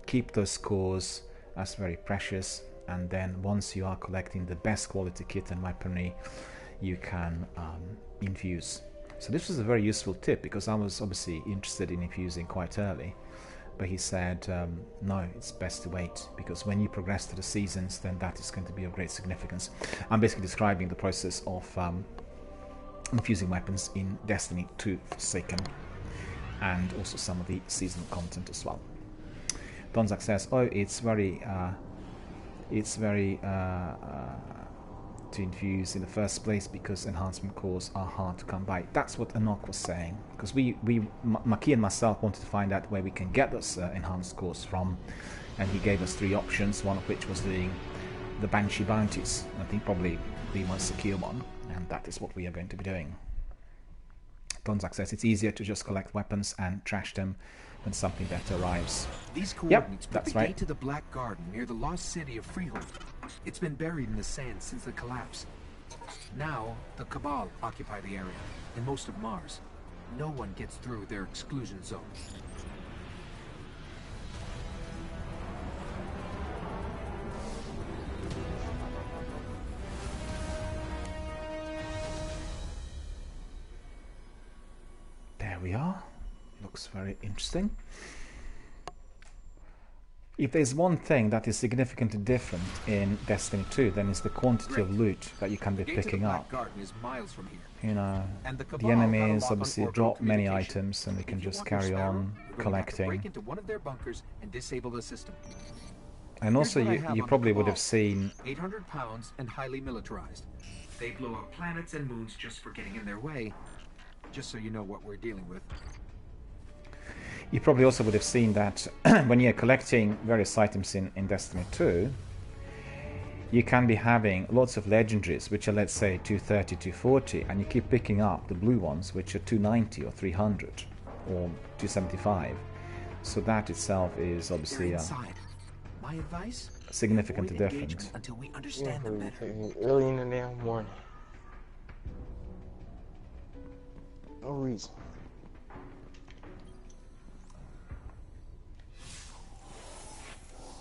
keep those cores as very precious, and then once you are collecting the best quality kit and weaponry, you can infuse. So this was a very useful tip, because I was obviously interested in infusing quite early. But he said, no, it's best to wait, because when you progress to the seasons, then that is going to be of great significance. I'm basically describing the process of infusing weapons in Destiny 2 Forsaken, and also some of the seasonal content as well. Donzak says, oh, it's very to infuse in the first place because enhancement cores are hard to come by. That's what Anok was saying, because Maki and myself wanted to find out where we can get those enhanced cores from, and he gave us 3 options, one of which was doing the Banshee bounties. I think probably the most secure one, and that is what we are going to be doing. Donzak says it's easier to just collect weapons and trash them when something better arrives. These coordinates put that's the right. gate to the Black Garden near the lost city of Freehold. It's been buried in the sand since the collapse. Now, the Cabal occupy the area, and most of Mars. No one gets through their exclusion zone. There we are. Looks very interesting. If there's one thing that is significantly different in Destiny 2, then it's the quantity of loot that you can be picking up. Garden is miles from here. You know, And the the Cabal got a enemies lock on obviously orbital drop many communication. items, and we can If you just want your carry Sparrow, on you're gonna have to collecting. break into one of their bunkers and disable the system. And also, Here's what I you have on the probably would Cabal. have seen 800 pounds and highly militarized. They blow up planets and moons just for getting in their way. Just so you know what we're dealing with. You probably also would have seen that when you're collecting various items in Destiny 2, you can be having lots of legendaries, which are, let's say, 230, 240, and you keep picking up the blue ones, which are 290 or 300 or 275. So that itself is obviously My advice? significantly Avoid different. engagement until we understand them better. Early in the damn morning. No reason.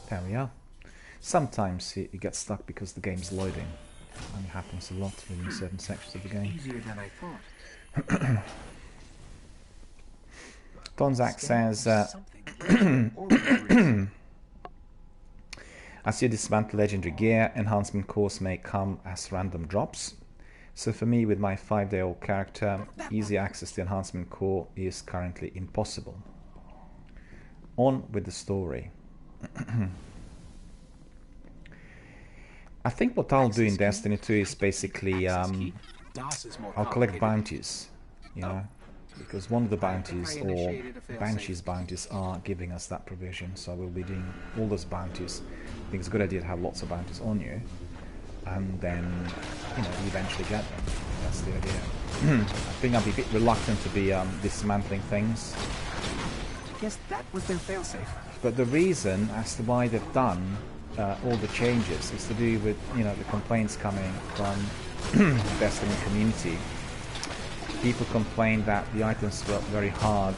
There we are. Sometimes you get stuck because the game's loading. And it happens a lot within certain sections of the game. Easier than I thought. Donzak says, as you dismantle legendary gear, enhancement cores may come as random drops. So for me, with my 5-day-old character, easy access to enhancement core is currently impossible. On with the story. I think what I'll do in Destiny 2 is basically I'll collect bounties, you know, because one of the bounties, or Banshee's bounties, are giving us that provision, so we'll be doing all those bounties. I think it's a good idea to have lots of bounties on you, and then, you know, you eventually get them. That's the idea. I think I'll be a bit reluctant to be dismantling things. Guess that was their failsafe. But the reason as to why they've done all the changes. It's to do with, you know, the complaints coming from the Destiny community. People complained that the items were very hard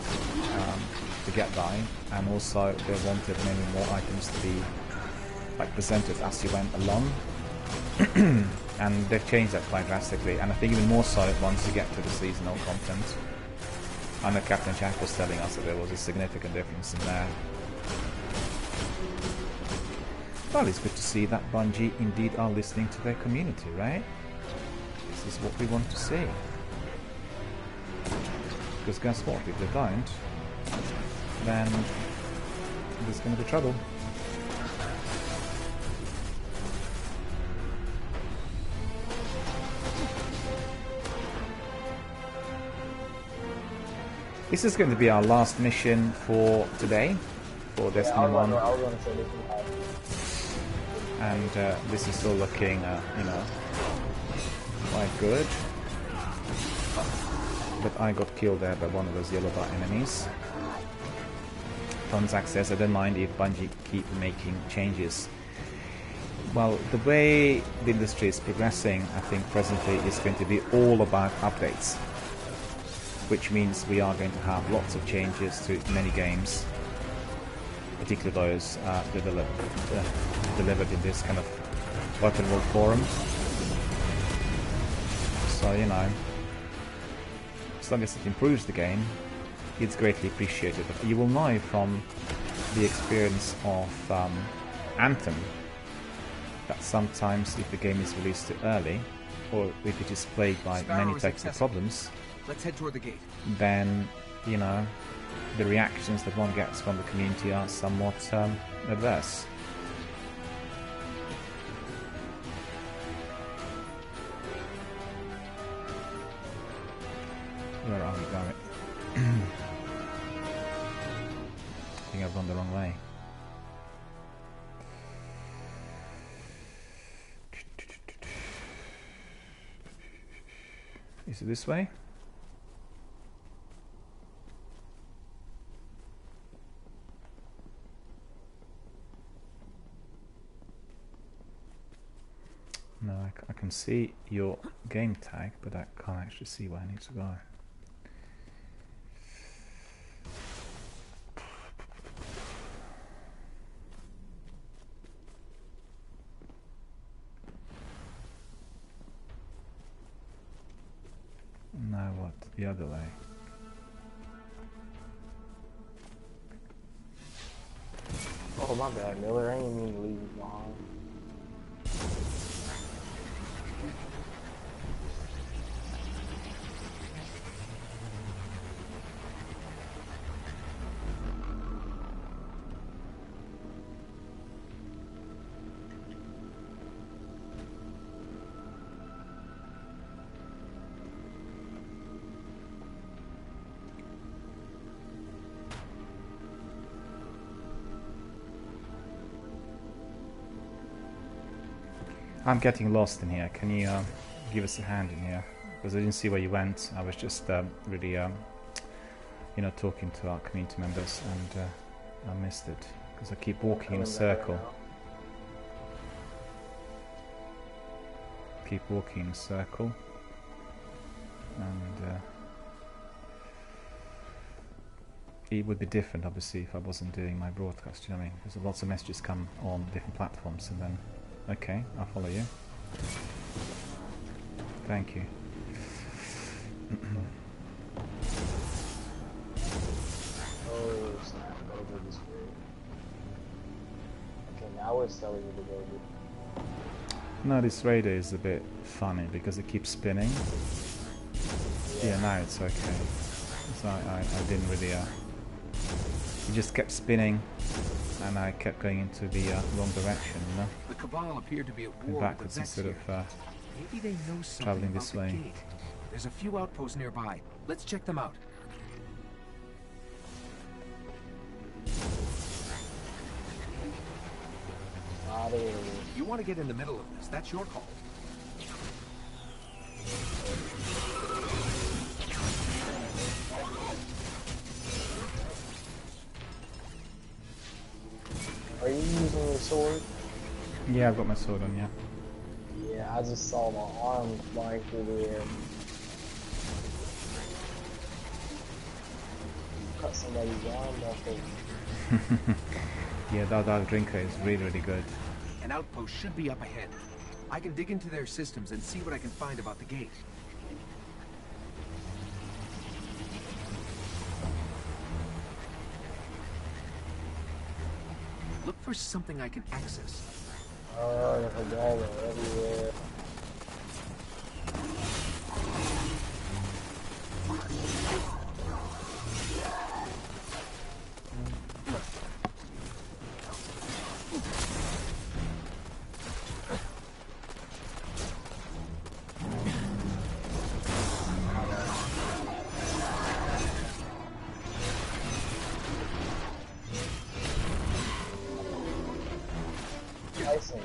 to get by, and also they wanted many more items to be like presented as you went along. And they've changed that quite drastically, and I think even more so once you get to the seasonal content. I know Captain Jack was telling us that there was a significant difference in there. Well, it's good to see that Bungie indeed are listening to their community, right? This is what we want to see. Because guess what, if they don't, then there's going to be trouble. This is going to be our last mission for today, for Destiny 1. And this is still looking, you know, quite good. But I got killed there by one of those yellow dot enemies. Tonzak says, I don't mind if Bungie keep making changes. Well, the way the industry is progressing, I think presently is going to be all about updates. Which means we are going to have lots of changes to many games, particularly those delivered in this kind of open world forum. So, you know, as long as it improves the game, it's greatly appreciated. But you will know from the experience of Anthem that sometimes if the game is released too early, or if it is plagued by many technical problems, let's head toward the gate. Then, you know, the reactions that one gets from the community are somewhat adverse. Where are we going? I think I've gone the wrong way. Is it this way? No, I can see your game tag, but I can't actually see where I need to go. Now what? The other way. Oh my bad, Miller. I didn't mean to leave you behind. I'm getting lost in here. Can you give us a hand in here? Because I didn't see where you went. I was just really, you know, talking to our community members, and I missed it because I keep walking in a circle. Keep walking in a circle, and it would be different, obviously, if I wasn't doing my broadcast. You know what I mean? Because lots of messages come on different platforms, and then. Okay, I'll follow you. Thank you. Oh, snap. Gotta go this way. Okay, now it's telling you to go. No, this radar is a bit funny because it keeps spinning. Yeah, now it's okay. So I didn't really... it just kept spinning. And I kept going into the wrong direction, you know? The Cabal appeared to be at Going war backwards with the instead of Maybe they know something traveling this about the way. gate. There's a few outposts nearby. Let's check them out. You want to get in the middle of this? That's your call. Are you using your sword? Yeah, I've got my sword on, yeah. Yeah, I just saw my arm flying through the air. Cut somebody's arm off of. Yeah, that drinker is really, really good. An outpost should be up ahead. I can dig into their systems and see what I can find about the gate. Look for something I can access. Oh, there's a ball everywhere.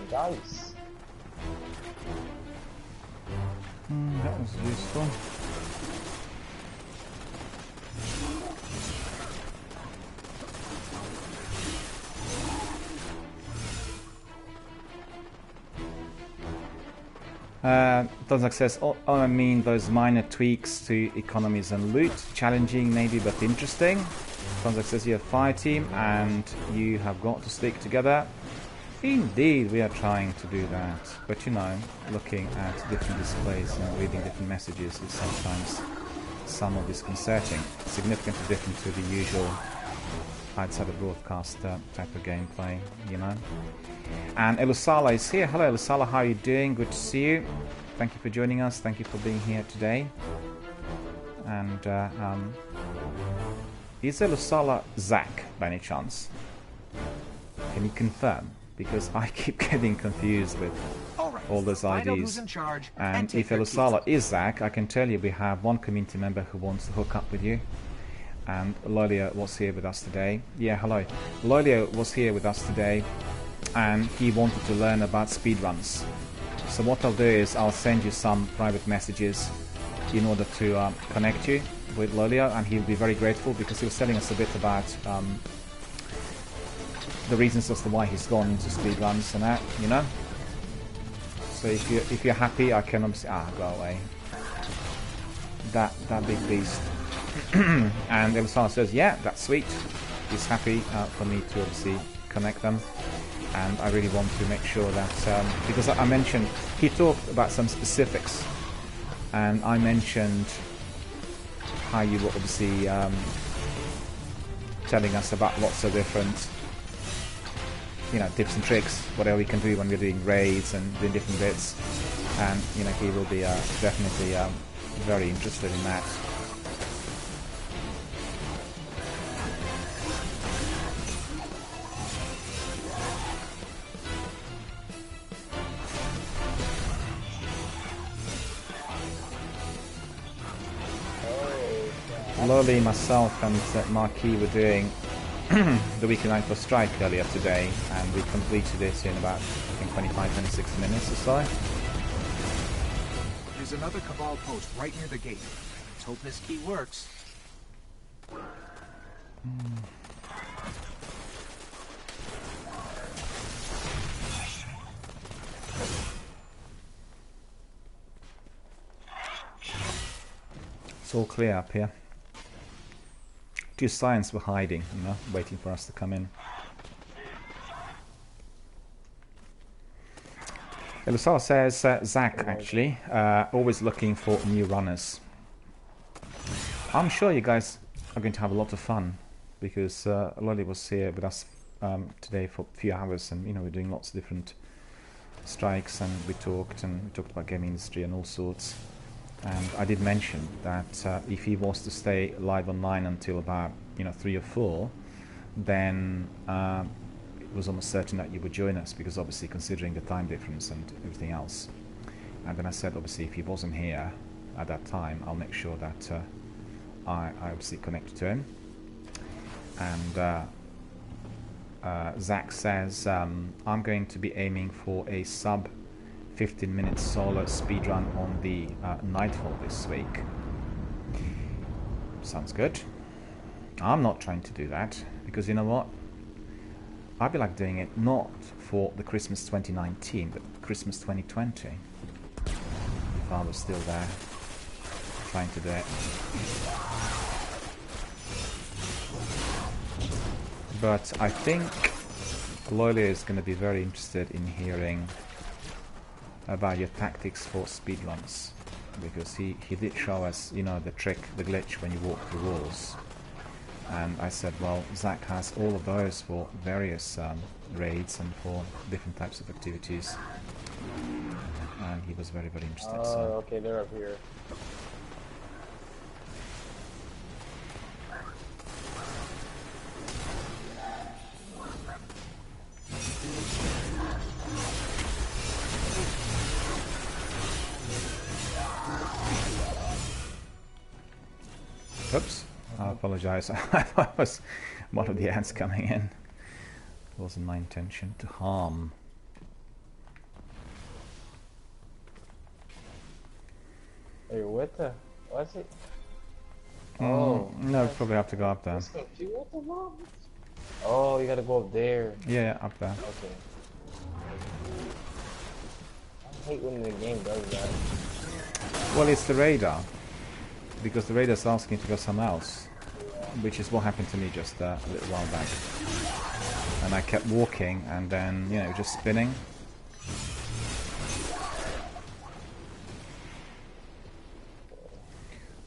Dice. That was useful. Doesn't access. I mean those minor tweaks to economies and loot. Challenging maybe, but interesting. Doesn't access your fire team, and you have got to stick together. Indeed, we are trying to do that, but you know, looking at different displays and reading different messages is sometimes somewhat disconcerting. Significantly different to the usual outside of broadcast type of gameplay, you know. And Elusala is here. Hello Elusala, how are you doing? Good to see you. Thank you for joining us. Thank you for being here today. And is Elusala Zach by any chance? Can you confirm? Because I keep getting confused with all those IDs. And if Elusala is Zach, I can tell you we have one community member who wants to hook up with you. And Lolia was here with us today. Yeah, hello. Lolia was here with us today, and he wanted to learn about speedruns. So what I'll do is I'll send you some private messages in order to connect you with Lolia, and he'll be very grateful because he was telling us a bit about the reasons as to why he's gone into speedruns and that, you know. So if you're happy, I can obviously go away. That big beast. And Elusala says, yeah, that's sweet. He's happy for me to obviously connect them, and I really want to make sure that because I mentioned he talked about some specifics, and I mentioned how you were obviously telling us about lots of different, you know, tips and tricks, whatever we can do when we're doing raids and doing different bits, and you know, he will be definitely very interested in that. Loli, myself and Marquis were doing the weekly Night for Strike earlier today, and we completed it in about, I think, 25-26 minutes or so. There's another Cabal post right near the gate. Let's hope this key works. It's all clear up here. Two science were hiding, you know, waiting for us to come in. Elusal says, Zach, actually, always looking for new runners. I'm sure you guys are going to have a lot of fun, because Lolly was here with us today for a few hours, and, you know, we're doing lots of different strikes, and we talked about gaming industry and all sorts. And I did mention that if he was to stay live online until about, you know, 3 or 4, then it was almost certain that you would join us, because obviously considering the time difference and everything else. And then I said, obviously, if he wasn't here at that time, I'll make sure that I obviously connect to him. And Zach says, I'm going to be aiming for a sub 15-minute solo speedrun on the Nightfall this week. Sounds good. I'm not trying to do that, because you know what? I'd be like doing it not for the Christmas 2019, but Christmas 2020. If I was still there, trying to do it. But I think Loylia is going to be very interested in hearing about your tactics for speedruns, because he did show us, you know, the trick, the glitch when you walk through walls. And I said, well, Zach has all of those for various raids and for different types of activities. And he was very, very interested. Oh, okay, they're up here. Oops, I apologize. I thought it was one of the ants coming in. It wasn't my intention to harm. Hey, what the? What's it? Oh. No, probably have to go up there. What the fuck? Oh, you gotta go up there. Yeah, up there. Okay. I hate when the game does that. Well, it's the radar. Because the radar's asking to go somewhere else. Which is what happened to me just a little while back. And I kept walking and then, you know, just spinning.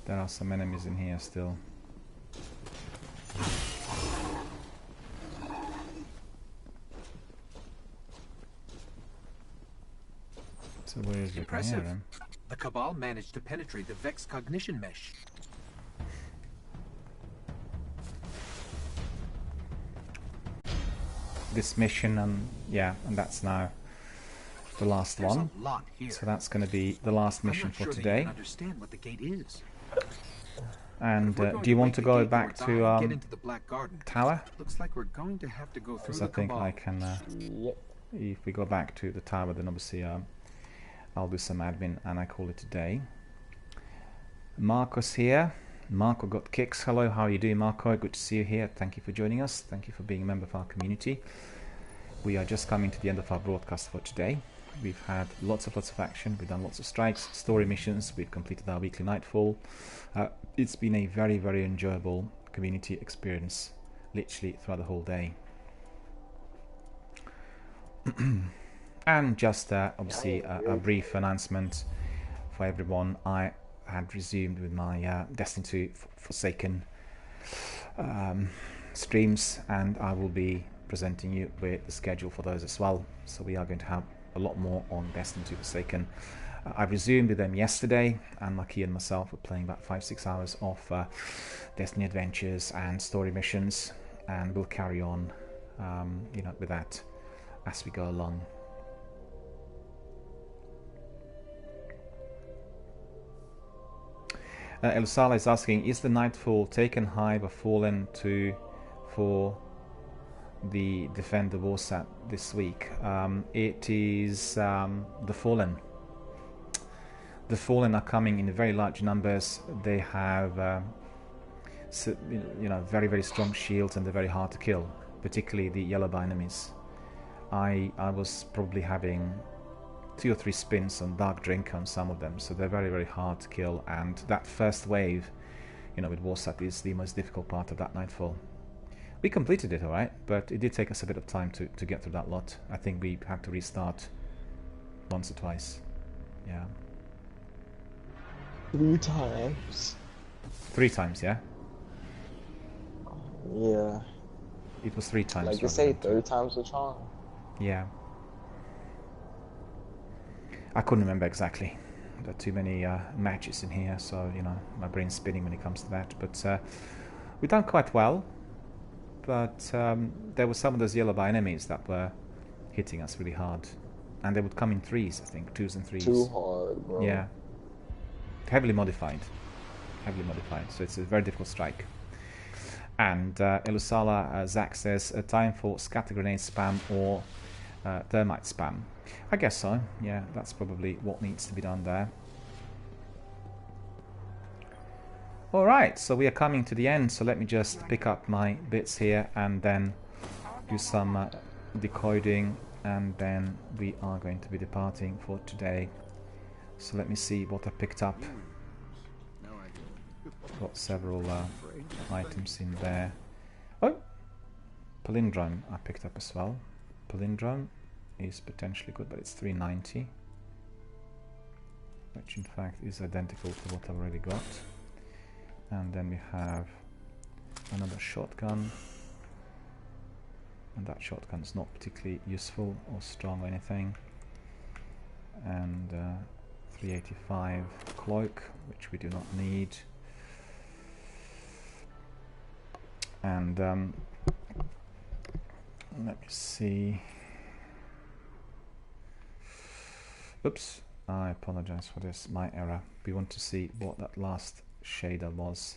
There are some enemies in here still. So where is it? Impressive. Here, The Cabal managed to penetrate the Vex cognition mesh. this mission, and yeah, and that's now the last There's one. a lot here. So that's going to be the last mission for today. Understand what the gate is. And do you want to go back to get into the Black Garden. Tower? Looks like we're going to have to go through Because the I think Cabal. I can. If we go back to the tower, then obviously I'll do some admin and I call it a day. Marco's here. Marco got kicks. Hello, how are you doing, Marco? Good to see you here. Thank you for joining us. Thank you for being a member of our community. We are just coming to the end of our broadcast for today. We've had lots of action. We've done lots of strikes, story missions. We've completed our weekly nightfall. It's been a very, very enjoyable community experience, literally throughout the whole day. And just obviously a brief announcement for everyone. I had resumed with my Destiny 2 Forsaken streams, and I will be presenting you with the schedule for those as well. So we are going to have a lot more on Destiny 2 Forsaken. I resumed with them yesterday, and Lucky and myself were playing about 5-6 hours of Destiny adventures and story missions, and we'll carry on you know, with that as we go along. Elusala is asking, is the Nightfall taken high but fallen for the Defend the Warsat this week? It is the Fallen. The Fallen are coming in very large numbers. They have you know, very, very strong shields, and they're very hard to kill, particularly the yellow bar enemies. I was probably having 2 or 3 spins on Dark Drink on some of them, so they're very, very hard to kill. And that first wave, you know, with Warsat is the most difficult part of that Nightfall. We completed it alright, but it did take us a bit of time to get through that lot. I think we had to restart once or twice. Yeah. 3 times. 3 times, yeah? Yeah. It was 3 times. Like you say, 3 times the charm. Yeah. I couldn't remember exactly. There are too many matches in here, so, you know, my brain's spinning when it comes to that. But we've done quite well. But there were some of those yellow bar enemies that were hitting us really hard. And they would come in 3s, I think, 2s and 3s. Too hard, bro. Yeah. Heavily modified. Heavily modified. So it's a very difficult strike. And Elusala, Zach says, time for scatter grenade spam or thermite spam. I guess so. Yeah, that's probably what needs to be done there. Alright, so we are coming to the end, so let me just pick up my bits here and then do some decoding, and then we are going to be departing for today. So let me see what I picked up. Got several items in there. Oh! Palindrome I picked up as well. Palindrome is potentially good, but it's 390. Which in fact is identical to what I've already got. And then we have another shotgun. And that shotgun is not particularly useful or strong or anything. And 385 cloak, which we do not need. And let me see. Oops, I apologize for this, my error. We want to see what that last shader was.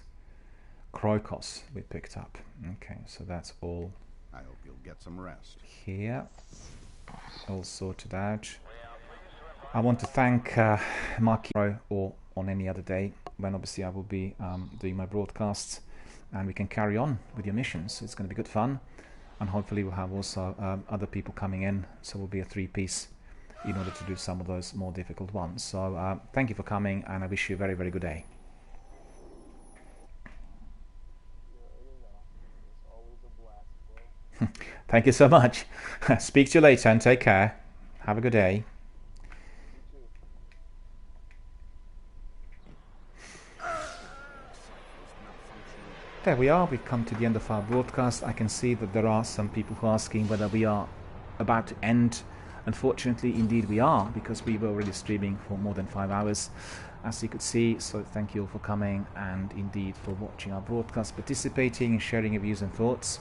Crocos we picked up. Okay, so that's all. I hope you'll get some rest. Here, all sorted out. I want to thank Mark or on any other day when obviously I will be doing my broadcasts, and we can carry on with your missions. It's going to be good fun, and hopefully we'll have also other people coming in, so we'll be a three-piece in order to do some of those more difficult ones. So thank you for coming, and I wish you a very, very good day. Thank you so much. Speak to you later and take care. Have a good day. There we are, we've come to the end of our broadcast. I can see that there are some people who are asking whether we are about to end. Unfortunately, indeed we are, because we were already streaming for more than 5 hours, as you could see. So thank you all for coming, and indeed for watching our broadcast, participating and sharing your views and thoughts.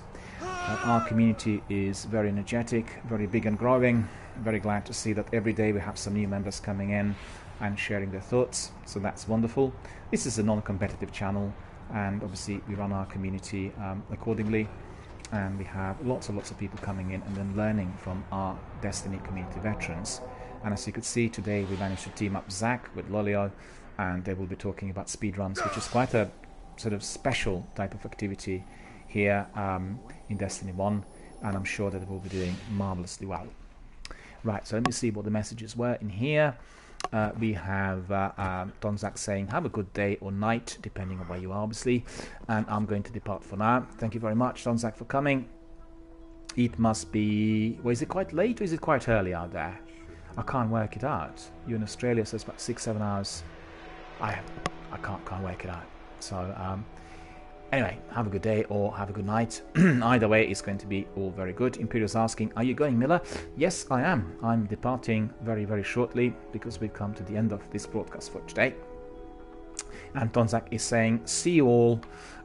Our community is very energetic, very big and growing. Very glad to see that every day we have some new members coming in and sharing their thoughts, so that's wonderful. This is a non-competitive channel, and obviously we run our community accordingly, and we have lots and lots of people coming in and then learning from our Destiny community veterans. And as you could see, today we managed to team up Zach with Lolio, and they will be talking about speedruns, which is quite a sort of special type of activity here in Destiny 1, and I'm sure that they will be doing marvelously well. Right, so let me see what the messages were in here. We have Tonzak saying, have a good day or night, depending on where you are, obviously. And I'm going to depart for now. Thank you very much, Tonzak, for coming. It must be... Well, is it quite late or is it quite early out there? I can't work it out. You're in Australia, so it's about 6-7 hours. I can't work it out. So, anyway, have a good day or have a good night. Either way, it's going to be all very good. Imperial's asking, are you going, Miller? Yes, I am. I'm departing very, very shortly because we've come to the end of this broadcast for today. And Tonzak is saying, see you all.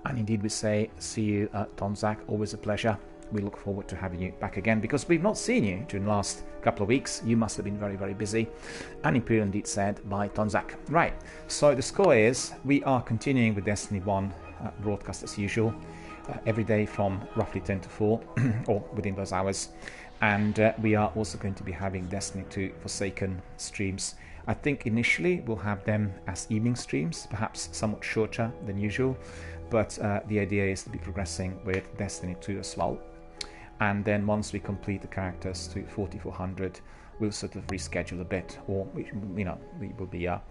And indeed we say, see you, Tonzak. Always a pleasure. We look forward to having you back again, because we've not seen you during the last couple of weeks. You must have been very, very busy. And Imperial indeed said, bye, Tonzak. Right, so the score is, we are continuing with Destiny 1 broadcast as usual, every day from roughly 10 to 4, or within those hours. And we are also going to be having Destiny 2 Forsaken streams. I think initially we'll have them as evening streams, perhaps somewhat shorter than usual, but the idea is to be progressing with Destiny 2 as well. And then once we complete the characters to 4400, we'll sort of reschedule a bit, or we will be well,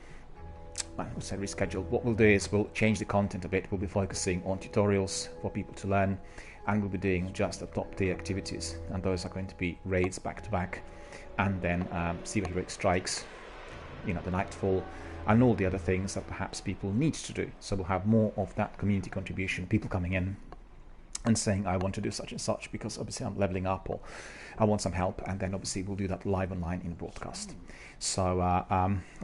we'll say reschedule. What we'll do is we'll change the content a bit. We'll be focusing on tutorials for people to learn, and we'll be doing just the top tier activities, and those are going to be raids back to back, and then Sea Heroic Strikes, the Nightfall, and all the other things that perhaps people need to do. So we'll have more of that community contribution, people coming in and saying, I want to do such and such because obviously I'm leveling up, or I want some help, and then obviously we'll do that live online in broadcast. So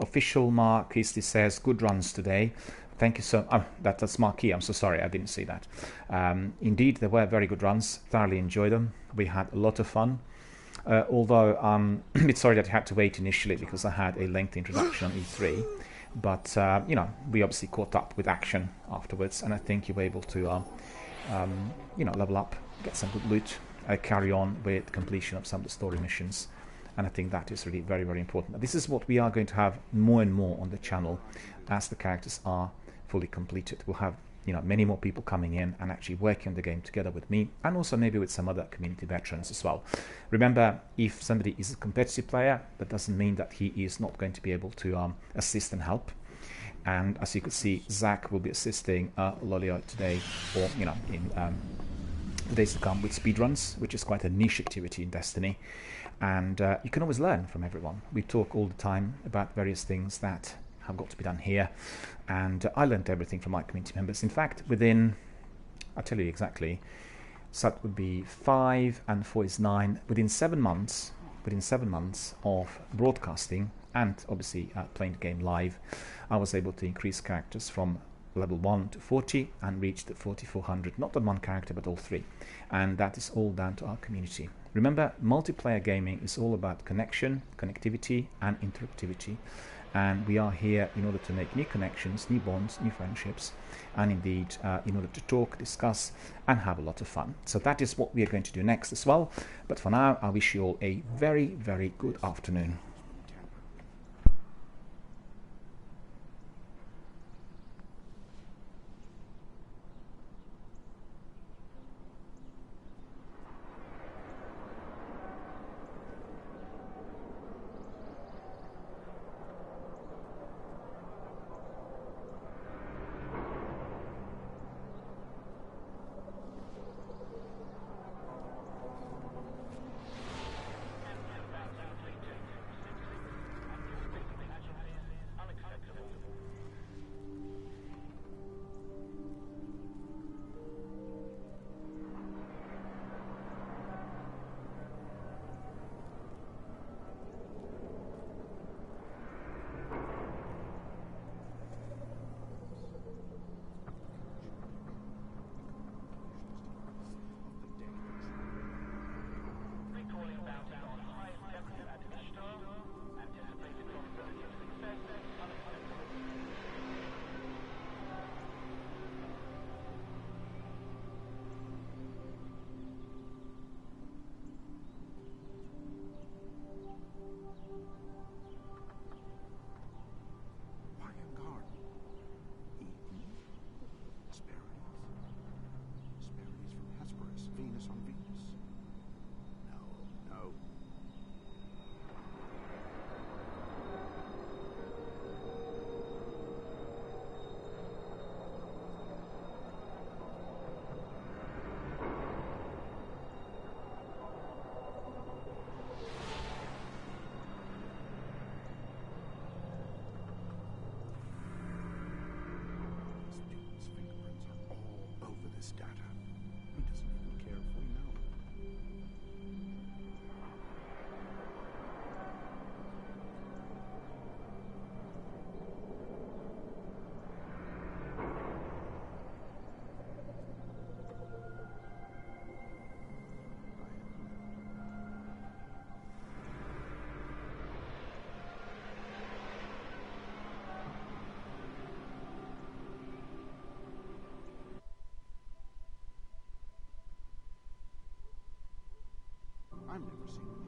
official Mark Christie says, good runs today. Thank you so much. That's Marquis. I'm so sorry, I didn't see that. Indeed, they were very good runs. Thoroughly enjoyed them. We had a lot of fun. Although I'm a bit sorry that I had to wait initially because I had a lengthy introduction on E3. But, we obviously caught up with action afterwards, and I think you were able to, level up, get some good loot, carry on with completion of some of the story missions. And I think that is really very, very important. This is what we are going to have more and more on the channel as the characters are fully completed. We'll have you know, many more people coming in and actually working on the game together with me, and also maybe with some other community veterans as well. Remember, if somebody is a competitive player, that doesn't mean that he is not going to be able to assist and help. And as you could see, Zach will be assisting Lolio today, or you know, in the days to come, with speedruns, which is quite a niche activity in Destiny. And you can always learn from everyone. We talk all the time about various things that have got to be done here, and I learned everything from my community members. In fact, within, I'll tell you exactly, so that would be 5 and 4 is 9. Within 7 months of broadcasting and obviously playing the game live, I was able to increase characters from level 1 to 40 and reach the 4400, not on one character but all 3, and that is all down to our community. Remember, multiplayer gaming is all about connection, connectivity and interactivity, and we are here in order to make new connections, new bonds, new friendships, and indeed in order to talk, discuss and have a lot of fun. So that is what we are going to do next as well, but for now I wish you all a very, very good afternoon. Venus on Venus? No, no. Student's fingerprints are all over this data. He doesn't even care if we know. I've never seen